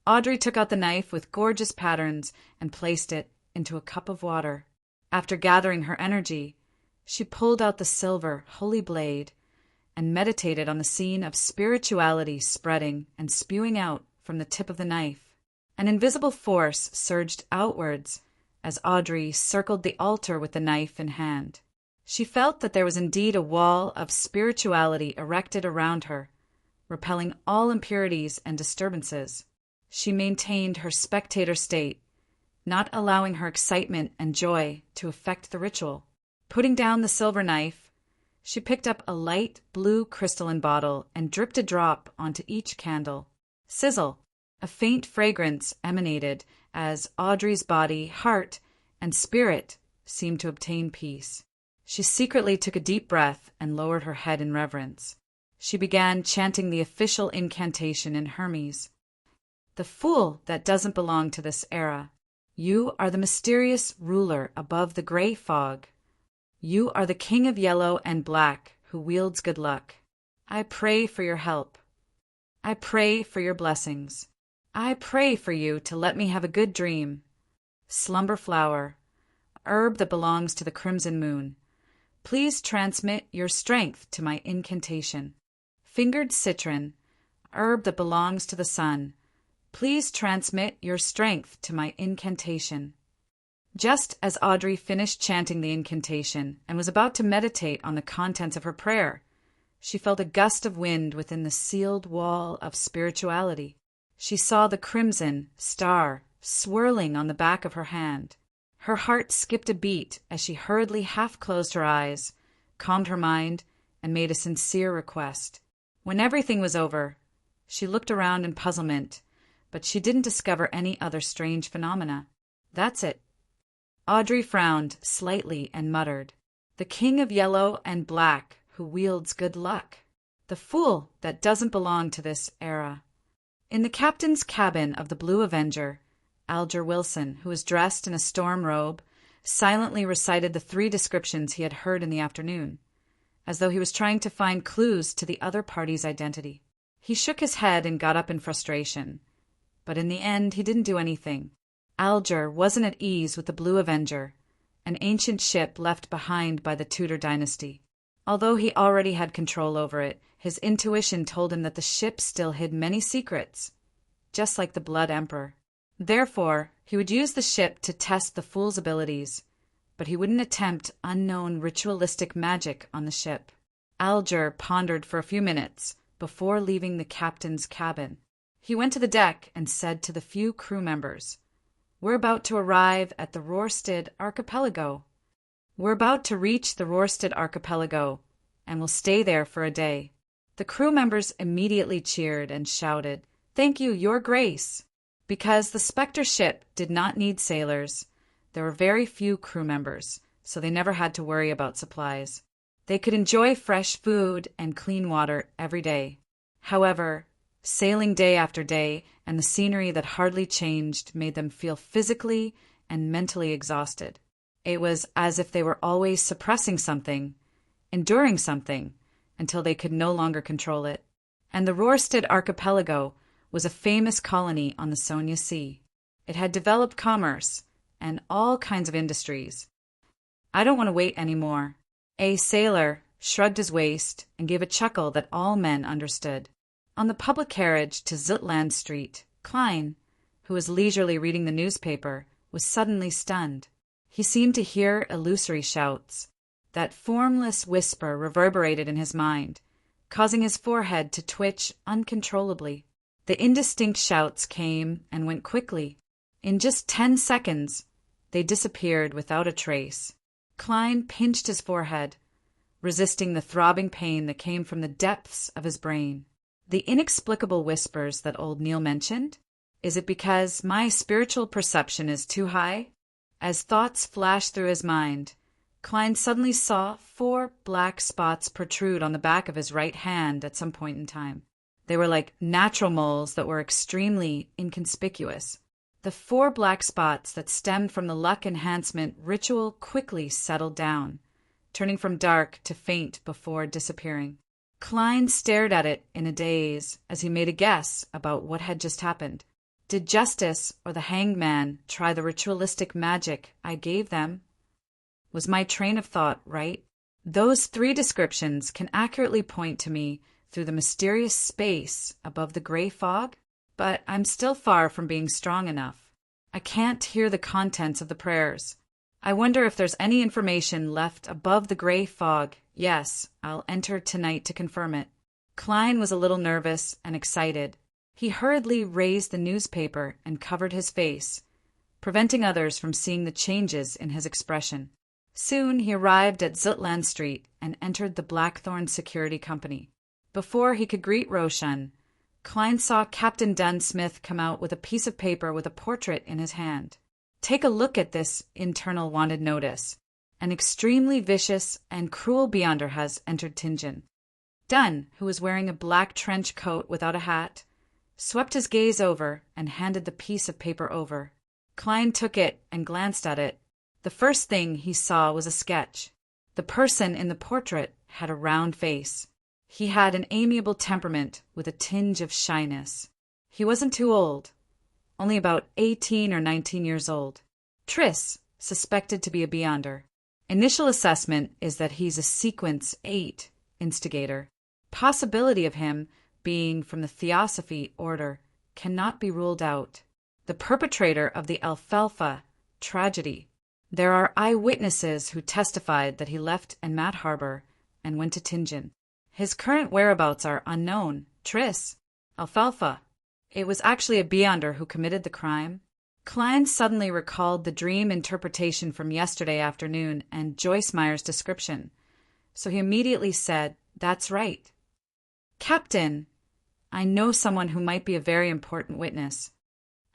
Audrey took out the knife with gorgeous patterns and placed it into a cup of water. After gathering her energy, she pulled out the silver, holy blade and meditated on the scene of spirituality spreading and spewing out from the tip of the knife. An invisible force surged outwards as Audrey circled the altar with the knife in hand. She felt that there was indeed a wall of spirituality erected around her, repelling all impurities and disturbances. She maintained her spectator state, not allowing her excitement and joy to affect the ritual. Putting down the silver knife, she picked up a light blue crystalline bottle and dripped a drop onto each candle. Sizzle! A faint fragrance emanated as Audrey's body, heart, and spirit seemed to obtain peace. She secretly took a deep breath and lowered her head in reverence. She began chanting the official incantation in Hermes. The fool that doesn't belong to this era. You are the mysterious ruler above the gray fog. You are the king of yellow and black who wields good luck. I pray for your help. I pray for your blessings. I pray for you to let me have a good dream. Slumber flower, herb that belongs to the crimson moon. Please transmit your strength to my incantation. Fingered citron, herb that belongs to the sun. Please transmit your strength to my incantation. Just as Audrey finished chanting the incantation and was about to meditate on the contents of her prayer, she felt a gust of wind within the sealed wall of spirituality. She saw the crimson star swirling on the back of her hand. Her heart skipped a beat as she hurriedly half-closed her eyes, calmed her mind, and made a sincere request. When everything was over, she looked around in puzzlement, but she didn't discover any other strange phenomena. That's it. Audrey frowned slightly and muttered, The king of yellow and black who wields good luck. The fool that doesn't belong to this era. In the captain's cabin of the Blue Avenger, Alger Wilson, who was dressed in a storm robe, silently recited the 3 descriptions he had heard in the afternoon, as though he was trying to find clues to the other party's identity. He shook his head and got up in frustration, but in the end he didn't do anything. Alger wasn't at ease with the Blue Avenger, an ancient ship left behind by the Tudor dynasty. Although he already had control over it, his intuition told him that the ship still hid many secrets, just like the Blood Emperor. Therefore, he would use the ship to test the fool's abilities, but he wouldn't attempt unknown ritualistic magic on the ship. Alger pondered for a few minutes before leaving the captain's cabin. He went to the deck and said to the few crew members, We're about to arrive at the Rörsted Archipelago. We're about to reach the Rörsted Archipelago, and we'll stay there for a day." The crew members immediately cheered and shouted, "Thank you, Your Grace!" Because the Spectre ship did not need sailors, there were very few crew members, so they never had to worry about supplies. They could enjoy fresh food and clean water every day. However, sailing day after day and the scenery that hardly changed made them feel physically and mentally exhausted. It was as if they were always suppressing something, enduring something, until they could no longer control it. And the Rörsted Archipelago was a famous colony on the Sonia Sea. It had developed commerce and all kinds of industries. "I don't want to wait anymore." A sailor shrugged his waist and gave a chuckle that all men understood. On the public carriage to Zutland Street, Klein, who was leisurely reading the newspaper, was suddenly stunned. He seemed to hear illusory shouts. That formless whisper reverberated in his mind, causing his forehead to twitch uncontrollably. The indistinct shouts came and went quickly. In just 10 seconds, they disappeared without a trace. Klein pinched his forehead, resisting the throbbing pain that came from the depths of his brain. The inexplicable whispers that old Neil mentioned? Is it because my spiritual perception is too high? As thoughts flashed through his mind, Klein suddenly saw 4 black spots protrude on the back of his right hand at some point in time. They were like natural moles that were extremely inconspicuous. The 4 black spots that stemmed from the luck enhancement ritual quickly settled down, turning from dark to faint before disappearing. Klein stared at it in a daze as he made a guess about what had just happened. Did Justice or the Hanged Man try the ritualistic magic I gave them? Was my train of thought right? Those 3 descriptions can accurately point to me through the mysterious space above the gray fog, but I'm still far from being strong enough. I can't hear the contents of the prayers. I wonder if there's any information left above the gray fog. Yes, I'll enter tonight to confirm it. Klein was a little nervous and excited. He hurriedly raised the newspaper and covered his face, preventing others from seeing the changes in his expression. Soon he arrived at Zutland Street and entered the Blackthorn Security Company. Before he could greet Roshan, Klein saw Captain Dunsmith come out with a piece of paper with a portrait in his hand. "Take a look at this internal wanted notice. An extremely vicious and cruel beyonder has entered Tingen." Dunn, who was wearing a black trench coat without a hat, swept his gaze over and handed the piece of paper over. Klein took it and glanced at it. The first thing he saw was a sketch. The person in the portrait had a round face. He had an amiable temperament with a tinge of shyness. He wasn't too old, only about 18 or 19 years old. Triss, suspected to be a beyonder. Initial assessment is that he's a Sequence 8 instigator. Possibility of him being from the Theosophy order cannot be ruled out. The perpetrator of the Alfalfa tragedy. There are eyewitnesses who testified that he left Enmat Harbor and went to Tingen. His current whereabouts are unknown. Triss, Alfalfa. It was actually a beyonder who committed the crime. Klein suddenly recalled the dream interpretation from yesterday afternoon and Joyce Meyer's description, so he immediately said, "That's right." "Captain, I know someone who might be a very important witness."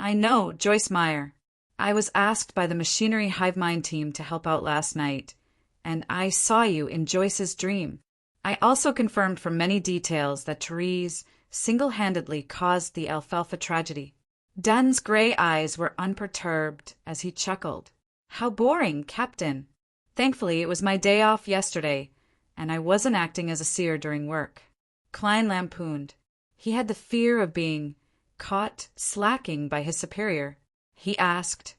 "I know, Joyce Meyer. I was asked by the Machinery Hive Mind team to help out last night, and I saw you in Joyce's dream. I also confirmed from many details that Therese single-handedly caused the Alfalfa tragedy." Dunn's gray eyes were unperturbed as he chuckled. "How boring, Captain. Thankfully, it was my day off yesterday, and I wasn't acting as a seer during work." Klein lampooned. He had the fear of being caught slacking by his superior. He asked,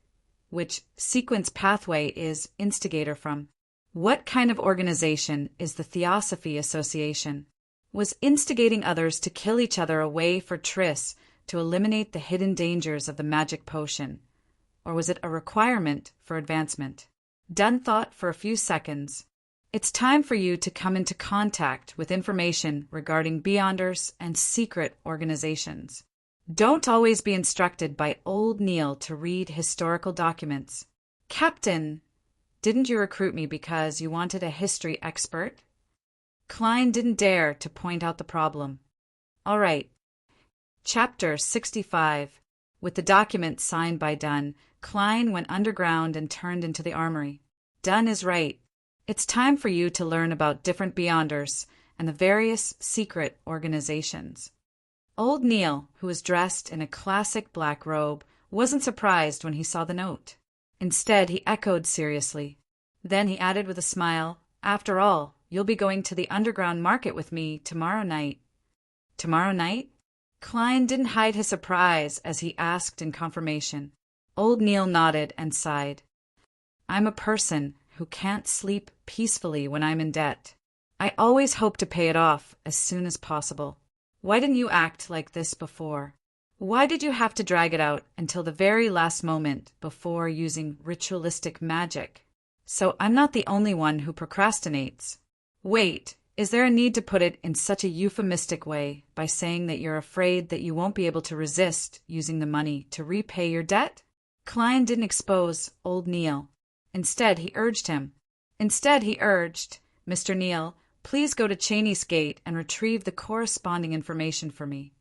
which sequence pathway is instigator from? What kind of organization is the Theosophy Association? Was instigating others to kill each other a way for Triss to eliminate the hidden dangers of the magic potion, or was it a requirement for advancement? Dunn thought for a few seconds. "It's time for you to come into contact with information regarding beyonders and secret organizations." Don't always be instructed by old Neil to read historical documents. Captain, didn't you recruit me because you wanted a history expert? Klein didn't dare to point out the problem. All right. Chapter 65. With the document signed by Dunn, Klein went underground and turned into the armory. Dunn is right. It's time for you to learn about different Beyonders and the various secret organizations. Old Neil, who was dressed in a classic black robe, wasn't surprised when he saw the note. Instead, he echoed seriously. Then he added with a smile, "After all, you'll be going to the underground market with me tomorrow night." Tomorrow night? Klein didn't hide his surprise as he asked in confirmation. Old Neil nodded and sighed. "I'm a person who can't sleep peacefully when I'm in debt. I always hope to pay it off as soon as possible. Why didn't you act like this before? Why did you have to drag it out until the very last moment before using ritualistic magic? So I'm not the only one who procrastinates. Wait, is there a need to put it in such a euphemistic way by saying that you're afraid that you won't be able to resist using the money to repay your debt?" Klein didn't expose old Neil. Instead, he urged, "Mr. Neil, please go to Cheney's Gate and retrieve the corresponding information for me."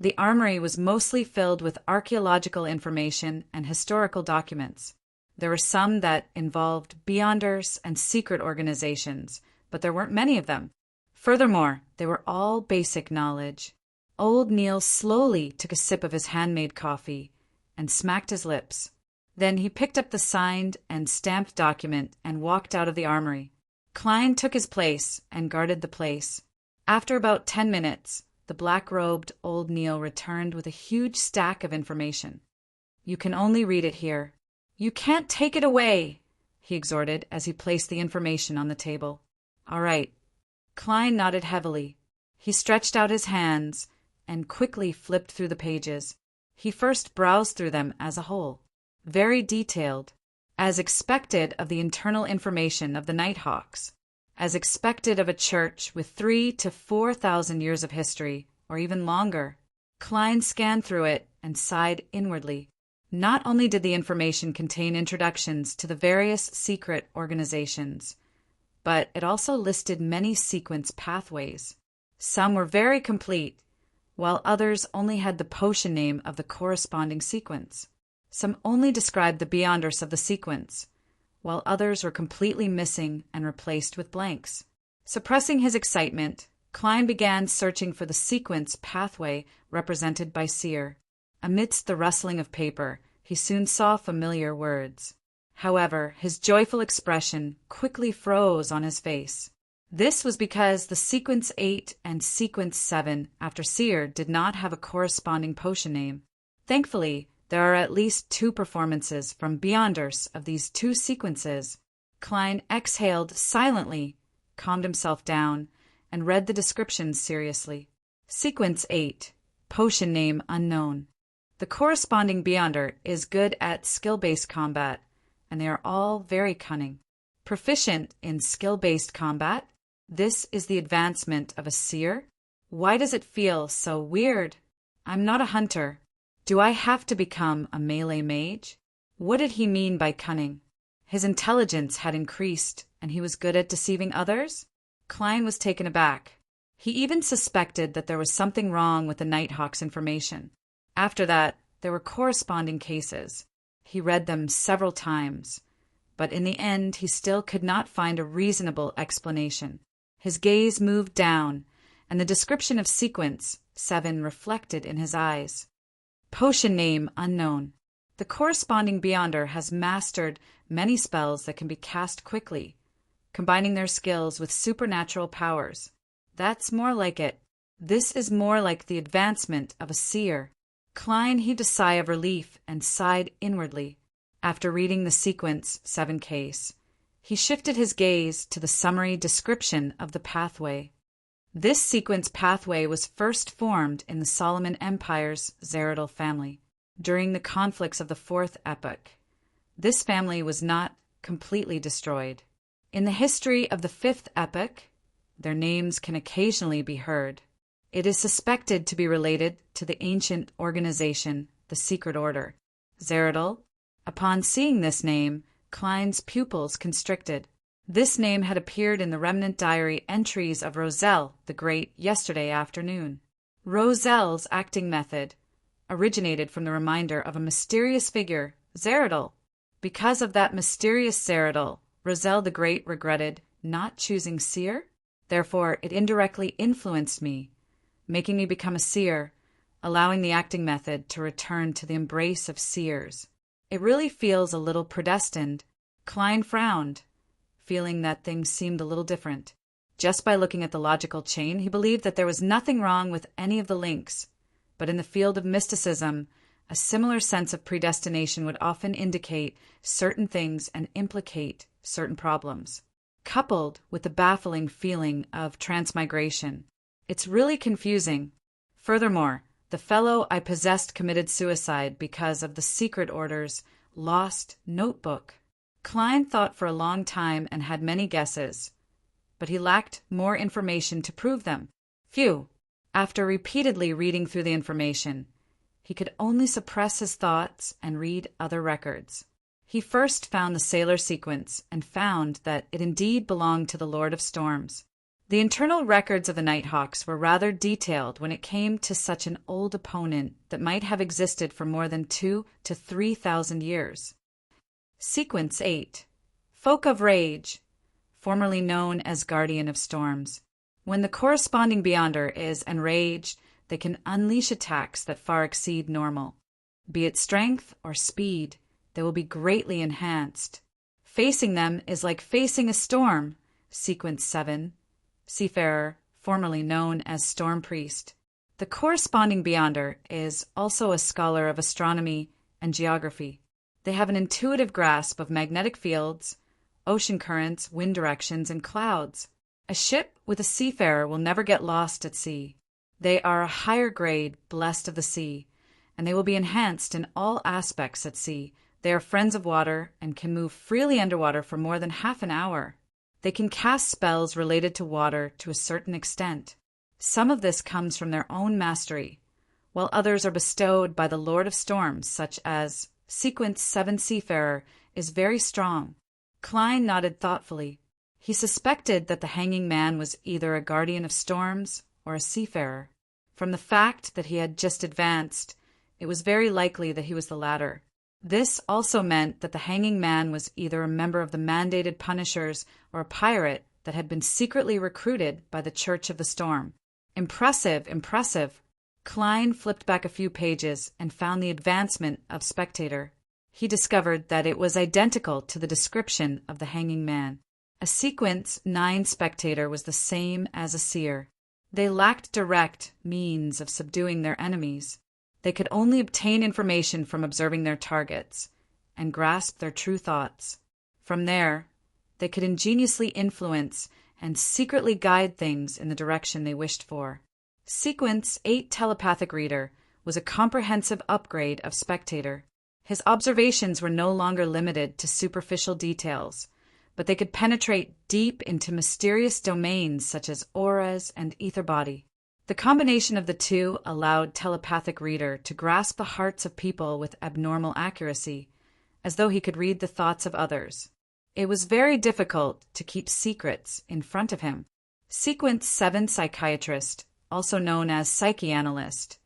The armory was mostly filled with archaeological information and historical documents. There were some that involved Beyonders and secret organizations, but there weren't many of them. Furthermore, they were all basic knowledge. Old Neil slowly took a sip of his handmade coffee and smacked his lips. Then he picked up the signed and stamped document and walked out of the armory. Klein took his place and guarded the place. After about 10 minutes, the black-robed old Neil returned with a huge stack of information. "You can only read it here. You can't take it away," he exhorted as he placed the information on the table. "All right." Klein nodded heavily. He stretched out his hands and quickly flipped through the pages. He first browsed through them as a whole. Very detailed. As expected of the internal information of the Nighthawks. As expected of a church with 3,000 to 4,000 years of history, or even longer. Klein scanned through it and sighed inwardly. Not only did the information contain introductions to the various secret organizations, but it also listed many sequence pathways. Some were very complete, while others only had the potion name of the corresponding sequence. Some only described the Beyonders of the sequence, while others were completely missing and replaced with blanks. Suppressing his excitement, Klein began searching for the sequence pathway represented by Seer. Amidst the rustling of paper, he soon saw familiar words. However, his joyful expression quickly froze on his face. This was because the Sequence 8 and Sequence 7 after Seer did not have a corresponding potion name. Thankfully, there are at least 2 performances from Beyonders of these 2 sequences. Klein exhaled silently, calmed himself down, and read the descriptions seriously. Sequence 8, potion name unknown. The corresponding Beyonder is good at skill-based combat, and they are all very cunning. Proficient in skill-based combat? This is the advancement of a seer? Why does it feel so weird? I'm not a hunter. Do I have to become a melee mage? What did he mean by cunning? His intelligence had increased, and he was good at deceiving others? Klein was taken aback. He even suspected that there was something wrong with the Nighthawk's information. After that, there were corresponding cases. He read them several times, but in the end he still could not find a reasonable explanation. His gaze moved down, and the description of Sequence 7 reflected in his eyes. Potion name unknown. The corresponding Beyonder has mastered many spells that can be cast quickly, combining their skills with supernatural powers. That's more like it. This is more like the advancement of a seer. Klein heaved a sigh of relief and sighed inwardly. After reading the Sequence 7 case, he shifted his gaze to the summary description of the pathway. This sequence pathway was first formed in the Solomon Empire's Zeridal family during the conflicts of the Fourth Epoch. This family was not completely destroyed. In the history of the Fifth Epoch, their names can occasionally be heard. It is suspected to be related to the ancient organization, the Secret Order. Zeradol. Upon seeing this name, Klein's pupils constricted. This name had appeared in the remnant diary entries of Roselle the Great yesterday afternoon. Roselle's acting method originated from the reminder of a mysterious figure, Zeradol. Because of that mysterious Zeradol, Roselle the Great regretted not choosing seer. Therefore, it indirectly influenced me, making me become a seer, allowing the acting method to return to the embrace of seers. It really feels a little predestined. Klein frowned, feeling that things seemed a little different. Just by looking at the logical chain, he believed that there was nothing wrong with any of the links. But in the field of mysticism, a similar sense of predestination would often indicate certain things and implicate certain problems, coupled with the baffling feeling of transmigration. It's really confusing. Furthermore, the fellow I possessed committed suicide because of the Secret Order's lost notebook. Klein thought for a long time and had many guesses, but he lacked more information to prove them. Phew! After repeatedly reading through the information, he could only suppress his thoughts and read other records. He first found the sailor sequence and found that it indeed belonged to the Lord of Storms. The internal records of the Nighthawks were rather detailed when it came to such an old opponent that might have existed for more than 2,000 to 3,000 years. Sequence 8. Folk of Rage, formerly known as Guardian of Storms. When the corresponding Beyonder is enraged, they can unleash attacks that far exceed normal. Be it strength or speed, they will be greatly enhanced. Facing them is like facing a storm. Sequence 7. Seafarer, formerly known as Storm Priest. The corresponding Beyonder is also a scholar of astronomy and geography. They have an intuitive grasp of magnetic fields, ocean currents, wind directions, and clouds. A ship with a seafarer will never get lost at sea. They are a higher grade, blessed of the sea, and they will be enhanced in all aspects at sea. They are friends of water and can move freely underwater for more than half an hour. They can cast spells related to water to a certain extent. Some of this comes from their own mastery, while others are bestowed by the Lord of Storms, such as Sequence 7 Seafarer is very strong. Klein nodded thoughtfully. He suspected that the hanging man was either a guardian of storms or a seafarer. From the fact that he had just advanced, it was very likely that he was the latter. This also meant that the hanging man was either a member of the mandated Punishers or a pirate that had been secretly recruited by the Church of the Storm. Impressive, impressive. Klein flipped back a few pages and found the advancement of Spectator. He discovered that it was identical to the description of the hanging man. A Sequence 9 Spectator was the same as a seer. They lacked direct means of subduing their enemies. They could only obtain information from observing their targets and grasp their true thoughts. From there, they could ingeniously influence and secretly guide things in the direction they wished for. Sequence 8 Telepathic Reader was a comprehensive upgrade of Spectator. His observations were no longer limited to superficial details, but they could penetrate deep into mysterious domains such as auras and ether body. The combination of the two allowed Telepathic Reader to grasp the hearts of people with abnormal accuracy, as though he could read the thoughts of others. It was very difficult to keep secrets in front of him. Sequence 7 Psychiatrist, also known as Psychianalyst,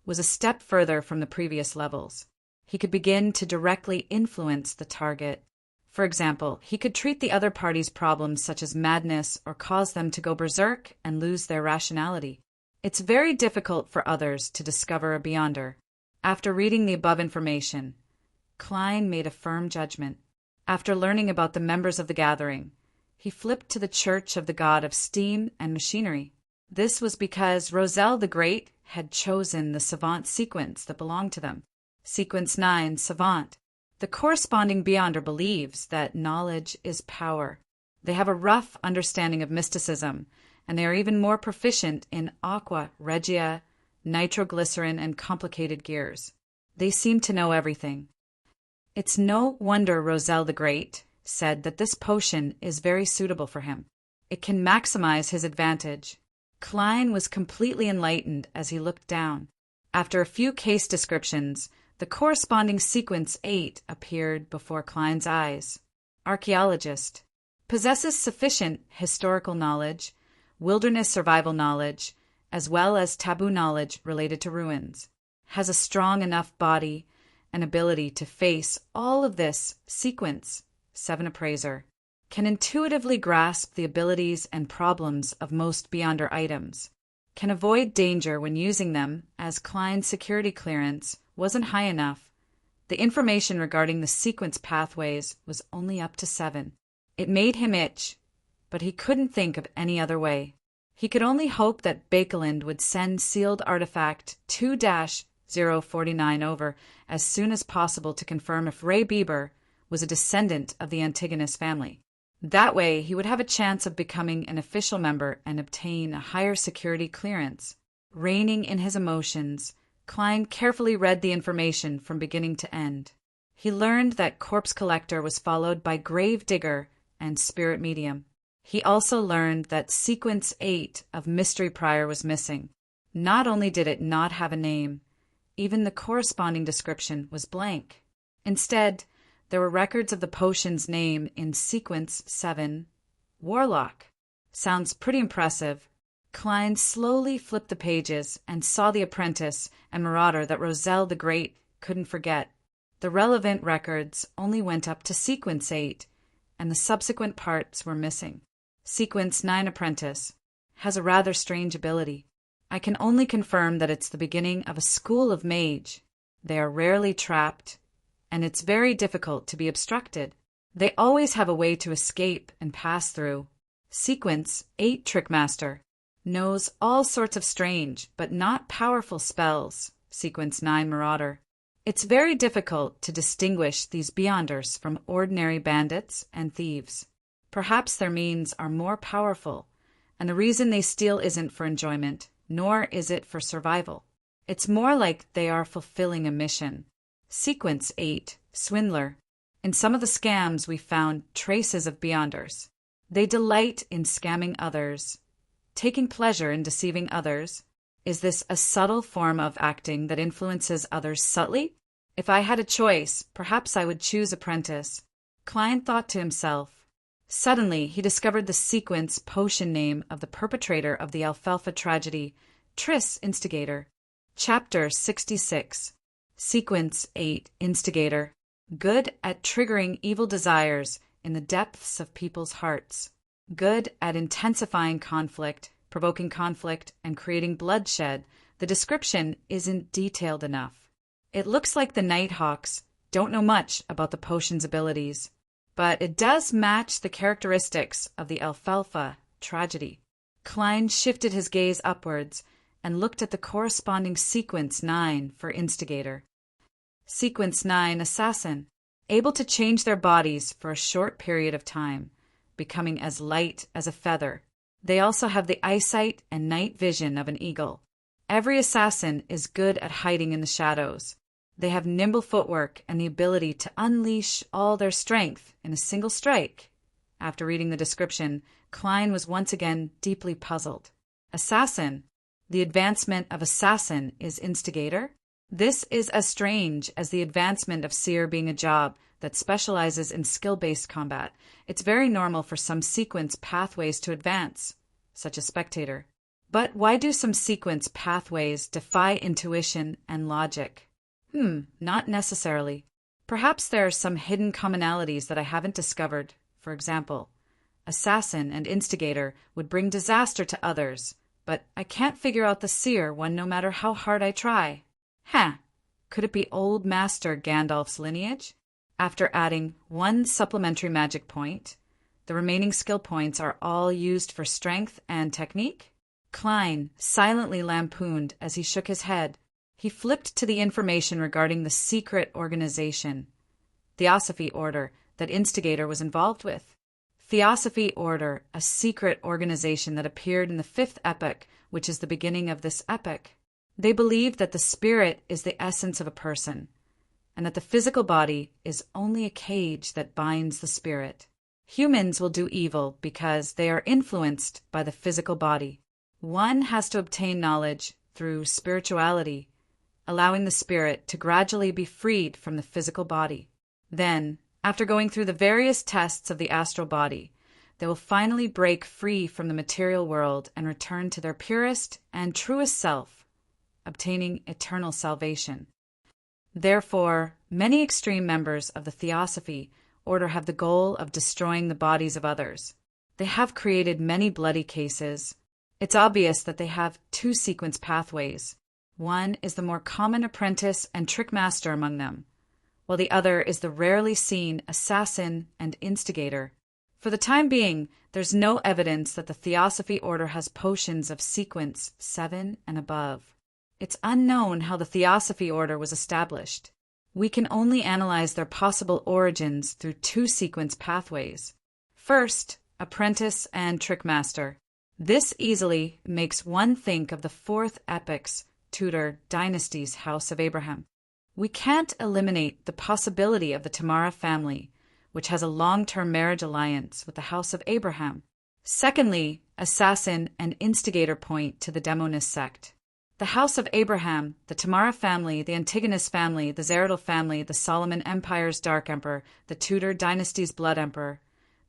was a step further from the previous levels. He could begin to directly influence the target. For example, he could treat the other party's problems such as madness or cause them to go berserk and lose their rationality. It's very difficult for others to discover a Beyonder. After reading the above information, Klein made a firm judgment. After learning about the members of the gathering, he flipped to the Church of the God of Steam and Machinery. This was because Roselle the Great had chosen the Savant sequence that belonged to them. Sequence 9, Savant. The corresponding Beyonder believes that knowledge is power. They have a rough understanding of mysticism, and they are even more proficient in aqua, regia, nitroglycerin, and complicated gears. They seem to know everything. It's no wonder Roselle the Great said that this potion is very suitable for him. It can maximize his advantage. Klein was completely enlightened as he looked down. After a few case descriptions, the corresponding sequence 8 appeared before Klein's eyes. Archaeologist. Possesses sufficient historical knowledge, wilderness survival knowledge, as well as taboo knowledge related to ruins. Has a strong enough body and ability to face all of this. Sequence 7 appraiser. Can intuitively grasp the abilities and problems of most Beyonder items. Can avoid danger when using them, as Klein's security clearance wasn't high enough. The information regarding the sequence pathways was only up to 7. It made him itch, but he couldn't think of any other way. He could only hope that Bakeland would send sealed artifact 2-049 over as soon as possible to confirm if Ray Bieber was a descendant of the Antigonus family. That way, he would have a chance of becoming an official member and obtain a higher security clearance. Reining in his emotions, Klein carefully read the information from beginning to end. He learned that corpse collector was followed by grave digger and spirit medium. He also learned that sequence 8 of mystery prior was missing. Not only did it not have a name, even the corresponding description was blank. Instead, there were records of the potion's name in sequence 7, Warlock. Sounds pretty impressive. Klein slowly flipped the pages and saw the apprentice and marauder that Roselle the Great couldn't forget. The relevant records only went up to sequence 8, and the subsequent parts were missing. Sequence 9 apprentice has a rather strange ability. I can only confirm that it's the beginning of a school of mage. They are rarely trapped, and it's very difficult to be obstructed. They always have a way to escape and pass through. Sequence 8 Trickmaster knows all sorts of strange but not powerful spells. Sequence 9 Marauder. It's very difficult to distinguish these Beyonders from ordinary bandits and thieves. Perhaps their means are more powerful, and the reason they steal isn't for enjoyment, nor is it for survival. It's more like they are fulfilling a mission. Sequence 8 Swindler. In some of the scams we found traces of Beyonders. They delight in scamming others, taking pleasure in deceiving others. Is this a subtle form of acting that influences others subtly? If I had a choice, perhaps I would choose apprentice. Klein thought to himself. Suddenly, he discovered the sequence potion name of the perpetrator of the Alfalfa tragedy, Triss Instigator. Chapter 66. Sequence 8 Instigator. Good at triggering evil desires in the depths of people's hearts. Good at intensifying conflict, provoking conflict, and creating bloodshed. The description isn't detailed enough. It looks like the Nighthawks don't know much about the potion's abilities, but it does match the characteristics of the Alfalfa tragedy. Klein shifted his gaze upwards and looked at the corresponding sequence 9 for Instigator. Sequence 9 Assassin. Able to change their bodies for a short period of time, becoming as light as a feather. They also have the eyesight and night vision of an eagle. Every assassin is good at hiding in the shadows. They have nimble footwork and the ability to unleash all their strength in a single strike. After reading the description, Klein was once again deeply puzzled. Assassin. The advancement of assassin is Instigator. This is as strange as the advancement of Seer being a job that specializes in skill-based combat. It's very normal for some sequence pathways to advance, such as Spectator. But why do some sequence pathways defy intuition and logic? Not necessarily. Perhaps there are some hidden commonalities that I haven't discovered. For example, Assassin and Instigator would bring disaster to others, but I can't figure out the Seer one no matter how hard I try. Could it be Old Master Gandalf's lineage? After adding 1 supplementary magic point, the remaining skill points are all used for strength and technique? Klein silently lampooned as he shook his head. He flipped to the information regarding the secret organization, Theosophy Order, that Instigator was involved with. Theosophy Order, a secret organization that appeared in the 5th epoch, which is the beginning of this epoch. They believe that the spirit is the essence of a person, and that the physical body is only a cage that binds the spirit. Humans will do evil because they are influenced by the physical body. One has to obtain knowledge through spirituality, allowing the spirit to gradually be freed from the physical body. Then, after going through the various tests of the astral body, they will finally break free from the material world and return to their purest and truest self, obtaining eternal salvation. Therefore, many extreme members of the Theosophy order have the goal of destroying the bodies of others. They have created many bloody cases. It's obvious that they have two sequence pathways. One is the more common apprentice and trick master among them, while the other is the rarely seen assassin and instigator. For the time being, there's no evidence that the Theosophy order has potions of sequence 7 and above. It's unknown how the Theosophy order was established. We can only analyze their possible origins through two sequence pathways. First, apprentice and trick master. This easily makes one think of the fourth epoch's Tudor dynasty's House of Abraham. We can't eliminate the possibility of the Tamara family, which has a long-term marriage alliance with the House of Abraham. Secondly, assassin and instigator point to the demonist sect. The House of Abraham, the Tamara family, the Antigonus family, the Zeradal family, the Solomon Empire's Dark Emperor, the Tudor dynasty's Blood Emperor,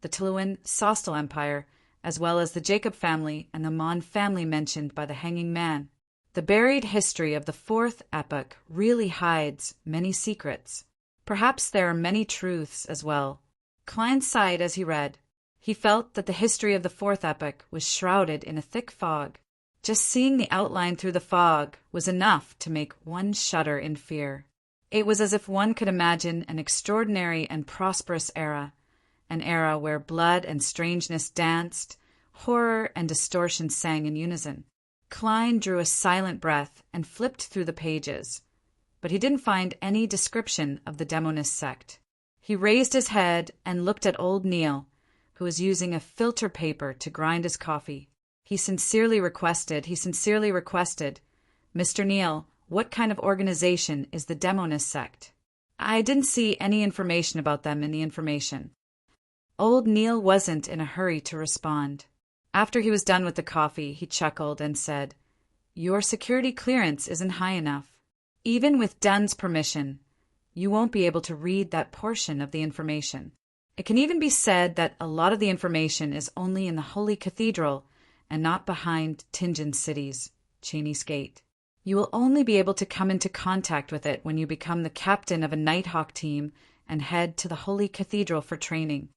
the Tuluan Sostal Empire, as well as the Jacob family and the Mon family mentioned by the Hanging Man. The buried history of the fourth epoch really hides many secrets. Perhaps there are many truths as well. Klein sighed as he read. He felt that the history of the fourth epoch was shrouded in a thick fog. Just seeing the outline through the fog was enough to make one shudder in fear. It was as if one could imagine an extraordinary and prosperous era, an era where blood and strangeness danced, horror and distortion sang in unison. Klein drew a silent breath and flipped through the pages, but he didn't find any description of the demonist sect. He raised his head and looked at old Neil, who was using a filter paper to grind his coffee. He sincerely requested, "Mr. Neil, what kind of organization is the demonist sect? I didn't see any information about them in the information." Old Neil wasn't in a hurry to respond. After he was done with the coffee, he chuckled and said, "Your security clearance isn't high enough. Even with Dunn's permission, you won't be able to read that portion of the information. It can even be said that a lot of the information is only in the Holy Cathedral and not behind Tingen City's Cheney's Gate. You will only be able to come into contact with it when you become the captain of a Nighthawk team and head to the Holy Cathedral for training.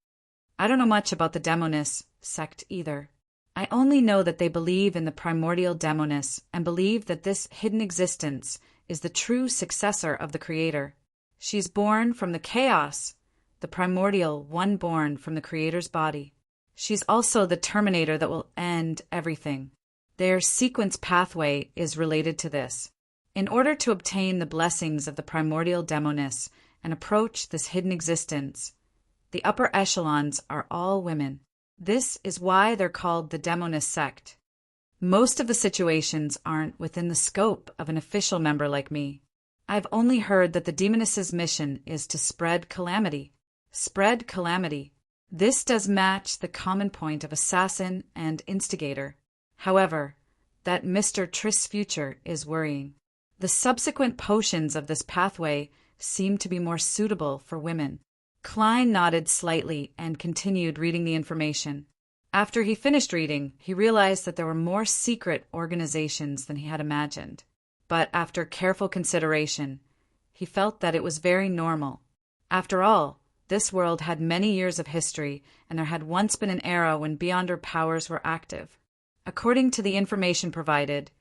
I don't know much about the demonist sect either. I only know that they believe in the primordial demoness and believe that this hidden existence is the true successor of the Creator. She's born from the chaos, the primordial one born from the Creator's body. She's also the terminator that will end everything. Their sequence pathway is related to this. In order to obtain the blessings of the primordial demoness and approach this hidden existence, the upper echelons are all women. This is why they're called the demonist sect. Most of the situations aren't within the scope of an official member like me. I've only heard that the demoness's mission is to spread calamity. Spread calamity. This does match the common point of assassin and instigator. However, that Mr. Triss' future is worrying. The subsequent potions of this pathway seem to be more suitable for women. Klein nodded slightly and continued reading the information. After he finished reading, he realized that there were more secret organizations than he had imagined. But after careful consideration, he felt that it was very normal. After all, this world had many years of history, and there had once been an era when Beyonder powers were active. According to the information provided,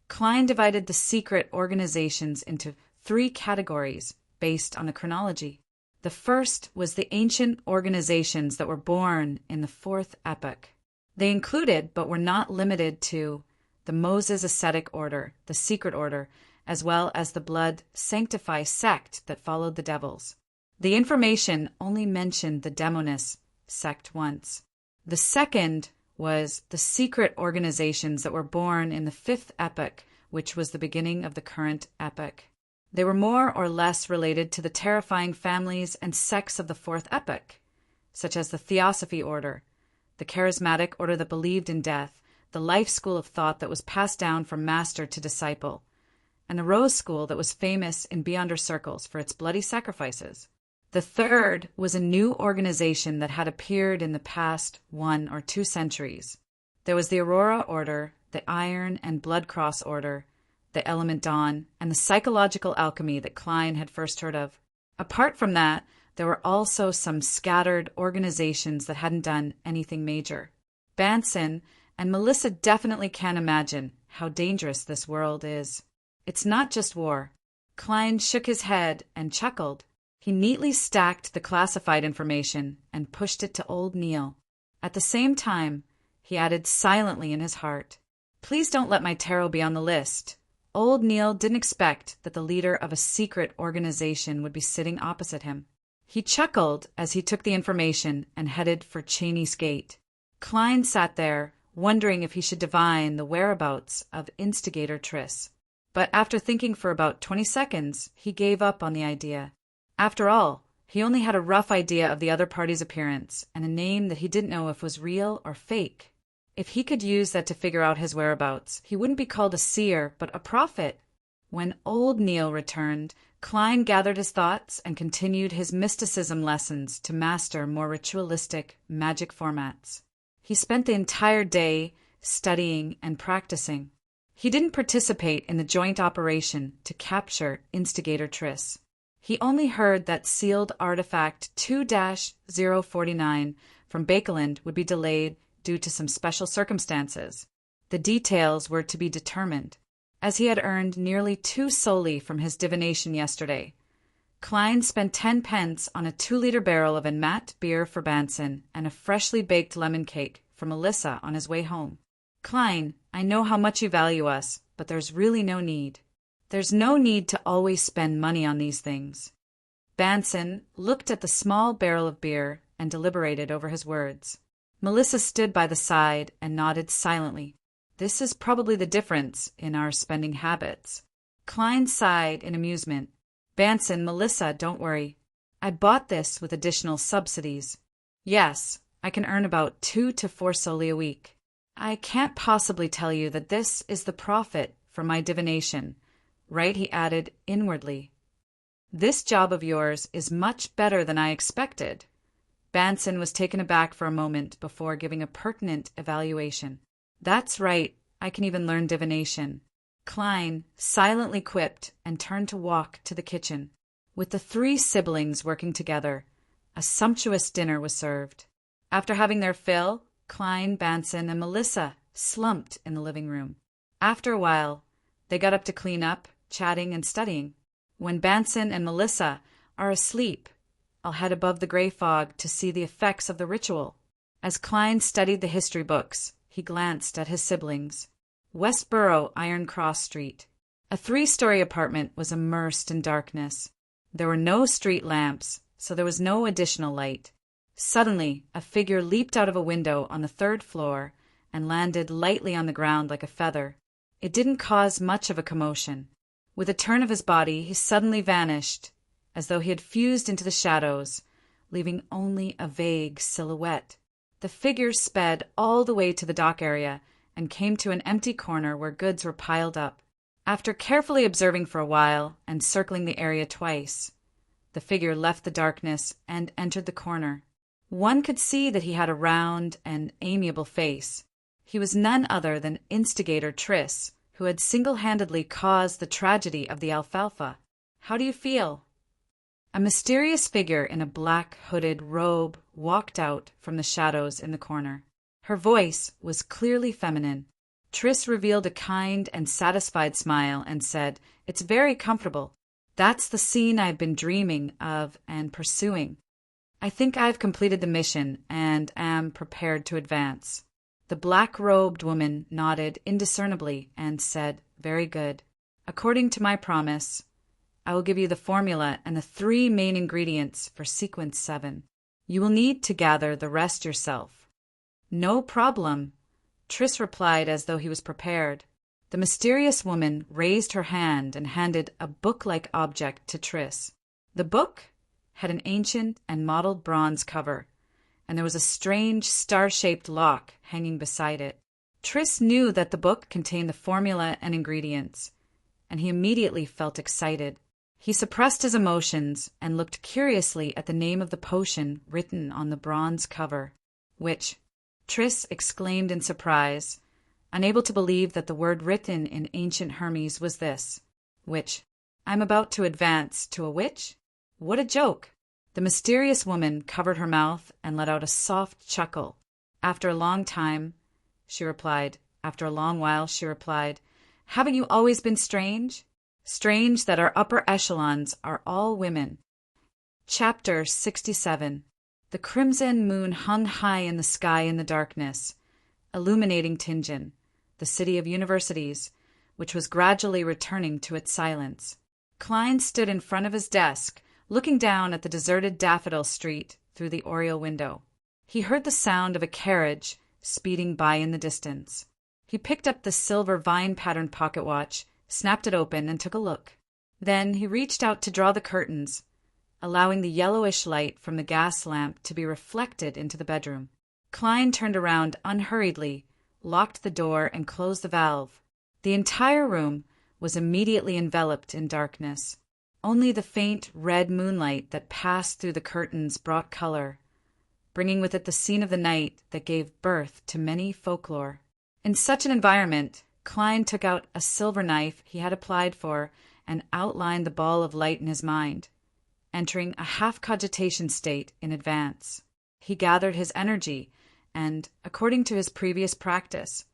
Klein divided the secret organizations into 3 categories based on the chronology. The first was the ancient organizations that were born in the fourth epoch. They included, but were not limited to, the Moses Ascetic Order, the Secret Order, as well as the Blood Sanctify sect that followed the devils. The information only mentioned the demoness sect once. The second was the secret organizations that were born in the fifth epoch, which was the beginning of the current epoch. They were more or less related to the terrifying families and sects of the fourth epoch, such as the Theosophy Order, the Charismatic Order that believed in death, the life school of thought that was passed down from master to disciple, and the Rose School that was famous in Beyonder circles for its bloody sacrifices. The third was a new organization that had appeared in the past 1 or 2 centuries. There was the Aurora Order, the Iron and Blood Cross Order, the Element Dawn, and the psychological alchemy that Klein had first heard of. Apart from that, there were also some scattered organizations that hadn't done anything major. Banson and Melissa definitely can't imagine how dangerous this world is. It's not just war. Klein shook his head and chuckled. He neatly stacked the classified information and pushed it to old Neil. At the same time, he added silently in his heart, "Please don't let my tarot be on the list." Old Neil didn't expect that the leader of a secret organization would be sitting opposite him. He chuckled as he took the information and headed for Cheney's Gate. Klein sat there, wondering if he should divine the whereabouts of instigator Triss. But after thinking for about 20 seconds, he gave up on the idea. After all, he only had a rough idea of the other party's appearance and a name that he didn't know if was real or fake. If he could use that to figure out his whereabouts, he wouldn't be called a seer, but a prophet. When old Neil returned, Klein gathered his thoughts and continued his mysticism lessons to master more ritualistic, magic formats. He spent the entire day studying and practicing. He didn't participate in the joint operation to capture instigator Triss. He only heard that sealed artifact 2-049 from Bakeland would be delayed due to some special circumstances. The details were to be determined. As he had earned nearly 2 soldi from his divination yesterday, Klein spent 10 pence on a 2-liter barrel of Enmat beer for Banson and a freshly baked lemon cake for Melissa on his way home. "Klein, I know how much you value us, but there's really no need. There's no need to always spend money on these things." Banson looked at the small barrel of beer and deliberated over his words. Melissa stood by the side and nodded silently. This is probably the difference in our spending habits. Klein sighed in amusement. "Banson, Melissa, don't worry. I bought this with additional subsidies. Yes, I can earn about 2 to 4 soldi a week. I can't possibly tell you that this is the profit for my divination, right?" he added inwardly. "This job of yours is much better than I expected." Banson was taken aback for a moment before giving a pertinent evaluation. "That's right, I can even learn divination." Klein silently quipped and turned to walk to the kitchen. With the 3 siblings working together, a sumptuous dinner was served. After having their fill, Klein, Banson, and Melissa slumped in the living room. After a while, they got up to clean up, chatting and studying. When Banson and Melissa are asleep, I'll head above the gray fog to see the effects of the ritual. As Klein studied the history books, he glanced at his siblings. Westboro, Iron Cross Street. A 3-story apartment was immersed in darkness. There were no street lamps, so there was no additional light. Suddenly, a figure leaped out of a window on the 3rd floor and landed lightly on the ground like a feather. It didn't cause much of a commotion. With a turn of his body, he suddenly vanished, as though he had fused into the shadows, leaving only a vague silhouette. The figure sped all the way to the dock area and came to an empty corner where goods were piled up. After carefully observing for a while and circling the area twice, the figure left the darkness and entered the corner. One could see that he had a round and amiable face. He was none other than instigator Triss, who had single-handedly caused the tragedy of the alfalfa. "How do you feel?" A mysterious figure in a black hooded robe walked out from the shadows in the corner. Her voice was clearly feminine. Triss revealed a kind and satisfied smile and said, "It's very comfortable. That's the scene I've been dreaming of and pursuing. I think I've completed the mission and am prepared to advance." The black-robed woman nodded indiscernibly and said, "Very good. According to my promise, I will give you the formula and the 3 main ingredients for sequence 7. You will need to gather the rest yourself." "No problem," Triss replied as though he was prepared. The mysterious woman raised her hand and handed a book-like object to Triss. The book had an ancient and mottled bronze cover, and there was a strange star-shaped lock hanging beside it. Triss knew that the book contained the formula and ingredients, and he immediately felt excited. He suppressed his emotions and looked curiously at the name of the potion written on the bronze cover. Which? Triss exclaimed in surprise, unable to believe that the word written in ancient Hermes was this. Which? I'm about to advance to a witch? What a joke! The mysterious woman covered her mouth and let out a soft chuckle. After a long while, she replied, haven't you always been strange? Strange that our upper echelons are all women. Chapter 67. The crimson moon hung high in the sky in the darkness, illuminating Tingen, the city of universities, which was gradually returning to its silence. Klein stood in front of his desk, looking down at the deserted Daffodil Street through the oriel window. He heard the sound of a carriage speeding by in the distance. He picked up the silver vine-patterned pocket watch, snapped it open, and took a look. Then he reached out to draw the curtains, allowing the yellowish light from the gas lamp to be reflected into the bedroom. Klein turned around unhurriedly, locked the door, and closed the valve. The entire room was immediately enveloped in darkness. Only the faint red moonlight that passed through the curtains brought color, bringing with it the scene of the night that gave birth to many folklore. In such an environment, Klein took out a silver knife he had applied for and outlined the ball of light in his mind, entering a half-cogitation state in advance. He gathered his energy and, according to his previous practice,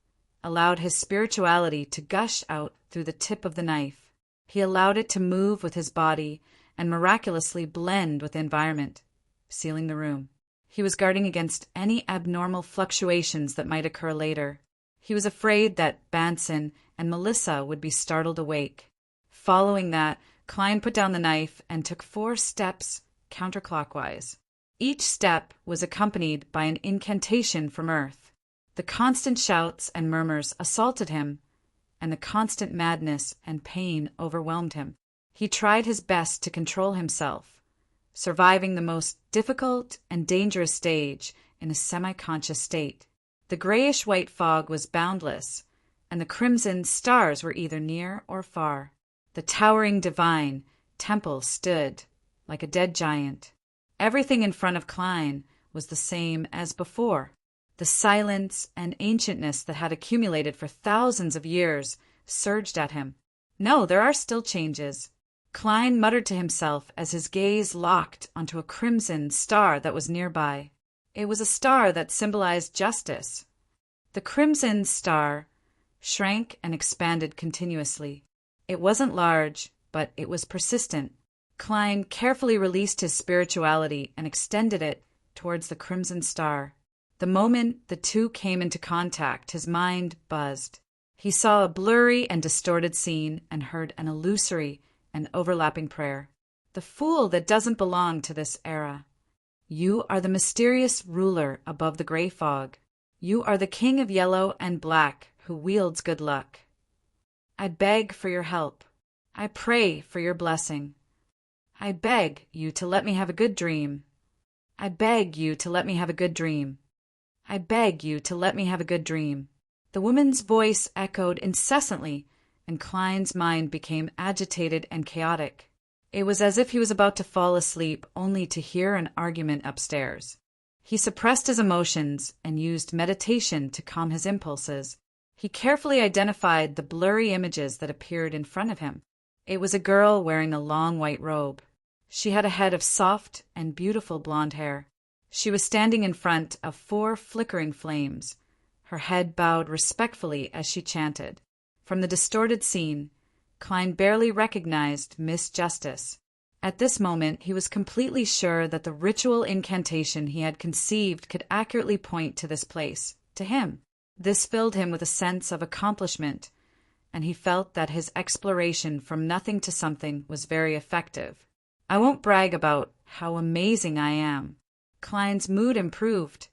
allowed his spirituality to gush out through the tip of the knife. He allowed it to move with his body and miraculously blend with the environment, sealing the room. He was guarding against any abnormal fluctuations that might occur later. He was afraid that Banson and Melissa would be startled awake. Following that, Klein put down the knife and took 4 steps counterclockwise. Each step was accompanied by an incantation from Earth. The constant shouts and murmurs assaulted him, and the constant madness and pain overwhelmed him. He tried his best to control himself, surviving the most difficult and dangerous stage in a semi-conscious state. The grayish-white fog was boundless, and the crimson stars were either near or far. The towering divine temple stood like a dead giant. Everything in front of Klein was the same as before. The silence and ancientness that had accumulated for thousands of years surged at him. No, there are still changes. Klein muttered to himself as his gaze locked onto a crimson star that was nearby. It was a star that symbolized justice. The crimson star shrank and expanded continuously. It wasn't large, but it was persistent. Klein carefully released his spirituality and extended it towards the crimson star. The moment the two came into contact, his mind buzzed. He saw a blurry and distorted scene and heard an illusory and overlapping prayer. The fool that doesn't belong to this era. You are the mysterious ruler above the gray fog. You are the king of yellow and black who wields good luck. I beg for your help. I pray for your blessing. I beg you to let me have a good dream. I beg you to let me have a good dream. I beg you to let me have a good dream. The woman's voice echoed incessantly, and Klein's mind became agitated and chaotic. It was as if he was about to fall asleep only to hear an argument upstairs. He suppressed his emotions and used meditation to calm his impulses. He carefully identified the blurry images that appeared in front of him. It was a girl wearing a long white robe. She had a head of soft and beautiful blonde hair. She was standing in front of 4 flickering flames, her head bowed respectfully as she chanted. From the distorted scene, Klein barely recognized Miss Justice. At this moment, he was completely sure that the ritual incantation he had conceived could accurately point to this place, to him. This filled him with a sense of accomplishment, and he felt that his exploration from nothing to something was very effective. I won't brag about how amazing I am. Klein's mood improved,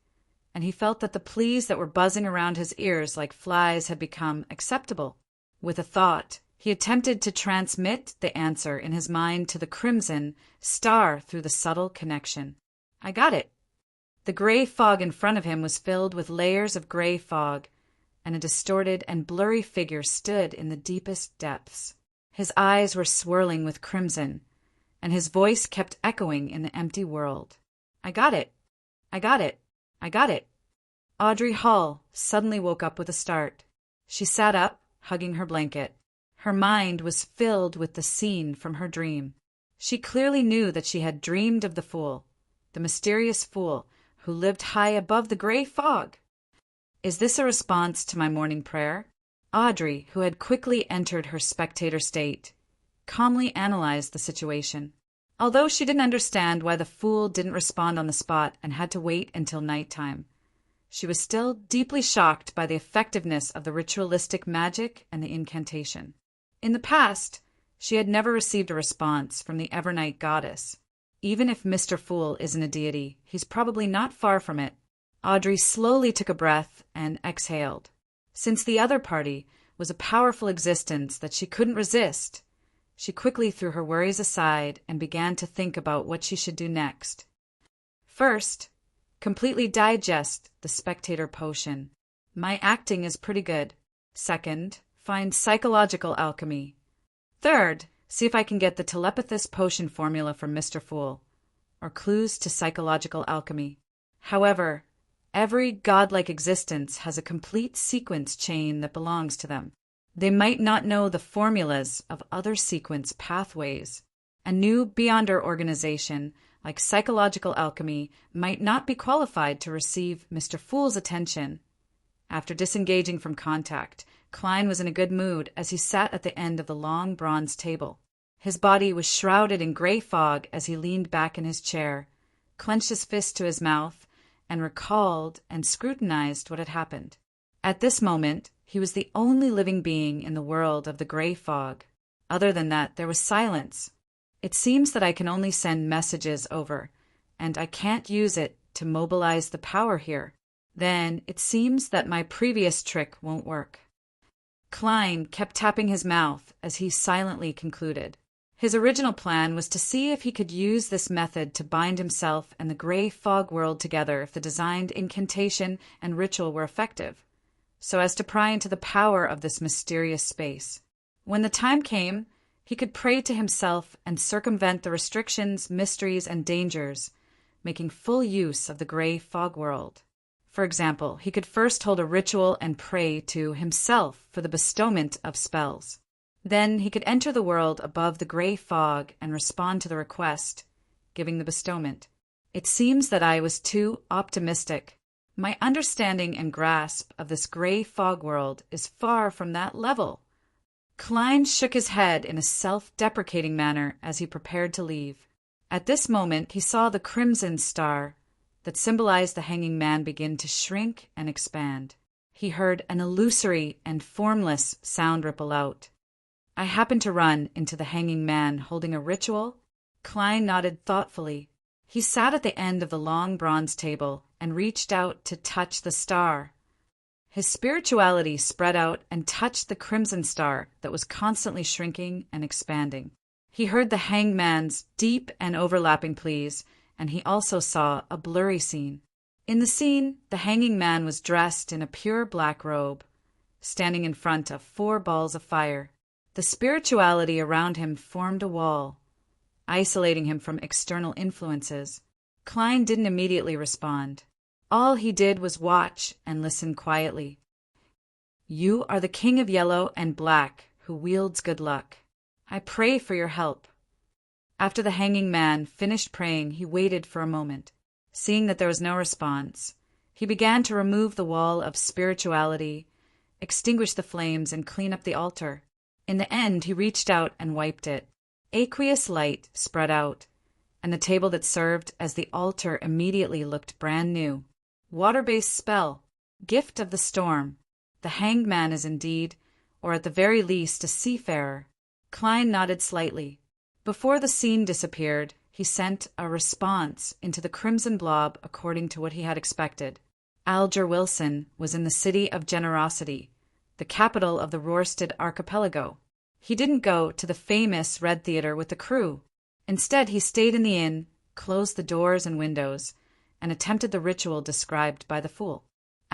and he felt that the pleas that were buzzing around his ears like flies had become acceptable. With a thought, he attempted to transmit the answer in his mind to the crimson star through the subtle connection. I got it. The gray fog in front of him was filled with layers of gray fog, and a distorted and blurry figure stood in the deepest depths. His eyes were swirling with crimson, and his voice kept echoing in the empty world. "I got it! I got it! I got it!" Audrey Hall suddenly woke up with a start. She sat up, hugging her blanket. Her mind was filled with the scene from her dream. She clearly knew that she had dreamed of the fool, the mysterious fool who lived high above the gray fog. Is this a response to my morning prayer? Audrey, who had quickly entered her spectator state, calmly analyzed the situation. Although she didn't understand why the fool didn't respond on the spot and had to wait until nighttime, she was still deeply shocked by the effectiveness of the ritualistic magic and the incantation. In the past, she had never received a response from the Evernight goddess. Even if Mr. Fool isn't a deity, he's probably not far from it. Audrey slowly took a breath and exhaled. Since the other party was a powerful existence that she couldn't resist, she quickly threw her worries aside and began to think about what she should do next. First, completely digest the spectator potion. My acting is pretty good. Second, find psychological alchemy. Third, see if I can get the telepathist potion formula from Mr. Fool, or clues to psychological alchemy. However, every godlike existence has a complete sequence chain that belongs to them. They might not know the formulas of other sequence pathways. A new beyonder organization, like psychological alchemy, might not be qualified to receive Mr. Fool's attention. After disengaging from contact, Klein was in a good mood as he sat at the end of the long bronze table. His body was shrouded in gray fog as he leaned back in his chair, clenched his fist to his mouth, and recalled and scrutinized what had happened. At this moment, he was the only living being in the world of the gray fog. Other than that, there was silence. It seems that I can only send messages over, and I can't use it to mobilize the power here. Then it seems that my previous trick won't work. Klein kept tapping his mouth as he silently concluded. His original plan was to see if he could use this method to bind himself and the gray fog world together if the designed incantation and ritual were effective, so as to pry into the power of this mysterious space. When the time came, he could pray to himself and circumvent the restrictions, mysteries, and dangers, making full use of the gray fog world. For example, he could first hold a ritual and pray to himself for the bestowment of spells. Then he could enter the world above the gray fog and respond to the request, giving the bestowment. It seems that I was too optimistic. My understanding and grasp of this gray fog world is far from that level. Klein shook his head in a self-deprecating manner as he prepared to leave. At this moment, he saw the crimson star that symbolized the hanging man begin to shrink and expand. He heard an illusory and formless sound ripple out. I happened to run into the hanging man holding a ritual. Klein nodded thoughtfully. He sat at the end of the long bronze table and reached out to touch the star. His spirituality spread out and touched the crimson star that was constantly shrinking and expanding. He heard the hanged man's deep and overlapping pleas, and he also saw a blurry scene. In the scene, the hanging man was dressed in a pure black robe, standing in front of 4 balls of fire. The spirituality around him formed a wall, isolating him from external influences. Klein didn't immediately respond. All he did was watch and listen quietly. "You are the king of yellow and black who wields good luck. I pray for your help." After the hanging man finished praying, he waited for a moment. Seeing that there was no response, he began to remove the wall of spirituality, extinguish the flames, and clean up the altar. In the end, he reached out and wiped it. Aqueous light spread out, and the table that served as the altar immediately looked brand new. Water-based spell, gift of the storm. The hanged man is indeed, or at the very least, a seafarer. Klein nodded slightly. Before the scene disappeared, he sent a response into the crimson blob according to what he had expected. Alger Wilson was in the city of Generosity, the capital of the Rorstad archipelago. He didn't go to the famous Red Theater with the crew. Instead, he stayed in the inn, closed the doors and windows, and attempted the ritual described by the fool.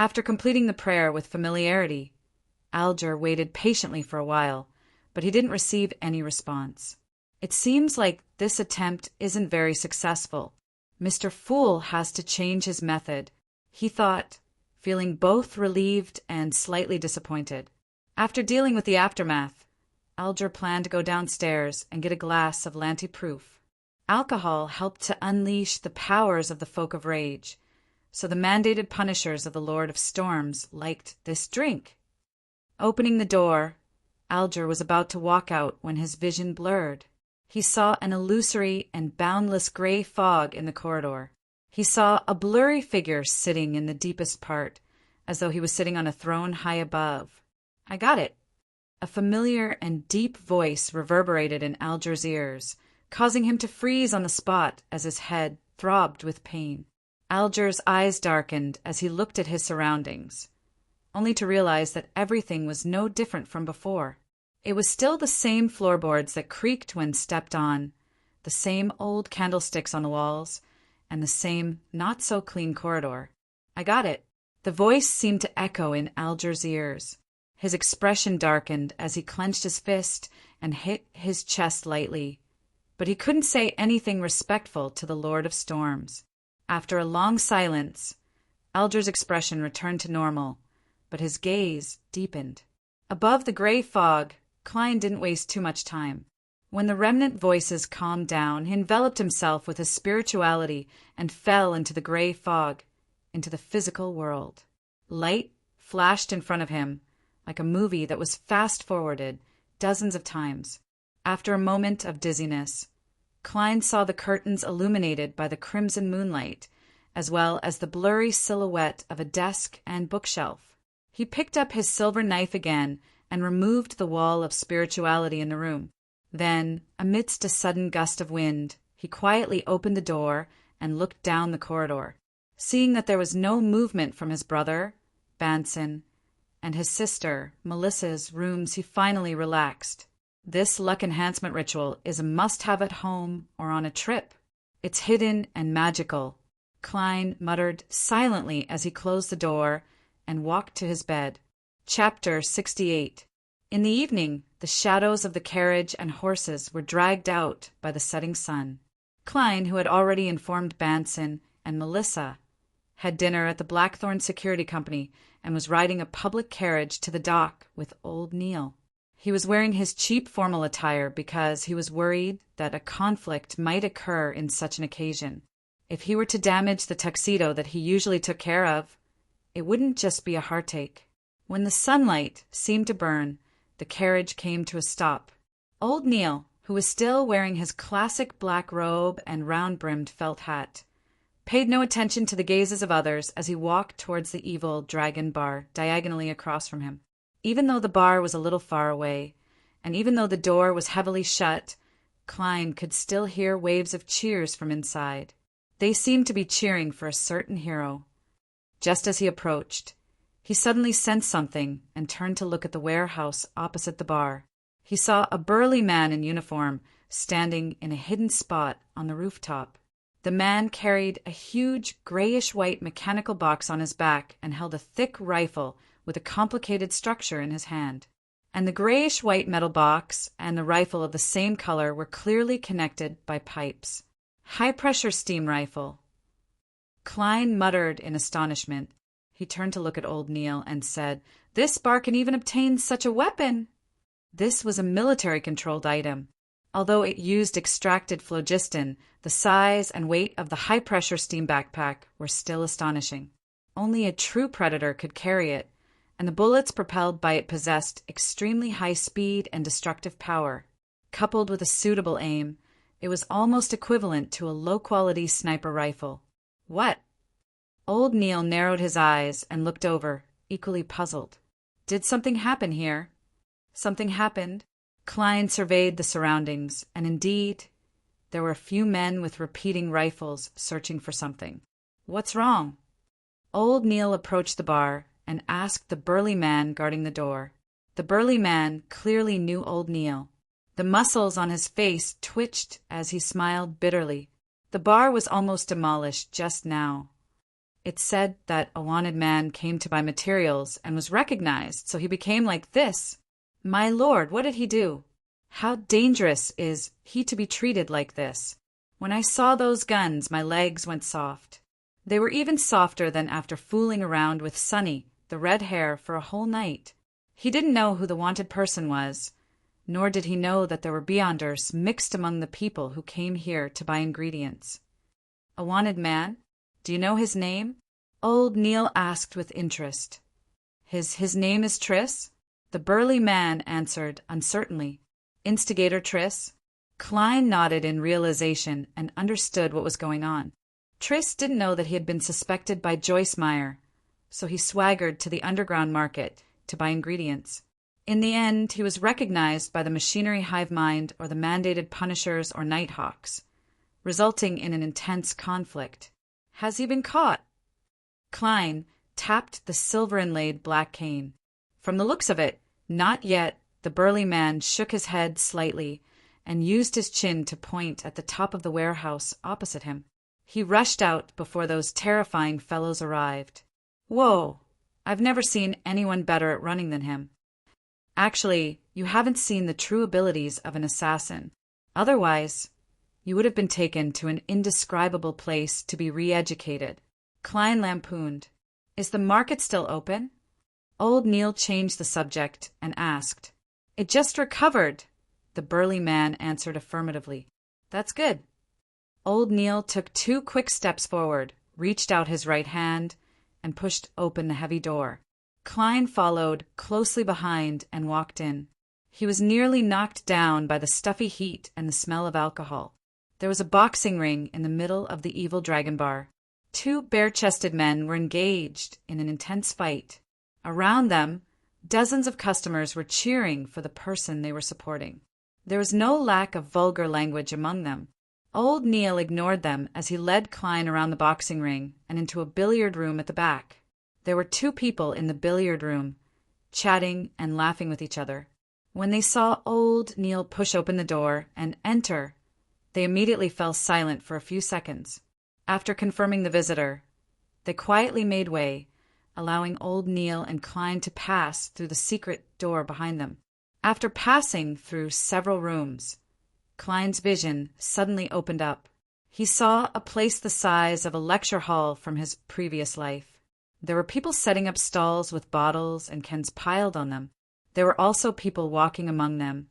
After completing the prayer with familiarity, Alger waited patiently for a while, but he didn't receive any response. It seems like this attempt isn't very successful. Mr. Fool has to change his method, he thought, feeling both relieved and slightly disappointed. After dealing with the aftermath, Alger planned to go downstairs and get a glass of Lanty-proof. Alcohol helped to unleash the powers of the Folk of Rage, so the mandated punishers of the Lord of Storms liked this drink. Opening the door, Alger was about to walk out when his vision blurred. He saw an illusory and boundless gray fog in the corridor. He saw a blurry figure sitting in the deepest part, as though he was sitting on a throne high above. I got it. A familiar and deep voice reverberated in Alger's ears, causing him to freeze on the spot as his head throbbed with pain. Alger's eyes darkened as he looked at his surroundings, only to realize that everything was no different from before. It was still the same floorboards that creaked when stepped on, the same old candlesticks on the walls, and the same not-so-clean corridor. I got it. The voice seemed to echo in Alger's ears. His expression darkened as he clenched his fist and hit his chest lightly, but he couldn't say anything respectful to the Lord of Storms. After a long silence, Alger's expression returned to normal, but his gaze deepened. Above the gray fog, Klein didn't waste too much time. When the remnant voices calmed down, he enveloped himself with his spirituality and fell into the gray fog, into the physical world. Light flashed in front of him, like a movie that was fast-forwarded dozens of times. After a moment of dizziness, Klein saw the curtains illuminated by the crimson moonlight, as well as the blurry silhouette of a desk and bookshelf. He picked up his silver knife again and removed the wall of spirituality in the room. Then, amidst a sudden gust of wind, he quietly opened the door and looked down the corridor. Seeing that there was no movement from his brother, Banson, and his sister, Melissa's rooms, he finally relaxed. This luck enhancement ritual is a must-have at home or on a trip. It's hidden and magical, Klein muttered silently as he closed the door and walked to his bed. Chapter 68. In the evening, the shadows of the carriage and horses were dragged out by the setting sun. Klein, who had already informed Banson and Melissa, had dinner at the Blackthorn Security Company and was riding a public carriage to the dock with old Neil. He was wearing his cheap formal attire because he was worried that a conflict might occur in such an occasion. If he were to damage the tuxedo that he usually took care of, it wouldn't just be a heartache. When the sunlight seemed to burn, the carriage came to a stop. Old Neil, who was still wearing his classic black robe and round-brimmed felt hat, paid no attention to the gazes of others as he walked towards the evil Dragon Bar diagonally across from him. Even though the bar was a little far away, and even though the door was heavily shut, Klein could still hear waves of cheers from inside. They seemed to be cheering for a certain hero. Just as he approached, he suddenly sensed something and turned to look at the warehouse opposite the bar. He saw a burly man in uniform standing in a hidden spot on the rooftop. The man carried a huge grayish-white mechanical box on his back and held a thick rifle with a complicated structure in his hand. And the grayish-white metal box and the rifle of the same color were clearly connected by pipes. High-pressure steam rifle. Klein muttered in astonishment. He turned to look at old Neil and said, "This bar can even obtain such a weapon." This was a military-controlled item. Although it used extracted phlogiston, the size and weight of the high-pressure steam backpack were still astonishing. Only a true predator could carry it, and the bullets propelled by it possessed extremely high speed and destructive power. Coupled with a suitable aim, it was almost equivalent to a low-quality sniper rifle. What? Old Neil narrowed his eyes and looked over, equally puzzled. Did something happen here? Something happened. Klein surveyed the surroundings, and indeed, there were a few men with repeating rifles searching for something. What's wrong? Old Neil approached the bar and asked the burly man guarding the door. The burly man clearly knew old Neil. The muscles on his face twitched as he smiled bitterly. The bar was almost demolished just now. It said that a wanted man came to buy materials and was recognized, so he became like this. My lord, what did he do? How dangerous is he to be treated like this? When I saw those guns, my legs went soft. They were even softer than after fooling around with Sunny, the red hair, for a whole night. He didn't know who the wanted person was, nor did he know that there were Beyonders mixed among the people who came here to buy ingredients. A wanted man? Do you know his name? Old Neil asked with interest. His name is Triss? The burly man answered uncertainly. Instigator Triss? Klein nodded in realization and understood what was going on. Triss didn't know that he had been suspected by Joyce Meyer, so he swaggered to the underground market to buy ingredients. In the end, he was recognized by the machinery hive mind or the mandated punishers or nighthawks, resulting in an intense conflict. Has he been caught? Klein tapped the silver-inlaid black cane. From the looks of it, not yet. The burly man shook his head slightly and used his chin to point at the top of the warehouse opposite him. He rushed out before those terrifying fellows arrived. Whoa! I've never seen anyone better at running than him. Actually, you haven't seen the true abilities of an assassin. Otherwise, you would have been taken to an indescribable place to be re-educated. Klein lampooned. Is the market still open? Old Neil changed the subject and asked. It just recovered. The burly man answered affirmatively. That's good. Old Neil took 2 quick steps forward, reached out his right hand, and pushed open the heavy door. Klein followed closely behind and walked in. He was nearly knocked down by the stuffy heat and the smell of alcohol. There was a boxing ring in the middle of the evil dragon bar. 2 bare-chested men were engaged in an intense fight. Around them, dozens of customers were cheering for the person they were supporting. There was no lack of vulgar language among them. Old Neil ignored them as he led Klein around the boxing ring and into a billiard room at the back. There were 2 people in the billiard room, chatting and laughing with each other. When they saw old Neil push open the door and enter, they immediately fell silent for a few seconds. After confirming the visitor, they quietly made way, allowing old Neil and Klein to pass through the secret door behind them. After passing through several rooms, Klein's vision suddenly opened up. He saw a place the size of a lecture hall from his previous life. There were people setting up stalls with bottles and cans piled on them. There were also people walking among them,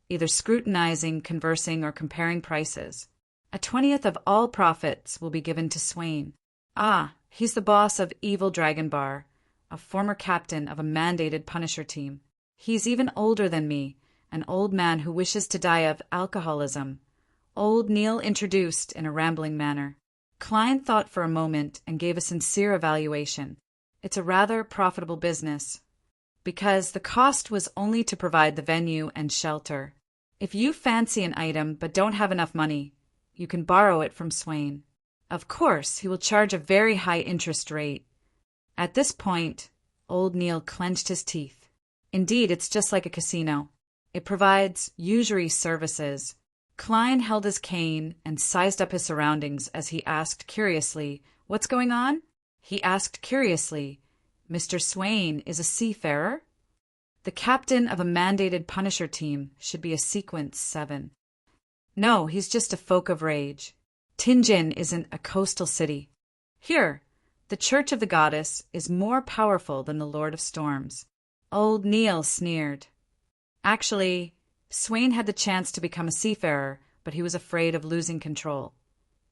either scrutinizing, conversing, or comparing prices. A 20th of all profits will be given to Swain. Ah, he's the boss of Evil Dragon Bar, a former captain of a mandated Punisher team. He's even older than me, an old man who wishes to die of alcoholism. Old Neil introduced in a rambling manner. Klein thought for a moment and gave a sincere evaluation. It's a rather profitable business, because the cost was only to provide the venue and shelter. If you fancy an item but don't have enough money, you can borrow it from Swain. Of course, he will charge a very high interest rate. At this point, old Neil clenched his teeth. Indeed, it's just like a casino. It provides usury services. Klein held his cane and sized up his surroundings as he asked curiously, "What's going on?" He asked curiously, "Mr. Swain is a seafarer?" The captain of a mandated Punisher team should be a sequence 7. No, he's just a folk of rage. Tinjin isn't a coastal city. Here, the Church of the Goddess is more powerful than the Lord of Storms. Old Neil sneered. Actually, Swain had the chance to become a seafarer, but he was afraid of losing control.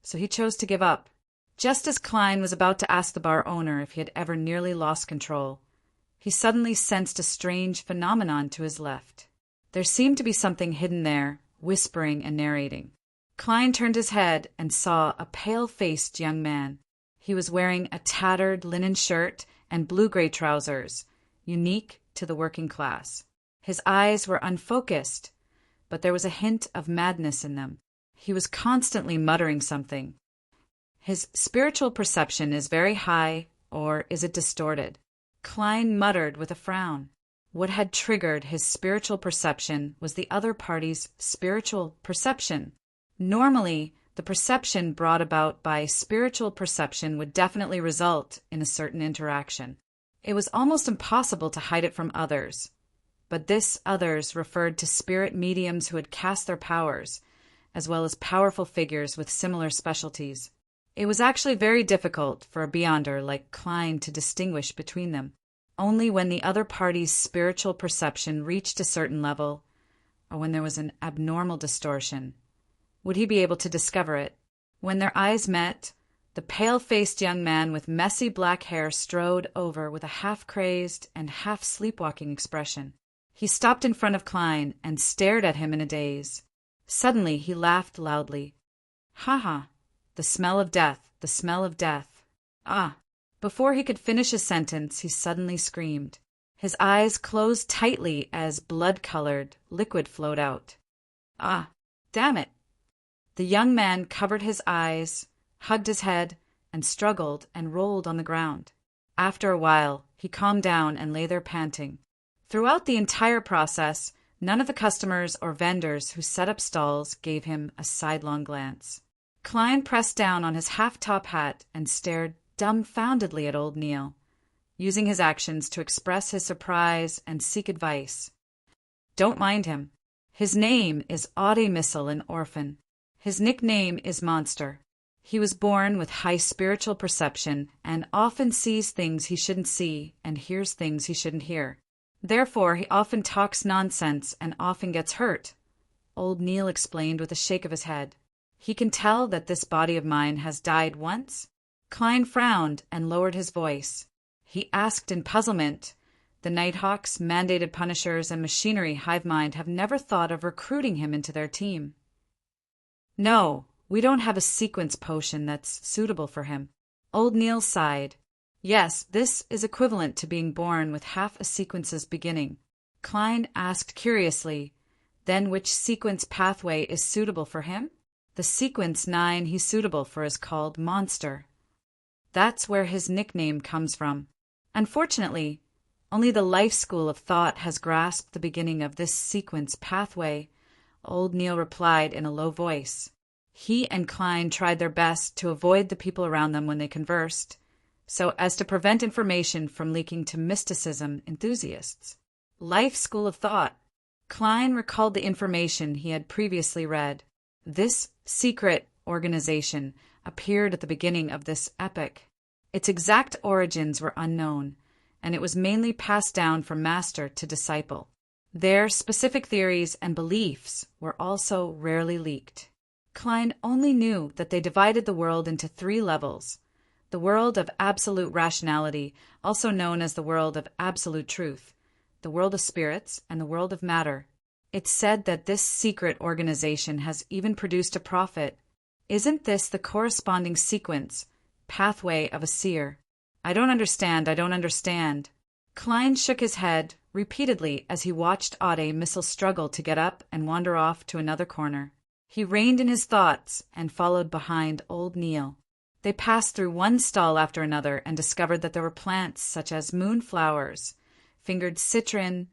So he chose to give up. Just as Klein was about to ask the bar owner if he had ever nearly lost control, he suddenly sensed a strange phenomenon to his left. There seemed to be something hidden there, whispering and narrating. Klein turned his head and saw a pale-faced young man. He was wearing a tattered linen shirt and blue-gray trousers, unique to the working class. His eyes were unfocused, but there was a hint of madness in them. He was constantly muttering something. His spiritual perception is very high, or is it distorted? Klein muttered with a frown. What had triggered his spiritual perception was the other party's spiritual perception. Normally, The perception brought about by spiritual perception would definitely result in a certain interaction. It was almost impossible to hide it from others, but this others referred to spirit mediums who had cast their powers, as well as powerful figures with similar specialties. It was actually very difficult for a beyonder like Klein to distinguish between them. Only when the other party's spiritual perception reached a certain level, or when there was an abnormal distortion, would he be able to discover it. When their eyes met, the pale-faced young man with messy black hair strode over with a half-crazed and half-sleepwalking expression. He stopped in front of Klein and stared at him in a daze. Suddenly he laughed loudly. "Ha ha! The smell of death, the smell of death. Ah!" Before he could finish his sentence, he suddenly screamed. His eyes closed tightly as blood-colored liquid flowed out. "Ah! Damn it!" The young man covered his eyes, hugged his head, and struggled and rolled on the ground. After a while, he calmed down and lay there panting. Throughout the entire process, none of the customers or vendors who set up stalls gave him a sidelong glance. Klein pressed down on his half-top hat and stared dumbfoundedly at old Neil, using his actions to express his surprise and seek advice. Don't mind him. His name is Audiobook, an orphan. His nickname is Monster. He was born with high spiritual perception and often sees things he shouldn't see and hears things he shouldn't hear. Therefore, he often talks nonsense and often gets hurt, old Neil explained with a shake of his head. He can tell that this body of mine has died once. Klein frowned and lowered his voice. He asked in puzzlement, the Nighthawks, mandated punishers, and machinery hive mind have never thought of recruiting him into their team. No, we don't have a sequence potion that's suitable for him. Old Neil sighed. Yes, this is equivalent to being born with half a sequence's beginning. Klein asked curiously, then which sequence pathway is suitable for him? The sequence 9 he's suitable for is called Monster. That's where his nickname comes from. Unfortunately, only the life school of thought has grasped the beginning of this sequence pathway, old Neil replied in a low voice. He and Klein tried their best to avoid the people around them when they conversed, so as to prevent information from leaking to mysticism enthusiasts. Life school of thought. Klein recalled the information he had previously read. This secret organization appeared at the beginning of this epoch. Its exact origins were unknown, and it was mainly passed down from master to disciple. Their specific theories and beliefs were also rarely leaked. Klein only knew that they divided the world into 3 levels: the world of absolute rationality, also known as the world of absolute truth, the world of spirits, and the world of matter. It's said that this secret organization has even produced a prophet. Isn't this the corresponding sequence, pathway of a seer? I don't understand. Klein shook his head repeatedly as he watched Audiobook struggle to get up and wander off to another corner. He reined in his thoughts and followed behind old Neil. They passed through one stall after another and discovered that there were plants such as moonflowers, fingered citron,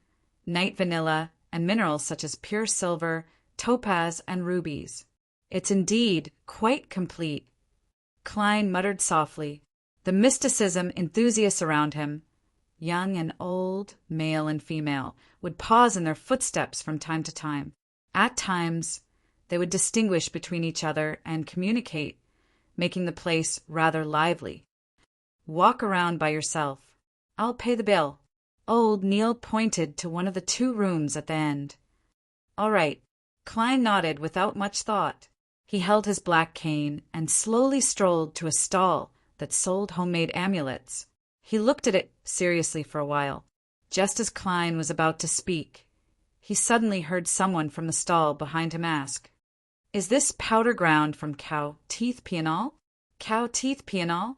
night vanilla, and minerals such as pure silver, topaz, and rubies. It's indeed quite complete. Klein muttered softly. The mysticism enthusiasts around him, young and old, male and female, would pause in their footsteps from time to time. At times, they would distinguish between each other and communicate, making the place rather lively. Walk around by yourself. I'll pay the bill. Old Neil pointed to one of the 2 rooms at the end. All right. Klein nodded without much thought. He held his black cane and slowly strolled to a stall that sold homemade amulets. He looked at it seriously for a while. Just as Klein was about to speak, he suddenly heard someone from the stall behind him ask, "Is this powder ground from cow teeth pianol? Cow teeth pianol?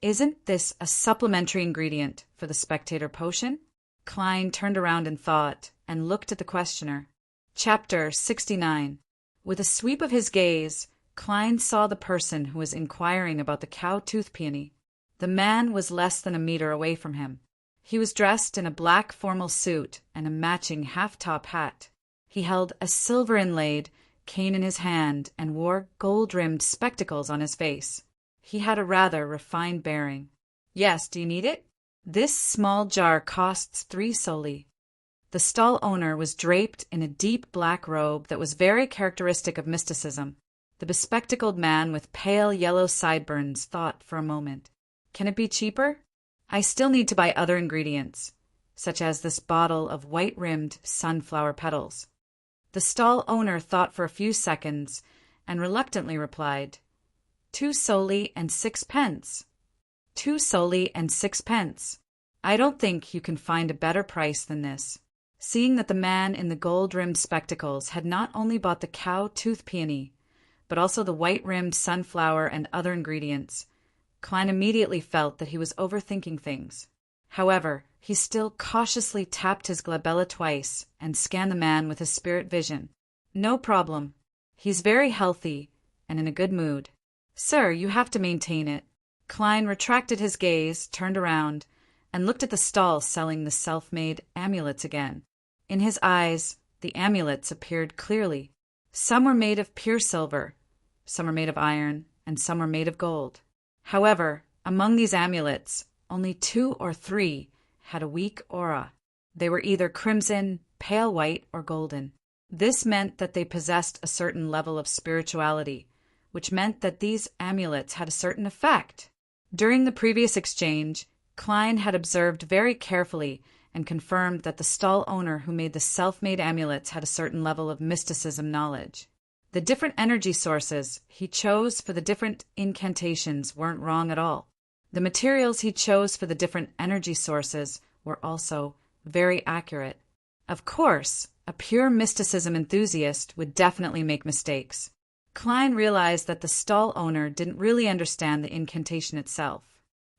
Isn't this a supplementary ingredient for the spectator potion?" Klein turned around in thought and looked at the questioner. Chapter 69. With a sweep of his gaze, Klein saw the person who was inquiring about the cow tooth peony. The man was less than a meter away from him. He was dressed in a black formal suit and a matching half-top hat. He held a silver-inlaid, cane in his hand, and wore gold-rimmed spectacles on his face. He had a rather refined bearing. "Yes, do you need it?" "This small jar costs 3 soldi." The stall owner was draped in a deep black robe that was very characteristic of mysticism. The bespectacled man with pale yellow sideburns thought for a moment. "Can it be cheaper? I still need to buy other ingredients, such as this bottle of white-rimmed sunflower petals." The stall owner thought for a few seconds and reluctantly replied, 2 soldi and 6 pence. 2 soldi and 6 pence. I don't think you can find a better price than this. Seeing that the man in the gold-rimmed spectacles had not only bought the cow tooth peony, but also the white-rimmed sunflower and other ingredients, Klein immediately felt that he was overthinking things. However, he still cautiously tapped his glabella twice and scanned the man with his spirit vision. "No problem. He's very healthy and in a good mood. Sir, you have to maintain it." Klein retracted his gaze, turned around, and looked at the stall selling the self-made amulets again. In his eyes, the amulets appeared clearly. Some were made of pure silver, some were made of iron, and some were made of gold. However, among these amulets, only 2 or 3 had a weak aura. They were either crimson, pale white, or golden. This meant that they possessed a certain level of spirituality, which meant that these amulets had a certain effect. During the previous exchange, Klein had observed very carefully and confirmed that the stall owner who made the self-made amulets had a certain level of mysticism knowledge. The different energy sources he chose for the different incantations weren't wrong at all. The materials he chose for the different energy sources were also very accurate. Of course, a pure mysticism enthusiast would definitely make mistakes. Klein realized that the stall owner didn't really understand the incantation itself.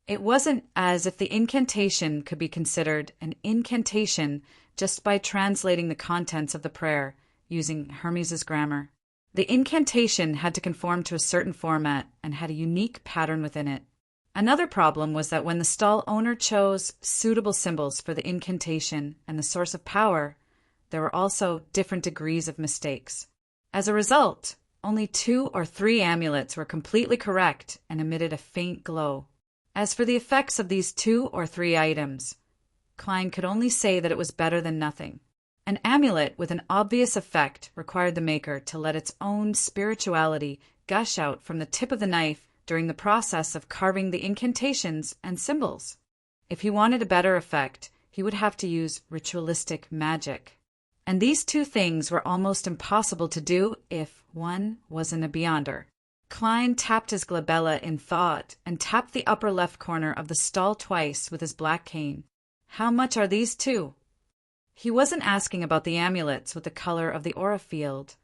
It wasn't as if the incantation could be considered an incantation just by translating the contents of the prayer using Hermes's grammar. The incantation had to conform to a certain format and had a unique pattern within it. Another problem was that when the stall owner chose suitable symbols for the incantation and the source of power, there were also different degrees of mistakes. As a result, only 2 or 3 amulets were completely correct and emitted a faint glow. As for the effects of these 2 or 3 items, Klein could only say that it was better than nothing. An amulet with an obvious effect required the maker to let its own spirituality gush out from the tip of the knife during the process of carving the incantations and symbols. If he wanted a better effect, he would have to use ritualistic magic. And these 2 things were almost impossible to do if one wasn't a beyonder. Klein tapped his glabella in thought and tapped the upper left corner of the stall twice with his black cane. "How much are these 2? He wasn't asking about the amulets with the color of the aura field,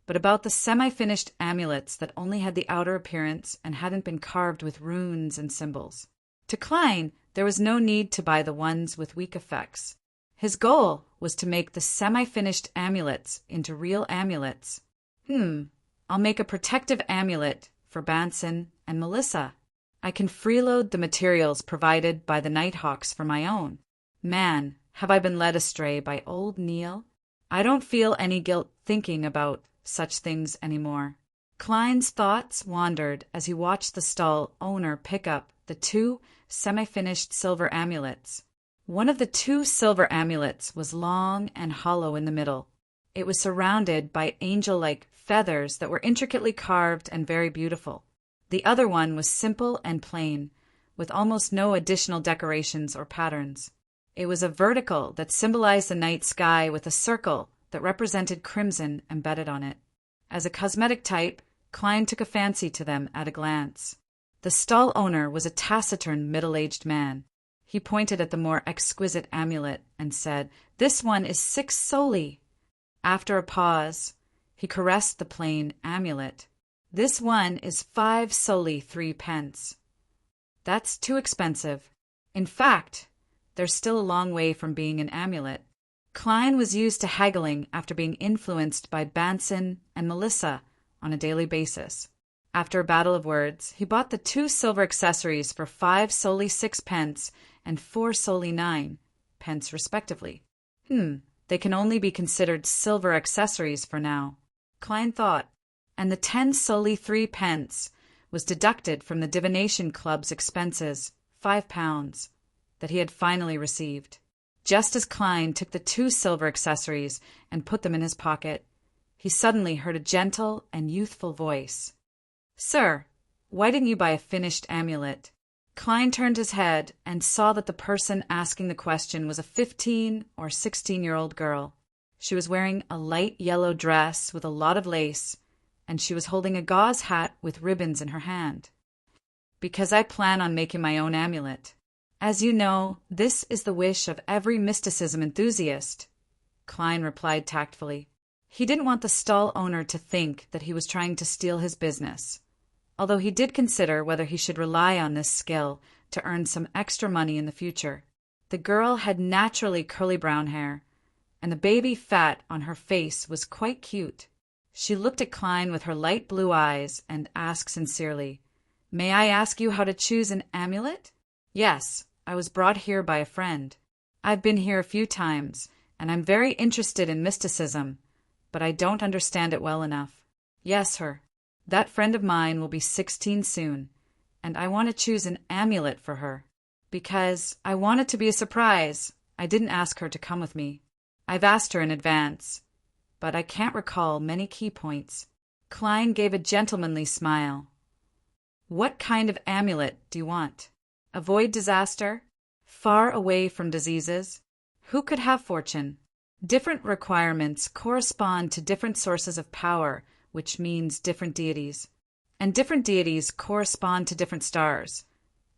but about the semi-finished amulets that only had the outer appearance and hadn't been carved with runes and symbols. To Klein, there was no need to buy the ones with weak effects. His goal was to make the semi-finished amulets into real amulets. I'll make a protective amulet for Banson and Melissa. I can freeload the materials provided by the Nighthawks for my own. Man, have I been led astray by old Neil? I don't feel any guilt thinking about such things anymore." Klein's thoughts wandered as he watched the stall owner pick up the 2 semi-finished silver amulets. One of the 2 silver amulets was long and hollow in the middle. It was surrounded by angel-like feathers that were intricately carved and very beautiful. The other one was simple and plain, with almost no additional decorations or patterns. It was a vertical that symbolized the night sky with a circle that represented crimson embedded on it. As a cosmetic type, Klein took a fancy to them at a glance. The stall owner was a taciturn middle-aged man. He pointed at the more exquisite amulet and said, "This one is 6 soldi." After a pause, he caressed the plain amulet. "This one is 5 soldi 3 pence. That's too expensive. In fact, there's still a long way from being an amulet." Klein was used to haggling after being influenced by Banson and Melissa on a daily basis. After a battle of words, he bought the 2 silver accessories for 5 soldi 6 pence and 4 soldi 9 pence respectively. They can only be considered silver accessories for now. Klein thought, and the 10 solely 3 pence was deducted from the divination club's expenses, £5, that he had finally received. Just as Klein took the 2 silver accessories and put them in his pocket, he suddenly heard a gentle and youthful voice. "Sir, why didn't you buy a finished amulet?" Klein turned his head and saw that the person asking the question was a 15 or 16-year-old girl. She was wearing a light yellow dress with a lot of lace, and she was holding a gauze hat with ribbons in her hand. "Because I plan on making my own amulet. As you know, this is the wish of every mysticism enthusiast," Klein replied tactfully. He didn't want the stall owner to think that he was trying to steal his business, although he did consider whether he should rely on this skill to earn some extra money in the future. The girl had naturally curly brown hair, and the baby fat on her face was quite cute. She looked at Klein with her light blue eyes and asked sincerely, "May I ask you how to choose an amulet?" "Yes, I was brought here by a friend. I've been here a few times, and I'm very interested in mysticism, but I don't understand it well enough." "Yes, sir. That friend of mine will be 16 soon, and I want to choose an amulet for her. Because I want it to be a surprise, I didn't ask her to come with me. I've asked her in advance, but I can't recall many key points." Klein gave a gentlemanly smile. "What kind of amulet do you want? Avoid disaster? Far away from diseases? Who could have fortune?" Different requirements correspond to different sources of power, which means different deities. And different deities correspond to different stars,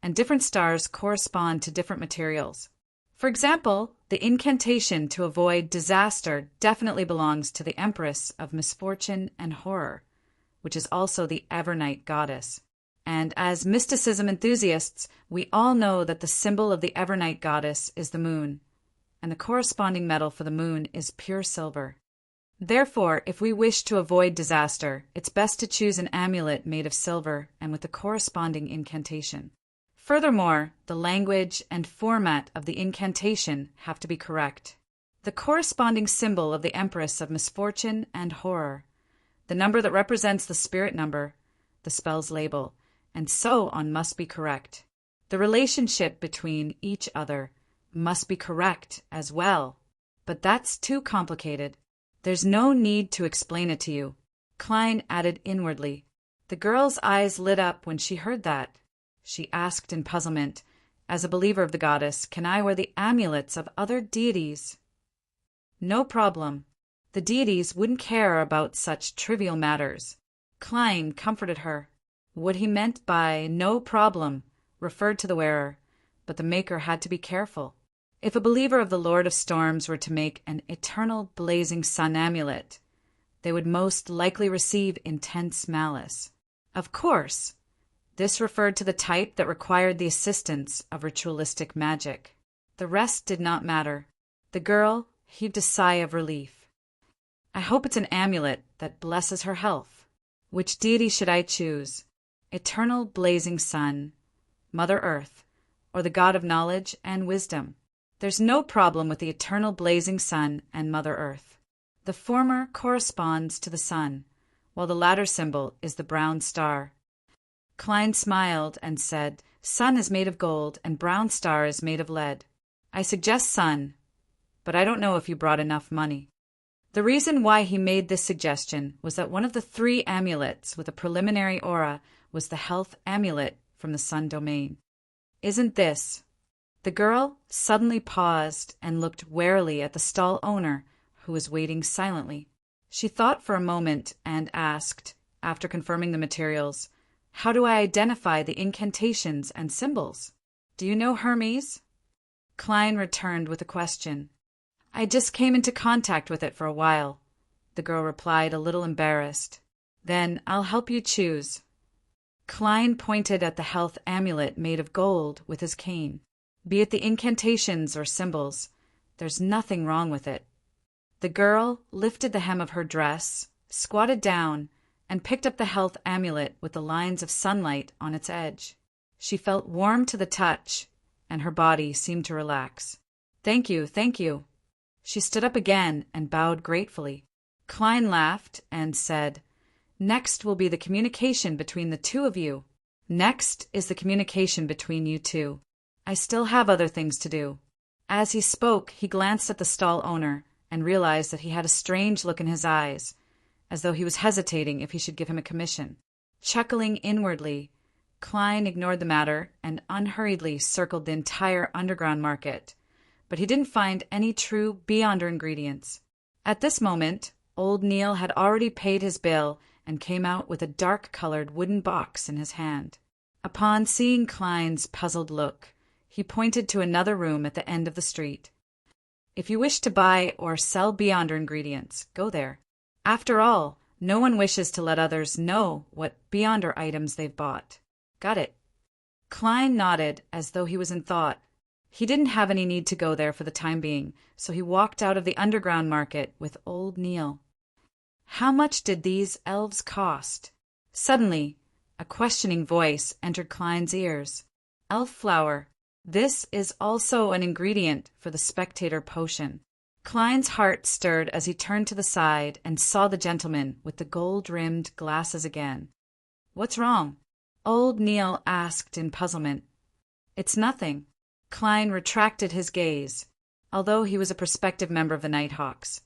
and different stars correspond to different materials. For example, the incantation to avoid disaster definitely belongs to the Empress of Misfortune and Horror, which is also the Evernight goddess. And as mysticism enthusiasts, we all know that the symbol of the Evernight goddess is the moon, and the corresponding metal for the moon is pure silver. Therefore, if we wish to avoid disaster, it's best to choose an amulet made of silver and with the corresponding incantation. Furthermore, the language and format of the incantation have to be correct. The corresponding symbol of the Empress of Misfortune and Horror, the number that represents the spirit number, the spell's label, and so on must be correct. The relationship between each other must be correct as well. But that's too complicated. There's no need to explain it to you, Klein added inwardly. The girl's eyes lit up when she heard that. She asked in puzzlement, "As a believer of the goddess, can I wear the amulets of other deities?" "No problem. The deities wouldn't care about such trivial matters." Klein comforted her. What he meant by "no problem" referred to the wearer, but the maker had to be careful. If a believer of the Lord of Storms were to make an eternal blazing sun amulet, they would most likely receive intense malice. Of course, this referred to the type that required the assistance of ritualistic magic. The rest did not matter. The girl heaved a sigh of relief. "I hope it's an amulet that blesses her health. Which deity should I choose? Eternal blazing sun, Mother Earth, or the god of knowledge and wisdom?" "There's no problem with the eternal blazing sun and Mother Earth. The former corresponds to the sun, while the latter symbol is the brown star." Klein smiled and said, "Sun is made of gold and brown star is made of lead. I suggest sun, but I don't know if you brought enough money." The reason why he made this suggestion was that one of the 3 amulets with a preliminary aura was the health amulet from the sun domain. "Isn't this?" The girl suddenly paused and looked warily at the stall owner, who was waiting silently. She thought for a moment and asked, after confirming the materials, "How do I identify the incantations and symbols? Do you know Hermes?" Klein returned with a question. "I just came into contact with it for a while," the girl replied, a little embarrassed. "Then I'll help you choose." Klein pointed at the health amulet made of gold with his cane. "Be it the incantations or symbols, there's nothing wrong with it." The girl lifted the hem of her dress, squatted down, and picked up the health amulet with the lines of sunlight on its edge. She felt warm to the touch, and her body seemed to relax. "Thank you, thank you." She stood up again and bowed gratefully. Klein laughed and said, "Next will be the communication between the two of you. Next is the communication between you two. I still have other things to do." As he spoke, he glanced at the stall owner and realized that he had a strange look in his eyes, as though he was hesitating if he should give him a commission. Chuckling inwardly, Klein ignored the matter and unhurriedly circled the entire underground market, but he didn't find any true Beyonder ingredients. At this moment, old Neil had already paid his bill and came out with a dark-colored wooden box in his hand. Upon seeing Klein's puzzled look, he pointed to another room at the end of the street. "If you wish to buy or sell Beyonder ingredients, go there. After all, no one wishes to let others know what Beyonder items they've bought. Got it?" Klein nodded as though he was in thought. He didn't have any need to go there for the time being, so he walked out of the underground market with old Neil. How much did these elves cost? Suddenly, a questioning voice entered Klein's ears. "Elf flower. This is also an ingredient for the spectator potion." Klein's heart stirred as he turned to the side and saw the gentleman with the gold-rimmed glasses again. "What's wrong?" Old Neil asked in puzzlement. "It's nothing." Klein retracted his gaze, although he was a prospective member of the Nighthawks.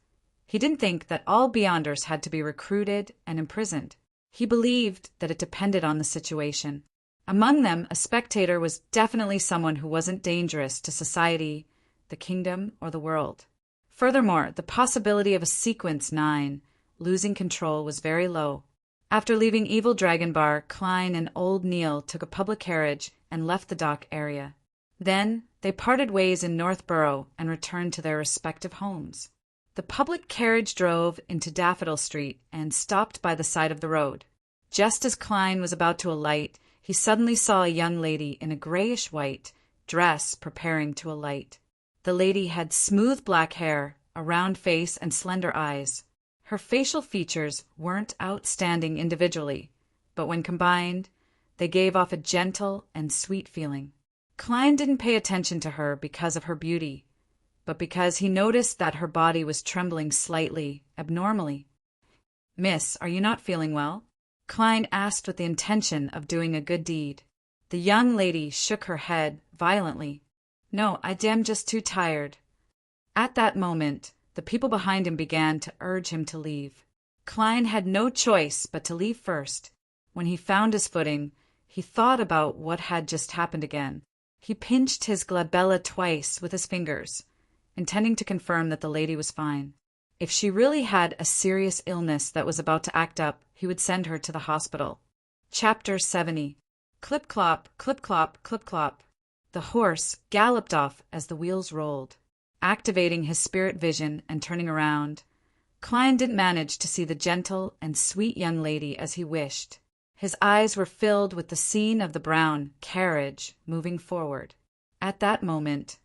He didn't think that all Beyonders had to be recruited and imprisoned. He believed that it depended on the situation. Among them, a spectator was definitely someone who wasn't dangerous to society, the kingdom, or the world. Furthermore, the possibility of a Sequence 9 losing control was very low. After leaving Evil Dragon Bar, Klein and old Neil took a public carriage and left the dock area. Then they parted ways in Northborough and returned to their respective homes. The public carriage drove into Daffodil Street and stopped by the side of the road. Just as Klein was about to alight, he suddenly saw a young lady in a grayish-white dress preparing to alight. The lady had smooth black hair, a round face, and slender eyes. Her facial features weren't outstanding individually, but when combined, they gave off a gentle and sweet feeling. Klein didn't pay attention to her because of her beauty, but because he noticed that her body was trembling slightly, abnormally. "Miss, are you not feeling well?" Klein asked with the intention of doing a good deed. The young lady shook her head violently. "No, I am just too tired." At that moment, the people behind him began to urge him to leave. Klein had no choice but to leave first. When he found his footing, he thought about what had just happened again. He pinched his glabella twice with his fingers, intending to confirm that the lady was fine. If she really had a serious illness that was about to act up, he would send her to the hospital. Chapter 70. Clip-clop, clip-clop, clip-clop. The horse galloped off as the wheels rolled. Activating his spirit vision and turning around, Klein didn't manage to see the gentle and sweet young lady as he wished. His eyes were filled with the scene of the brown carriage moving forward. At that moment,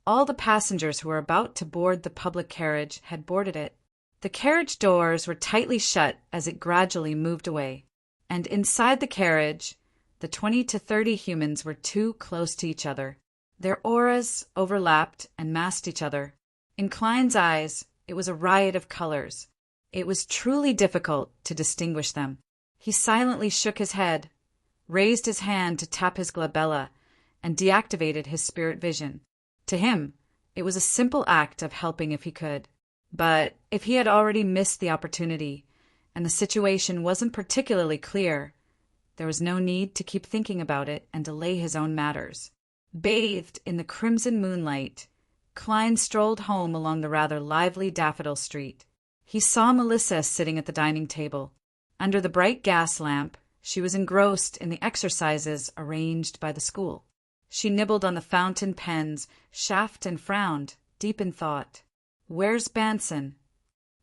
all the passengers who were about to board the public carriage had boarded it. The carriage doors were tightly shut as it gradually moved away, and inside the carriage, the 20 to 30 humans were too close to each other. Their auras overlapped and masked each other. In Klein's eyes, it was a riot of colors. It was truly difficult to distinguish them. He silently shook his head, raised his hand to tap his glabella, and deactivated his spirit vision. To him, it was a simple act of helping if he could. But if he had already missed the opportunity, and the situation wasn't particularly clear, there was no need to keep thinking about it and delay his own matters. Bathed in the crimson moonlight, Klein strolled home along the rather lively Daffodil Street. He saw Melissa sitting at the dining table. Under the bright gas lamp, she was engrossed in the exercises arranged by the school. She nibbled on the fountain pen's shaft and frowned, deep in thought. "Where's Banson?"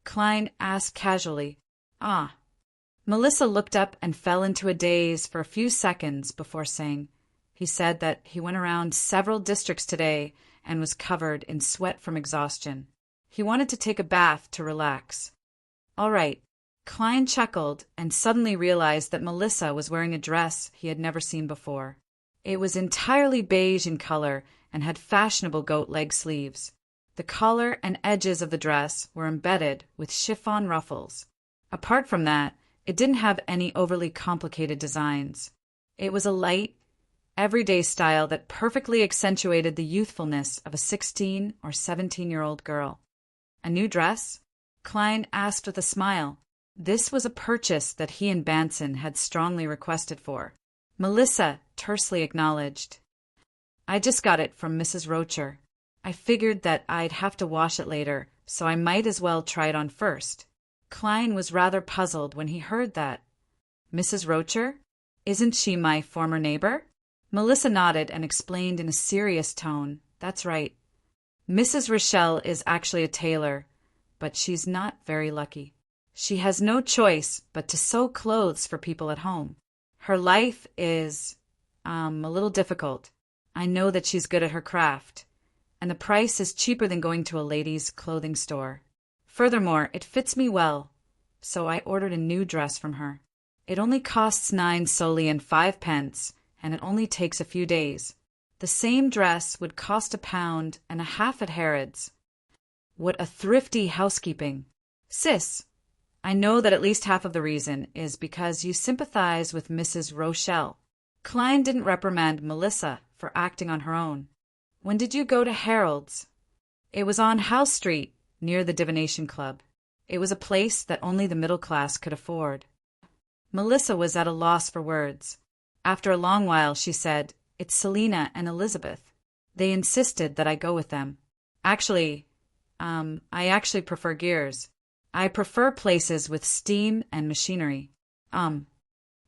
Klein asked casually. "Ah." Melissa looked up and fell into a daze for a few seconds before saying, "He said that he went around several districts today and was covered in sweat from exhaustion. He wanted to take a bath to relax." "All right." Klein chuckled and suddenly realized that Melissa was wearing a dress he had never seen before. It was entirely beige in color and had fashionable goat leg sleeves. The The collar and edges of the dress were embedded with chiffon ruffles. Apart from that, it didn't have any overly complicated designs. It was a light, everyday style that perfectly accentuated the youthfulness of a 16 or 17-year-old girl. A new dress? Klein asked with a smile. This was a purchase that he and Banson had strongly requested for. Melissa tersely acknowledged. I just got it from Mrs. Rocher. I figured that I'd have to wash it later, so I might as well try it on first. Klein was rather puzzled when he heard that. Mrs. Rocher? Isn't she my former neighbor? Melissa nodded and explained in a serious tone. That's right. Mrs. Rochelle is actually a tailor, but she's not very lucky. She has no choice but to sew clothes for people at home. Her life is, a little difficult. I know that she's good at her craft, and the price is cheaper than going to a ladies' clothing store. Furthermore, it fits me well, so I ordered a new dress from her. It only costs 9 soldi and 5 pence, and it only takes a few days. The same dress would cost £1.50 at Harrods. What a thrifty housekeeping. Sis, I know that at least half of the reason is because you sympathize with Mrs. Rochelle. Klein didn't reprimand Melissa for acting on her own. When did you go to Harold's? It was on House Street, near the Divination Club. It was a place that only the middle class could afford. Melissa was at a loss for words. After a long while, she said, It's Selina and Elizabeth. They insisted that I go with them. I actually prefer Gears. I prefer places with steam and machinery.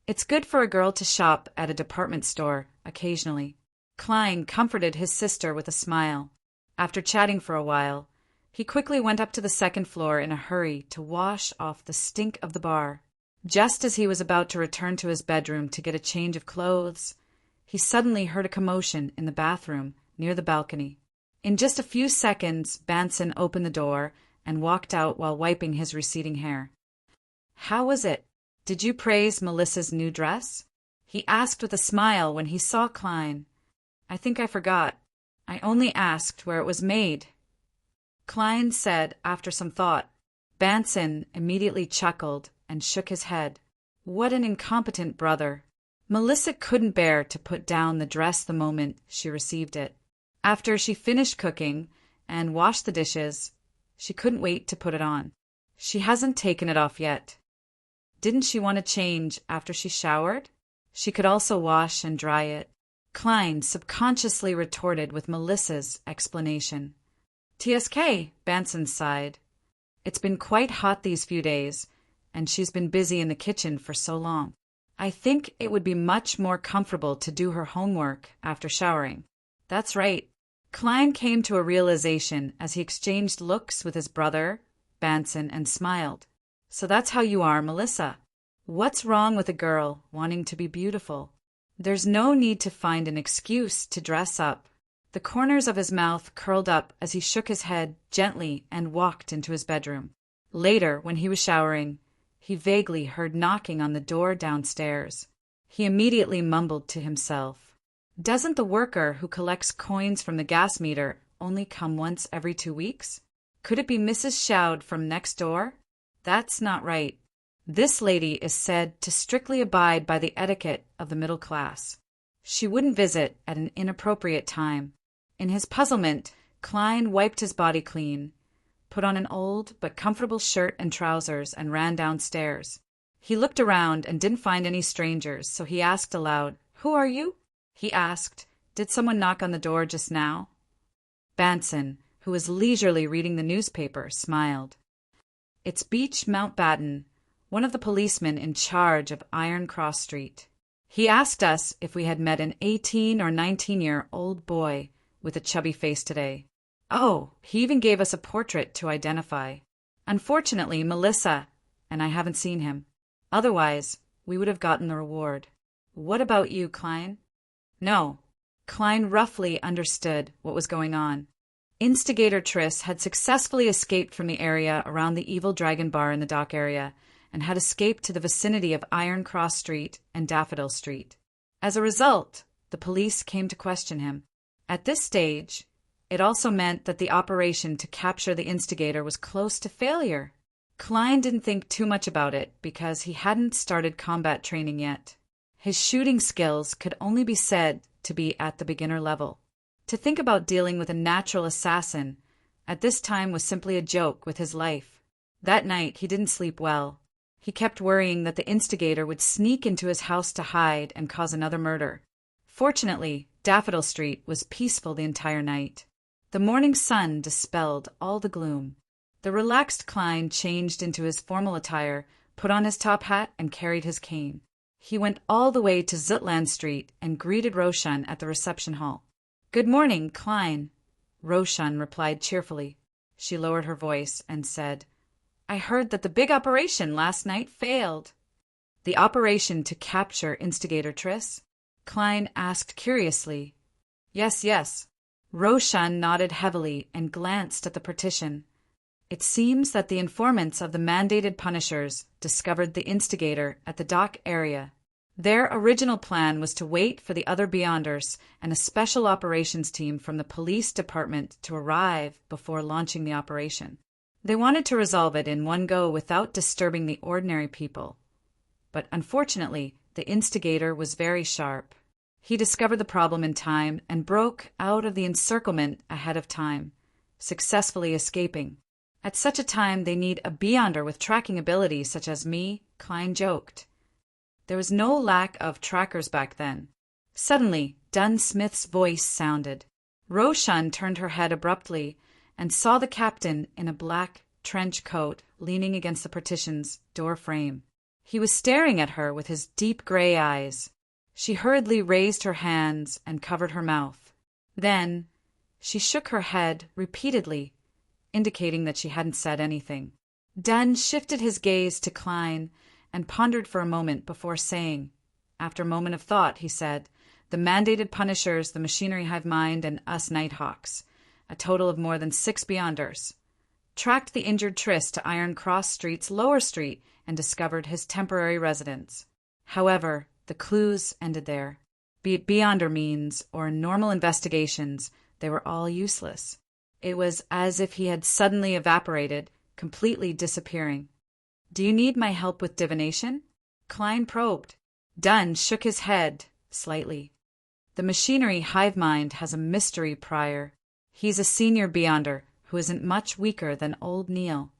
It's good for a girl to shop at a department store, occasionally. Klein comforted his sister with a smile. After chatting for a while, he quickly went up to the second floor in a hurry to wash off the stink of the bar. Just as he was about to return to his bedroom to get a change of clothes, he suddenly heard a commotion in the bathroom near the balcony. In just a few seconds, Banson opened the door and walked out while wiping his receding hair. How was it? Did you praise Melissa's new dress? He asked with a smile when he saw Klein. I think I forgot. I only asked where it was made. Klein said after some thought. Banson immediately chuckled and shook his head. What an incompetent brother. Melissa couldn't bear to put down the dress the moment she received it. After she finished cooking and washed the dishes, she couldn't wait to put it on. She hasn't taken it off yet. Didn't she want to change after she showered? She could also wash and dry it. Klein subconsciously retorted with Melissa's explanation. TSK, Banson sighed. It's been quite hot these few days, and she's been busy in the kitchen for so long. I think it would be much more comfortable to do her homework after showering. That's right. Klein came to a realization as he exchanged looks with his brother, Banson, and smiled. So that's how you are, Melissa. What's wrong with a girl wanting to be beautiful? There's no need to find an excuse to dress up. The corners of his mouth curled up as he shook his head gently and walked into his bedroom. Later, when he was showering, he vaguely heard knocking on the door downstairs. He immediately mumbled to himself, Doesn't the worker who collects coins from the gas meter only come once every 2 weeks? Could it be Mrs. Shoud from next door? That's not right. This lady is said to strictly abide by the etiquette of the middle class. She wouldn't visit at an inappropriate time. In his puzzlement, Klein wiped his body clean, put on an old but comfortable shirt and trousers, and ran downstairs. He looked around and didn't find any strangers, so he asked aloud, Who are you? He asked, Did someone knock on the door just now? Banson, who was leisurely reading the newspaper, smiled. It's Beach Mountbatten, one of the policemen in charge of Iron Cross Street. He asked us if we had met an 18 or 19-year-old boy with a chubby face today. Oh, he even gave us a portrait to identify. Unfortunately, Melissa and I haven't seen him. Otherwise, we would have gotten the reward. What about you, Klein? No. Klein roughly understood what was going on. Instigator Triss had successfully escaped from the area around the Evil Dragon Bar in the dock area and had escaped to the vicinity of Iron Cross Street and Daffodil Street. As a result, the police came to question him. At this stage, It also meant that the operation to capture the instigator was close to failure. Klein didn't think too much about it because he hadn't started combat training yet. His shooting skills could only be said to be at the beginner level. To think about dealing with a natural assassin at this time was simply a joke with his life. That night he didn't sleep well. He kept worrying that the instigator would sneak into his house to hide and cause another murder. Fortunately, Daffodil Street was peaceful the entire night. The morning sun dispelled all the gloom. The relaxed Klein changed into his formal attire, put on his top hat, and carried his cane. He went all the way to Zutland Street and greeted Roshan at the reception hall. "Good morning, Klein," Roshan replied cheerfully. She lowered her voice and said, "I heard that the big operation last night failed." "The operation to capture instigator Triss?" Klein asked curiously. Yes. Roshan nodded heavily and glanced at the partition. "It seems that the informants of the mandated punishers discovered the instigator at the dock area. Their original plan was to wait for the other Beyonders and a special operations team from the police department to arrive before launching the operation. They wanted to resolve it in one go without disturbing the ordinary people. But unfortunately, the instigator was very sharp. He discovered the problem in time and broke out of the encirclement ahead of time, successfully escaping. At such a time, they need a Beyonder with tracking abilities such as me," Klein joked. There was no lack of trackers back then. Suddenly, Dunn Smith's voice sounded. Roshan turned her head abruptly and saw the captain in a black trench coat leaning against the partition's door frame. He was staring at her with his deep gray eyes. She hurriedly raised her hands and covered her mouth. Then she shook her head repeatedly, indicating that she hadn't said anything. Dunn shifted his gaze to Klein and pondered for a moment before saying, after a moment of thought, he said, "The mandated punishers, the machinery hive mind, and us Nighthawks, a total of more than 6 Beyonders, tracked the injured Triss to Iron Cross Street's lower street and discovered his temporary residence. However, the clues ended there. Be it Beyonder means or normal investigations, they were all useless. It was as if he had suddenly evaporated, completely disappearing. Do you need my help with divination?" Klein probed. Dunn shook his head slightly. "The machinery hive mind has a mystery prior. He's a senior Beyonder who isn't much weaker than old Neil.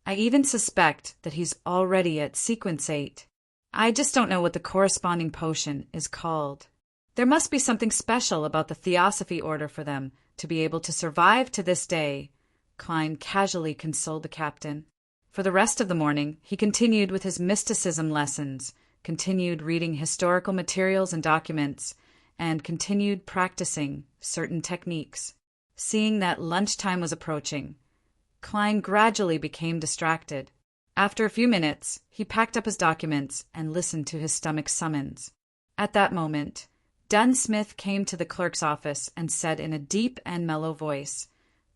I even suspect that he's already at Sequence 8. I just don't know what the corresponding potion is called. There must be something special about the Theosophy Order for them to be able to survive to this day," Klein casually consoled the captain. For the rest of the morning, he continued with his mysticism lessons, continued reading historical materials and documents, and continued practicing certain techniques. Seeing that lunchtime was approaching, Klein gradually became distracted. After a few minutes, he packed up his documents and listened to his stomach's summons. At that moment, Dunn Smith came to the clerk's office and said in a deep and mellow voice,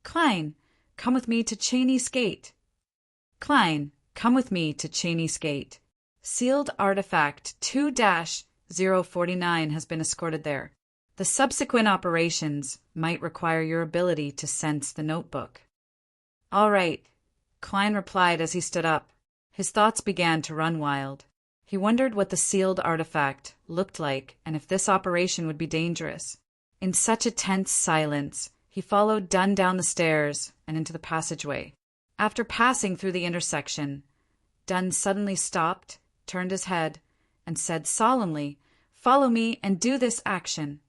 "Klein, come with me to Cheney's Gate." "Klein, come with me to Cheney's Gate. Sealed artifact 2-049 has been escorted there. The subsequent operations might require your ability to sense the notebook." "All right," Klein replied as he stood up. His thoughts began to run wild. He wondered what the sealed artifact looked like and if this operation would be dangerous. In such a tense silence, he followed Dunn down the stairs and into the passageway. After passing through the intersection, Dunn suddenly stopped, turned his head, and said solemnly, "Follow me and do this action.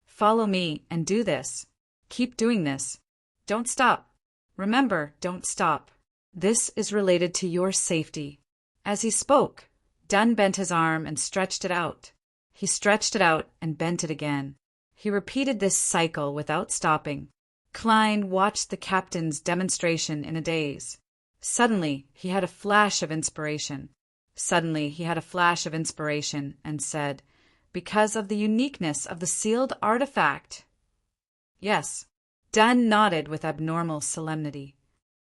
Follow me and do this. Keep doing this. Don't stop. Remember, don't stop. This is related to your safety." As he spoke, Dunn bent his arm and stretched it out. He stretched it out and bent it again. He repeated this cycle without stopping. Klein watched the captain's demonstration in a daze. Suddenly, he had a flash of inspiration. And said, "Because of the uniqueness of the sealed artifact." "Yes." Dunn nodded with abnormal solemnity.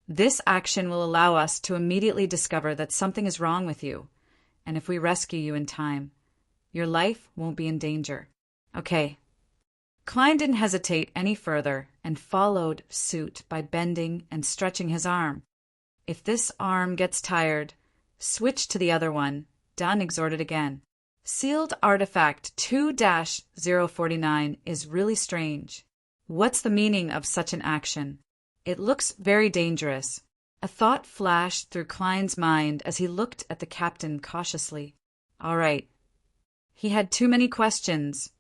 "This action will allow us to immediately discover that something is wrong with you, and if we rescue you in time, your life won't be in danger." "Okay." Klein didn't hesitate any further and followed suit by bending and stretching his arm. If this arm gets tired, switch to the other one, Dunn exhorted again. Sealed artifact 2-049 is really strange. What's the meaning of such an action? It looks very dangerous. A thought flashed through Klein's mind as he looked at the captain cautiously. All right. He had too many questions,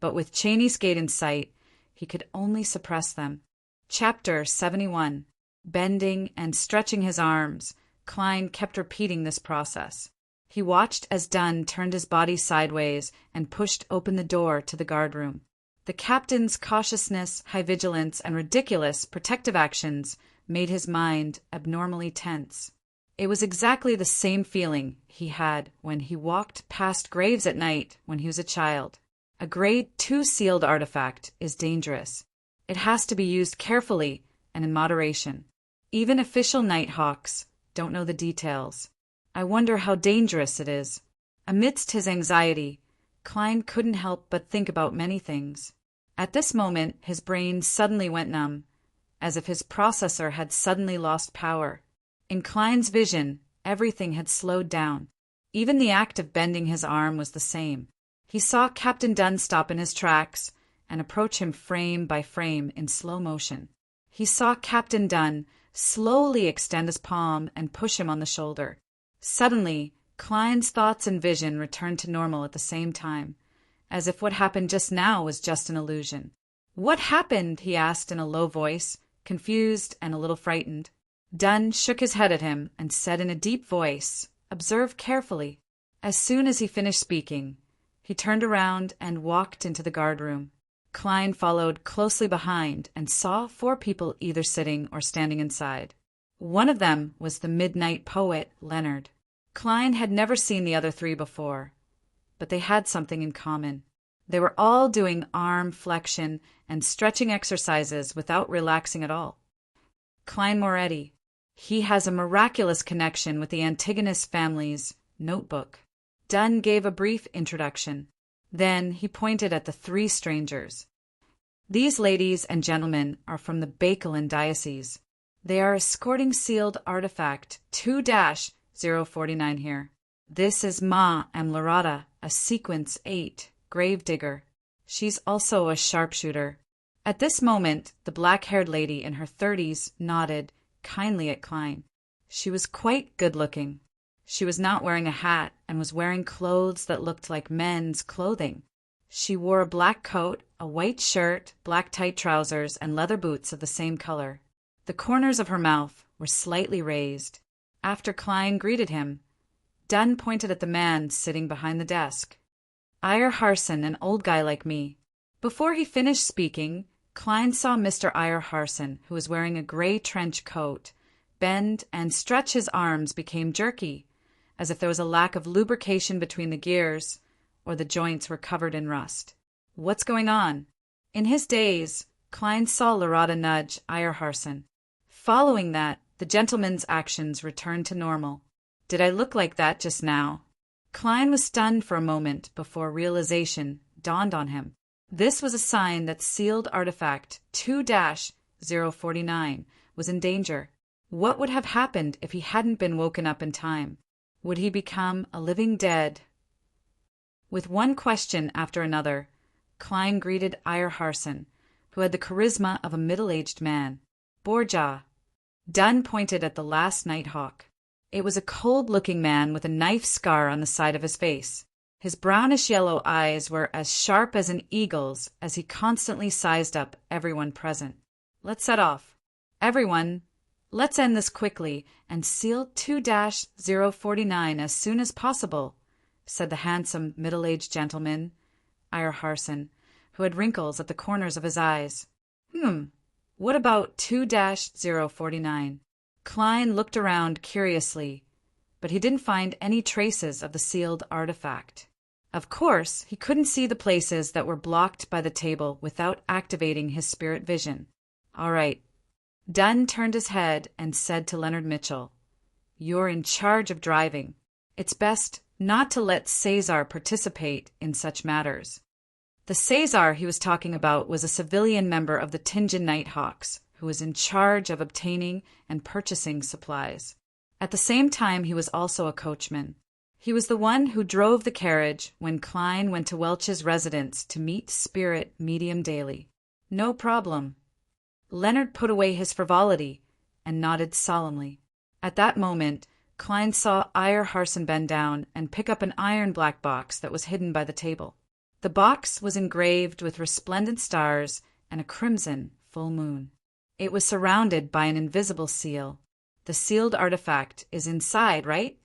but with Cheney's gate in sight, he could only suppress them. Chapter 71. Bending and stretching his arms, Klein kept repeating this process. He watched as Dunn turned his body sideways and pushed open the door to the guardroom. The captain's cautiousness, high vigilance, and ridiculous protective actions made his mind abnormally tense. It was exactly the same feeling he had when he walked past graves at night when he was a child. A Grade 2 sealed artifact is dangerous. It has to be used carefully and in moderation. Even official Nighthawks don't know the details. I wonder how dangerous it is. Amidst his anxiety, Klein couldn't help but think about many things. At this moment, his brain suddenly went numb, as if his processor had suddenly lost power. In Klein's vision, everything had slowed down. Even the act of bending his arm was the same. He saw Captain Dunn stop in his tracks and approach him frame by frame in slow motion. He saw Captain Dunn slowly extend his palm and push him on the shoulder. Suddenly, Klein's thoughts and vision returned to normal at the same time, as if what happened just now was just an illusion. "What happened?" he asked in a low voice, confused and a little frightened. Dunn shook his head at him and said in a deep voice, "Observe carefully." As soon as he finished speaking, he turned around and walked into the guardroom. Klein followed closely behind and saw 4 people either sitting or standing inside. One of them was the midnight poet, Leonard. Klein had never seen the other 3 before, but they had something in common. They were all doing arm flexion and stretching exercises without relaxing at all. Klein Moretti. He has a miraculous connection with the Antigonus family's notebook. Dunn gave a brief introduction. Then he pointed at the 3 strangers. These ladies and gentlemen are from the Bakelin Diocese. They are escorting sealed artifact 2-049 here. This is Ma Amlarata, a Sequence 8 gravedigger. She's also a sharpshooter. At this moment, the black-haired lady in her 30s nodded kindly at Klein. She was quite good-looking. She was not wearing a hat and was wearing clothes that looked like men's clothing. She wore a black coat, a white shirt, black tight trousers, and leather boots of the same color. The corners of her mouth were slightly raised. After Klein greeted him, Dunn pointed at the man sitting behind the desk. "Eyre Harson, an old guy like me." Before he finished speaking, Klein saw Mr. Eyre Harson, who was wearing a gray trench coat, bend and stretch. His arms became jerky, as if there was a lack of lubrication between the gears, or the joints were covered in rust. What's going on? In his daze, Klein saw Lorada nudge Eyre Harson. Following that, the gentleman's actions returned to normal. Did I look like that just now? Klein was stunned for a moment before realization dawned on him. This was a sign that sealed artifact 2-049 was in danger. What would have happened if he hadn't been woken up in time? Would he become a living dead? With one question after another, Klein greeted Eyre Harson, who had the charisma of a middle-aged man. "Borja." Dunn pointed at the last Nighthawk. It was a cold-looking man with a knife scar on the side of his face. His brownish-yellow eyes were as sharp as an eagle's as he constantly sized up everyone present. "Let's set off. Everyone, let's end this quickly and seal 2-049 as soon as possible," said the handsome middle-aged gentleman, Eyre Harson, who had wrinkles at the corners of his eyes. What about 2-049? Klein looked around curiously, but he didn't find any traces of the sealed artifact. Of course, he couldn't see the places that were blocked by the table without activating his spirit vision. "All right." Dunn turned his head and said to Leonard Mitchell, "You're in charge of driving. It's best not to let Cesar participate in such matters." The Cesar he was talking about was a civilian member of the Tinjin Nighthawks who was in charge of obtaining and purchasing supplies. At the same time, he was also a coachman. He was the one who drove the carriage when Klein went to Welch's residence to meet Spirit Medium Daily. No problem. Leonard put away his frivolity and nodded solemnly. At that moment, Klein saw Eyre Harson bend down and pick up an iron black box that was hidden by the table. The box was engraved with resplendent stars and a crimson full moon. It was surrounded by an invisible seal. The sealed artifact is inside, right?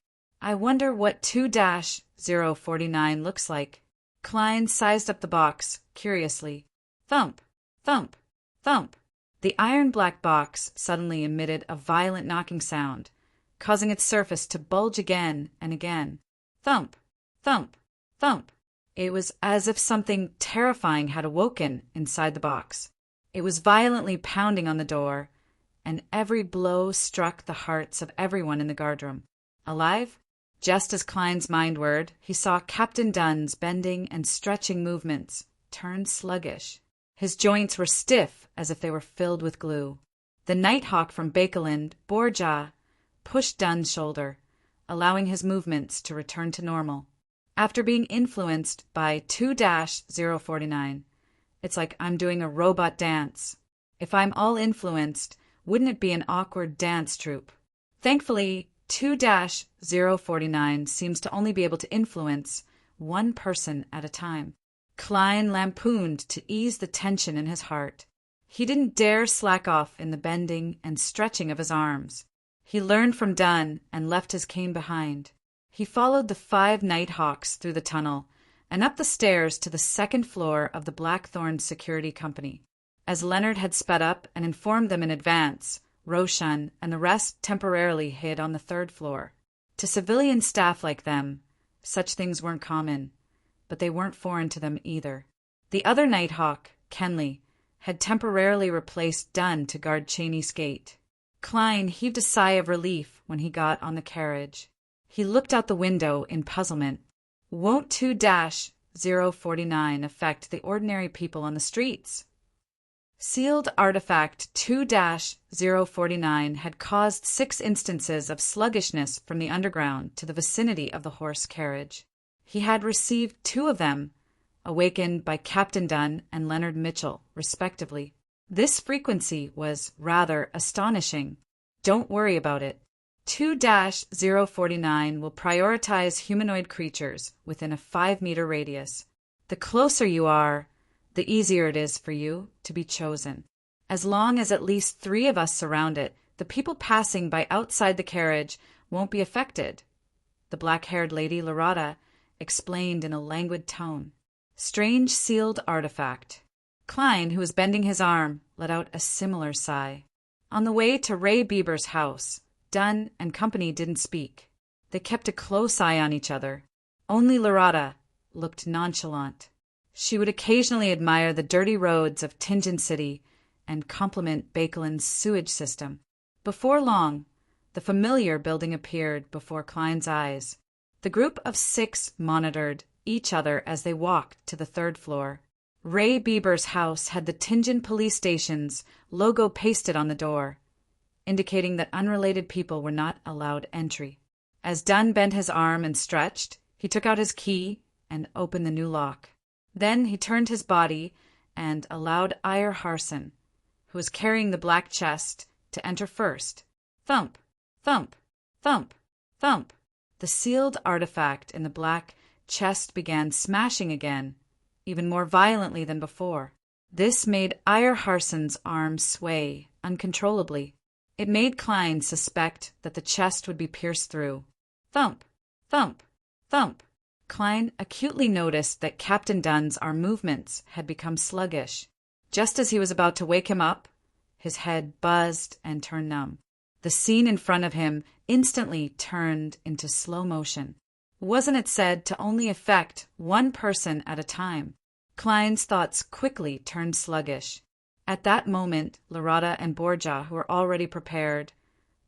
I wonder what 2-049 looks like. Klein sized up the box, curiously. Thump, thump, thump. The iron-black box suddenly emitted a violent knocking sound, causing its surface to bulge again and again. Thump, thump, thump. It was as if something terrifying had awoken inside the box. It was violently pounding on the door, and every blow struck the hearts of everyone in the guardroom. Alive? Just as Klein's mind whirred, he saw Captain Dunn's bending and stretching movements turn sluggish. His joints were stiff as if they were filled with glue. The Nighthawk from Bakeland, Borja, pushed Dunn's shoulder, allowing his movements to return to normal. After being influenced by 2-049, it's like I'm doing a robot dance. If I'm all influenced, wouldn't it be an awkward dance troupe? Thankfully, 2-049 seems to only be able to influence one person at a time. Klein lampooned to ease the tension in his heart. He didn't dare slack off in the bending and stretching of his arms. He learned from Dunn and left his cane behind. He followed the 5 Nighthawks through the tunnel and up the stairs to the second floor of the Blackthorn Security Company. As Leonard had sped up and informed them in advance, Roshan and the rest temporarily hid on the 3rd floor. To civilian staff like them, such things weren't common, but they weren't foreign to them either. The other Nighthawk, Kenley, had temporarily replaced Dunn to guard Cheney's gate. Klein heaved a sigh of relief when he got on the carriage. He looked out the window in puzzlement. Won't 2-049 affect the ordinary people on the streets? Sealed artifact 2-049 had caused 6 instances of sluggishness from the underground to the vicinity of the horse carriage. He had received 2 of them, awakened by Captain Dunn and Leonard Mitchell, respectively. This frequency was rather astonishing. Don't worry about it. 2-049 will prioritize humanoid creatures within a 5-meter radius. The closer you are, the easier it is for you to be chosen. As long as at least 3 of us surround it, the people passing by outside the carriage won't be affected. The black-haired lady, Lorata, explained in a languid tone. Strange sealed artifact. Klein, who was bending his arm, let out a similar sigh. On the way to Ray Bieber's house, Dunn and company didn't speak. They kept a close eye on each other. Only Lorata looked nonchalant. She would occasionally admire the dirty roads of Tinjin City and compliment Bakeland's sewage system. Before long, the familiar building appeared before Klein's eyes. The group of 6 monitored each other as they walked to the 3rd floor. Ray Bieber's house had the Tinjin police station's logo pasted on the door, indicating that unrelated people were not allowed entry. As Dunn bent his arm and stretched, he took out his key and opened the new lock. Then he turned his body and allowed Eyre Harson, who was carrying the black chest, to enter first. Thump, thump, thump, thump. The sealed artifact in the black chest began smashing again, even more violently than before. This made Eyre Harson's arm sway uncontrollably. It made Klein suspect that the chest would be pierced through. Thump, thump, thump. Klein acutely noticed that Captain Dunn's arm movements had become sluggish. Just as he was about to wake him up, his head buzzed and turned numb. The scene in front of him instantly turned into slow motion. Wasn't it said to only affect one person at a time? Klein's thoughts quickly turned sluggish. At that moment, Lorata and Borja, who were already prepared,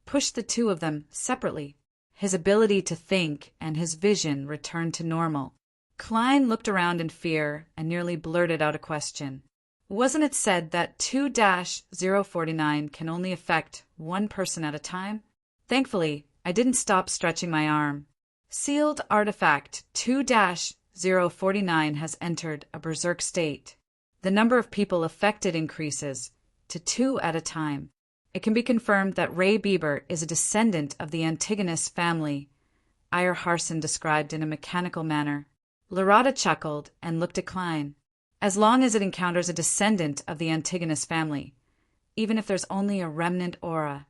pushed the 2 of them separately. His ability to think and his vision returned to normal. Klein looked around in fear and nearly blurted out a question. Wasn't it said that 2-049 can only affect one person at a time? Thankfully, I didn't stop stretching my arm. Sealed artifact 2-049 has entered a berserk state. The number of people affected increases to 2 at a time. It can be confirmed that Ray Bieber is a descendant of the Antigonus family, Ire Harson described in a mechanical manner. Lorada chuckled and looked at Klein. As long as it encounters a descendant of the Antigonus family, even if there's only a remnant aura,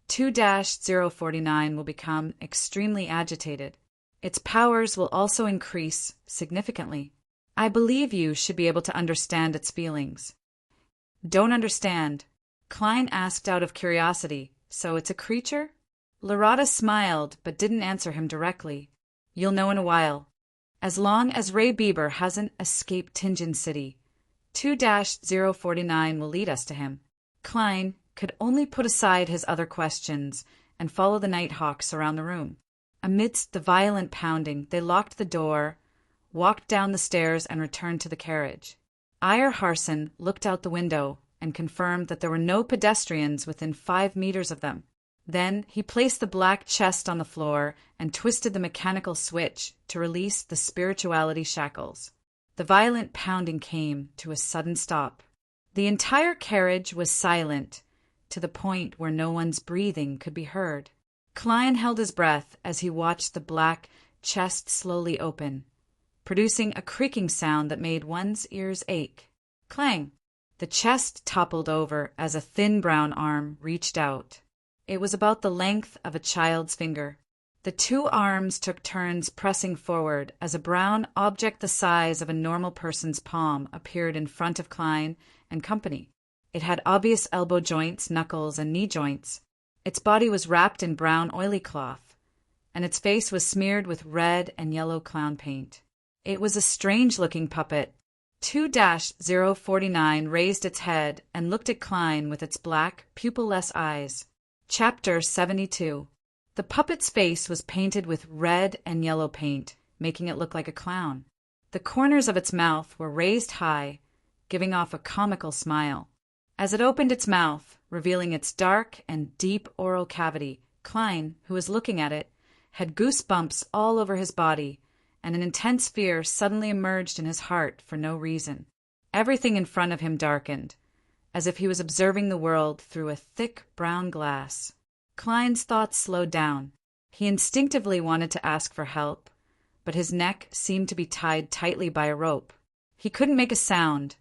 2-049 will become extremely agitated. Its powers will also increase significantly. I believe you should be able to understand its feelings. Don't understand? Klein asked out of curiosity. So it's a creature? Lorada smiled but didn't answer him directly. You'll know in a while. As long as Ray Bieber hasn't escaped Tingen City, 2-049 will lead us to him. Klein could only put aside his other questions and follow the Nighthawks around the room. Amidst the violent pounding, they locked the door, walked down the stairs, and returned to the carriage. Ire Harson looked out the window and confirmed that there were no pedestrians within 5 meters of them. Then he placed the black chest on the floor and twisted the mechanical switch to release the spirituality shackles. The violent pounding came to a sudden stop. The entire carriage was silent, to the point where no one's breathing could be heard. Klein held his breath as he watched the black chest slowly open, producing a creaking sound that made one's ears ache. Clang! The chest toppled over as a thin brown arm reached out. It was about the length of a child's finger. The 2 arms took turns pressing forward as a brown object the size of a normal person's palm appeared in front of Klein and company. It had obvious elbow joints, knuckles, and knee joints. Its body was wrapped in brown oily cloth, and its face was smeared with red and yellow clown paint. It was a strange-looking puppet. 2-049 raised its head and looked at Klein with its black, pupil-less eyes. Chapter 72. The puppet's face was painted with red and yellow paint, making it look like a clown. The corners of its mouth were raised high, giving off a comical smile. As it opened its mouth, revealing its dark and deep oral cavity, Klein, who was looking at it, had goosebumps all over his body, and an intense fear suddenly emerged in his heart for no reason. Everything in front of him darkened, as if he was observing the world through a thick brown glass. Klein's thoughts slowed down. He instinctively wanted to ask for help, but his neck seemed to be tied tightly by a rope. He couldn't make a sound,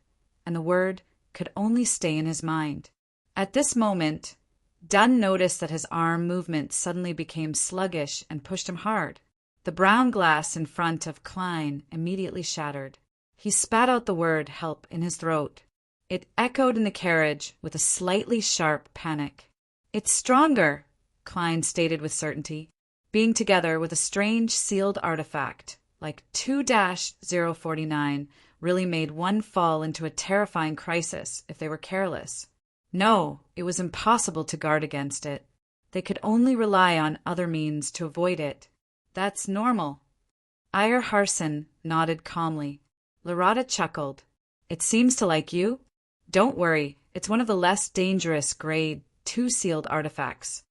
and the word could only stay in his mind. At this moment, Dunn noticed that his arm movement suddenly became sluggish and pushed him hard. The brown glass in front of Klein immediately shattered. He spat out the word help in his throat. It echoed in the carriage with a slightly sharp panic. It's stronger, Klein stated with certainty, being together with a strange sealed artifact, like 2-049, really made one fall into a terrifying crisis if they were careless. No, it was impossible to guard against it. They could only rely on other means to avoid it. That's normal. Ire Harson nodded calmly. Lorada chuckled. It seems to like you. Don't worry, it's one of the less dangerous grade 2 sealed artifacts.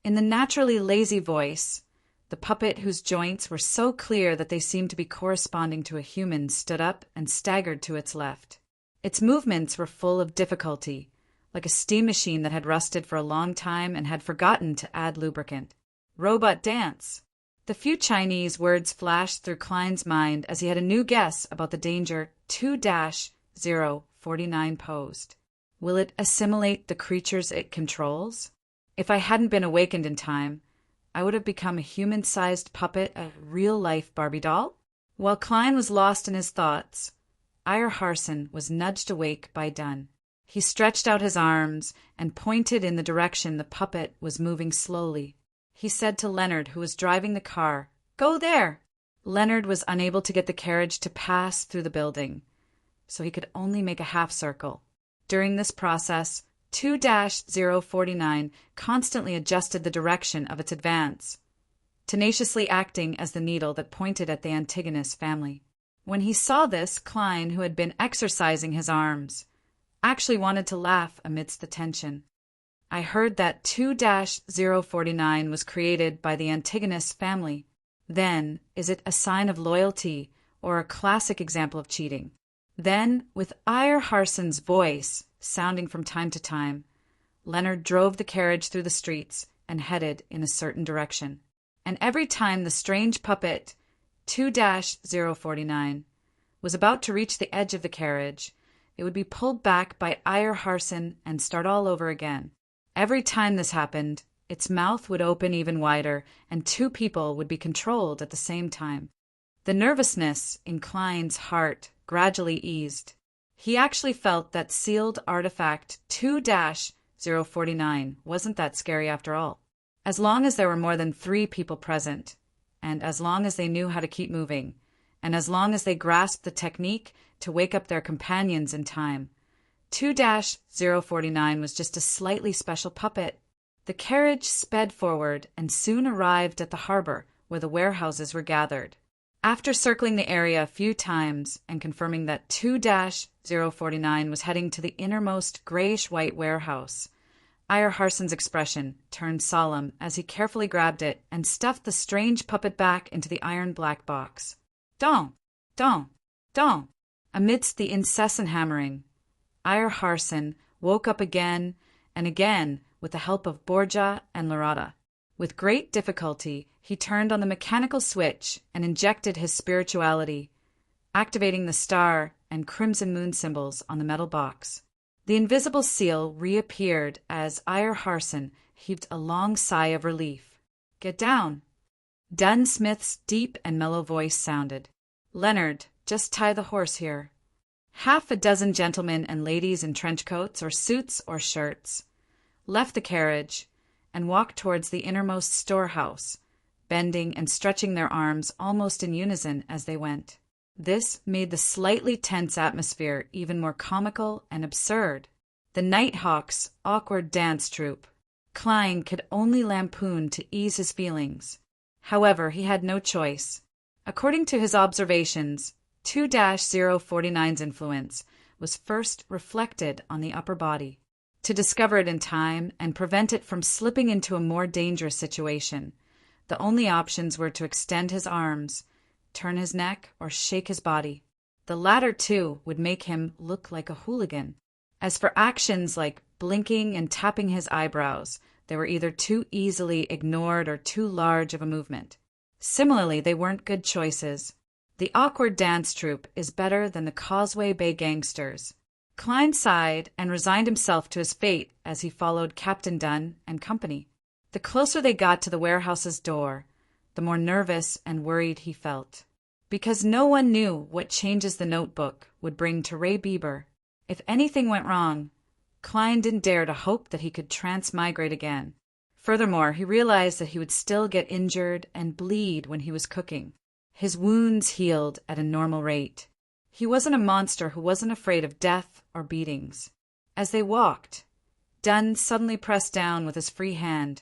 In the naturally lazy voice, the puppet, whose joints were so clear that they seemed to be corresponding to a human, stood up and staggered to its left. Its movements were full of difficulty, like a steam machine that had rusted for a long time and had forgotten to add lubricant. Robot dance. The few Chinese words flashed through Klein's mind as he had a new guess about the danger 2-049 posed. Will it assimilate the creatures it controls? If I hadn't been awakened in time, I would have become a human-sized puppet, a real-life Barbie doll? While Klein was lost in his thoughts, Ire Harson was nudged awake by Dunn. He stretched out his arms and pointed in the direction the puppet was moving slowly. He said to Leonard, who was driving the car, "Go there!" Leonard was unable to get the carriage to pass through the building, so he could only make a half circle. During this process, 2-049 constantly adjusted the direction of its advance, tenaciously acting as the needle that pointed at the Antigonus family. When he saw this, Klein, who had been exercising his arms, actually wanted to laugh amidst the tension. I heard that 2-049 was created by the Antigonus family. Then, is it a sign of loyalty or a classic example of cheating? Then, with Eyre Harson's voice sounding from time to time, Leonard drove the carriage through the streets and headed in a certain direction. And every time the strange puppet 2-049 was about to reach the edge of the carriage, it would be pulled back by Eyre Harson and start all over again. Every time this happened, its mouth would open even wider, and two people would be controlled at the same time. The nervousness in Klein's heart gradually eased. He actually felt that sealed artifact 2-049 wasn't that scary after all. As long as there were more than 3 people present, and as long as they knew how to keep moving, and as long as they grasped the technique to wake up their companions in time, 2-049 was just a slightly special puppet. The carriage sped forward and soon arrived at the harbor where the warehouses were gathered. After circling the area a few times and confirming that 2-049 was heading to the innermost grayish-white warehouse, Eyre Harson's expression turned solemn as he carefully grabbed it and stuffed the strange puppet back into the iron black box. Dong! Dong! Dong! Amidst the incessant hammering, Eyre Harson woke up again and again with the help of Borgia and Lorata. With great difficulty, he turned on the mechanical switch and injected his spirituality, activating the star and crimson moon symbols on the metal box. The invisible seal reappeared as Eyre Harson heaved a long sigh of relief. Get down! Dunn Smith's deep and mellow voice sounded. Leonard, just tie the horse here. Half a dozen gentlemen and ladies in trench coats or suits or shirts left the carriage and walked towards the innermost storehouse, bending and stretching their arms almost in unison as they went. This made the slightly tense atmosphere even more comical and absurd. The Nighthawks' awkward dance troupe. Klein could only lampoon to ease his feelings. However, he had no choice. According to his observations, 2-049's influence was first reflected on the upper body. To discover it in time and prevent it from slipping into a more dangerous situation, the only options were to extend his arms, turn his neck, or shake his body. The latter, too, would make him look like a hooligan. As for actions like blinking and tapping his eyebrows, they were either too easily ignored or too large of a movement. Similarly, they weren't good choices. The awkward dance troupe is better than the Causeway Bay gangsters. Klein sighed and resigned himself to his fate as he followed Captain Dunn and company. The closer they got to the warehouse's door, the more nervous and worried he felt. Because no one knew what changes the notebook would bring to Ray Bieber. If anything went wrong, Klein didn't dare to hope that he could transmigrate again. Furthermore, he realized that he would still get injured and bleed when he was cooking. His wounds healed at a normal rate. He wasn't a monster who wasn't afraid of death or beatings. As they walked, Dunn suddenly pressed down with his free hand,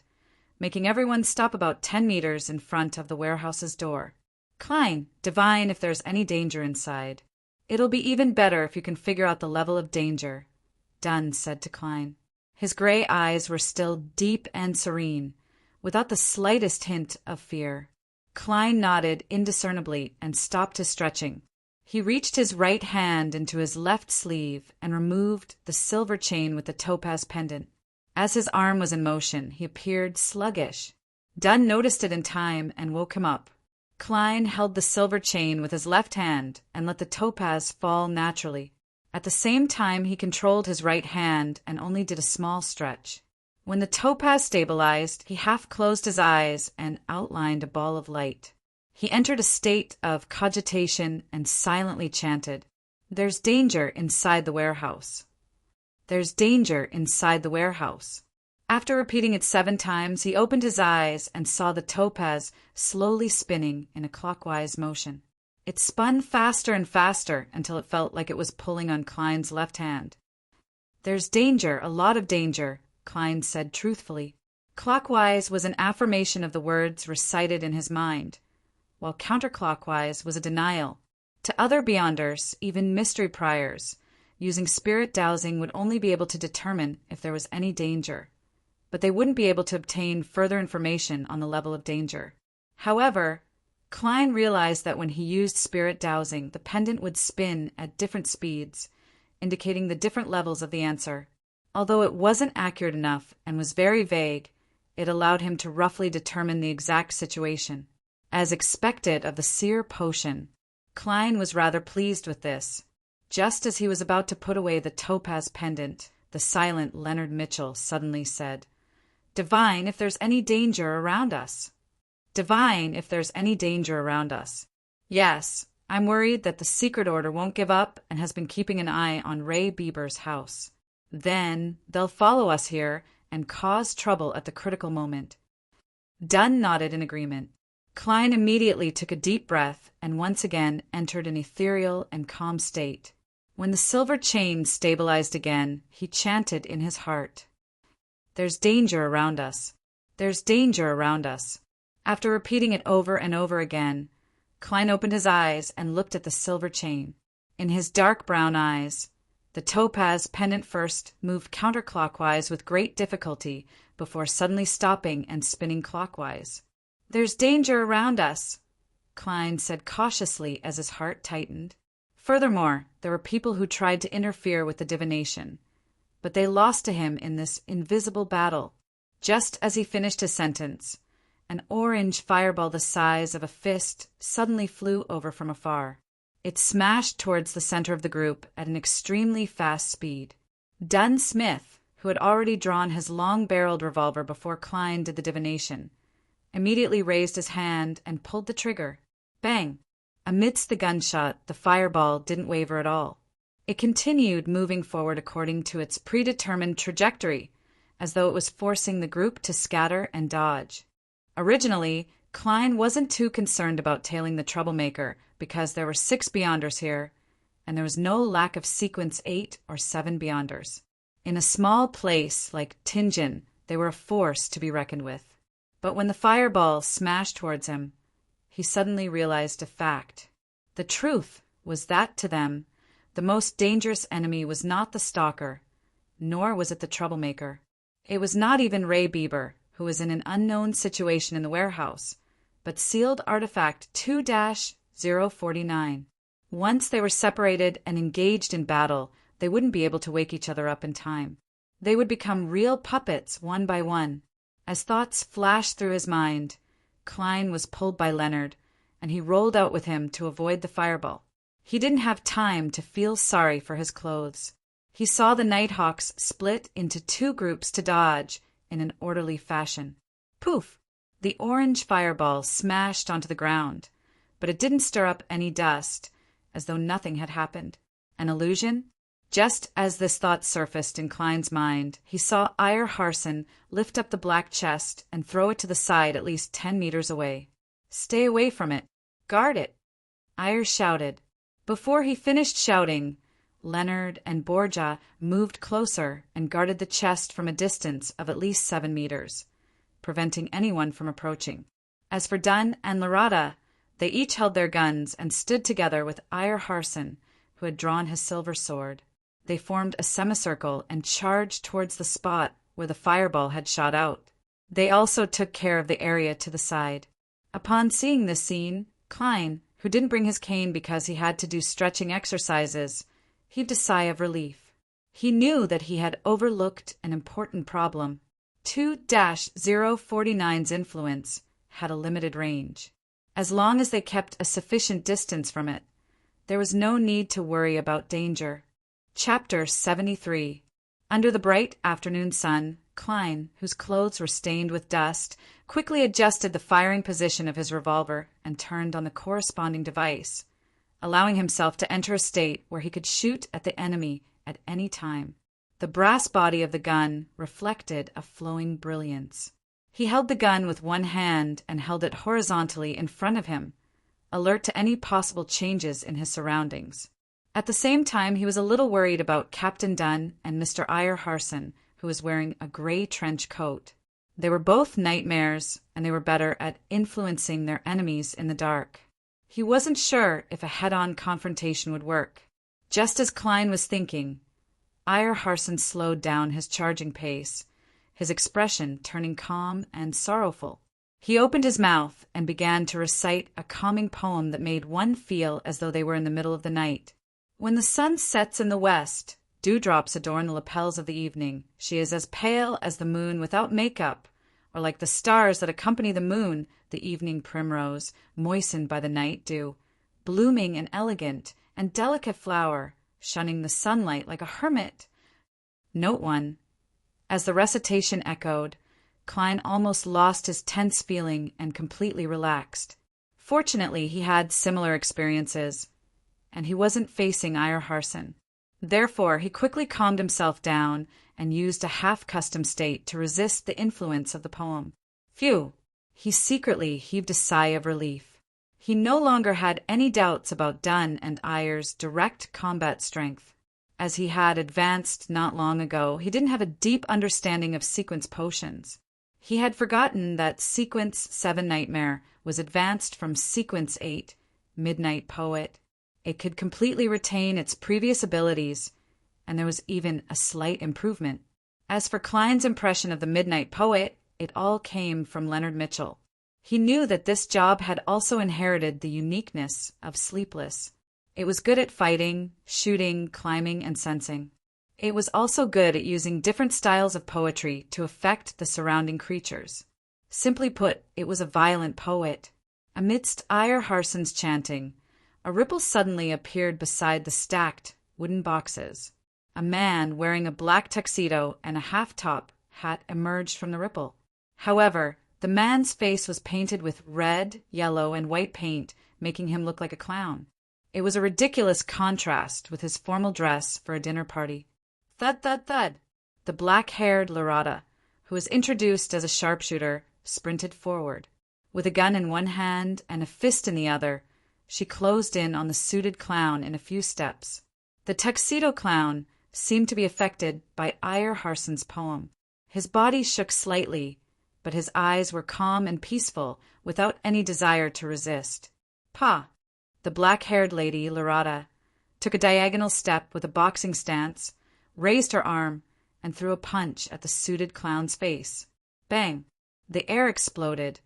making everyone stop about 10 meters in front of the warehouse's door. Klein, divine if there's any danger inside. It'll be even better if you can figure out the level of danger, Dunn said to Klein. His gray eyes were still deep and serene, without the slightest hint of fear. Klein nodded indiscernibly and stopped his stretching. He reached his right hand into his left sleeve and removed the silver chain with the topaz pendant. As his arm was in motion, he appeared sluggish. Dunn noticed it in time and woke him up. Klein held the silver chain with his left hand and let the topaz fall naturally. At the same time, he controlled his right hand and only did a small stretch. When the topaz stabilized, he half closed his eyes and outlined a ball of light. He entered a state of cogitation and silently chanted, "There's danger inside the warehouse. There's danger inside the warehouse." After repeating it 7 times, he opened his eyes and saw the topaz slowly spinning in a clockwise motion. It spun faster and faster until it felt like it was pulling on Klein's left hand. "There's danger, a lot of danger," Klein said truthfully. Clockwise was an affirmation of the words recited in his mind, while counterclockwise was a denial. To other Beyonders, even mystery priors, using spirit dowsing would only be able to determine if there was any danger, but they wouldn't be able to obtain further information on the level of danger. However, Klein realized that when he used spirit dowsing, the pendant would spin at different speeds, indicating the different levels of the answer. Although it wasn't accurate enough and was very vague, it allowed him to roughly determine the exact situation. As expected of the seer potion, Klein was rather pleased with this. Just as he was about to put away the topaz pendant, the silent Leonard Mitchell suddenly said, "Divine if there's any danger around us." Divine if there's any danger around us. Yes, I'm worried that the secret order won't give up and has been keeping an eye on Ray Bieber's house. Then they'll follow us here and cause trouble at the critical moment. Dunn nodded in agreement. Klein immediately took a deep breath and once again entered an ethereal and calm state. When the silver chain stabilized again, he chanted in his heart, "There's danger around us. There's danger around us." After repeating it over and over again, Klein opened his eyes and looked at the silver chain. In his dark brown eyes, the topaz pendant first moved counterclockwise with great difficulty before suddenly stopping and spinning clockwise. "There's danger around us," Klein said cautiously as his heart tightened. Furthermore, there were people who tried to interfere with the divination, but they lost to him in this invisible battle. Just as he finished his sentence, an orange fireball the size of a fist suddenly flew over from afar. It smashed towards the center of the group at an extremely fast speed. Dunn Smith, who had already drawn his long-barreled revolver before Klein did the divination, immediately raised his hand and pulled the trigger. Bang! Amidst the gunshot, the fireball didn't waver at all. It continued moving forward according to its predetermined trajectory, as though it was forcing the group to scatter and dodge. Originally, Klein wasn't too concerned about tailing the troublemaker because there were 6 Beyonders here, and there was no lack of Sequence 8 or 7 Beyonders. In a small place like Tingen, they were a force to be reckoned with. But when the fireball smashed towards him, he suddenly realized a fact. The truth was that to them, the most dangerous enemy was not the stalker, nor was it the troublemaker. It was not even Ray Bieber, who was in an unknown situation in the warehouse, but sealed artifact 2-049. Once they were separated and engaged in battle, they wouldn't be able to wake each other up in time. They would become real puppets one by one. As thoughts flashed through his mind, Klein was pulled by Leonard, and he rolled out with him to avoid the fireball. He didn't have time to feel sorry for his clothes. He saw the Nighthawks split into 2 groups to dodge in an orderly fashion. Poof! The orange fireball smashed onto the ground, but it didn't stir up any dust, as though nothing had happened. An illusion? Just as this thought surfaced in Klein's mind, he saw Eyre Harson lift up the black chest and throw it to the side at least 10 meters away. "Stay away from it. Guard it," Eyre shouted. Before he finished shouting, Leonard and Borgia moved closer and guarded the chest from a distance of at least 7 meters, preventing anyone from approaching. As for Dunn and Lorata, they each held their guns and stood together with Eyre Harson, who had drawn his silver sword. They formed a semicircle and charged towards the spot where the fireball had shot out. They also took care of the area to the side. Upon seeing this scene, Klein, who didn't bring his cane because he had to do stretching exercises, heaved a sigh of relief. He knew that he had overlooked an important problem. 2-049's influence had a limited range. As long as they kept a sufficient distance from it, there was no need to worry about danger. Chapter 73. Under the bright afternoon sun, Klein, whose clothes were stained with dust, quickly adjusted the firing position of his revolver and turned on the corresponding device, allowing himself to enter a state where he could shoot at the enemy at any time. The brass body of the gun reflected a flowing brilliance. He held the gun with one hand and held it horizontally in front of him, alert to any possible changes in his surroundings. At the same time, he was a little worried about Captain Dunn and Mr. Eyre Harson, who was wearing a gray trench coat. They were both nightmares, and they were better at influencing their enemies in the dark. He wasn't sure if a head-on confrontation would work. Just as Klein was thinking, Eyre Harson slowed down his charging pace, his expression turning calm and sorrowful. He opened his mouth and began to recite a calming poem that made one feel as though they were in the middle of the night. When the sun sets in the west, dewdrops adorn the lapels of the evening. She is as pale as the moon without makeup, or like the stars that accompany the moon, the evening primrose, moistened by the night dew, blooming and elegant and delicate flower, shunning the sunlight like a hermit. Note 1. As the recitation echoed, Klein almost lost his tense feeling and completely relaxed. Fortunately, he had similar experiences, and he wasn't facing Eyre Harson. Therefore, he quickly calmed himself down and used a half-custom state to resist the influence of the poem. Phew! He secretly heaved a sigh of relief. He no longer had any doubts about Dunn and Eyre's direct combat strength. As he had advanced not long ago, he didn't have a deep understanding of sequence potions. He had forgotten that Sequence 7 Nightmare was advanced from Sequence 8, Midnight Poet. It could completely retain its previous abilities, and there was even a slight improvement. As for Klein's impression of the Midnight Poet, it all came from Leonard Mitchell. He knew that this job had also inherited the uniqueness of Sleepless. It was good at fighting, shooting, climbing, and sensing. It was also good at using different styles of poetry to affect the surrounding creatures. Simply put, it was a violent poet. Amidst Eyre Harson's chanting, a ripple suddenly appeared beside the stacked wooden boxes. A man wearing a black tuxedo and a half-top hat emerged from the ripple. However, the man's face was painted with red, yellow, and white paint, making him look like a clown. It was a ridiculous contrast with his formal dress for a dinner party. Thud, thud, thud! The black-haired Lorata, who was introduced as a sharpshooter, sprinted forward. With a gun in one hand and a fist in the other, she closed in on the suited clown in a few steps. The tuxedo clown seemed to be affected by Eyre Harson's poem. His body shook slightly, but his eyes were calm and peaceful, without any desire to resist. Pa! The black-haired lady, Lorata, took a diagonal step with a boxing stance, raised her arm, and threw a punch at the suited clown's face. Bang! The air exploded,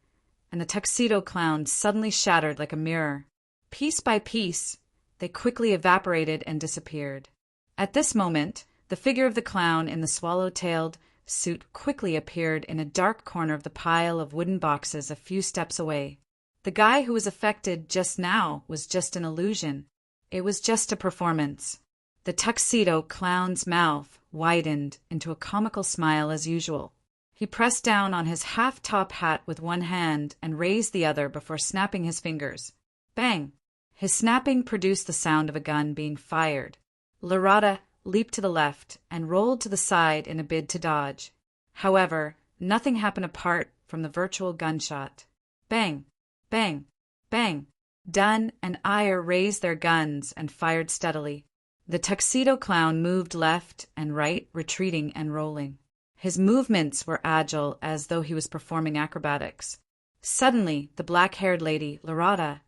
and the tuxedo clown suddenly shattered like a mirror. Piece by piece, they quickly evaporated and disappeared. At this moment, the figure of the clown in the swallow-tailed suit quickly appeared in a dark corner of the pile of wooden boxes a few steps away. The guy who was affected just now was just an illusion. It was just a performance. The tuxedo clown's mouth widened into a comical smile as usual. He pressed down on his half-top hat with one hand and raised the other before snapping his fingers. Bang! His snapping produced the sound of a gun being fired. Lorata leaped to the left and rolled to the side in a bid to dodge. However, nothing happened apart from the virtual gunshot. Bang! Bang! Bang! Dunn and Eyre raised their guns and fired steadily. The tuxedo clown moved left and right, retreating and rolling. His movements were agile, as though he was performing acrobatics. Suddenly, the black-haired lady, Lorata,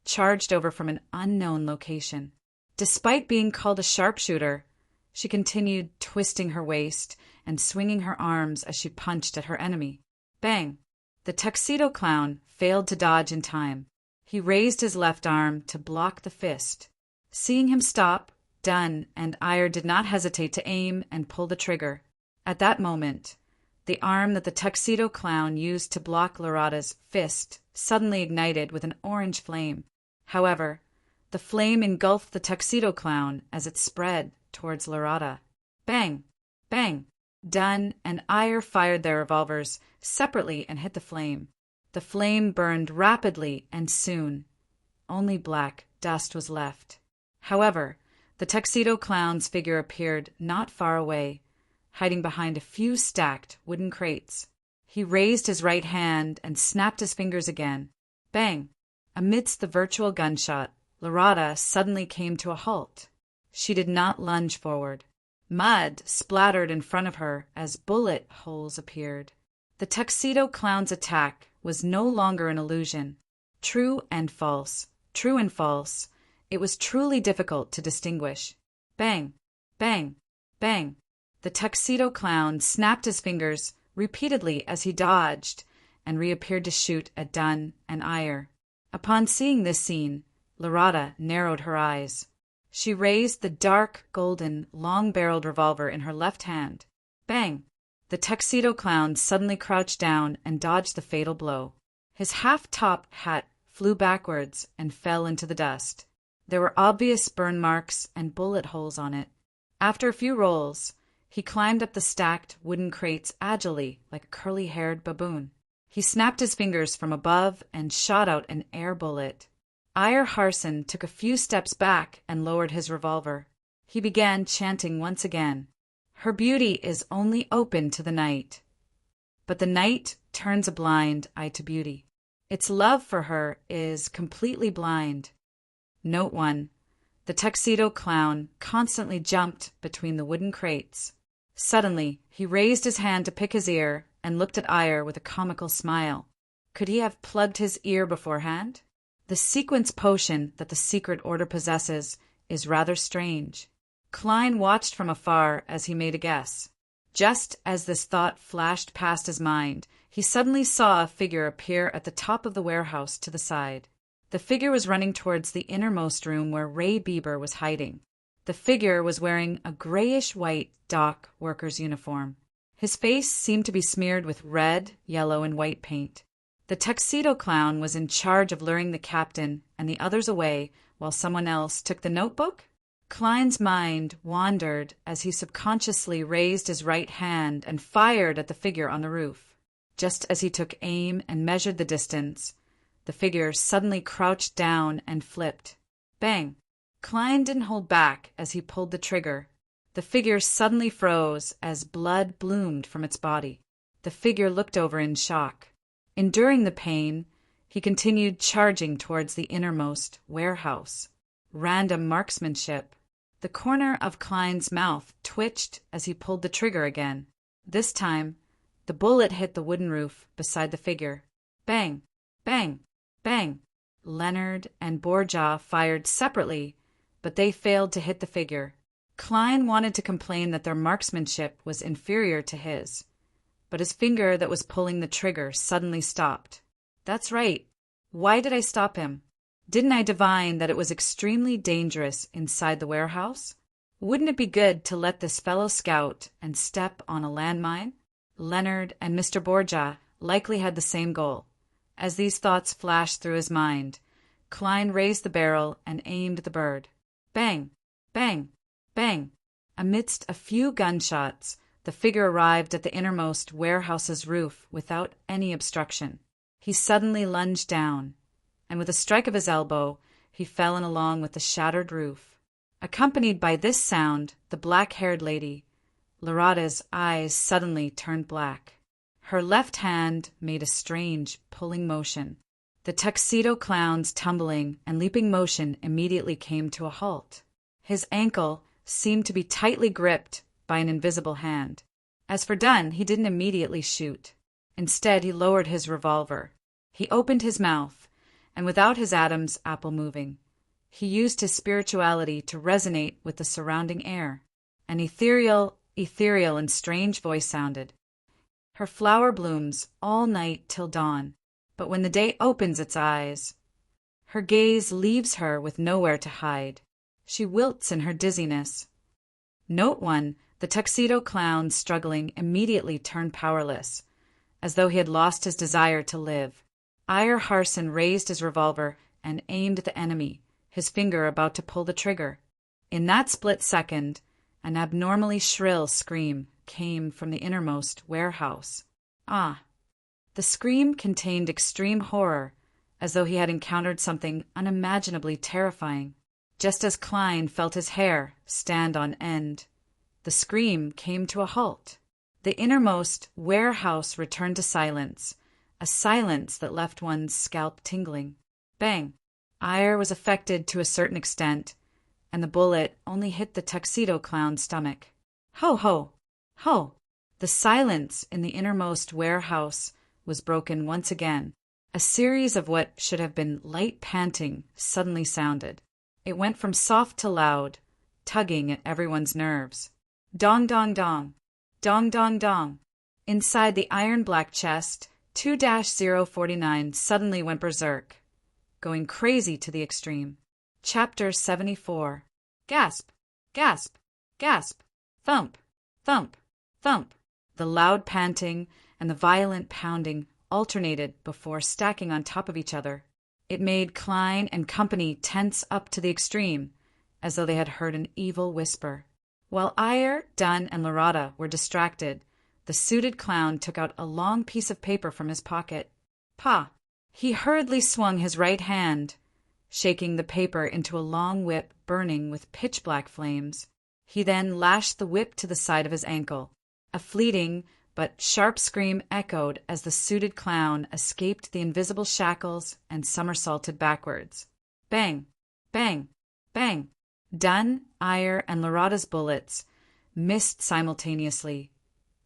charged over from an unknown location. Despite being called a sharpshooter, she continued twisting her waist and swinging her arms as she punched at her enemy. Bang! The tuxedo clown failed to dodge in time. He raised his left arm to block the fist. Seeing him stop, Dunn and Eyre did not hesitate to aim and pull the trigger. At that moment, the arm that the tuxedo clown used to block Lorata's fist suddenly ignited with an orange flame. However, the flame engulfed the tuxedo clown as it spread towards Lorata. Bang! Bang! Dunn and Eyre fired their revolvers separately and hit the flame. The flame burned rapidly, and soon only black dust was left. However, the tuxedo clown's figure appeared not far away, hiding behind a few stacked wooden crates. He raised his right hand and snapped his fingers again. Bang! Amidst the virtual gunshot, Lorata suddenly came to a halt. She did not lunge forward. Mud splattered in front of her as bullet holes appeared. The tuxedo clown's attack was no longer an illusion. True and false, true and false, it was truly difficult to distinguish. Bang! Bang! Bang! The tuxedo clown snapped his fingers repeatedly as he dodged and reappeared to shoot at Dunn and Eyre. Upon seeing this scene, Lorata narrowed her eyes. She raised the dark, golden, long-barreled revolver in her left hand. Bang! The tuxedo clown suddenly crouched down and dodged the fatal blow. His half-top hat flew backwards and fell into the dust. There were obvious burn marks and bullet holes on it. After a few rolls, he climbed up the stacked wooden crates agilely like a curly-haired baboon. He snapped his fingers from above and shot out an air bullet. Eyre Harson took a few steps back and lowered his revolver. He began chanting once again. Her beauty is only open to the night. But the night turns a blind eye to beauty. Its love for her is completely blind. Note 1. The tuxedo clown constantly jumped between the wooden crates. Suddenly, he raised his hand to pick his ear and looked at Eyre with a comical smile. Could he have plugged his ear beforehand? The sequence potion that the secret order possesses is rather strange. Klein watched from afar as he made a guess. Just as this thought flashed past his mind, he suddenly saw a figure appear at the top of the warehouse to the side. The figure was running towards the innermost room where Ray Bieber was hiding. The figure was wearing a grayish-white dock worker's uniform. His face seemed to be smeared with red, yellow, and white paint. The tuxedo clown was in charge of luring the captain and the others away while someone else took the notebook? Klein's mind wandered as he subconsciously raised his right hand and fired at the figure on the roof. Just as he took aim and measured the distance, the figure suddenly crouched down and flipped. Bang! Klein didn't hold back as he pulled the trigger. The figure suddenly froze as blood bloomed from its body. The figure looked over in shock. Enduring the pain, he continued charging towards the innermost warehouse. Random marksmanship. The corner of Klein's mouth twitched as he pulled the trigger again. This time, the bullet hit the wooden roof beside the figure. Bang! Bang! Bang! Leonard and Borja fired separately, but they failed to hit the figure. Klein wanted to complain that their marksmanship was inferior to his, but his finger that was pulling the trigger suddenly stopped. That's right. Why did I stop him? Didn't I divine that it was extremely dangerous inside the warehouse? Wouldn't it be good to let this fellow scout and step on a landmine? Leonard and Mr. Borja likely had the same goal. As these thoughts flashed through his mind, Klein raised the barrel and aimed the bird. Bang! Bang! Bang! Amidst a few gunshots, the figure arrived at the innermost warehouse's roof without any obstruction. He suddenly lunged down, and with a strike of his elbow, he fell in along with the shattered roof. Accompanied by this sound, the black-haired lady, Lorata's eyes suddenly turned black. Her left hand made a strange, pulling motion. The tuxedo clown's tumbling and leaping motion immediately came to a halt. His ankle seemed to be tightly gripped by an invisible hand. As for Dunn, he didn't immediately shoot. Instead, he lowered his revolver. He opened his mouth, and without his Adam's apple moving, he used his spirituality to resonate with the surrounding air. An ethereal and strange voice sounded. Her flower blooms all night till dawn, but when the day opens its eyes, her gaze leaves her with nowhere to hide. She wilts in her dizziness. Note 1, the tuxedo clown struggling immediately turned powerless, as though he had lost his desire to live. Eyre Harson raised his revolver and aimed at the enemy, his finger about to pull the trigger. In that split second, an abnormally shrill scream came from the innermost warehouse. Ah! The scream contained extreme horror, as though he had encountered something unimaginably terrifying. Just as Klein felt his hair stand on end, the scream came to a halt. The innermost warehouse returned to silence, a silence that left one's scalp tingling. Bang! Eyre was affected to a certain extent, and the bullet only hit the tuxedo clown's stomach. Ho, ho! Ho! The silence in the innermost warehouse was broken once again A series of what should have been light panting suddenly sounded. It went from soft to loud, tugging at everyone's nerves. Dong, dong, dong. Dong, dong, dong. Inside the iron-black chest, 2-049 suddenly went berserk, going crazy to the extreme. Chapter 74. Gasp! Gasp! Gasp! Thump! Thump! Thump! The loud panting and the violent pounding alternated before stacking on top of each other. It made Klein and company tense up to the extreme, as though they had heard an evil whisper. While Ayer, Dunn, and Lorata were distracted, the suited clown took out a long piece of paper from his pocket. Pa! He hurriedly swung his right hand, shaking the paper into a long whip burning with pitch-black flames. He then lashed the whip to the side of his ankle. A fleeting but sharp scream echoed as the suited clown escaped the invisible shackles and somersaulted backwards. Bang! Bang! Bang! Dunn, Ayer, and Lorata's bullets missed simultaneously,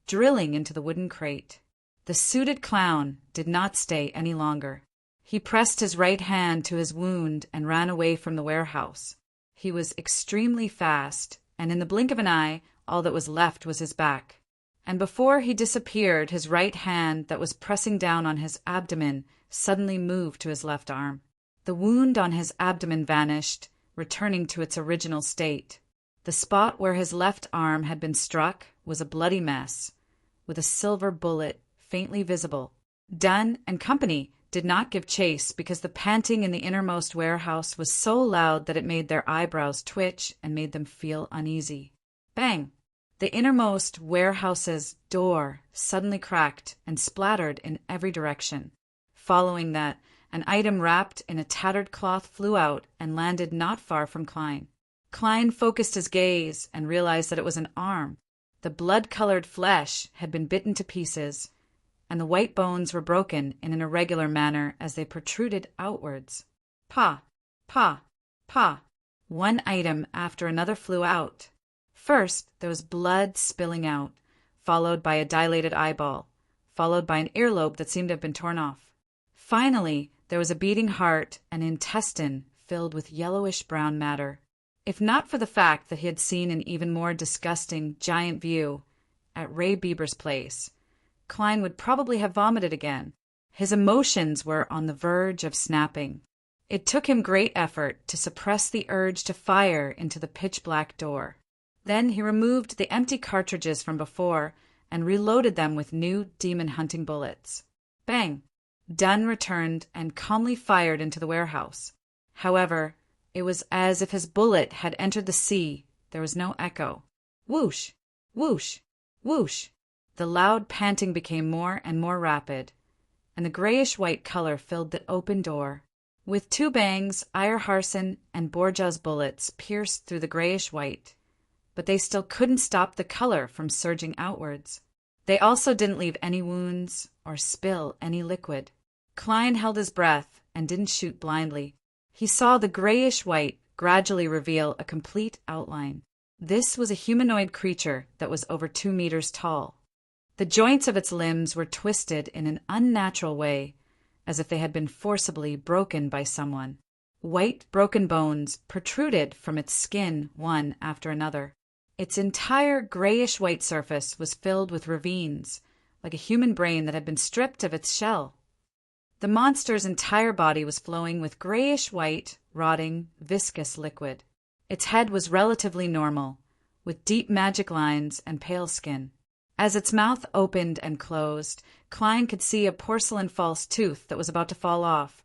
drilling into the wooden crate. The suited clown did not stay any longer. He pressed his right hand to his wound and ran away from the warehouse. He was extremely fast, and in the blink of an eye, all that was left was his back. And before he disappeared, his right hand that was pressing down on his abdomen suddenly moved to his left arm. The wound on his abdomen vanished, returning to its original state. The spot where his left arm had been struck was a bloody mess, with a silver bullet faintly visible. Dunn and company did not give chase because the panting in the innermost warehouse was so loud that it made their eyebrows twitch and made them feel uneasy. Bang! The innermost warehouse's door suddenly cracked and splattered in every direction. Following that, an item wrapped in a tattered cloth flew out and landed not far from Klein. Klein focused his gaze and realized that it was an arm. The blood-colored flesh had been bitten to pieces, and the white bones were broken in an irregular manner as they protruded outwards. Pa! Pa! Pa! One item after another flew out. First, there was blood spilling out, followed by a dilated eyeball, followed by an earlobe that seemed to have been torn off. Finally, there was a beating heart and intestine filled with yellowish-brown matter. If not for the fact that he had seen an even more disgusting giant view at Ray Bieber's place, Klein would probably have vomited again. His emotions were on the verge of snapping. It took him great effort to suppress the urge to fire into the pitch-black door. Then he removed the empty cartridges from before and reloaded them with new demon-hunting bullets. Bang! Dunn returned and calmly fired into the warehouse. However, it was as if his bullet had entered the sea. There was no echo. Whoosh! Whoosh! Whoosh! The loud panting became more and more rapid, and the grayish-white color filled the open door. With two bangs, Ayerharsen and Borja's bullets pierced through the grayish-white, but they still couldn't stop the color from surging outwards. They also didn't leave any wounds or spill any liquid. Klein held his breath and didn't shoot blindly. He saw the grayish-white gradually reveal a complete outline. This was a humanoid creature that was over 2 meters tall. The joints of its limbs were twisted in an unnatural way, as if they had been forcibly broken by someone. White, broken bones protruded from its skin one after another. Its entire grayish-white surface was filled with ravines, like a human brain that had been stripped of its shell. The monster's entire body was flowing with grayish-white, rotting, viscous liquid. Its head was relatively normal, with deep magic lines and pale skin. As its mouth opened and closed, Klein could see a porcelain false tooth that was about to fall off,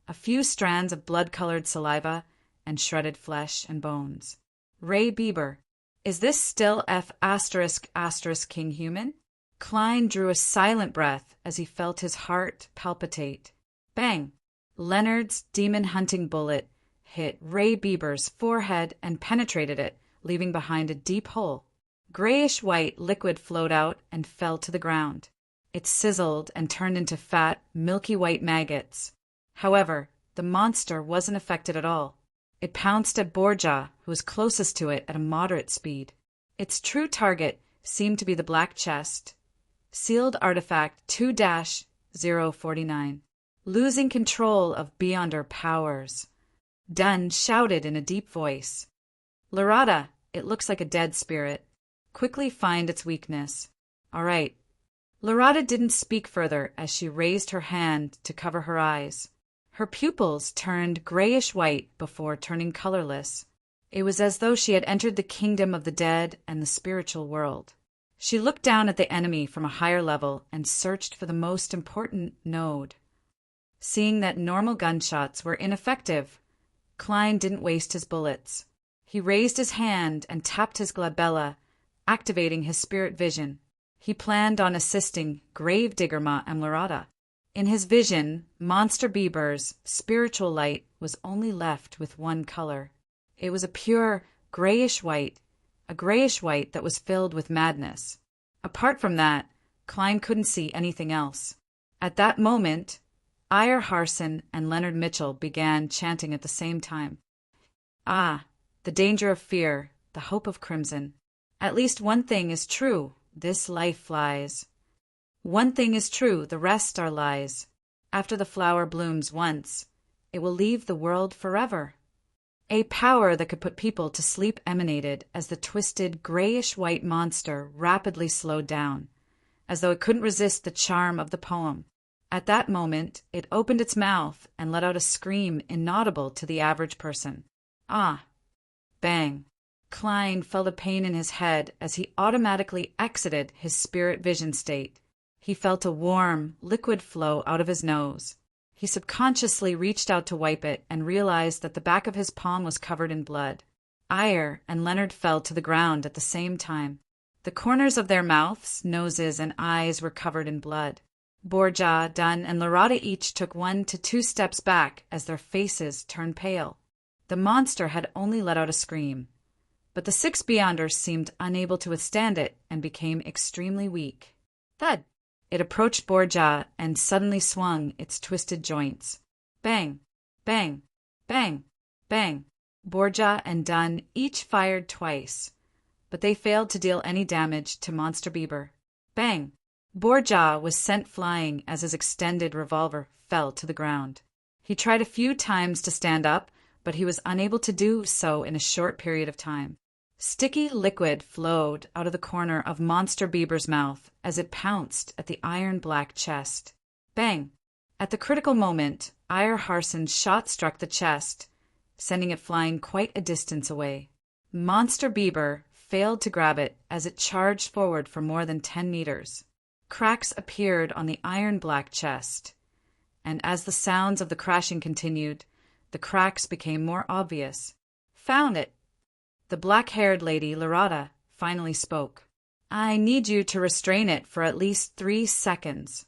a few strands of blood-colored saliva, and shredded flesh and bones. Ray Bieber. Is this still F*** King human? Klein drew a silent breath as he felt his heart palpitate. Bang! Leonard's demon-hunting bullet hit Ray Bieber's forehead and penetrated it, leaving behind a deep hole. Grayish-white liquid flowed out and fell to the ground. It sizzled and turned into fat, milky white maggots. However, the monster wasn't affected at all. It pounced at Borja, who was closest to it at a moderate speed. Its true target seemed to be the black chest. Sealed artifact 2-049. losing control of beyond her powers. Dunn shouted in a deep voice, "Larada, it looks like a dead spirit. Quickly find its weakness." "All right." Larada didn't speak further as she raised her hand to cover her eyes. Her pupils turned grayish-white before turning colorless. It was as though she had entered the kingdom of the dead and the spiritual world. She looked down at the enemy from a higher level and searched for the most important node. Seeing that normal gunshots were ineffective, Klein didn't waste his bullets. He raised his hand and tapped his glabella, activating his spirit vision. He planned on assisting Gravedigger Ma and Larada. In his vision, Monster Bieber's spiritual light was only left with one color. It was a pure grayish-white, a grayish-white that was filled with madness. Apart from that, Klein couldn't see anything else. At that moment, Iyer Harson and Leonard Mitchell began chanting at the same time. "Ah, the danger of fear, the hope of crimson. At least one thing is true, this life flies. One thing is true, the rest are lies. After the flower blooms once, it will leave the world forever." A power that could put people to sleep emanated as the twisted, grayish-white monster rapidly slowed down, as though it couldn't resist the charm of the poem. At that moment, it opened its mouth and let out a scream inaudible to the average person. "Ah!" Bang! Klein felt a pain in his head as he automatically exited his spirit vision state. He felt a warm, liquid flow out of his nose. He subconsciously reached out to wipe it and realized that the back of his palm was covered in blood. Iyer and Leonard fell to the ground at the same time. The corners of their mouths, noses, and eyes were covered in blood. Borja, Dunn, and Larada each took 1 to 2 steps back as their faces turned pale. The monster had only let out a scream, but the 6 Beyonders seemed unable to withstand it and became extremely weak. Thud! It approached Borja and suddenly swung its twisted joints. Bang! Bang! Bang! Bang! Borja and Dunn each fired twice, but they failed to deal any damage to Monster Bieber. Bang! Borja was sent flying as his extended revolver fell to the ground. He tried a few times to stand up, but he was unable to do so in a short period of time. Sticky liquid flowed out of the corner of Monster Bieber's mouth as it pounced at the iron-black chest. Bang! At the critical moment, Iyer Harson's shot struck the chest, sending it flying quite a distance away. Monster Bieber failed to grab it as it charged forward for more than 10 meters. Cracks appeared on the iron-black chest, and as the sounds of the crashing continued, the cracks became more obvious. "Found it!" The black-haired lady, Larada, finally spoke. "I need you to restrain it for at least 3 seconds."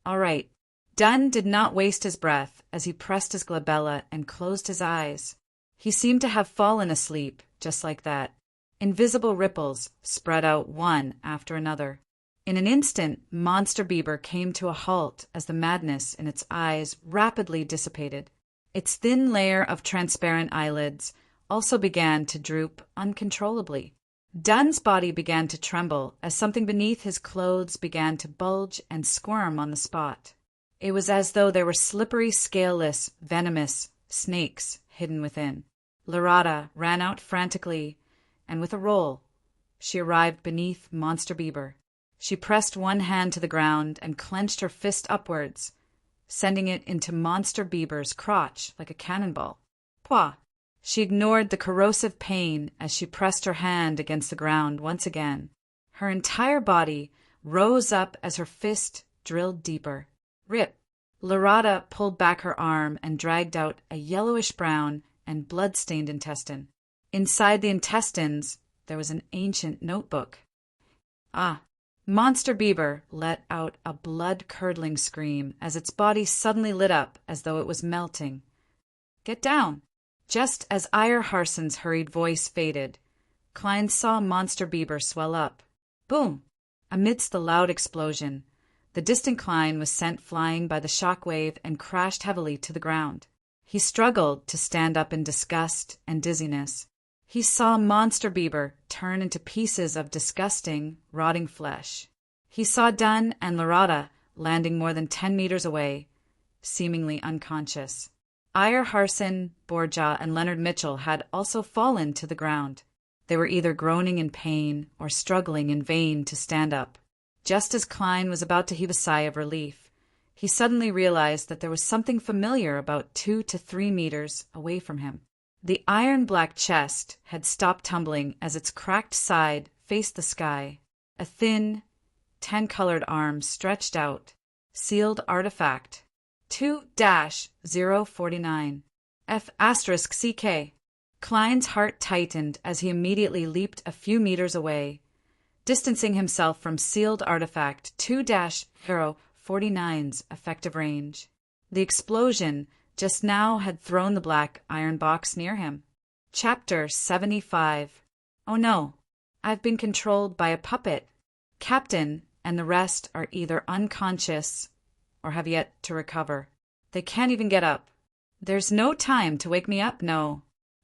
"All right." Dunn did not waste his breath as he pressed his glabella and closed his eyes. He seemed to have fallen asleep, just like that. Invisible ripples spread out one after another. In an instant, Monster Bieber came to a halt as the madness in its eyes rapidly dissipated. Its thin layer of transparent eyelids also began to droop uncontrollably. Dunn's body began to tremble as something beneath his clothes began to bulge and squirm on the spot. It was as though there were slippery, scaleless, venomous snakes hidden within. Larada ran out frantically, and with a roll, she arrived beneath Monster Bieber. She pressed one hand to the ground and clenched her fist upwards, sending it into Monster Bieber's crotch like a cannonball. Pwah! She ignored the corrosive pain as she pressed her hand against the ground once again. Her entire body rose up as her fist drilled deeper. Rip! Larada pulled back her arm and dragged out a yellowish-brown and blood-stained intestine. Inside the intestines, there was an ancient notebook. Ah! Monster Bieber let out a blood-curdling scream as its body suddenly lit up as though it was melting. "Get down!" Just as Iyer Harson's hurried voice faded, Klein saw Monster Bieber swell up. Boom! Amidst the loud explosion, the distant Klein was sent flying by the shock wave and crashed heavily to the ground. He struggled to stand up in disgust and dizziness. He saw Monster Bieber turn into pieces of disgusting, rotting flesh. He saw Dunn and Larada landing more than 10 meters away, seemingly unconscious. Iyer Harson, Borja, and Leonard Mitchell had also fallen to the ground. They were either groaning in pain or struggling in vain to stand up. Just as Klein was about to heave a sigh of relief, he suddenly realized that there was something familiar about 2 to 3 meters away from him. The iron-black chest had stopped tumbling as its cracked side faced the sky. A thin, tan-colored arm stretched out. Sealed artifact 2-049 F*CK. Klein's heart tightened as he immediately leaped a few meters away, distancing himself from sealed artifact 2-049's effective range. The explosion just now had thrown the black iron box near him. Chapter 75. Oh no, I've been controlled by a puppet. Captain and the rest are either unconscious or have yet to recover. They can't even get up. There's no time to wake me up, no.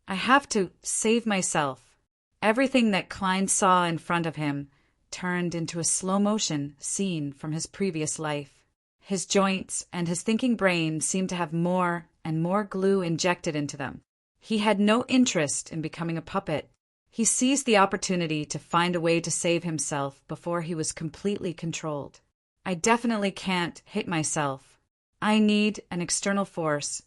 I have to save myself. Everything that Klein saw in front of him turned into a slow-motion scene from his previous life. His joints and his thinking brain seemed to have more and more glue injected into them. He had no interest in becoming a puppet. He seized the opportunity to find a way to save himself before he was completely controlled. I definitely can't hit myself. I need an external force.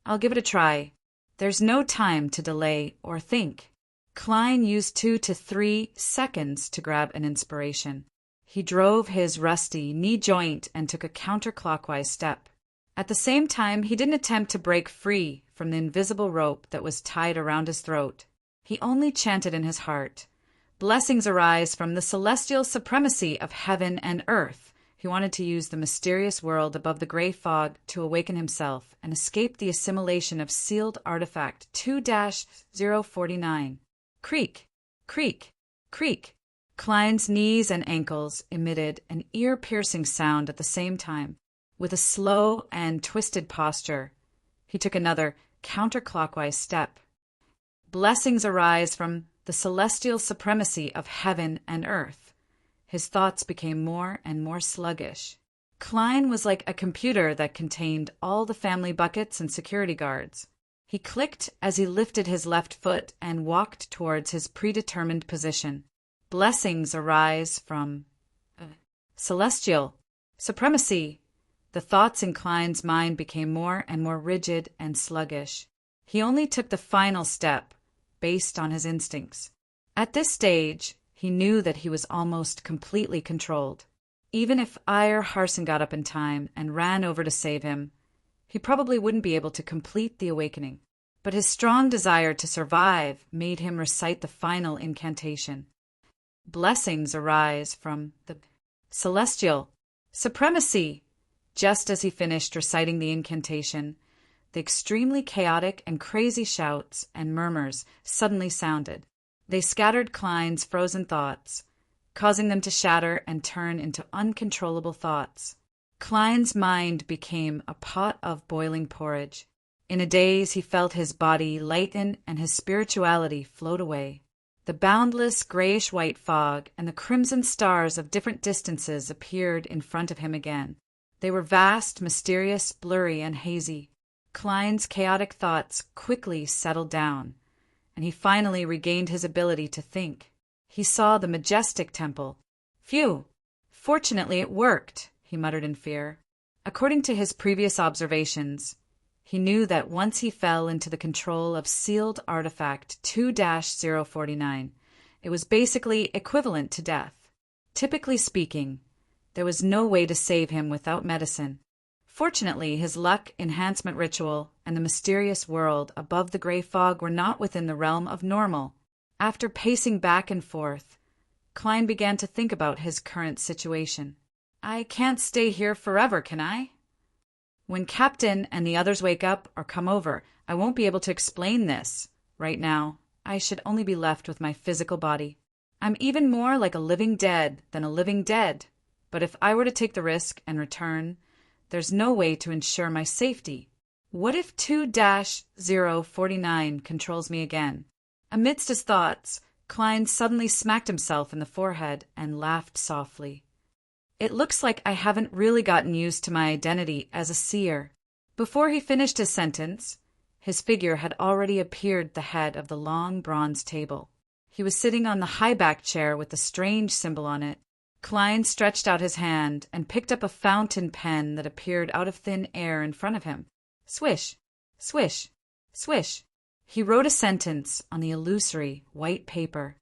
I'll give it a try. There's no time to delay or think. Klein used 2 to 3 seconds to grab an inspiration. He drove his rusty knee joint and took a counterclockwise step. At the same time, he didn't attempt to break free from the invisible rope that was tied around his throat. He only chanted in his heart, "Blessings arise from the celestial supremacy of heaven and earth." He wanted to use the mysterious world above the gray fog to awaken himself and escape the assimilation of sealed artifact 2-049. Creak, creak, creak. Klein's knees and ankles emitted an ear-piercing sound at the same time. With a slow and twisted posture, he took another counterclockwise step. Blessings arise from the celestial supremacy of heaven and earth. His thoughts became more and more sluggish. Klein was like a computer that contained all the family buckets and security guards. He clicked as he lifted his left foot and walked towards his predetermined position. Blessings arise from celestial supremacy. The thoughts in Klein's mind became more and more rigid and sluggish. He only took the final step based on his instincts. At this stage, he knew that he was almost completely controlled. Even if Iyer Harson got up in time and ran over to save him, he probably wouldn't be able to complete the awakening. But his strong desire to survive made him recite the final incantation. Blessings arise from the celestial supremacy. Just as he finished reciting the incantation, the extremely chaotic and crazy shouts and murmurs suddenly sounded. They scattered Klein's frozen thoughts, causing them to shatter and turn into uncontrollable thoughts. Klein's mind became a pot of boiling porridge. In a daze, he felt his body lighten and his spirituality float away. The boundless grayish-white fog and the crimson stars of different distances appeared in front of him again. They were vast, mysterious, blurry, and hazy. Klein's chaotic thoughts quickly settled down, and he finally regained his ability to think. He saw the majestic temple. Phew! Fortunately it worked, he muttered in fear. According to his previous observations, he knew that once he fell into the control of sealed artifact 2-049, it was basically equivalent to death. Typically speaking, there was no way to save him without medicine. Fortunately, his luck enhancement ritual and the mysterious world above the gray fog were not within the realm of normal. After pacing back and forth, Klein began to think about his current situation. I can't stay here forever, can I? When Captain and the others wake up or come over, I won't be able to explain this. Right now, I should only be left with my physical body. I'm even more like a living dead than a living dead. But if I were to take the risk and return, there's no way to ensure my safety. What if 2-049 controls me again? Amidst his thoughts, Klein suddenly smacked himself in the forehead and laughed softly. It looks like I haven't really gotten used to my identity as a seer. Before he finished his sentence, his figure had already appeared at the head of the long bronze table. He was sitting on the high-backed chair with the strange symbol on it. Klein stretched out his hand and picked up a fountain pen that appeared out of thin air in front of him. Swish, swish, swish. He wrote a sentence on the illusory white paper.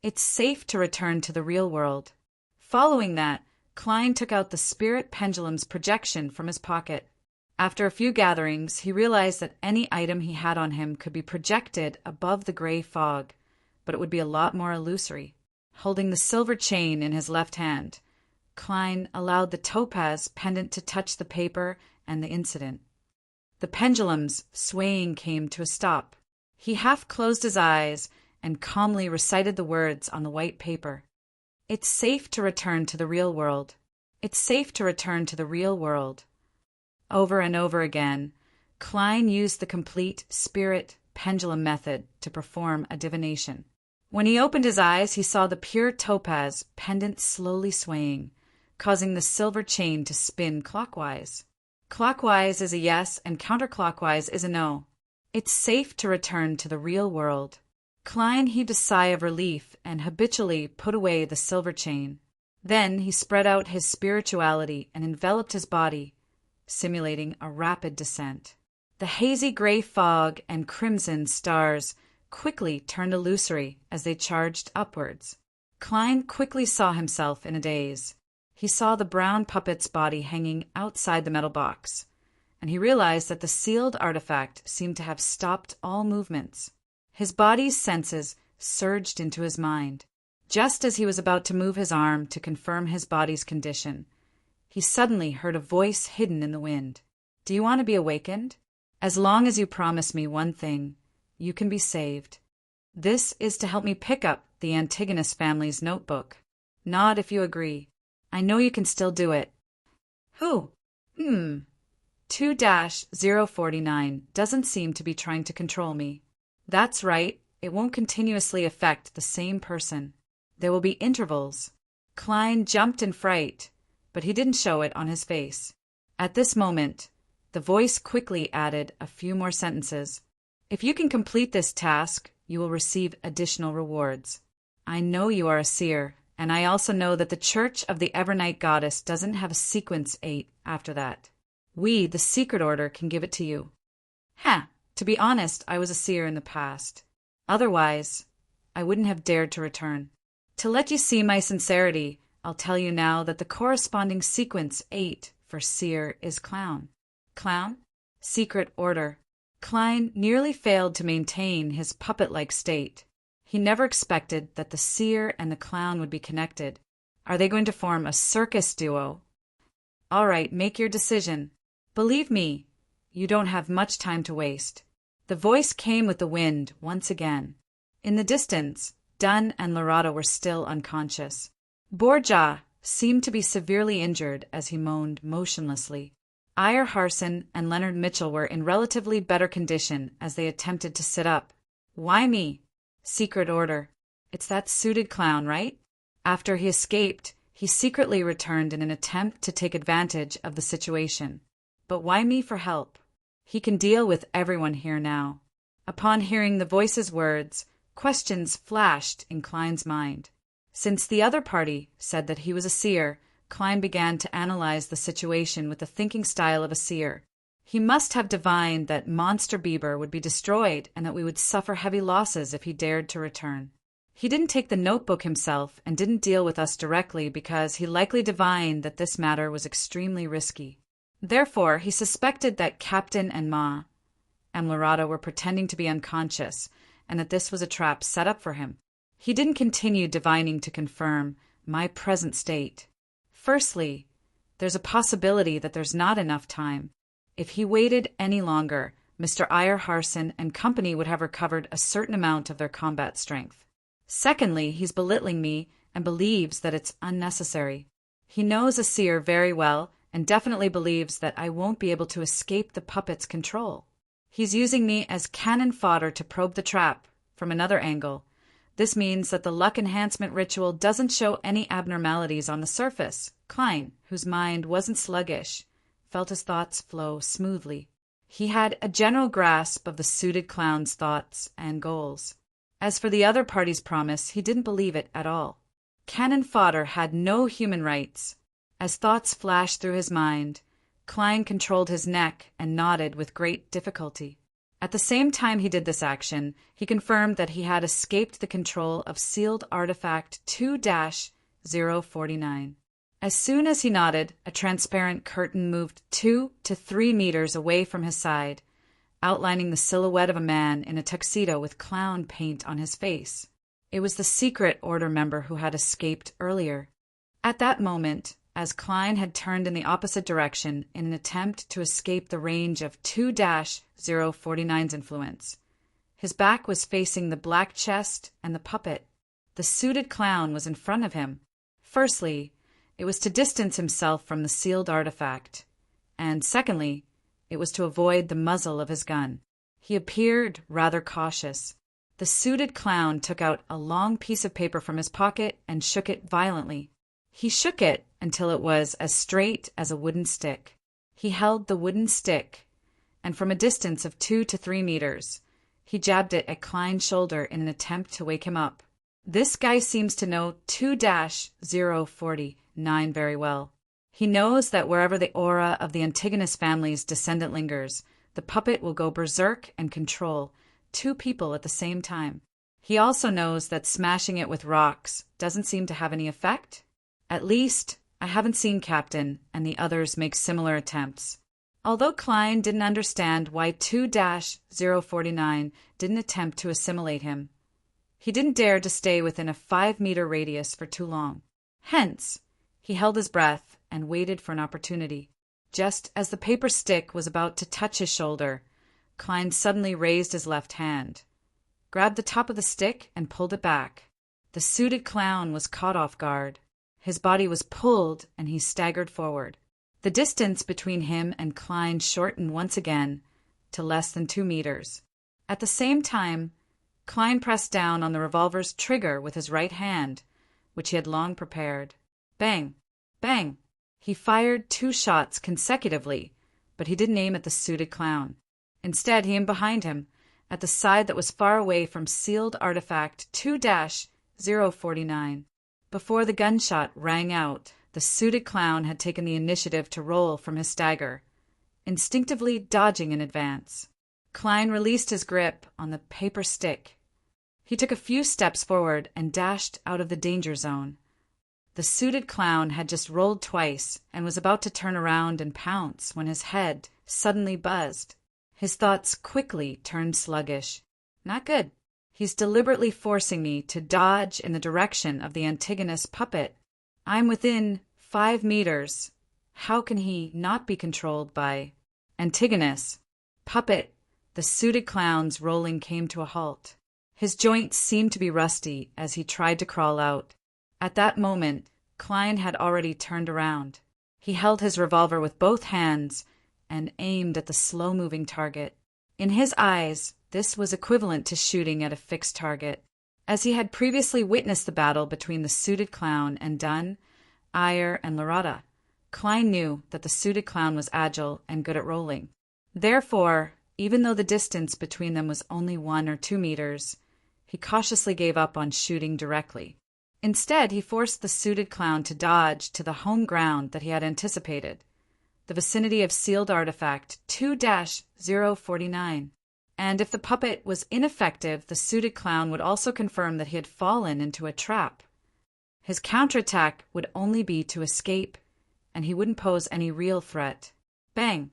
It's safe to return to the real world. Following that, Klein took out the spirit pendulum's projection from his pocket. After a few gatherings, he realized that any item he had on him could be projected above the gray fog, but it would be a lot more illusory. Holding the silver chain in his left hand, Klein allowed the topaz pendant to touch the paper and the incident. The pendulum's swaying came to a stop. He half closed his eyes and calmly recited the words on the white paper. It's safe to return to the real world. It's safe to return to the real world. Over and over again, Klein used the complete spirit pendulum method to perform a divination. When he opened his eyes, he saw the pure topaz pendant slowly swaying, causing the silver chain to spin clockwise. Clockwise is a yes and counterclockwise is a no. It's safe to return to the real world. Klein heaved a sigh of relief and habitually put away the silver chain. Then he spread out his spirituality and enveloped his body, simulating a rapid descent. The hazy gray fog and crimson stars quickly turned illusory as they charged upwards. Klein quickly saw himself in a daze. He saw the brown puppet's body hanging outside the metal box, and he realized that the sealed artifact seemed to have stopped all movements. His body's senses surged into his mind. Just as he was about to move his arm to confirm his body's condition, he suddenly heard a voice hidden in the wind. Do you want to be awakened? As long as you promise me one thing, you can be saved. This is to help me pick up the Antigonus family's notebook. Nod if you agree. I know you can still do it. Who? 2-049 doesn't seem to be trying to control me. That's right, it won't continuously affect the same person. There will be intervals. Klein jumped in fright, but he didn't show it on his face. At this moment, the voice quickly added a few more sentences. If you can complete this task, you will receive additional rewards. I know you are a seer, and I also know that the Church of the Evernight Goddess doesn't have a sequence 8 after that. We, the Secret Order, can give it to you. To be honest, I was a seer in the past. Otherwise, I wouldn't have dared to return. To let you see my sincerity, I'll tell you now that the corresponding sequence 8 for seer is clown. Clown? Secret Order. Klein nearly failed to maintain his puppet-like state. He never expected that the seer and the clown would be connected. Are they going to form a circus duo? All right, make your decision. Believe me, you don't have much time to waste. The voice came with the wind once again. In the distance, Dunn and Lorado were still unconscious. Borja seemed to be severely injured as he moaned motionlessly. Iyer Harson and Leonard Mitchell were in relatively better condition as they attempted to sit up. Why me? Secret Order. It's that suited clown, right? After he escaped, he secretly returned in an attempt to take advantage of the situation. But why me for help? He can deal with everyone here now. Upon hearing the voice's words, questions flashed in Klein's mind. Since the other party said that he was a seer, Klein began to analyze the situation with the thinking style of a seer. He must have divined that Monster Bieber would be destroyed and that we would suffer heavy losses if he dared to return. He didn't take the notebook himself and didn't deal with us directly because he likely divined that this matter was extremely risky. Therefore, he suspected that Captain and Ma and Lorado were pretending to be unconscious and that this was a trap set up for him. He didn't continue divining to confirm my present state. Firstly, there's a possibility that there's not enough time. If he waited any longer, Mr. Iyer Harson and company would have recovered a certain amount of their combat strength. Secondly, he's belittling me and believes that it's unnecessary. He knows a seer very well and definitely believes that I won't be able to escape the puppet's control. He's using me as cannon fodder to probe the trap from another angle, This means that the luck enhancement ritual doesn't show any abnormalities on the surface. Klein, whose mind wasn't sluggish, felt his thoughts flow smoothly. He had a general grasp of the suited clown's thoughts and goals. As for the other party's promise, he didn't believe it at all. Cannon fodder had no human rights. As thoughts flashed through his mind, Klein controlled his neck and nodded with great difficulty. At the same time he did this action, he confirmed that he had escaped the control of sealed artifact 2-049. As soon as he nodded, a transparent curtain moved 2 to 3 meters away from his side, outlining the silhouette of a man in a tuxedo with clown paint on his face. It was the secret order member who had escaped earlier. At that moment, as Klein had turned in the opposite direction in an attempt to escape the range of 2-049's influence, his back was facing the black chest and the puppet. The suited clown was in front of him. Firstly, it was to distance himself from the sealed artifact, and secondly, it was to avoid the muzzle of his gun. He appeared rather cautious. The suited clown took out a long piece of paper from his pocket and shook it violently. He shook it until it was as straight as a wooden stick. He held the wooden stick, and from a distance of 2 to 3 meters, he jabbed it at Klein's shoulder in an attempt to wake him up. This guy seems to know 2-049 very well. He knows that wherever the aura of the Antigonus family's descendant lingers, the puppet will go berserk and control 2 people at the same time. He also knows that smashing it with rocks doesn't seem to have any effect. At least, I haven't seen Captain and the others make similar attempts. Although Klein didn't understand why 2-049 didn't attempt to assimilate him, he didn't dare to stay within a 5-meter radius for too long. Hence, he held his breath and waited for an opportunity. Just as the paper stick was about to touch his shoulder, Klein suddenly raised his left hand, grabbed the top of the stick and pulled it back. The suited clown was caught off guard. His body was pulled and he staggered forward. The distance between him and Klein shortened once again to less than 2 meters. At the same time, Klein pressed down on the revolver's trigger with his right hand, which he had long prepared. Bang! Bang! He fired 2 shots consecutively, but he didn't aim at the suited clown. Instead, he aimed behind him, at the side that was far away from sealed artifact 2-049. Before the gunshot rang out, the suited clown had taken the initiative to roll from his stagger, instinctively dodging in advance. Klein released his grip on the paper stick. He took a few steps forward and dashed out of the danger zone. The suited clown had just rolled twice and was about to turn around and pounce when his head suddenly buzzed. His thoughts quickly turned sluggish. Not good. He's deliberately forcing me to dodge in the direction of the Antigonus puppet. I'm within 5 meters. How can he not be controlled by Antigonus? Puppet. The suited clown's rolling came to a halt. His joints seemed to be rusty as he tried to crawl out. At that moment, Klein had already turned around. He held his revolver with both hands and aimed at the slow-moving target. In his eyes, this was equivalent to shooting at a fixed target. As he had previously witnessed the battle between the suited clown and Dunn, Ayer, and Loretta, Klein knew that the suited clown was agile and good at rolling. Therefore, even though the distance between them was only 1 or 2 meters, he cautiously gave up on shooting directly. Instead, he forced the suited clown to dodge to the home ground that he had anticipated, the vicinity of sealed artifact 2-049. And if the puppet was ineffective, the suited clown would also confirm that he had fallen into a trap. His counterattack would only be to escape, and he wouldn't pose any real threat. Bang!